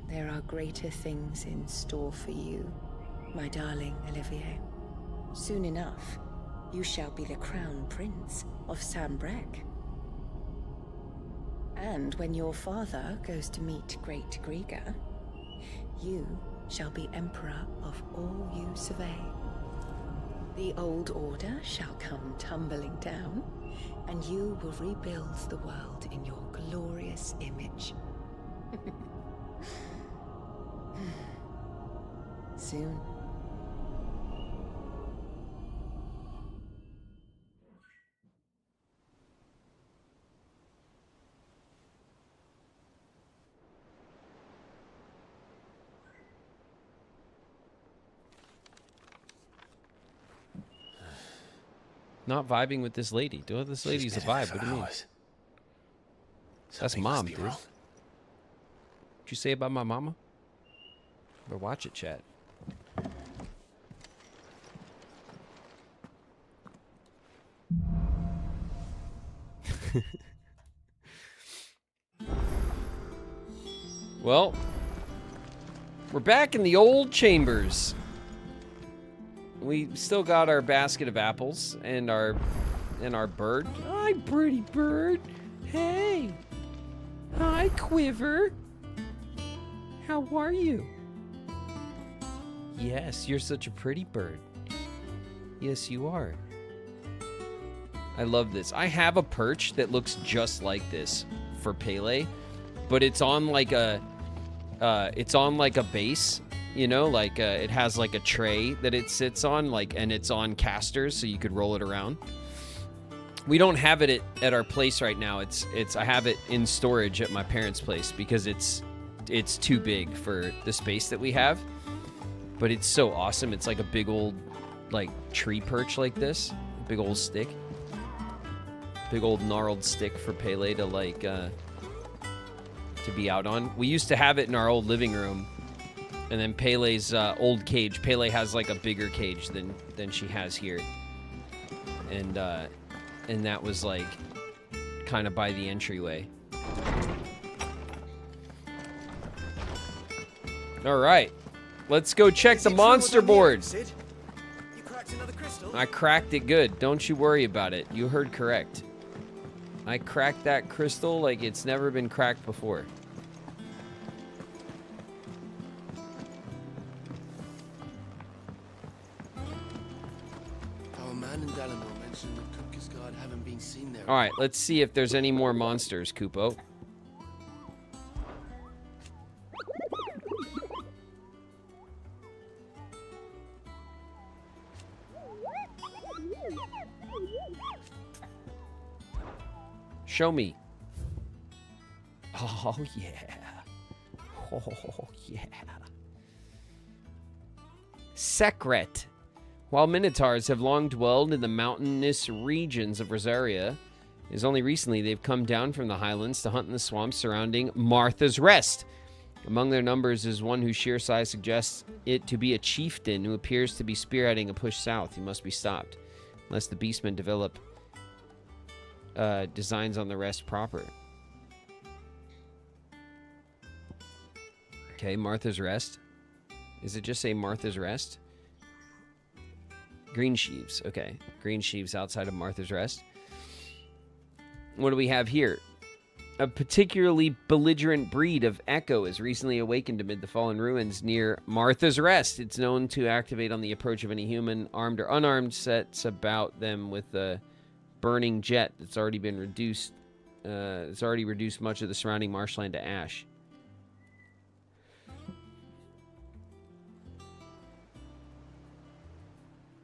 There are greater things in store for you, my darling Olivier. Soon enough, you shall be the crown prince of Sanbreque. And when your father goes to meet Great Grieger, you shall be emperor of all you survey. The old order shall come tumbling down, and you will rebuild the world in your glorious image. Soon. Not vibing with this lady. Dude, this lady's a vibe. What do you mean? That's mom, dude. What'd you say about my mama? Better watch it, chat. Well, we're back in the old chambers. We still got our basket of apples and our bird. Hi, pretty bird. Hey. Hi, Quiver. How are you? Yes, you're such a pretty bird. Yes, you are. I love this. I have a perch that looks just like this for Pele, but it's on like a base, you know, like it has like a tray that it sits on, like, and it's on casters, so you could roll it around. We don't have it at our place right now. I have it in storage at my parents' place because it's too big for the space that we have. But it's so awesome. It's like a big old like tree perch like this, big old stick. Big old gnarled stick for Pele to like to be out on. We used to have it in our old living room, and then Pele's old cage. Pele has like a bigger cage than she has here, and that was like kind of by the entryway. All right, let's go check the monster board. You cracked another crystal? I cracked it good. Don't you worry about it. You heard correct. I cracked that crystal like it's never been cracked before. Our man in Dalamo mentioned that Kupka's guard haven't been seen there. All right, let's see if there's any more monsters, Kupo. Show me. Oh, yeah. Oh, yeah. Sekret. While Minotaurs have long dwelled in the mountainous regions of Rosaria, it is only recently they've come down from the highlands to hunt in the swamps surrounding Martha's Rest. Among their numbers is one whose sheer size suggests it to be a chieftain who appears to be spearheading a push south. He must be stopped, unless the beastmen develop designs on the rest proper. Okay, Martha's Rest. Is it just say Martha's Rest? Green Sheaves. Okay, Green Sheaves outside of Martha's Rest. What do we have here? A particularly belligerent breed of echo is recently awakened amid the fallen ruins near Martha's Rest. It's known to activate on the approach of any human, armed or unarmed, sets about them with a burning jet that's already been reduced. It's already reduced much of the surrounding marshland to ash.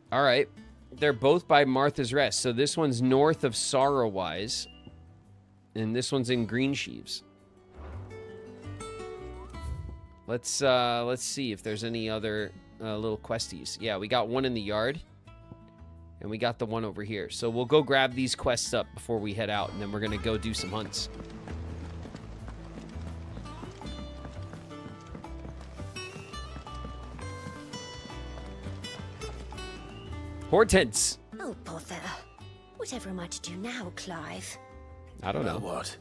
All right. They're both by Martha's Rest. So this one's north of Sorrowwise, and this one's in Greensheaves. Let's see if there's any other little questies. Yeah, we got one in the yard, and we got the one over here. So we'll go grab these quests up before we head out, and then we're gonna go do some hunts. Hortense. Oh, bother. Whatever am I to do now, Clive? I don't know. What?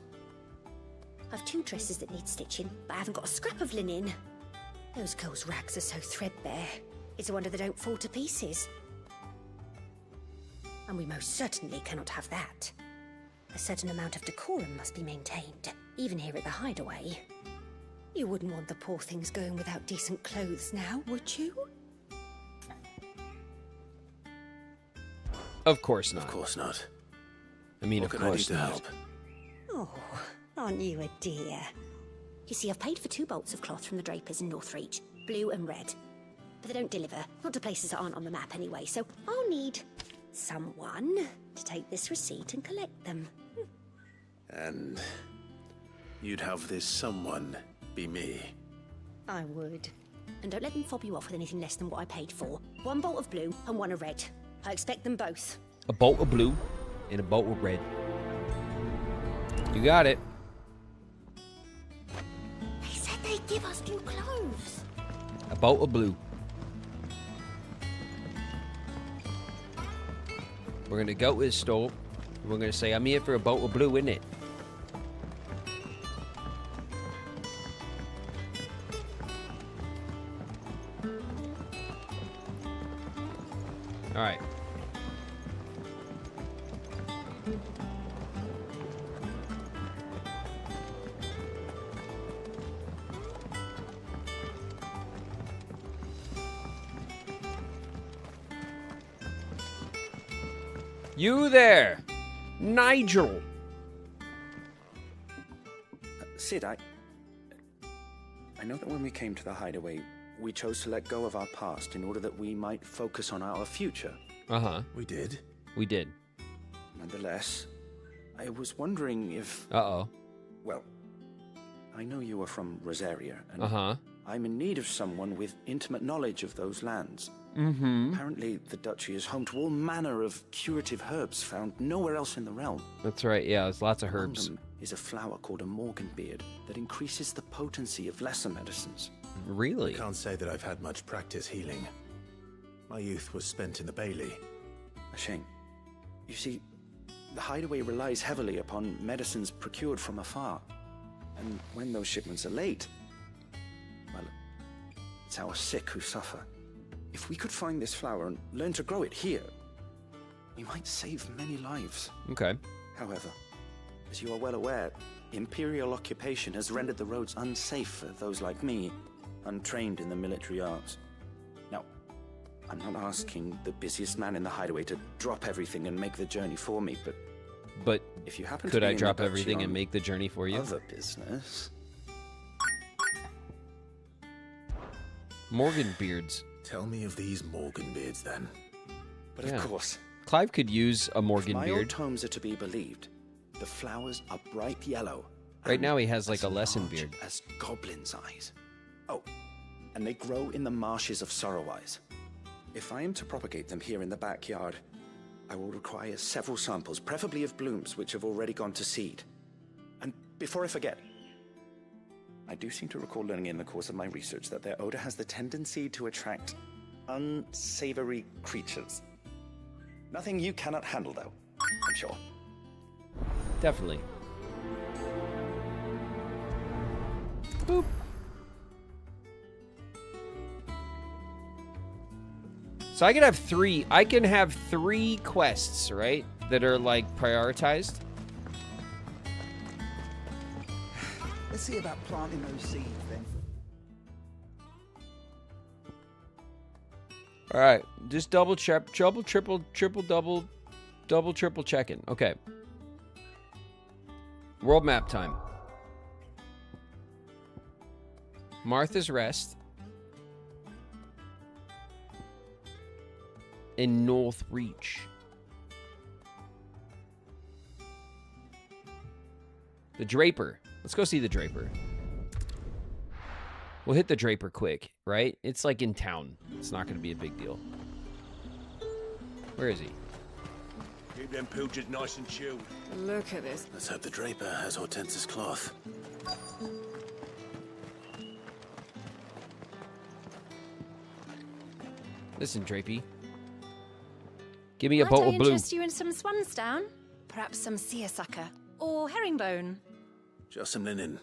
I've 2 dresses that need stitching, but I haven't got a scrap of linen. Those girls' rags are so threadbare. It's a wonder they don't fall to pieces. And we most certainly cannot have that. A certain amount of decorum must be maintained, even here at the hideaway. You wouldn't want the poor things going without decent clothes now, would you? Of course not. Of course not. I mean, what of can course I do to not. help? Oh, aren't you a dear? You see, I've paid for 2 bolts of cloth from the drapers in Northreach, blue and red. But they don't deliver, not to places that aren't on the map anyway, so I'll need someone to take this receipt and collect them. And you'd have this someone be me. I would. And don't let them fob you off with anything less than what I paid for. 1 bolt of blue and 1 of red. I expect them both. A bolt of blue and a bolt of red. You got it. They said they'd give us new clothes. A bolt of blue. We're gonna go to the store. We're gonna say, I'm here for a bolt of blue, innit? All right. You there, Nigel. Sid, I know that when we came to the hideaway, we chose to let go of our past in order that we might focus on our future. Uh-huh. We did? We did. Nonetheless, I was wondering if... Uh-oh. Well, I know you are from Rosaria, and Uh-huh. I'm in need of someone with intimate knowledge of those lands. Mm-hmm. Apparently, the duchy is home to all manner of curative herbs found nowhere else in the realm. That's right, yeah, there's lots of Among herbs. them is a flower called a morganbeard that increases the potency of lesser medicines. Really? I can't say that I've had much practice healing. My youth was spent in the Bailey. A shame. You see, the hideaway relies heavily upon medicines procured from afar. And when those shipments are late, well, it's our sick who suffer. If we could find this flower and learn to grow it here, we might save many lives. Okay. However, as you are well aware, Imperial occupation has rendered the roads unsafe for those like me, untrained in the military arts. Now, I'm not asking the busiest man in the hideaway to drop everything and make the journey for me, But if you happen to could be I in the drop duchy everything and on make the journey for you? other business... Morganbeards. Tell me of these Morganbeards, then. But Yeah. of course, Clive could use a if my old Morganbeard. tomes are to be believed, the flowers are bright yellow. Right and now he has like as a lesson large beard. as goblins' eyes. Oh, and they grow in the marshes of Sorrowwise. If I am to propagate them here in the backyard, I will require several samples, preferably of blooms which have already gone to seed. And before I forget, I do seem to recall learning in the course of my research that their odor has the tendency to attract unsavory creatures. Nothing you cannot handle, though, I'm sure. Definitely. Boop. So I can have 3. I can have 3 quests, right? That are like prioritized. Let's see about planting those seeds then. All right, just double check, triple checking. Okay. World map time. Martha's Rest in North Reach. The Draper. Let's go see the Draper. We'll hit the Draper quick, right? It's like in town. It's not going to be a big deal. Where is he? Keep them pilchards nice and chilled. Look at this. Let's hope the Draper has Hortense's cloth. Listen, Drapey. Give me a boat of blue. Might I interest you in some swansdown? Perhaps some seersucker or herringbone? Just some linen.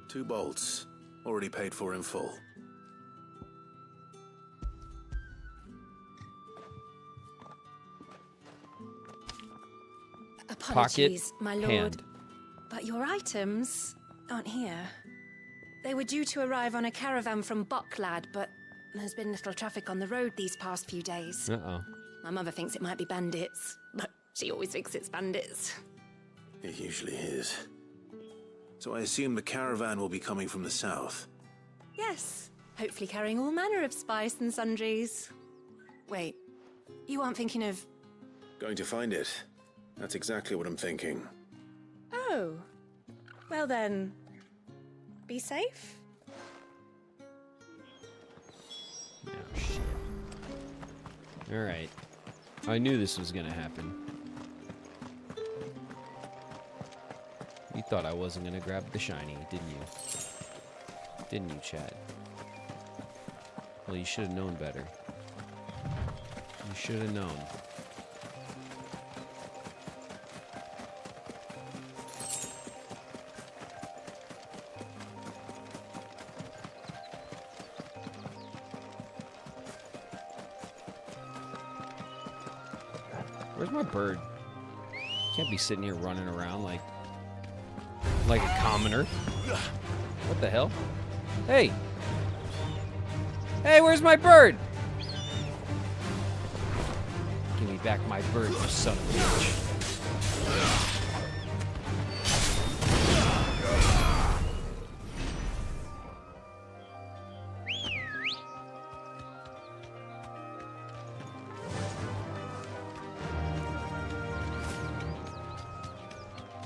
2 bolts. Already paid for in full. Apologies, Pocket, my lord, hand. but your items aren't here. They were due to arrive on a caravan from Bocklad, but there's been little traffic on the road these past few days. Uh-oh. My mother thinks it might be bandits, but she always thinks it's bandits. It usually is. So I assume the caravan will be coming from the south. Yes, hopefully carrying all manner of spice and sundries. Wait, you aren't thinking of... Going to find it. That's exactly what I'm thinking. Oh, well then, be safe. Oh, shit. All right. I knew this was going to happen. You thought I wasn't going to grab the shiny, didn't you? Didn't you, Chad? Well, you should have known better. You should have known. Where's my bird? Can't be sitting here running around like a commoner. What the hell? Hey! Hey, where's my bird? Give me back my bird, you son of a bitch.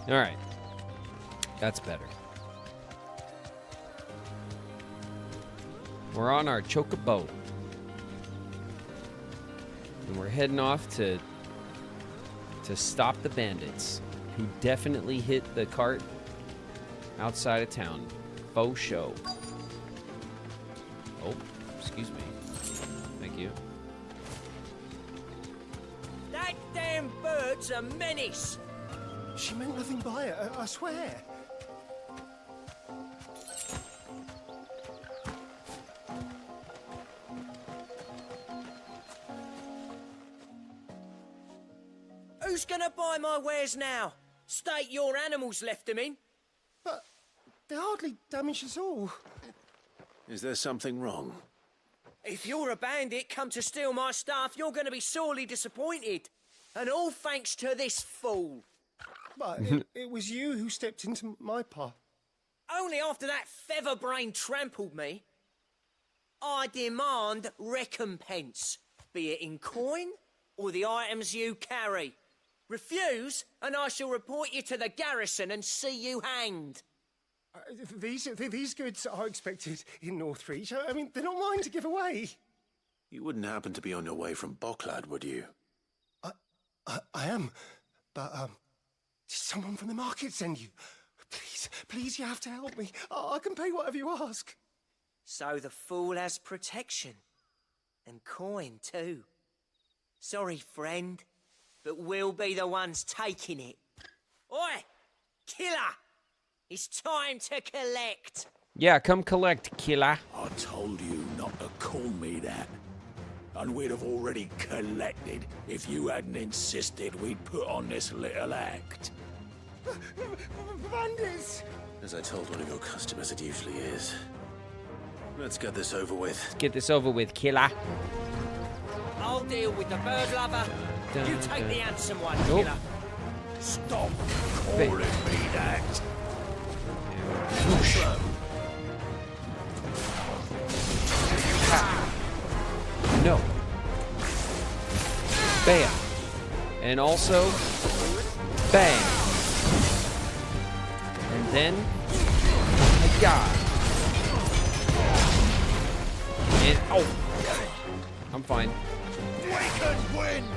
All right. That's better. We're on our chocobo. And we're heading off to stop the bandits who definitely hit the cart outside of town. Faux show. Oh, excuse me. Thank you. That damn bird's a menace. She meant nothing by it, I swear. Who's gonna buy my wares now? State your animals left them in. But they hardly damaged us all. Is there something wrong? If you're a bandit come to steal my stuff, you're gonna be sorely disappointed. And all thanks to this fool. But it was you who stepped into my path. Only after that feather-brain trampled me. I demand recompense, be it in coin or the items you carry. Refuse, and I shall report you to the garrison and see you hanged. These goods are expected in Northreach. I mean, they're not mine to give away. You wouldn't happen to be on your way from Bocklad, would you? I am, but did someone from the market send you? Please, you have to help me. I can pay whatever you ask. So the fool has protection. And coin, too. Sorry, friend, but we'll be the ones taking it. Oi! Killer! It's time to collect. Yeah, come collect, killer. I told you not to call me that. And we'd have already collected if you hadn't insisted we'd put on this little act. Bandits! As I told one of your customers, it usually is. Let's get this over with. Get this over with, killer. I'll deal with the bird lover. You take the handsome one, Nope. killer. Stop calling me that. No. Bam. And also, bang. And then, my God. And, oh. I'm fine. Wicked wins!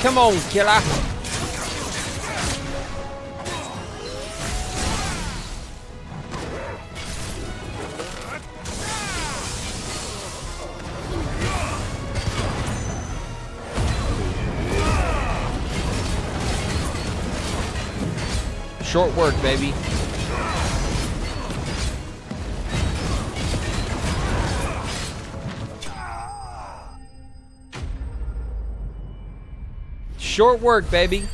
Come on, killer. Short work, baby. Short work, baby.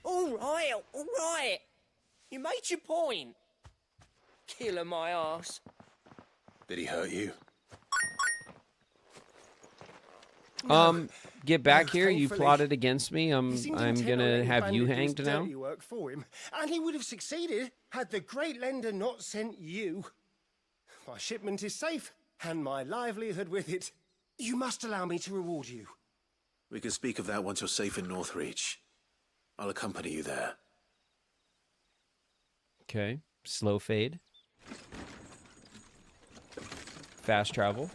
All right. You made your point. Killer my ass. Did he hurt you? Get back here. You thankfully. plotted against me. He I'm seemed gonna intent on letting have you Bandit do his hanged now. dirty work for him, and he would have succeeded had the Great Lender not sent you. My shipment is safe, and my livelihood with it. You must allow me to reward you. We can speak of that once you're safe in Northreach. I'll accompany you there. Okay. Slow fade. Fast travel.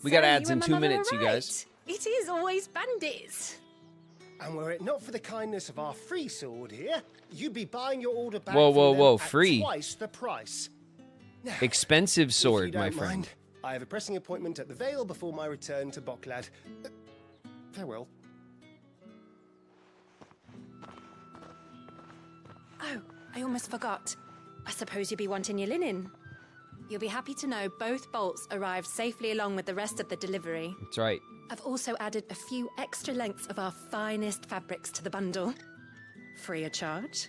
We got ads in 2 minutes, you guys. It is always bandits. And were it not for the kindness of our free sword here, you'd be buying your order back Whoa, from whoa, them whoa, at free. twice the price. Now, Expensive if sword, you don't my friend. mind, I have a pressing appointment at the Vale before my return to Boklad. Farewell. Oh, I almost forgot. I suppose you'll be wanting your linen. You'll be happy to know both bolts arrived safely along with the rest of the delivery. That's right. I've also added a few extra lengths of our finest fabrics to the bundle. Free of charge.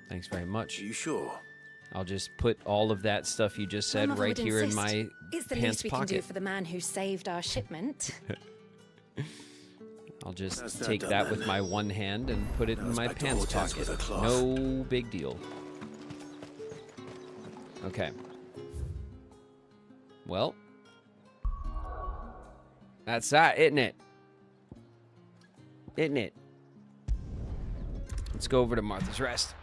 Thanks very much. Are you sure? I'll just put all of that stuff you just said My mother right would here in insist. my It's the pants least we can do pocket. for the man who saved our shipment. I'll just That's that take done that then. with my one hand and put it Now in it's my back to pants Hortense pocket. with a cloth. No big deal. Okay. Well, that's that, isn't it? Isn't it? Let's go over to Martha's Rest.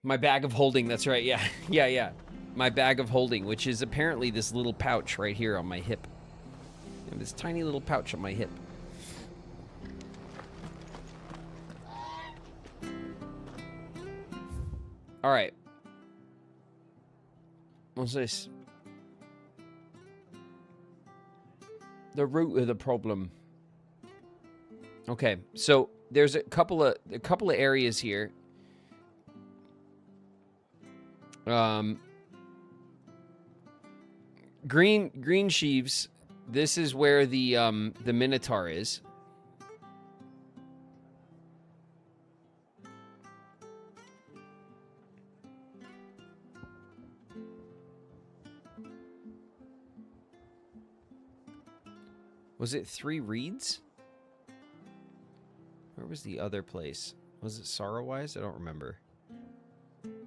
My bag of holding, that's right, yeah. Yeah. My bag of holding, which is apparently this little pouch right here on my hip. I have this tiny little pouch on my hip. All right. What's this? The root of the problem. Okay, so there's a couple of areas here. Green sheaves. This is where the Minotaur is. Was it 3 reeds? Where was the other place? Was it Sorrowwise? I don't remember.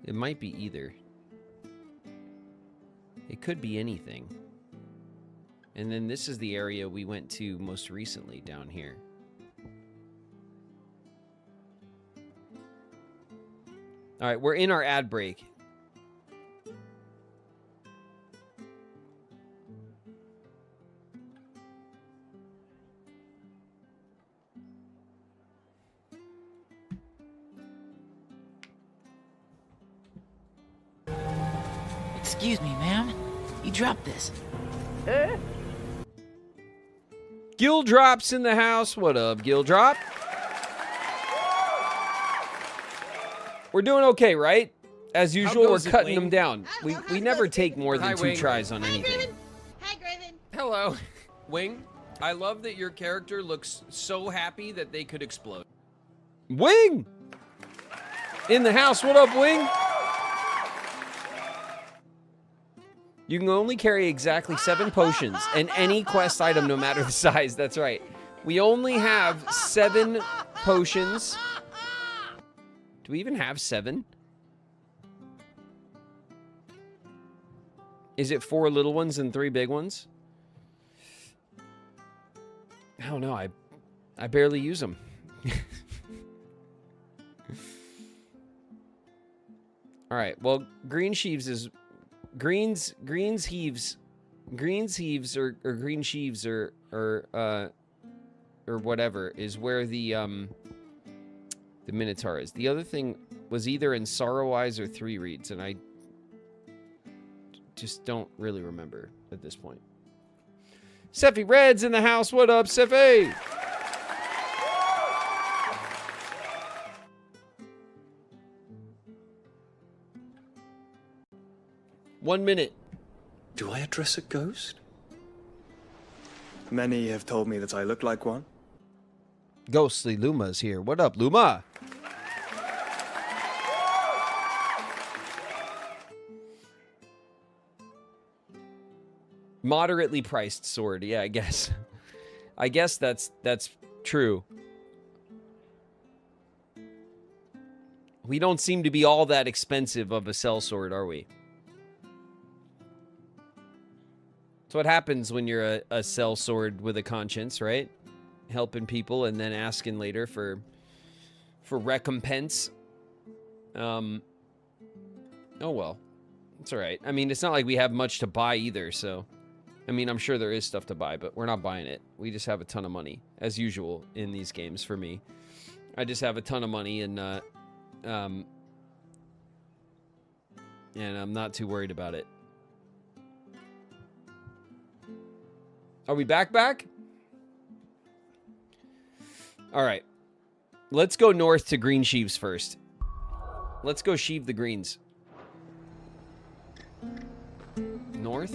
It might be either. It could be anything. And then this is the area we went to most recently down here. All right, we're in our ad break. Excuse me, ma'am. You dropped this. Gildrop's in the house. What up, Gildrop? We're doing okay, right? As usual, we're cutting them down. We never take more than 2 tries on anything. Hi, Graven. Hello. Wing, I love that your character looks so happy that they could explode. Wing! In the house. What up, Wing? You can only carry exactly 7 potions and any quest item, no matter the size. That's right. We only have 7 potions. Do we even have 7? Is it 4 little ones and 3 big ones? I don't know. I barely use them. All right. Well, Green Sheaves is Greens Heaves or Green Sheaves or whatever is where the Minotaur is. The other thing was either in Sorrowwise or 3 Reeds, and I just don't really remember at this point. Sephi Red's in the house. What up, Sephi? One minute. Do I address a ghost? Many have told me that I look like one. Ghostly Luma's here. What up, Luma? Moderately priced sword. Yeah, I guess. I guess that's true. We don't seem to be all that expensive of a sellsword, are we? That's what happens when you're a sellsword with a conscience, right? Helping people and then asking later for recompense. Oh well. It's all right. I mean, it's not like we have much to buy either, so I mean, I'm sure there is stuff to buy, but we're not buying it. We just have a ton of money, as usual in these games for me. I just have a ton of money, and I'm not too worried about it. Are we back? All right. Let's go north to Green Sheaves first. Let's go sheave the greens. North?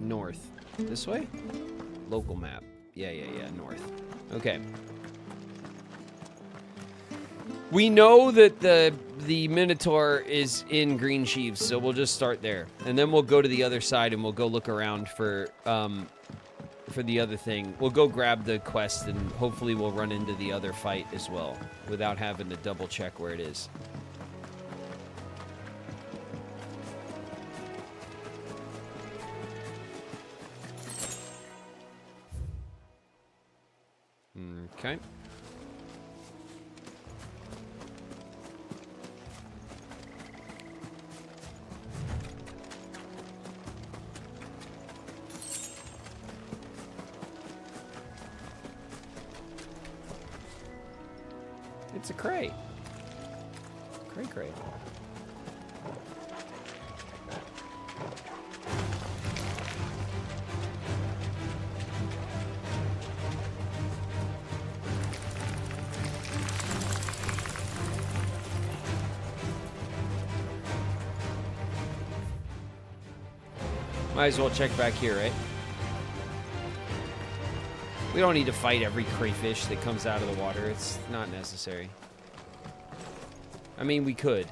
North. This way? Local map. Yeah, north. Okay. We know that the Minotaur is in Green Sheaves, so we'll just start there. And then we'll go to the other side and we'll go look around for the other thing. We'll go grab the quest and hopefully we'll run into the other fight as well without having to double check where it is. Okay. It's a crate. Crate. Might as well check back here, right? We don't need to fight every crayfish that comes out of the water. It's not necessary. I mean, we could.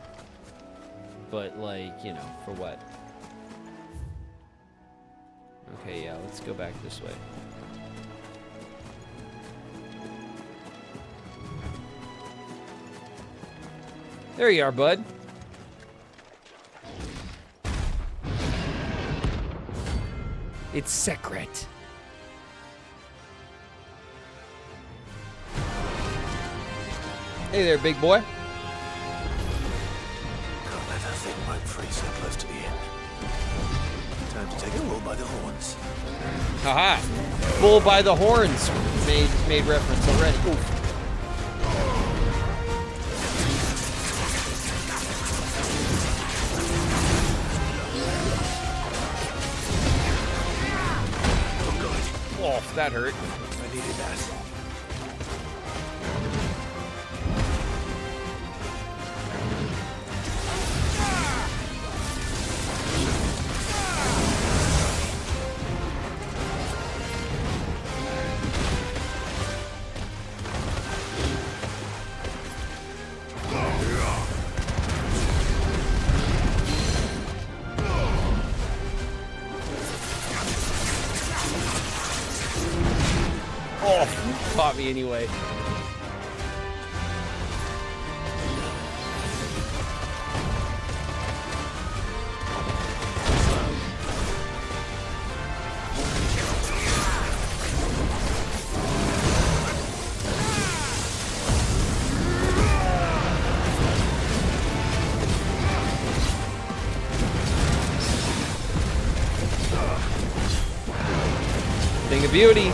But, like, you know, for what? Okay, yeah, let's go back this way. There you are, bud. It's secret. Hey there, big boy. Can't let that thing roam free so close to the end. Time to take a bull by the horns. Haha. Bull by the horns made reference already. Oof. Oh, that hurt. I needed that. Oh, caught me anyway. Thing of beauty.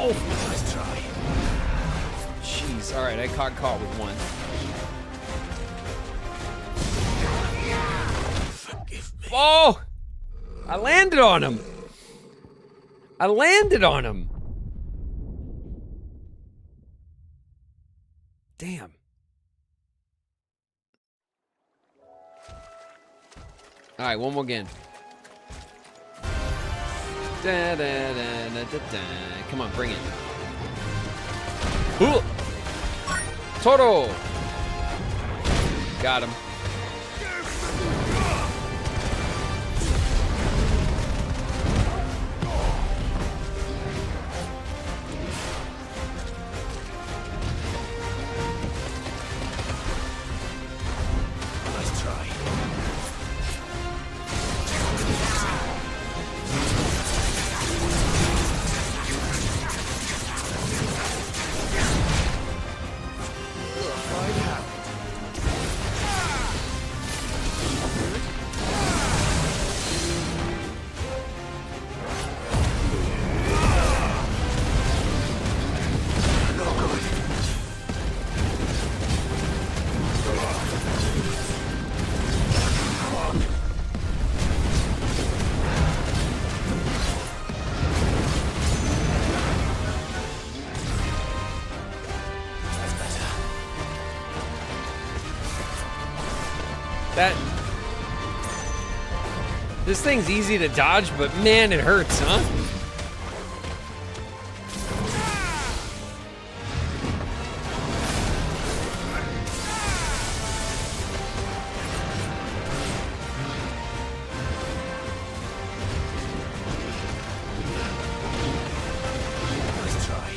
Nice try. Jeez, alright, I got caught with one. Oh! I landed on him! I landed on him! Damn. Alright, one more again. Da, da, da, da, da, da. Come on, bring it. Ooh. Toro! Got him. Nice try. This thing's easy to dodge, but man, it hurts, huh? Nice try.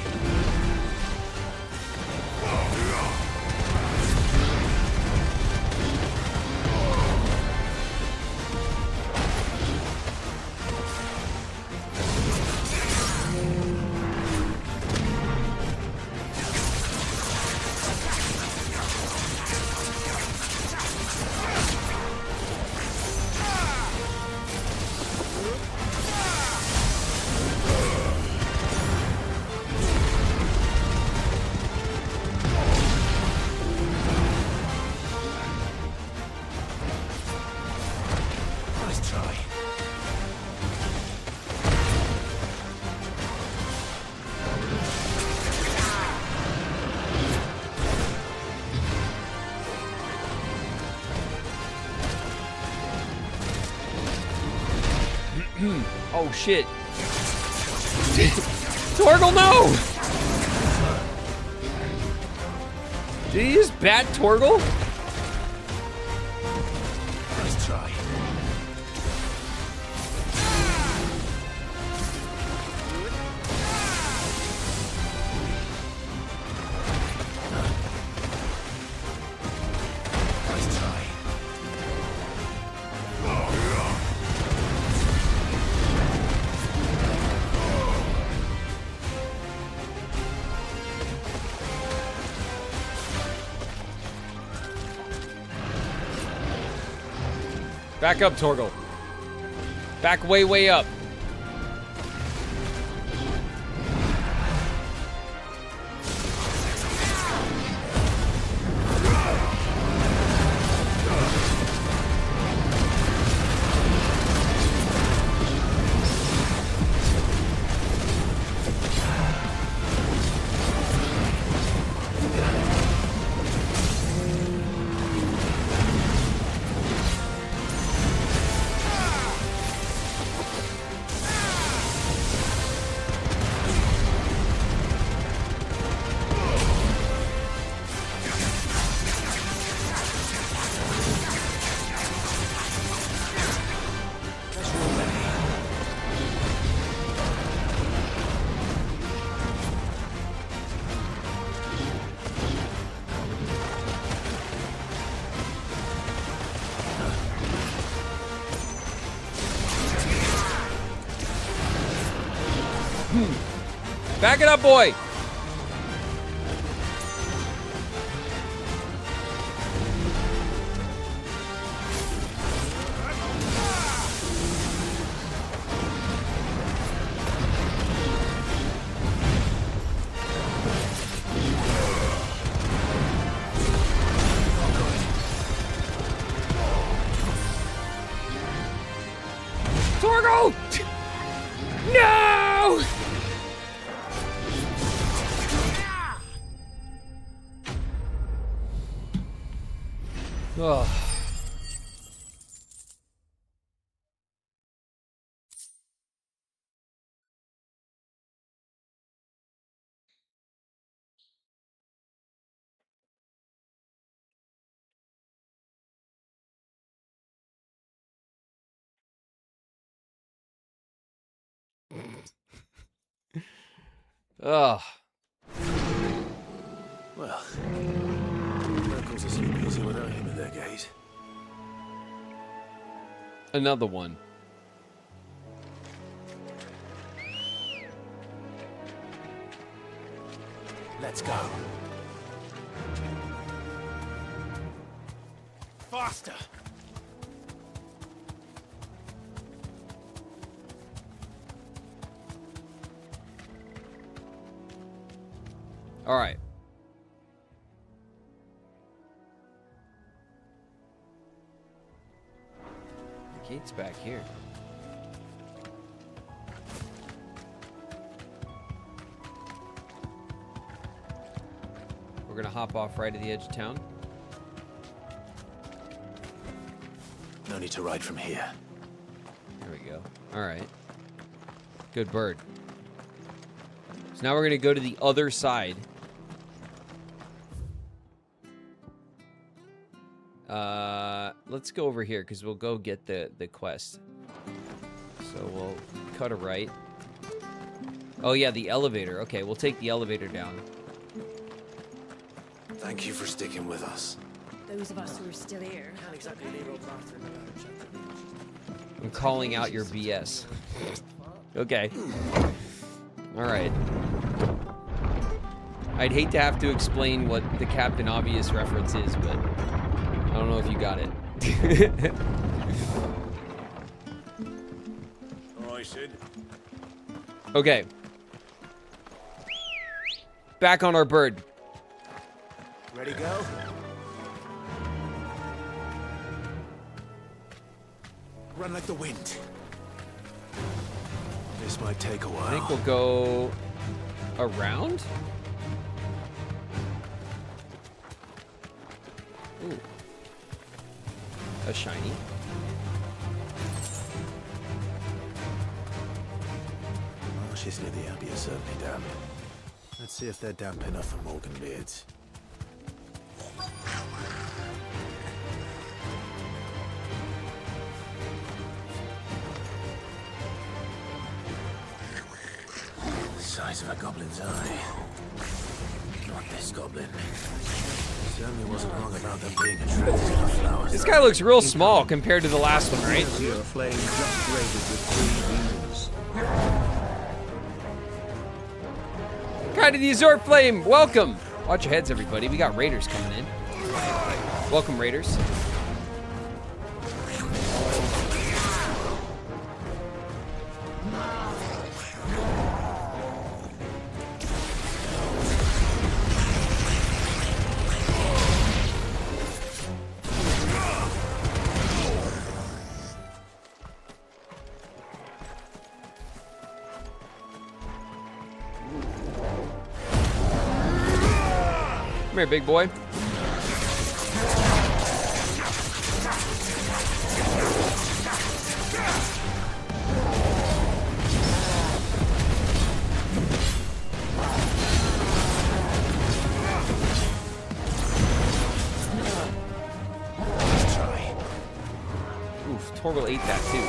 Oh, shit. Torgal, no! Did he just bat Torgal? Nice try. Back up, Torgal. Back way, way up. Back it up, boy. Torgal! No! Oh. Oh. Well, locals are sleep easy without him at their gate. Another one. Let's go. Faster! All right. The gate's back here. We're gonna hop off right at the edge of town. No need to ride from here. There we go. All right. Good bird. So now we're gonna go to the other side. Let's go over here because we'll go get the quest. So we'll cut a right. Oh yeah, the elevator. Okay, we'll take the elevator down. Thank you for sticking with us. Those of us who are still here. Can't exactly leave old bathroom I'm calling out your BS. Okay. All right. I'd hate to have to explain what the Captain Obvious reference is, but I don't know if you got it. All right, Sid. Okay. Back on our bird. Ready, go? Run like the wind. This might take a while. I think we'll go around. Ooh. A shiny. marshes near the Abbey are certainly damp. Let's see if they're damp enough for Morganbeards. The size of a goblin's eye. Not this goblin. Certainly wasn't wrong about them being attracted to the flowers. This guy looks real small compared to the last one, right? Flame just raided with 3 demons. Guy to the Azor Flame, welcome! Watch your heads, everybody. We got raiders coming in. Welcome, raiders. Come here, big boy. Oof, Torgal ate that too.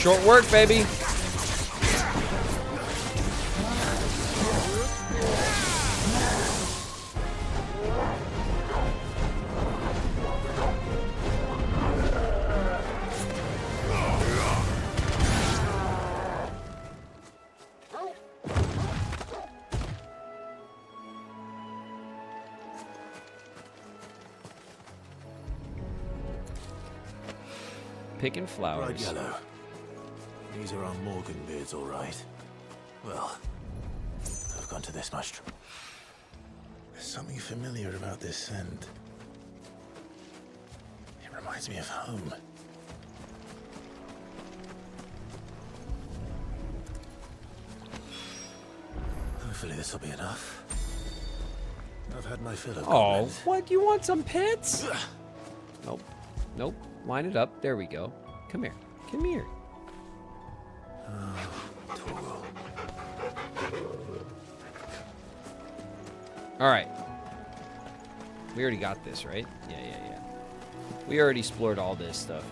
Short work, baby. Picking flowers. Right, yellow. These are our Morganbeards, all right. Well, I've gone to this much. There's something familiar about this scent. It reminds me of home. Hopefully this will be enough. I've had my fill of Oh, goblins. what? You want some pets? Nope. Nope. Line it up. There we go. Come here. Come here. All right. We already got this, right? Yeah. We already explored all this stuff.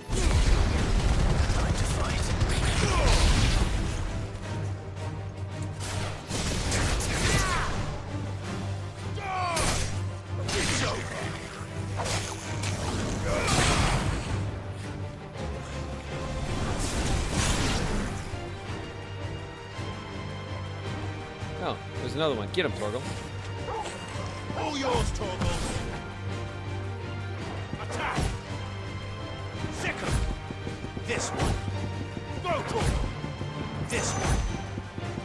Time to fight. Oh, there's another one. Get him, Torgal. All yours, Torgal. Attack. Second. This one. Go, Torgal. This one.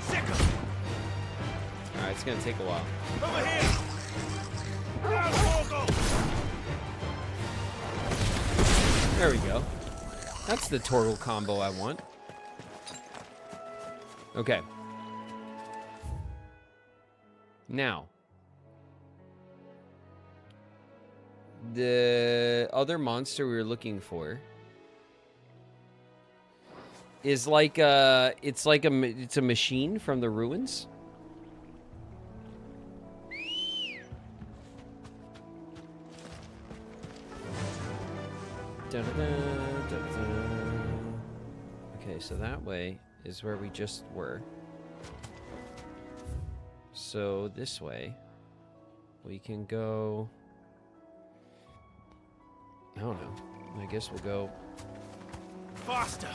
Second. All right, it's gonna take a while. Over here. Now, Torgal. There we go. That's the Torgal combo I want. Okay. Now, the other monster we were looking for is like it's a machine from the ruins. Okay, so that way is where we just were. So this way, we can go... I don't know. I guess we'll go... Faster!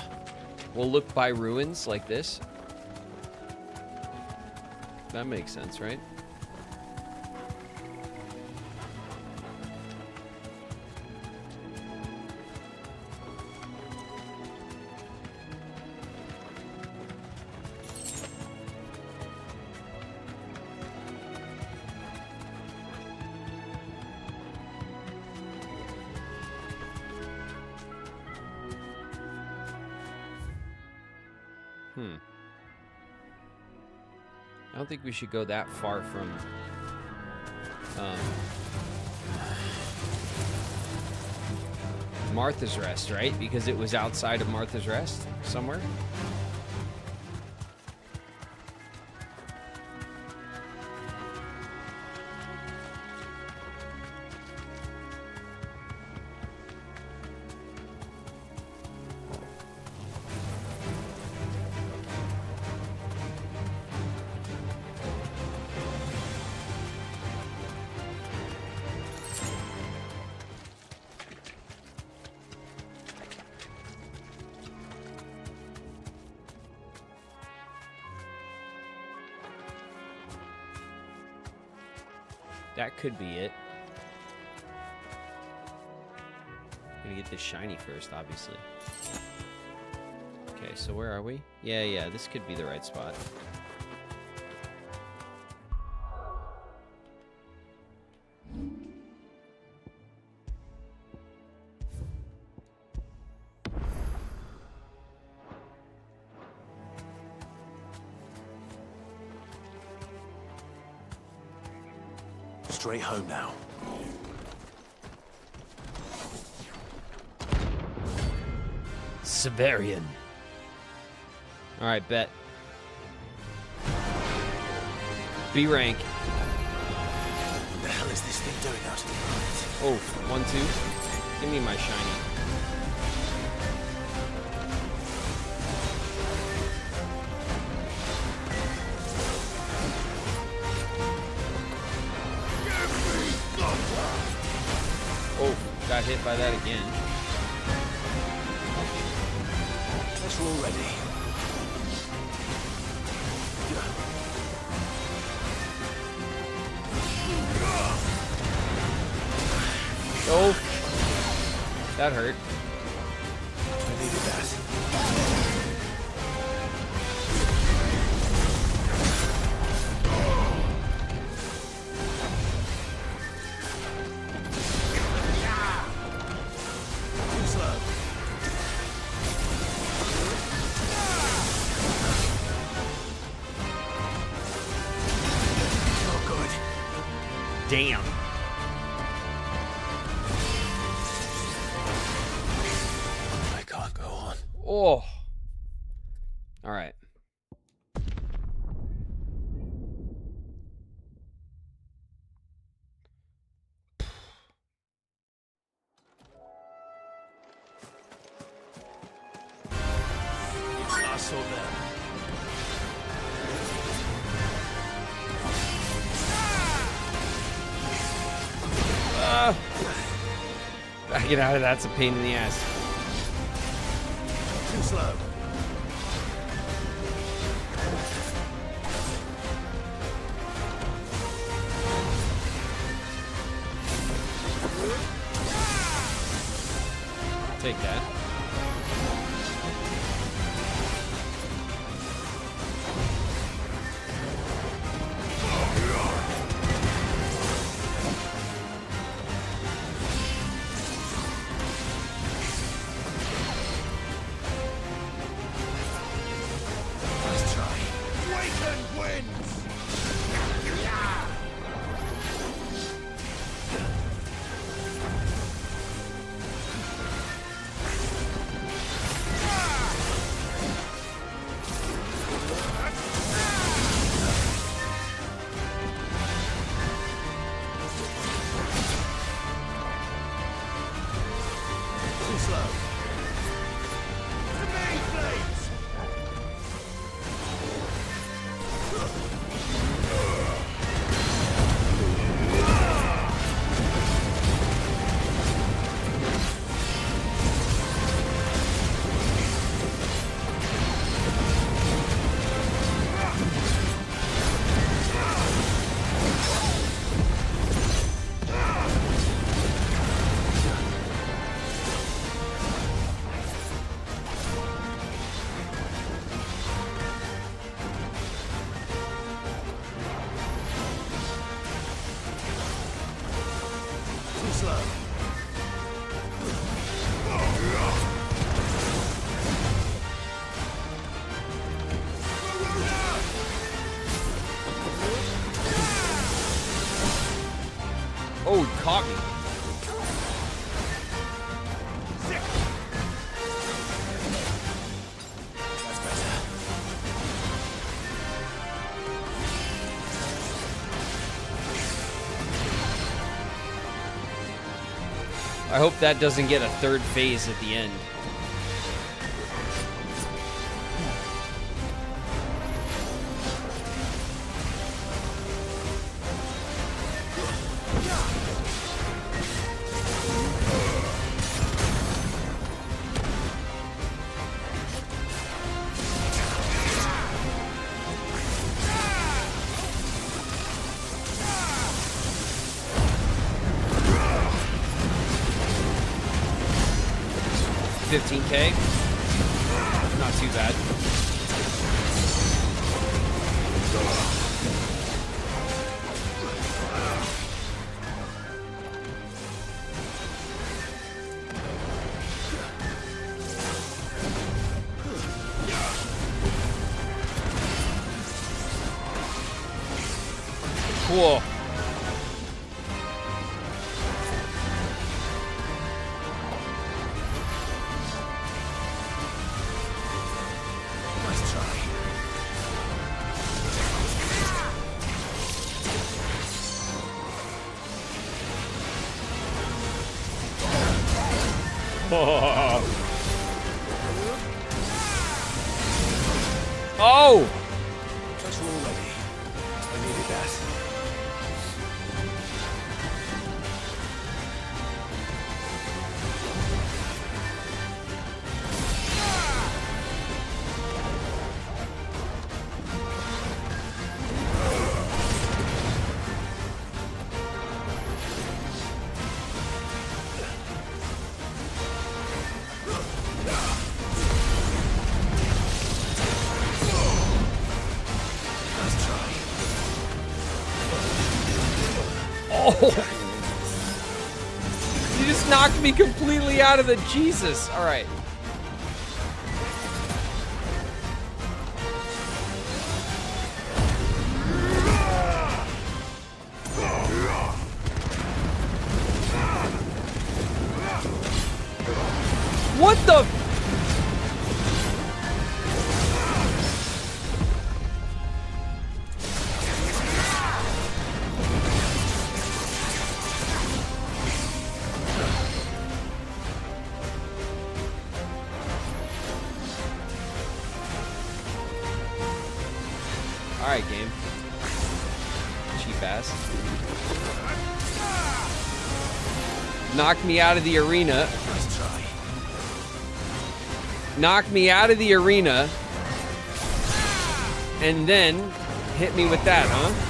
We'll look by ruins like this. That makes sense, right? I don't think we should go that far from Martha's Rest, right? Because it was outside of Martha's Rest somewhere. That could be it. Gonna get this shiny first, obviously. Okay, so where are we? Yeah, this could be the right spot. Straight home now. Severian. Alright, bet. B rank. What the hell is this thing doing out of the Oh, 1-2. Give me my shiny. Oh, got hit by that again. Guess we're all ready. Oh, that hurt. I needed that. Damn. I can't go on. Oh. All right. It's us or them. Backing out of that's a pain in the ass. Too slow. Take that. Let's try. wins! Oh, he caught me. I hope that doesn't get a third phase at the end. $15K. Not too bad. Cool. Oh! Touch roll ready. I needed that. Oh! You just knocked me completely out of the Jesus. All right. What the? Alright, game. Cheap ass. Knocked me out of the arena. Nice try. Knocked me out of the arena. And then hit me with that, huh?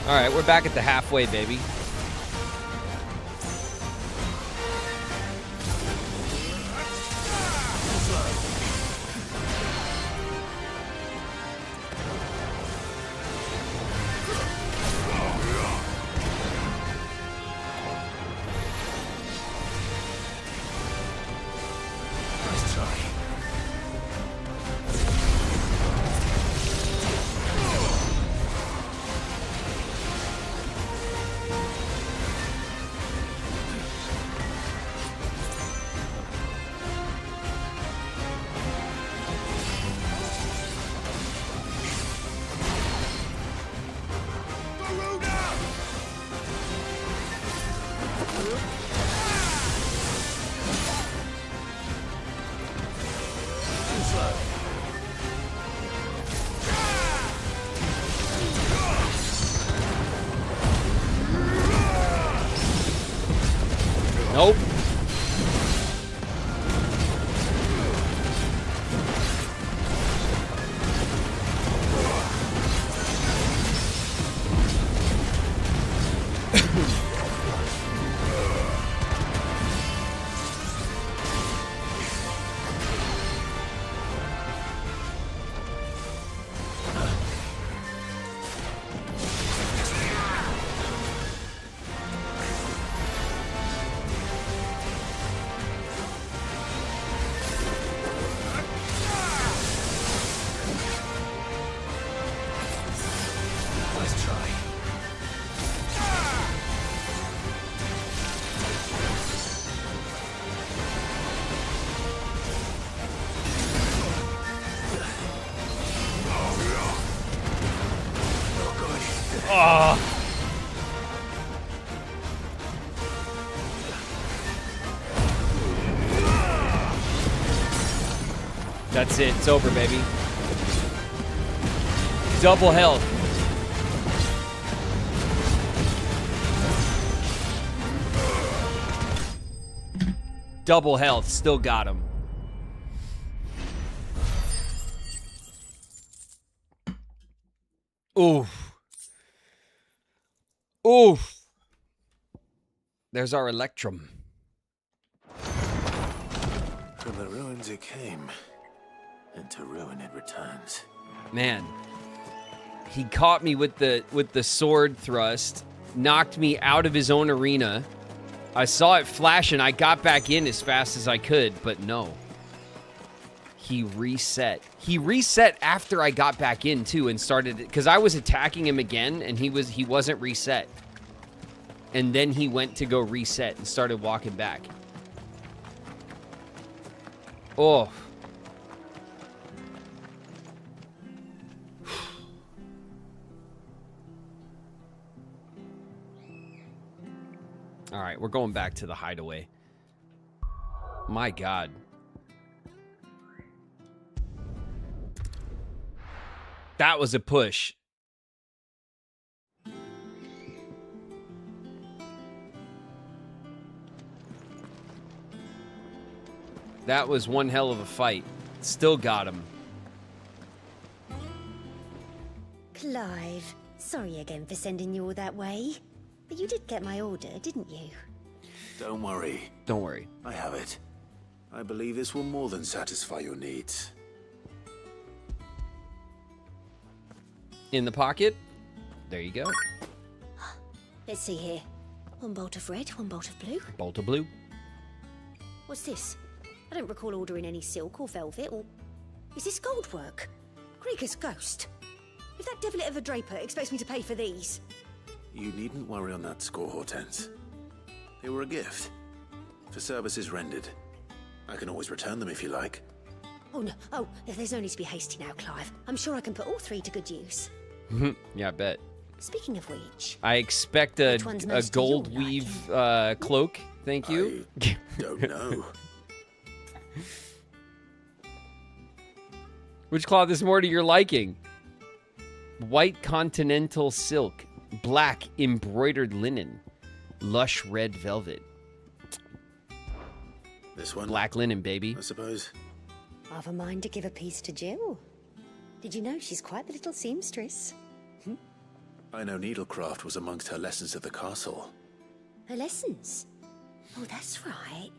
All right, we're back at the halfway, baby. Nope. That's it. It's over, baby. Double health. Double health. Still got him. Oof. Oof. There's our Electrum. From the ruins it came, and to ruin it returns. Man, he caught me with the sword thrust, knocked me out of his own arena. I saw it flash and I got back in as fast as I could, but no. He reset. He reset after I got back in too and started, because I was attacking him again and he wasn't reset. And then he went to go reset and started walking back. Oh. All right, we're going back to the hideaway. My God. That was a push. That was one hell of a fight. Still got him. Clive, sorry again for sending you all that way. But you did get my order, didn't you? Don't worry. Don't worry. I have it. I believe this will more than satisfy your needs. In the pocket. There you go. Let's see here. One bolt of red, one bolt of blue. Bolt of blue. What's this? I don't recall ordering any silk or velvet or... Is this gold work? Krieger's ghost. If that devil of a draper expects me to pay for these... You needn't worry on that score, Hortense. They were a gift. For services rendered. I can always return them if you like. Oh, no. Oh, there's no need to be hasty now, Clive. I'm sure I can put all three to good use. Yeah, I bet. Speaking of which... I expect a gold weave cloak. Thank you. I don't know. Which cloth is more to your liking? White continental silk. Black embroidered linen. Lush red velvet. This one? Black linen, baby. I suppose. I've a mind to give a piece to Jill. Did you know she's quite the little seamstress? I know needlecraft was amongst her lessons at the castle. Her lessons? Oh, that's right.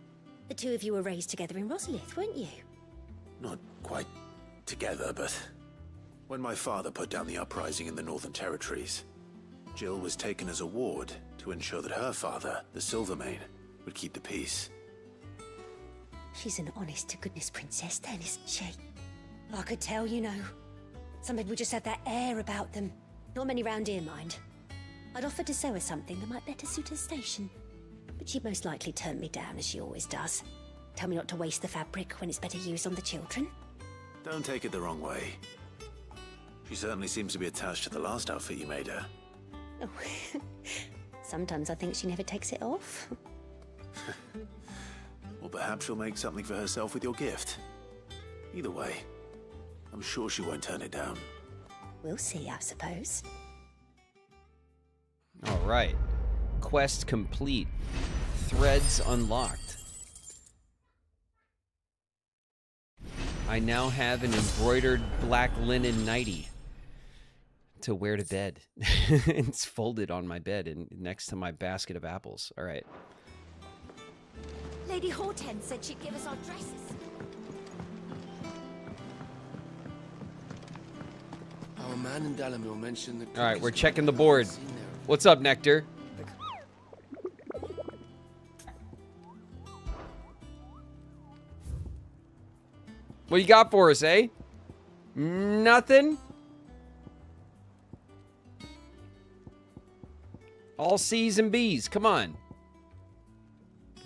The two of you were raised together in Rosalith, weren't you? Not quite together, but when my father put down the uprising in the Northern Territories, Jill was taken as a ward to ensure that her father, the Silvermane, would keep the peace. She's an honest-to-goodness princess then, isn't she? I could tell, you know. Some people just have that air about them. Not many round here, mind. I'd offered to sew her something that might better suit her station. But she'd most likely turn me down, as she always does. Tell me not to waste the fabric when it's better used on the children. Don't take it the wrong way. She certainly seems to be attached to the last outfit you made her. Oh, sometimes I think she never takes it off. Or perhaps she'll make something for herself with your gift. Either way, I'm sure she won't turn it down. We'll see, I suppose. All right. Quest complete. Threads unlocked. I now have an embroidered black linen nightie to wear to bed. It's folded on my bed and next to my basket of apples. All right. Lady Hortense said she'd give us our dresses. Our man in Dalamil mentioned the... All right, we're checking the board. What's up, Nectar? What you got for us, eh? Nothing? All C's and B's. Come on.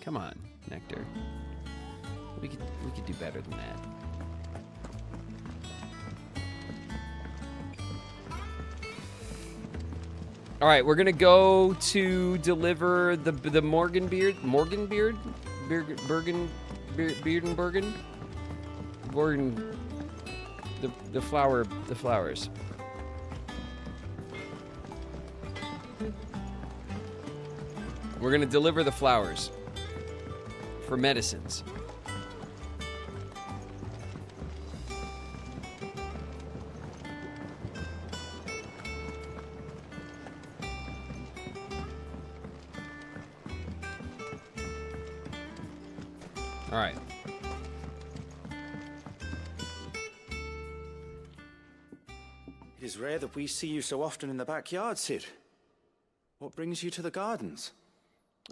Come on, Nectar. We could do better than that. All right, we're gonna go to deliver the Beardenbergen. Gordon, the flowers. We're gonna deliver the flowers for medicines. All right. It is rare that we see you so often in the backyard, Sid. What brings you to the gardens?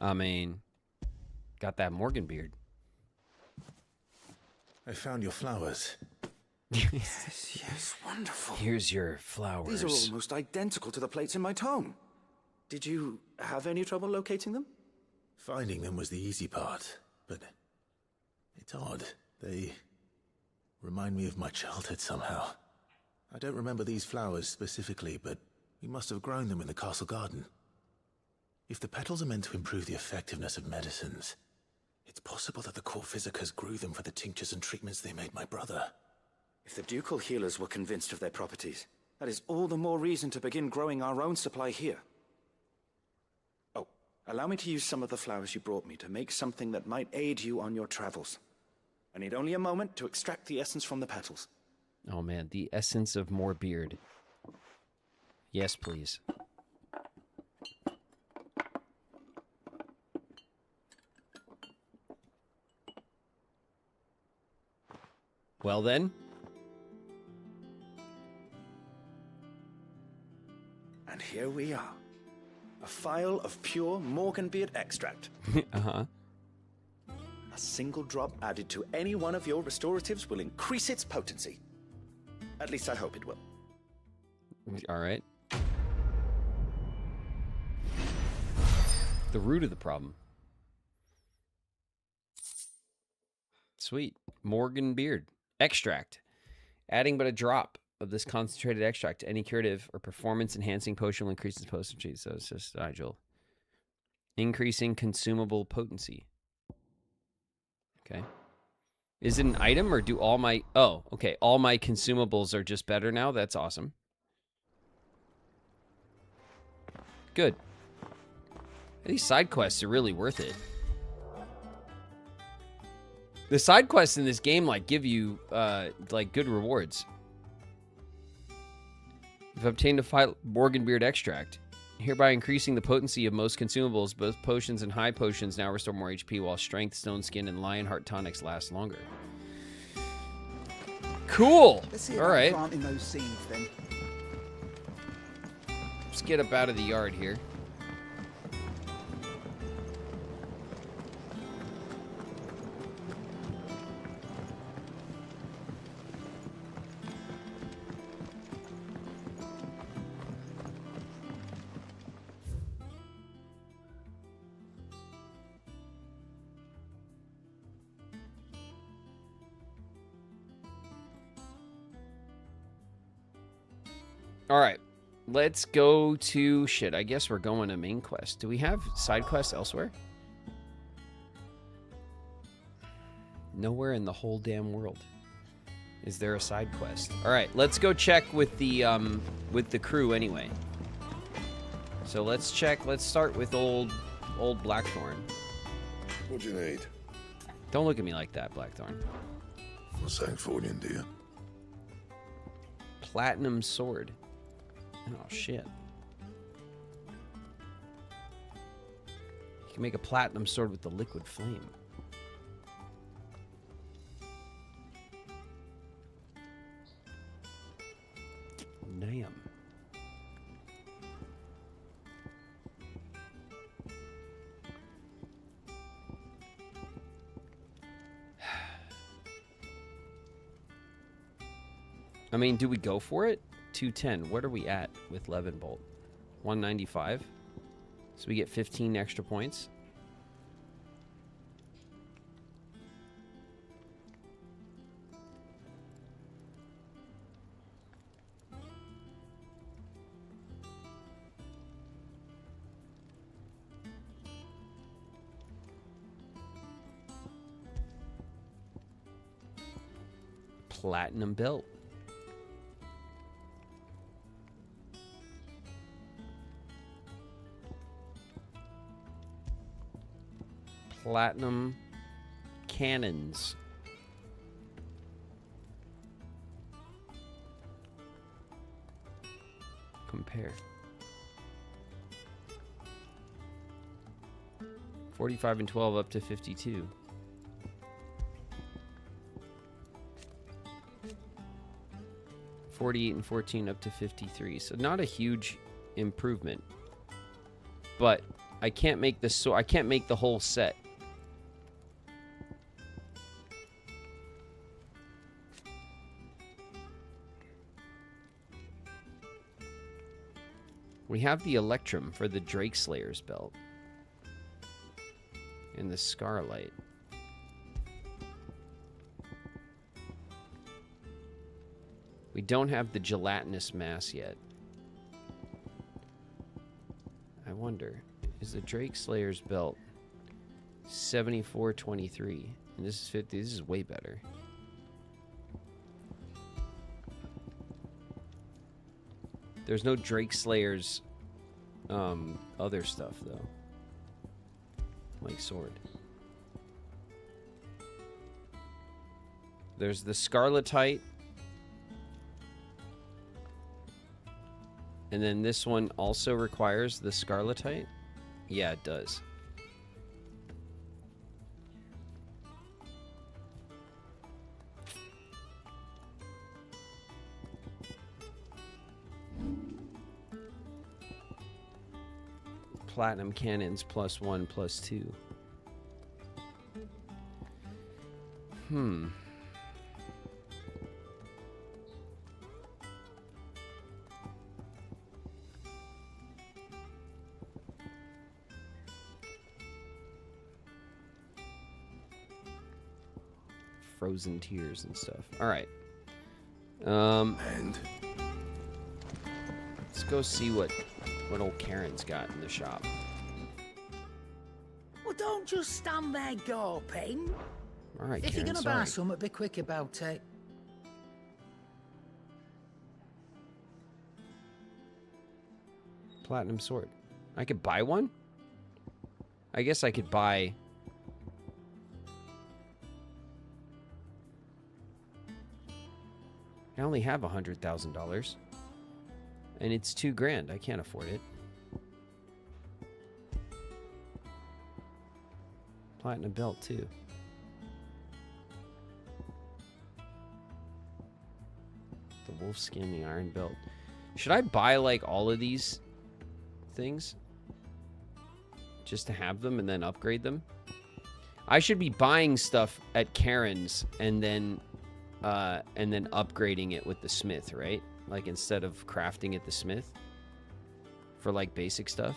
I mean, got that Morgan beard. I found your flowers. Yes, wonderful. Here's your flowers. These are almost identical to the plates in my tome. Did you have any trouble locating them? Finding them was the easy part, but it's odd. They remind me of my childhood somehow. I don't remember these flowers specifically, but we must have grown them in the castle garden. If the petals are meant to improve the effectiveness of medicines, it's possible that the court physicers grew them for the tinctures and treatments they made my brother. If the ducal healers were convinced of their properties, that is all the more reason to begin growing our own supply here. Oh, allow me to use some of the flowers you brought me to make something that might aid you on your travels. I need only a moment to extract the essence from the petals. Oh man, the essence of more beard. Yes, please. Well then. And here we are. A phial of pure Morganbeard extract. Uh-huh. A single drop added to any one of your restoratives will increase its potency. At least I hope it will. All right. The root of the problem. Sweet. Morgan beard. Extract. Adding but a drop of this concentrated extract to any curative or performance-enhancing potion will increase its potency. So it's just Nigel. Increasing consumable potency. Okay. Is it an item or do all my... Oh, okay. All my consumables are just better now? That's awesome. Good. These side quests are really worth it. The side quests in this game, like, give you, like, good rewards. You've obtained a Morganbeard extract, hereby increasing the potency of most consumables. Both potions and high potions now restore more HP, while strength, stone skin, and lionheart tonics last longer. Cool. Let's see All about right. planting those seeds then. Let's get up out of the yard here. All right, let's go to shit. I guess we're going to main quest. Do we have side quests elsewhere? Nowhere in the whole damn world is there a side quest. All right, let's go check with the crew anyway. So let's check. Let's start with old Blackthorn. What do you need? Don't look at me like that, Blackthorn. What's Sancfordian, dear? Platinum sword. Oh, shit. You can make a platinum sword with the liquid flame. Damn. I mean, do we go for it? 210. What are we at with Levenbolt? 195. So we get 15 extra points. Platinum belt. Platinum cannons. Compare. 45 and 12 up to 52. $48 and 14 up to 53. So not a huge improvement. But I can't make this, so I can't make the whole set. We have the Electrum for the Drake Slayer's belt. And the Scarlight. We don't have the Gelatinous Mass yet. I wonder, is the Drake Slayer's belt 74.23? And this is 50. This is way better. There's no Drake Slayer's other stuff, though. Like sword. There's the Scarletite. And then this one also requires the Scarletite? Yeah, it does. Platinum cannons +1 +2. Frozen tears and stuff. All right. And let's go see what old Karen's got in the shop. Well, don't just stand there gawping. All right, If Karen, you're gonna sorry. buy something, be quick about it. Platinum sword. I could buy one? I guess I could buy... I only have $100,000. And it's $2,000. I can't afford it. Platinum belt, too. The wolf skin, the iron belt. Should I buy, like, all of these things? Just to have them and then upgrade them? I should be buying stuff at Karen's and then upgrading it with the smith, right? Like, instead of crafting at the smith for, like, basic stuff.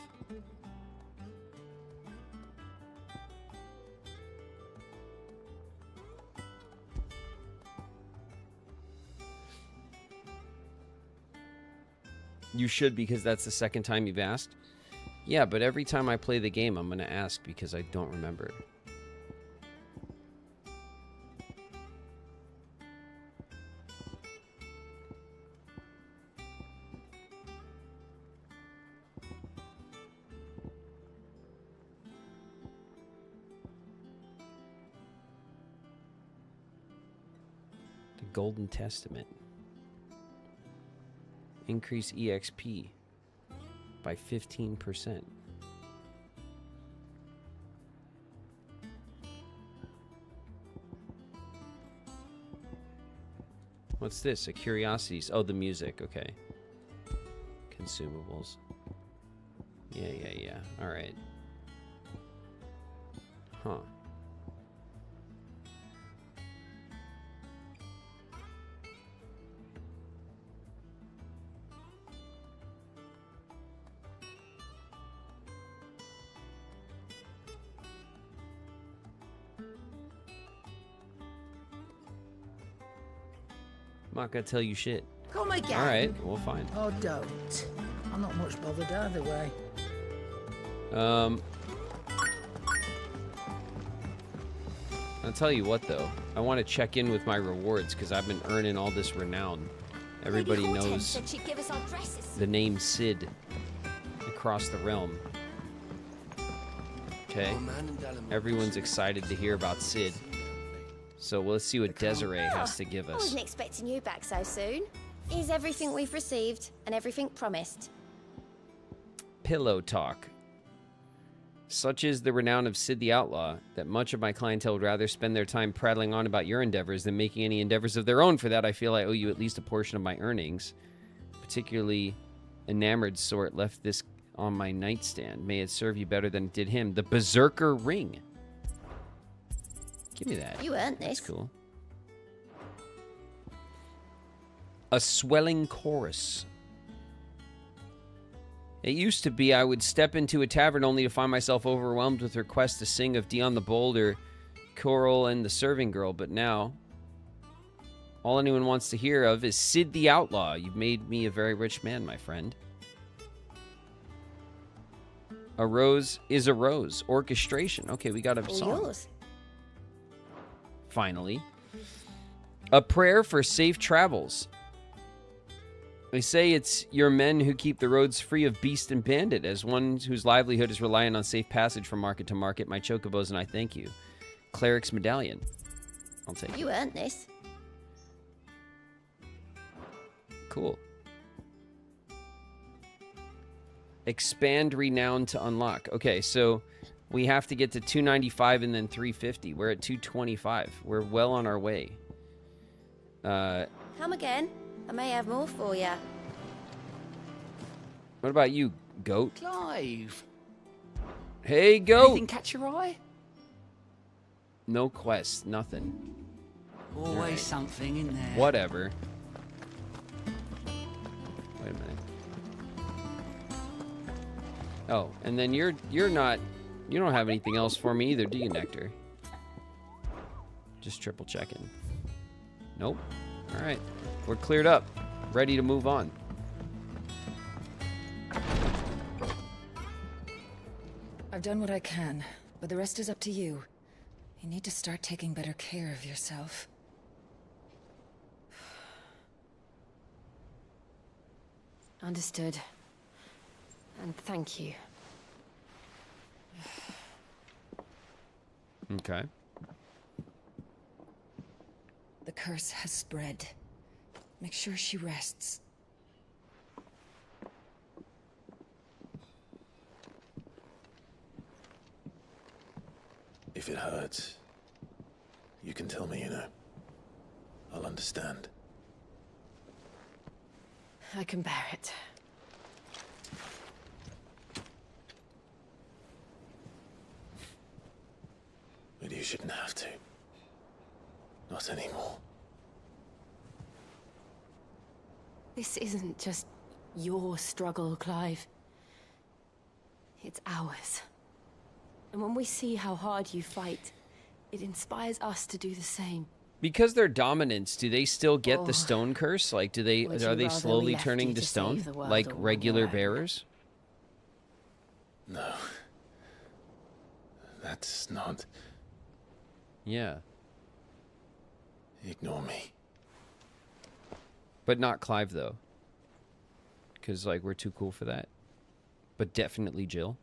You should, because that's the second time you've asked. Yeah, but every time I play the game, I'm going to ask because I don't remember it. The Golden Testament. Increase EXP by 15%. What's this? A curiosities. Oh, the music. Okay. Consumables. Yeah. All right. Huh. I'm not gonna tell you shit. Come again. All right, well, fine. Oh, don't. I'm not much bothered either way. I'll tell you what, though. I want to check in with my rewards because I've been earning all this renown. Everybody knows the name Sid across the realm. Okay? Everyone's excited to hear about Sid. So let's see what Desiree has to give I us. wasn't expecting you back so soon. Is everything we've received and everything promised? Pillow talk. Such is the renown of Sid the Outlaw that much of my clientele would rather spend their time prattling on about your endeavors than making any endeavors of their own. For that, I feel I owe you at least a portion of my earnings. Particularly enamored sort left this on my nightstand. May it serve you better than it did him. The Berserker Ring. Give me that. You earned this. That's cool. A swelling chorus. It used to be I would step into a tavern only to find myself overwhelmed with requests to sing of Dion the Bold or Coral and the Serving Girl, but now all anyone wants to hear of is Sid the Outlaw. You've made me a very rich man, my friend. A rose is a rose. Orchestration. Okay, we got a song. Yours. Finally. A prayer for safe travels. They say it's your men who keep the roads free of beast and bandit. As one whose livelihood is reliant on safe passage from market to market, my chocobos and I thank you. Cleric's Medallion. I'll take it. You earned this. Cool. Expand renown to unlock. Okay, so we have to get to 295 and then 350. We're at 225. We're well on our way. Come again. I may have more for you. What about you, goat? Clive. Hey, goat. Anything catch your eye? No quest, nothing. Always Right. something in there. Whatever. Wait a minute. Oh, and then you're not, you don't have anything else for me either, do you, Nectar? Just triple checking. Nope. All right, we're cleared up, ready to move on. I've done what I can, but the rest is up to you. You need to start taking better care of yourself. Understood. And thank you. Okay. The curse has spread. Make sure she rests. If it hurts, you can tell me, you know. I'll understand. I can bear it. But you shouldn't have to. Not anymore. This isn't just your struggle, Clive. It's ours. And when we see how hard you fight, it inspires us to do the same. Because they're dominants, do they still get the stone curse? Like, are they slowly turning to stone, like regular bearers? No. That's not... Yeah. Ignore me. But not Clive, though. Because, like, we're too cool for that. But definitely Jill.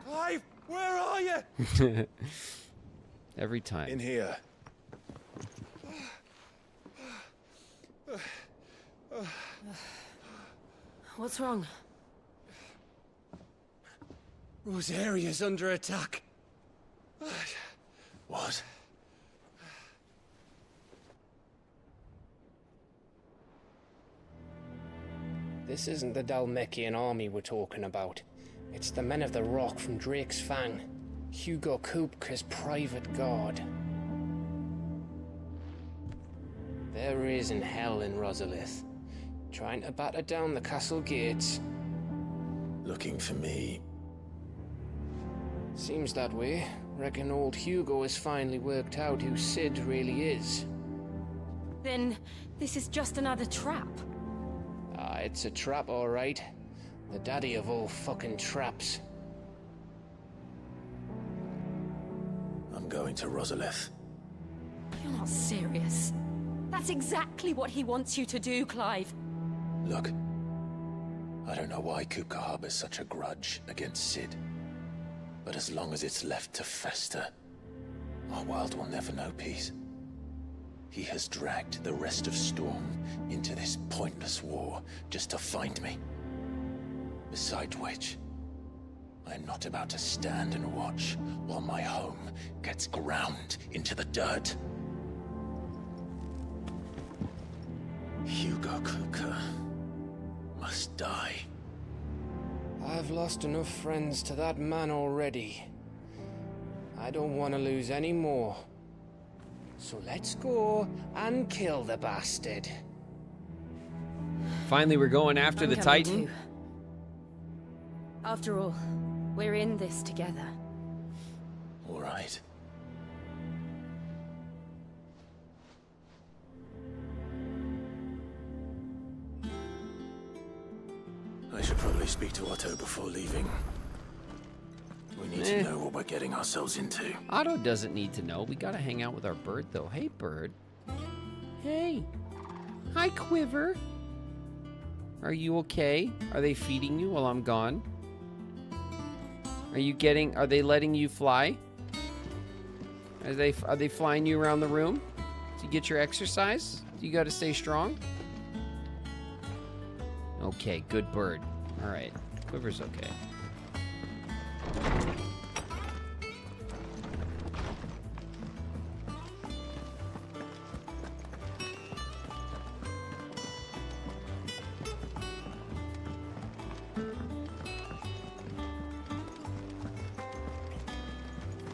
Clive, where are you? Every time. In here. What's wrong? Rosaria's under attack. What? This isn't the Dalmekian army we're talking about. It's the men of the Rock from Drake's Fang. Hugo Kupka's private guard. There is in hell in Rosalith, trying to batter down the castle gates. Looking for me? Seems that way. Reckon old Hugo has finally worked out who Sid really is. Then this is just another trap. Ah, it's a trap, all right. The daddy of all fucking traps. I'm going to Rosalith. You're not serious. That's exactly what he wants you to do, Clive. Look, I don't know why Kupka harbors such a grudge against Sid. But as long as it's left to fester, our world will never know peace. He has dragged the rest of Storm into this pointless war just to find me. Besides which, I'm not about to stand and watch while my home gets ground into the dirt. Hugo Kupka must die. I've lost enough friends to that man already. I don't want to lose any more. So let's go and kill the bastard. Finally, we're going after I'm the coming Titan. too. After all, we're in this together. All right. I should probably speak to Otto before leaving. We need to know what we're getting ourselves into. Otto doesn't need to know. We gotta hang out with our bird, though. Hey, bird. Hey. Hi, Quiver. Are you okay? Are they feeding you while I'm gone? Are they letting you fly? Are they flying you around the room? Do you get your exercise? Do you gotta stay strong? Okay, good bird. All right, Quiver's okay.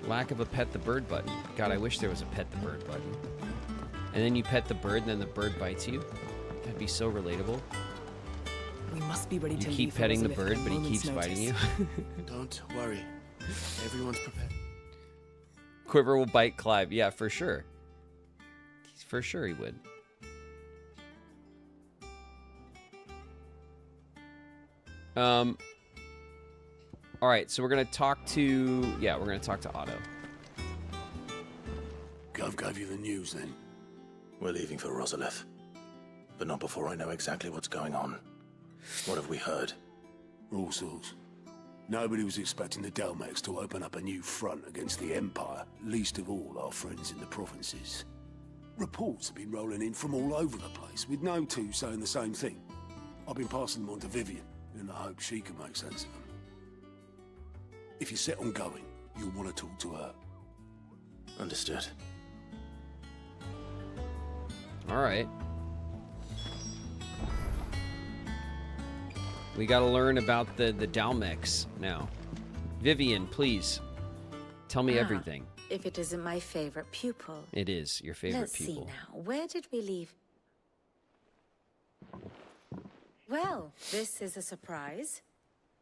Lack of a pet the bird button. God, I wish there was a pet the bird button. And then you pet the bird and then the bird bites you. That'd be so relatable. We must be ready to You keep leave petting the Rosalith bird, at a but he moment's keeps biting you. Don't worry. Everyone's prepared. Quiver will bite Clive. Yeah, for sure. For sure he would. All right, so we're gonna talk to Otto. Gov gave you the news then? We're leaving for Rosalith. But not before I know exactly what's going on. What have we heard? All sorts. Nobody was expecting the Dalmeks to open up a new front against the Empire, least of all our friends in the provinces. Reports have been rolling in from all over the place, with no two saying the same thing. I've been passing them on to Vivian, in the hope she can make sense of them. If you're set on going, you'll want to talk to her. Understood. All right. We got to learn about the Dalmex now. Vivian, please. Tell me everything. If it isn't my favorite pupil. It is your favorite Let's pupil. see now. Where did we leave? Well, this is a surprise.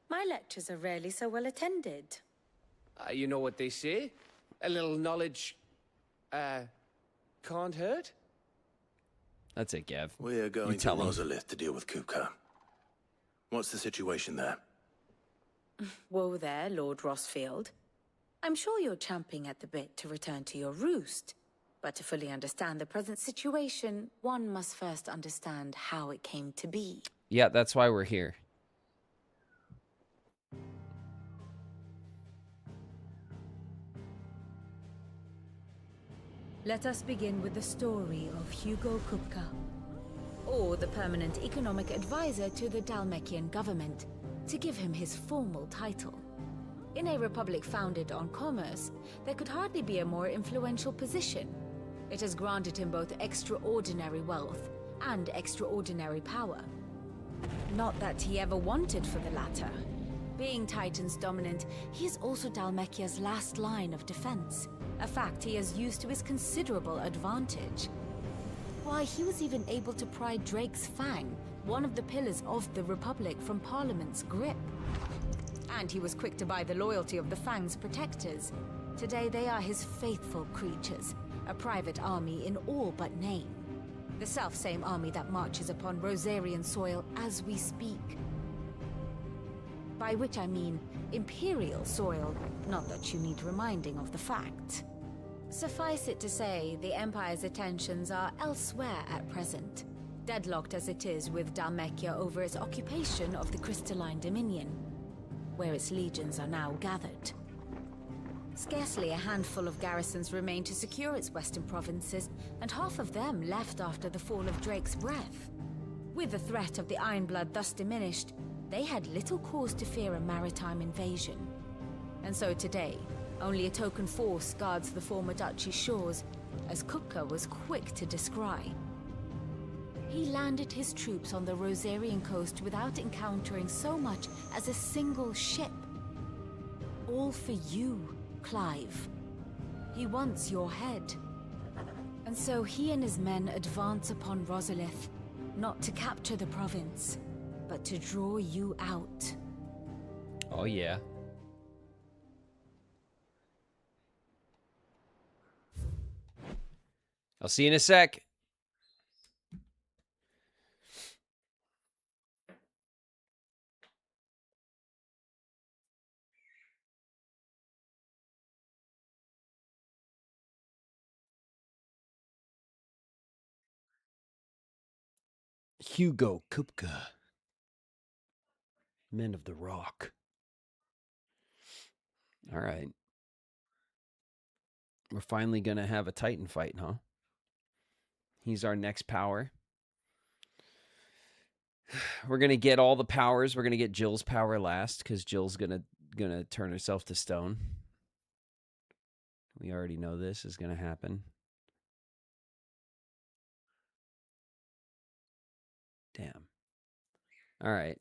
My lectures are rarely so well attended. You know what they say? A little knowledge, can't hurt? That's it, Gav. We're going to Rosalith to deal with Kupka. What's the situation there? Whoa there, Lord Rossfield. I'm sure you're champing at the bit to return to your roost. But to fully understand the present situation, one must first understand how it came to be. Yeah, that's why we're here. Let us begin with the story of Hugo Kupka, or the permanent economic advisor to the Dalmekian government, to give him his formal title. In a republic founded on commerce, there could hardly be a more influential position. It has granted him both extraordinary wealth and extraordinary power. Not that he ever wanted for the latter. Being Titan's dominant, he is also Dalmekia's last line of defense, a fact he has used to his considerable advantage. Why, he was even able to pry Drake's Fang, one of the pillars of the Republic, from Parliament's grip. And he was quick to buy the loyalty of the Fang's protectors. Today they are his faithful creatures, a private army in all but name. The self-same army that marches upon Rosarian soil as we speak. By which I mean Imperial soil, not that you need reminding of the fact. Suffice it to say, the Empire's attentions are elsewhere at present, deadlocked as it is with Dalmekia over its occupation of the Crystalline Dominion, where its legions are now gathered. Scarcely a handful of garrisons remain to secure its western provinces, and half of them left after the fall of Drake's Breath. With the threat of the Ironblood thus diminished, they had little cause to fear a maritime invasion. And so today, only a token force guards the former duchy's shores, as Kupka was quick to descry. He landed his troops on the Rosarian coast without encountering so much as a single ship. All for you, Clive. He wants your head. And so he and his men advance upon Rosalith, not to capture the province, but to draw you out. Oh, yeah. I'll see you in a sec. Hugo Kupka. Men of the Rock. All right. We're finally going to have a Titan fight, huh? He's our next power. We're going to get all the powers. We're going to get Jill's power last because Jill's going to turn herself to stone. We already know this is going to happen. Damn. All right.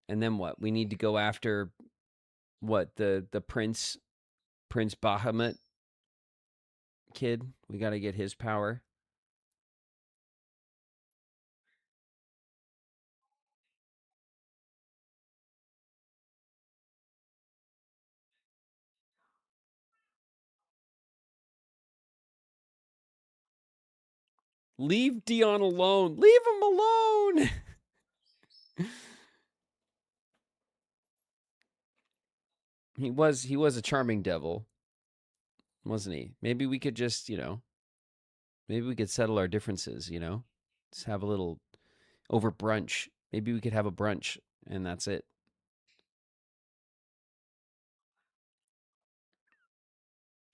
And then what? We need to go after what? The Prince Bahamut kid. We got to get his power. Leave Dion alone. Leave him alone. He was a charming devil, wasn't he? Maybe we could just, maybe we could settle our differences, Just have a little over brunch. Maybe we could have a brunch and that's it.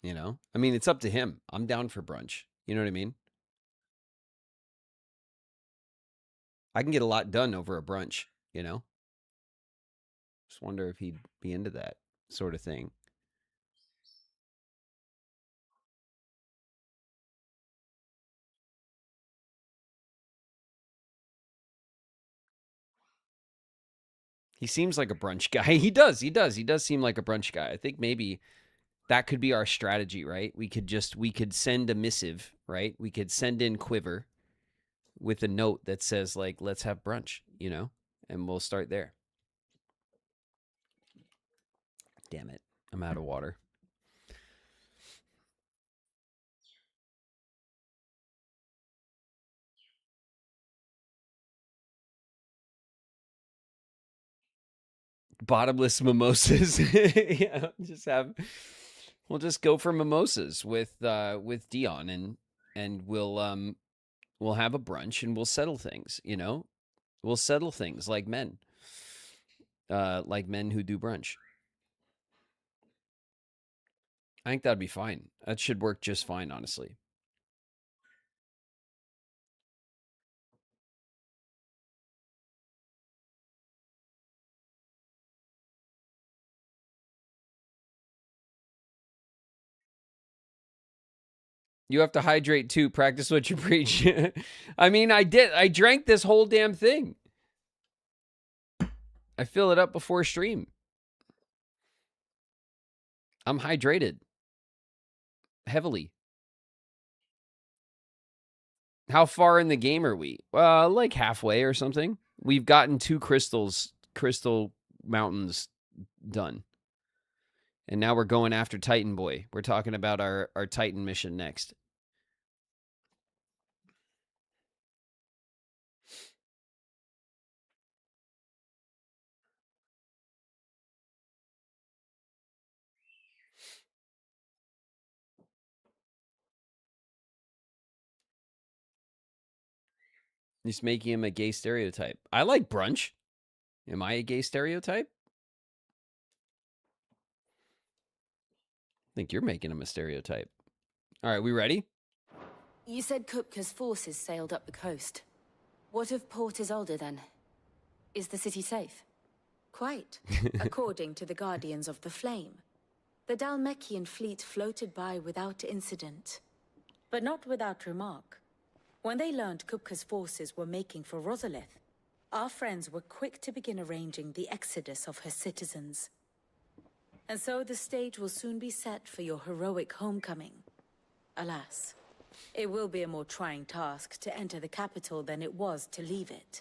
I mean, it's up to him. I'm down for brunch. You know what I mean? I can get a lot done over a brunch, you know? Just wonder if he'd be into that sort of thing. He seems like a brunch guy. He does seem like a brunch guy. I think maybe that could be our strategy, right? We could send a missive, right? We could send in Quiver with a note that says, like, let's have brunch, you know? And we'll start there. Damn it. I'm out of water. Bottomless mimosas. Yeah, we'll just go for mimosas with Dion, and we'll have a brunch and we'll settle things, you know? We'll settle things like men. Like men who do brunch. I think that'd be fine. That should work just fine, honestly. You have to hydrate too. Practice what you preach. I mean, I did. I drank this whole damn thing. I fill it up before stream. I'm hydrated. Heavily. How far in the game are we? Like halfway or something. We've gotten 2 crystal mountains done. And now we're going after Titan Boy. We're talking about our Titan mission next. He's making him a gay stereotype. I like brunch. Am I a gay stereotype? I think you're making him a stereotype. All right, we ready? You said Kupka's forces sailed up the coast. What of Port Isolde then? Is the city safe? Quite, according to the Guardians of the Flame. The Dhalmekian fleet floated by without incident, but not without remark. When they learned Kupka's forces were making for Rosalith, our friends were quick to begin arranging the exodus of her citizens. And so the stage will soon be set for your heroic homecoming. Alas, it will be a more trying task to enter the capital than it was to leave it.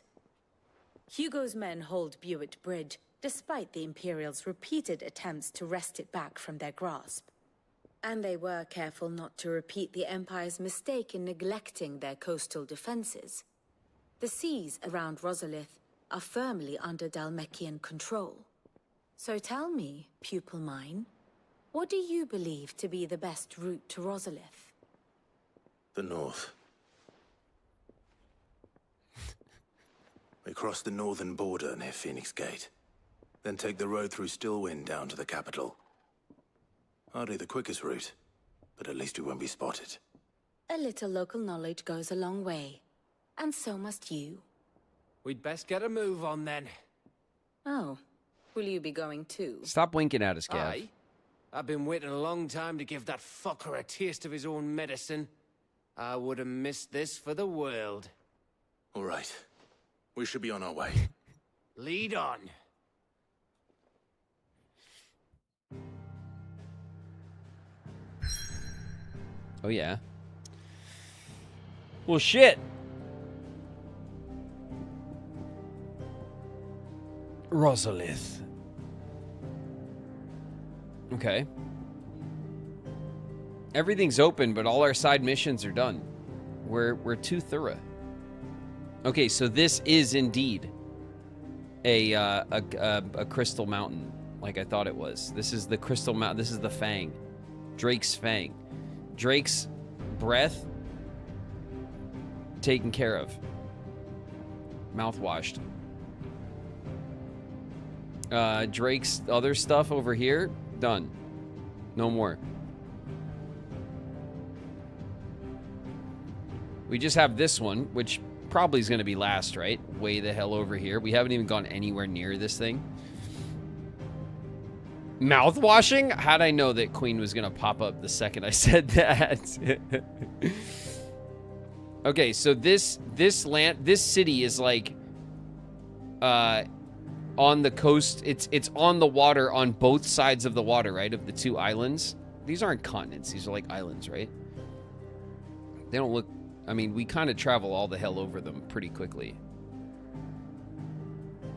Hugo's men hold Buet Bridge, despite the Imperials' repeated attempts to wrest it back from their grasp. And they were careful not to repeat the Empire's mistake in neglecting their coastal defenses. The seas around Rosalith are firmly under Dhalmekian control. So tell me, pupil mine, what do you believe to be the best route to Rosalith? The north. We cross the northern border near Phoenix Gate. Then take the road through Stillwind down to the capital. Hardly the quickest route, but at least we won't be spotted. A little local knowledge goes a long way. And so must you. We'd best get a move on then. Oh, will you be going too? Stop winking at us, Gav. Aye. I've been waiting a long time to give that fucker a taste of his own medicine. I would have missed this for the world. All right. We should be on our way. Lead on. Oh, yeah. Well, shit. Rosalith. Okay. Everything's open, but all our side missions are done. We're too thorough. Okay, so this is indeed a crystal mountain, like I thought it was. This is the crystal mountain. This is the Fang, Drake's Fang. Drake's breath taken care of. Mouthwashed. Drake's other stuff over here, done. No more. We just have this one, which probably is going to be last, right? Way the hell over here. We haven't even gone anywhere near this thing. Mouth washing? How'd I know that Queen was going to pop up the second I said that? Okay, so this city is like on the coast. It's on the water on both sides of the water, right? Of the two islands. These aren't continents. These are like islands, right? They don't look... I mean, we kind of travel all the hell over them pretty quickly.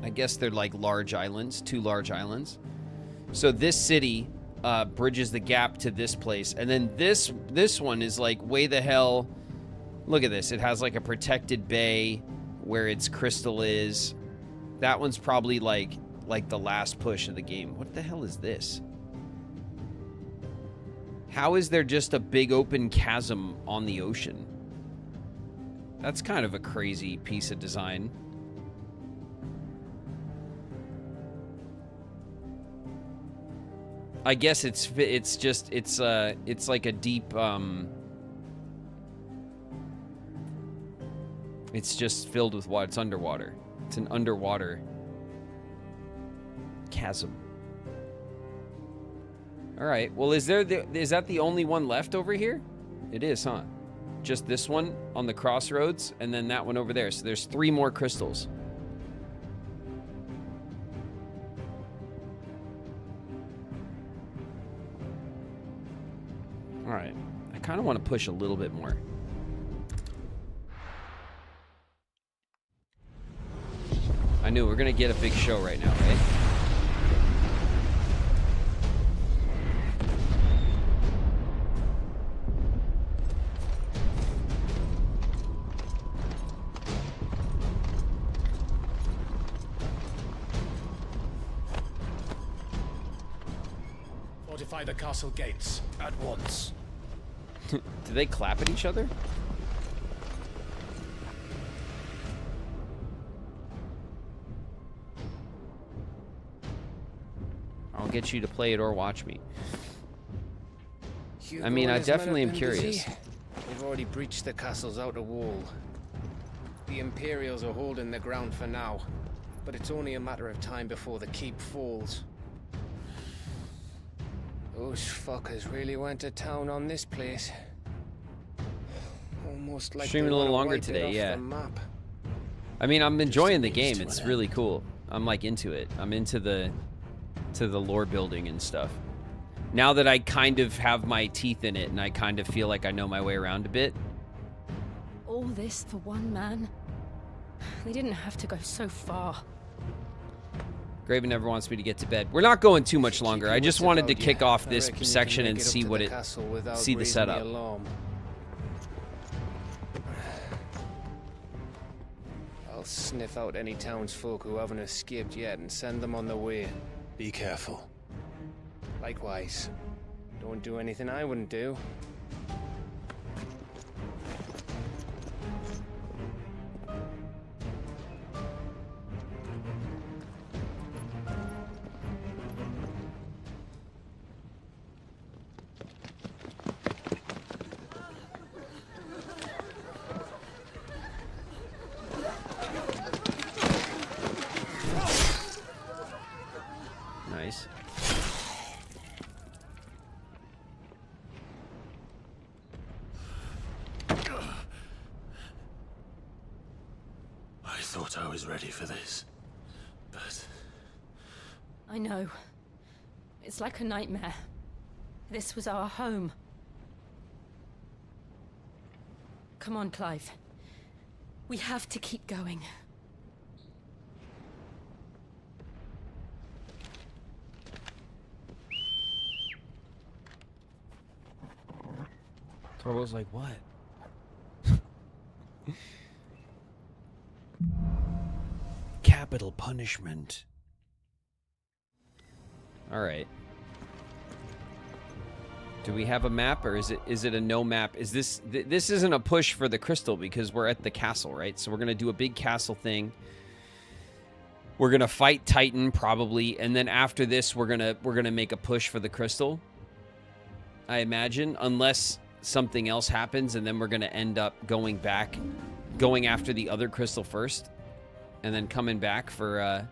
I guess they're like large islands, 2 large islands. So this city bridges the gap to this place. And then this one is like way the hell... Look at this. It has like a protected bay where its crystal is. That one's probably like the last push of the game. What the hell is this? How is there just a big open chasm on the ocean? That's kind of a crazy piece of design. I guess it's like a deep it's just filled with water. It's underwater. It's an underwater chasm. All right. Well, is that the only one left over here? It is, huh? Just this one on the crossroads, and then that one over there. So there's 3 more crystals. All right. I kind of want to push a little bit more. I knew we're going to get a big show right now, right? Fortify the castle gates at once. Do they clap at each other? I'll get you to play it or watch me. I mean, I definitely am curious. They've already breached the castle's outer wall. The Imperials are holding the ground for now, but it's only a matter of time before the keep falls. Those fuckers really went to town on this place. Almost like Streaming a little longer today, yeah. I mean, I'm enjoying the game. It's really cool. I'm like into it. I'm into the lore building and stuff. Now that I kind of have my teeth in it and I kind of feel like I know my way around a bit. All this for one man? They didn't have to go so far. Graven never wants me to get to bed. We're not going too much longer. I just wanted to kick off this section and see what see the setup. I'll sniff out any townsfolk who haven't escaped yet and send them on their way. Be careful. Likewise. Don't do anything I wouldn't do. Nice. I thought I was ready for this, but... I know. It's like a nightmare. This was our home. Come on, Clive. We have to keep going. Torbo's like, what? Capital punishment. All right. Do we have a map, or is it a no map? Is this this isn't a push for the crystal because we're at the castle, right? So we're gonna do a big castle thing. We're gonna fight Titan probably, and then after this, we're gonna make a push for the crystal. I imagine, unless something else happens, and then we're gonna end up going back going after the other crystal first and then coming back for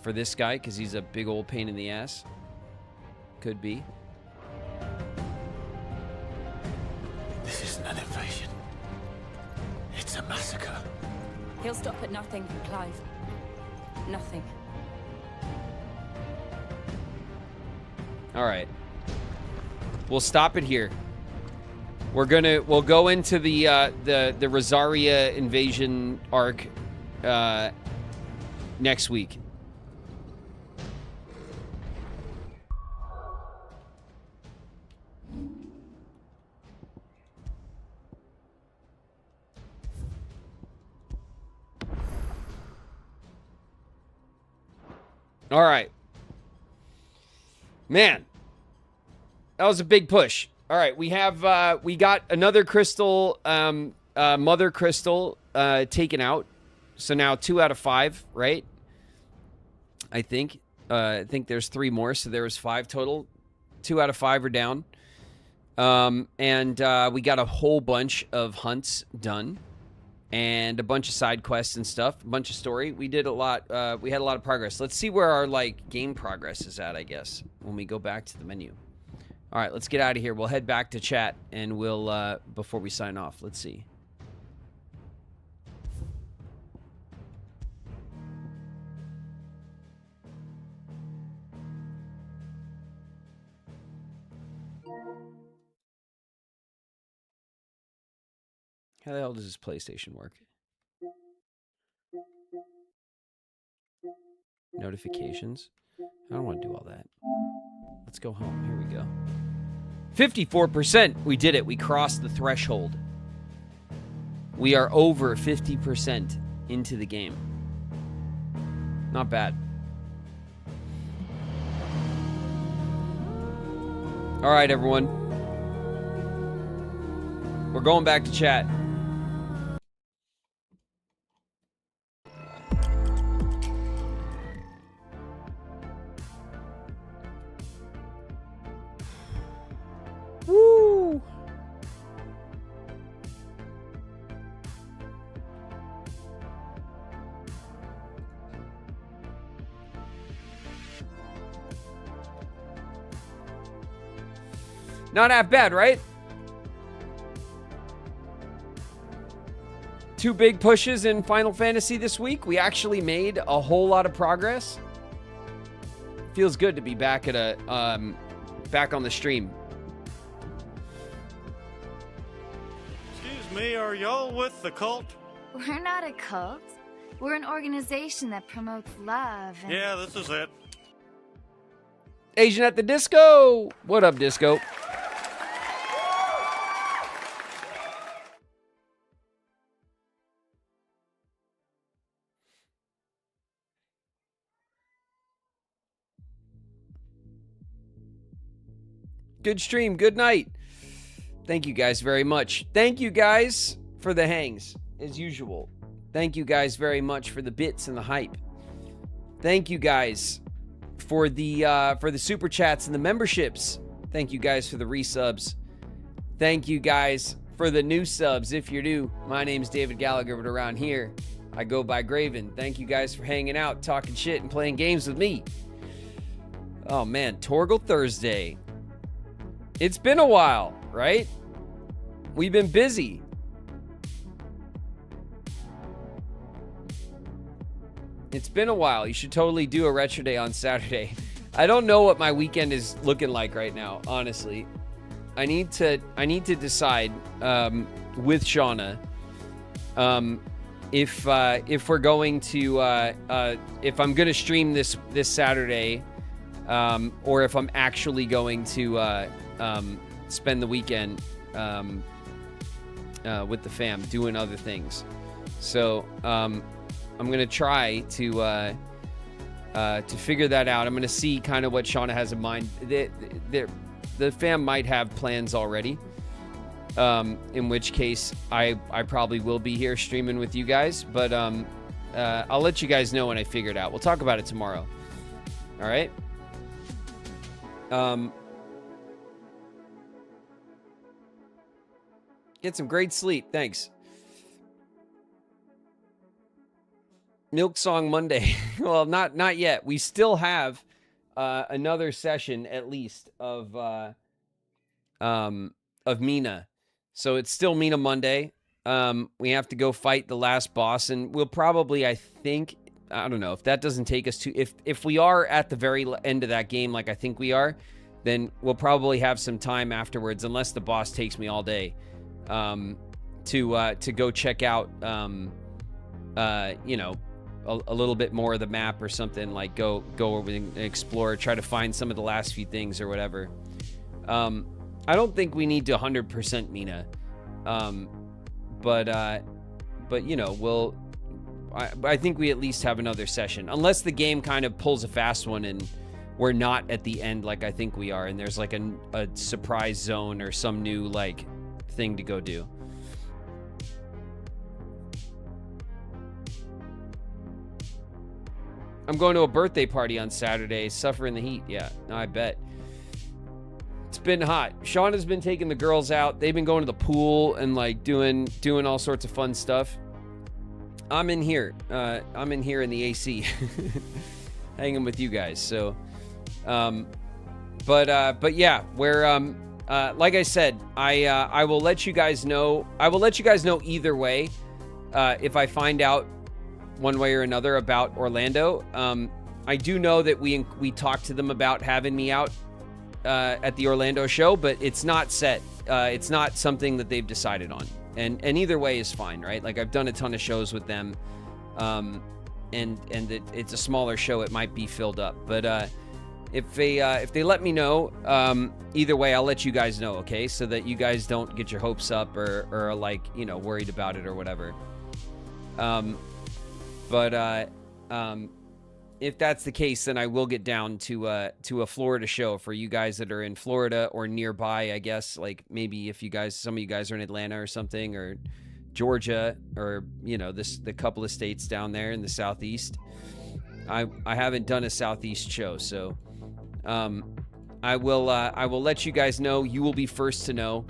this guy because he's a big old pain in the ass. Could be. This isn't an invasion. It's a massacre. He'll stop at nothing, Clive. Nothing. All right. We'll stop it here. We'll go into the Rosaria invasion arc next week. All right. Man, that was a big push. All right, we got another crystal, mother crystal, taken out. So now 2 out of 5, right? I think there's 3 more, so there was 5 total. 2 out of 5 are down. And we got a whole bunch of hunts done, and a bunch of side quests and stuff, a bunch of story. We did a lot. We had a lot of progress. Let's see where our game progress is at, I guess, when we go back to the menu. All right, let's get out of here. We'll head back to chat, and we'll before we sign off. Let's see. How the hell does this PlayStation work? Notifications? I don't want to do all that. Let's go home. Here we go. 54%. We did it. We crossed the threshold. We are over 50% into the game. Not bad. All right, everyone. We're going back to chat. Woo! Not half bad, right? 2 big pushes in Final Fantasy this week. We actually made a whole lot of progress. Feels good to be back at back on the stream. Excuse me, are y'all with the cult? We're not a cult. We're an organization that promotes love. And... Yeah, this is it. Asian at the Disco. What up, Disco? Good stream. Good night. Thank you guys very much. Thank you guys for the hangs, as usual. Thank you guys very much for the bits and the hype. Thank you guys for the super chats and the memberships. Thank you guys for the resubs. Thank you guys for the new subs. If you're new, my name's David Gallagher, but around here, I go by Graven. Thank you guys for hanging out, talking shit, and playing games with me. Oh man, Torgal Thursday. It's been a while, right? We've been busy. It's been a while. You should totally do a retro day on Saturday. I don't know what my weekend is looking like right now, honestly. I need to decide with Shauna if we're going to if I'm going to stream this Saturday or if I'm actually going to spend the weekend with the fam doing other things. So I'm gonna try to figure that out. I'm gonna see kind of what Shauna has in mind. The fam might have plans already, in which case I probably will be here streaming with you guys, but I'll let you guys know when I figure it out. We'll talk about it tomorrow. All right. Get some great sleep. Thanks. Milk Song Monday. Well, not yet. We still have another session at least of Mina. So it's still Mina Monday. We have to go fight the last boss, and we'll probably, I don't know, if that doesn't take us to, if we are at the very end of that game like I think we are, then we'll probably have some time afterwards, unless the boss takes me all day, to go check out, you know, a little bit more of the map or something, like go over and explore, try to find some of the last few things or whatever. I don't think we need to 100% Mina, but you know, I think we at least have another session, unless the game kind of pulls a fast one and we're not at the end like I think we are, and there's like a surprise zone or some new like thing to go do. I'm going to a birthday party on Saturday. Suffer in the heat. Yeah, no, I bet. It's been hot. Sean has been taking the girls out. They've been going to the pool and like doing all sorts of fun stuff. I'm in here. I'm in here in the AC, hanging with you guys. So, but yeah, we're like I said, I will let you guys know. I will let you guys know either way, if I find out one way or another about Orlando. I do know that we talked to them about having me out at the Orlando show, but it's not set. It's not something that they've decided on. And either way is fine, right? Like, I've done a ton of shows with them, and it's a smaller show. It might be filled up, but if they let me know, either way, I'll let you guys know, okay? So that you guys don't get your hopes up or like, you know, worried about it or whatever. If that's the case, then I will get down to a Florida show for you guys that are in Florida or nearby, I guess. Like, maybe if some of you guys are in Atlanta or something, or Georgia, or, you know, the couple of states down there in the Southeast. I haven't done a Southeast show, so I will let you guys know. You will be first to know,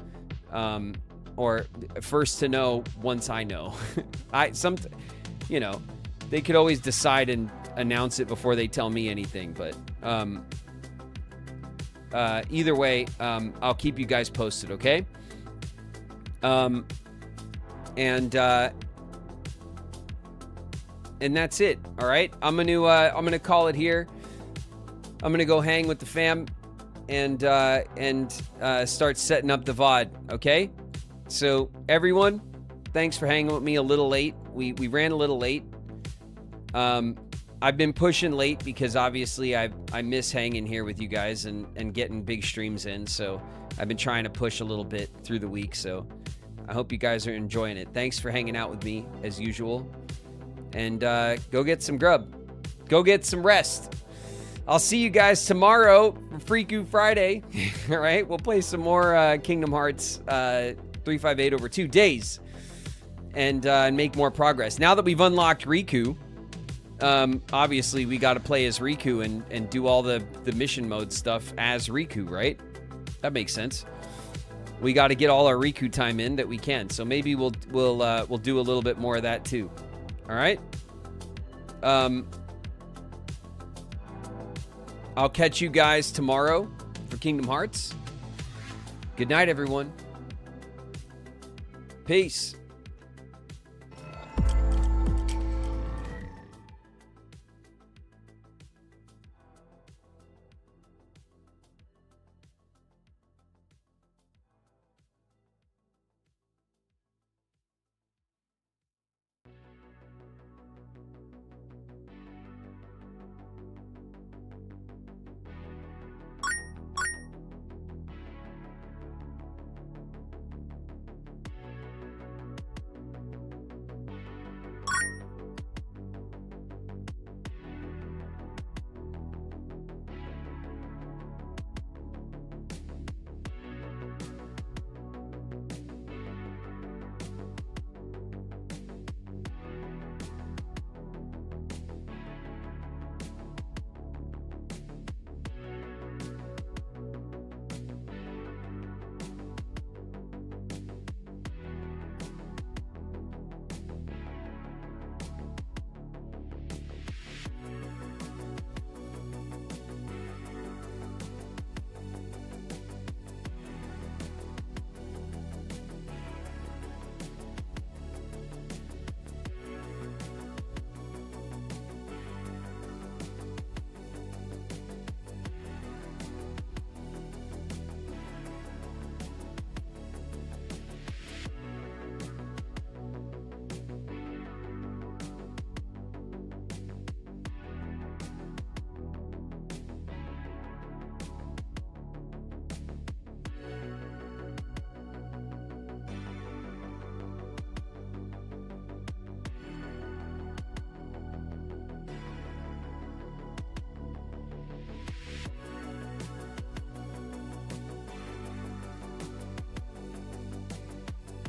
or first to know once I know. You know, they could always decide and announce it before they tell me anything, but either way, I'll keep you guys posted, okay? And that's it. All right, I'm gonna call it here. I'm gonna go hang with the fam and start setting up the VOD. Okay, so everyone, thanks for hanging with me a little late. We ran a little late. I've been pushing late because obviously I miss hanging here with you guys and getting big streams in. So I've been trying to push a little bit through the week. So I hope you guys are enjoying it. Thanks for hanging out with me as usual. And go get some grub. Go get some rest. I'll see you guys tomorrow for RIKU Friday. All right, we'll play some more Kingdom Hearts 358 over 2 days and make more progress. Now that we've unlocked RIKU, obviously we got to play as RIKU and do all the mission mode stuff as RIKU, right? That makes sense. We got to get all our RIKU time in that we can. So maybe we'll do a little bit more of that too. All right. I'll catch you guys tomorrow for Kingdom Hearts. Good night, everyone. Peace.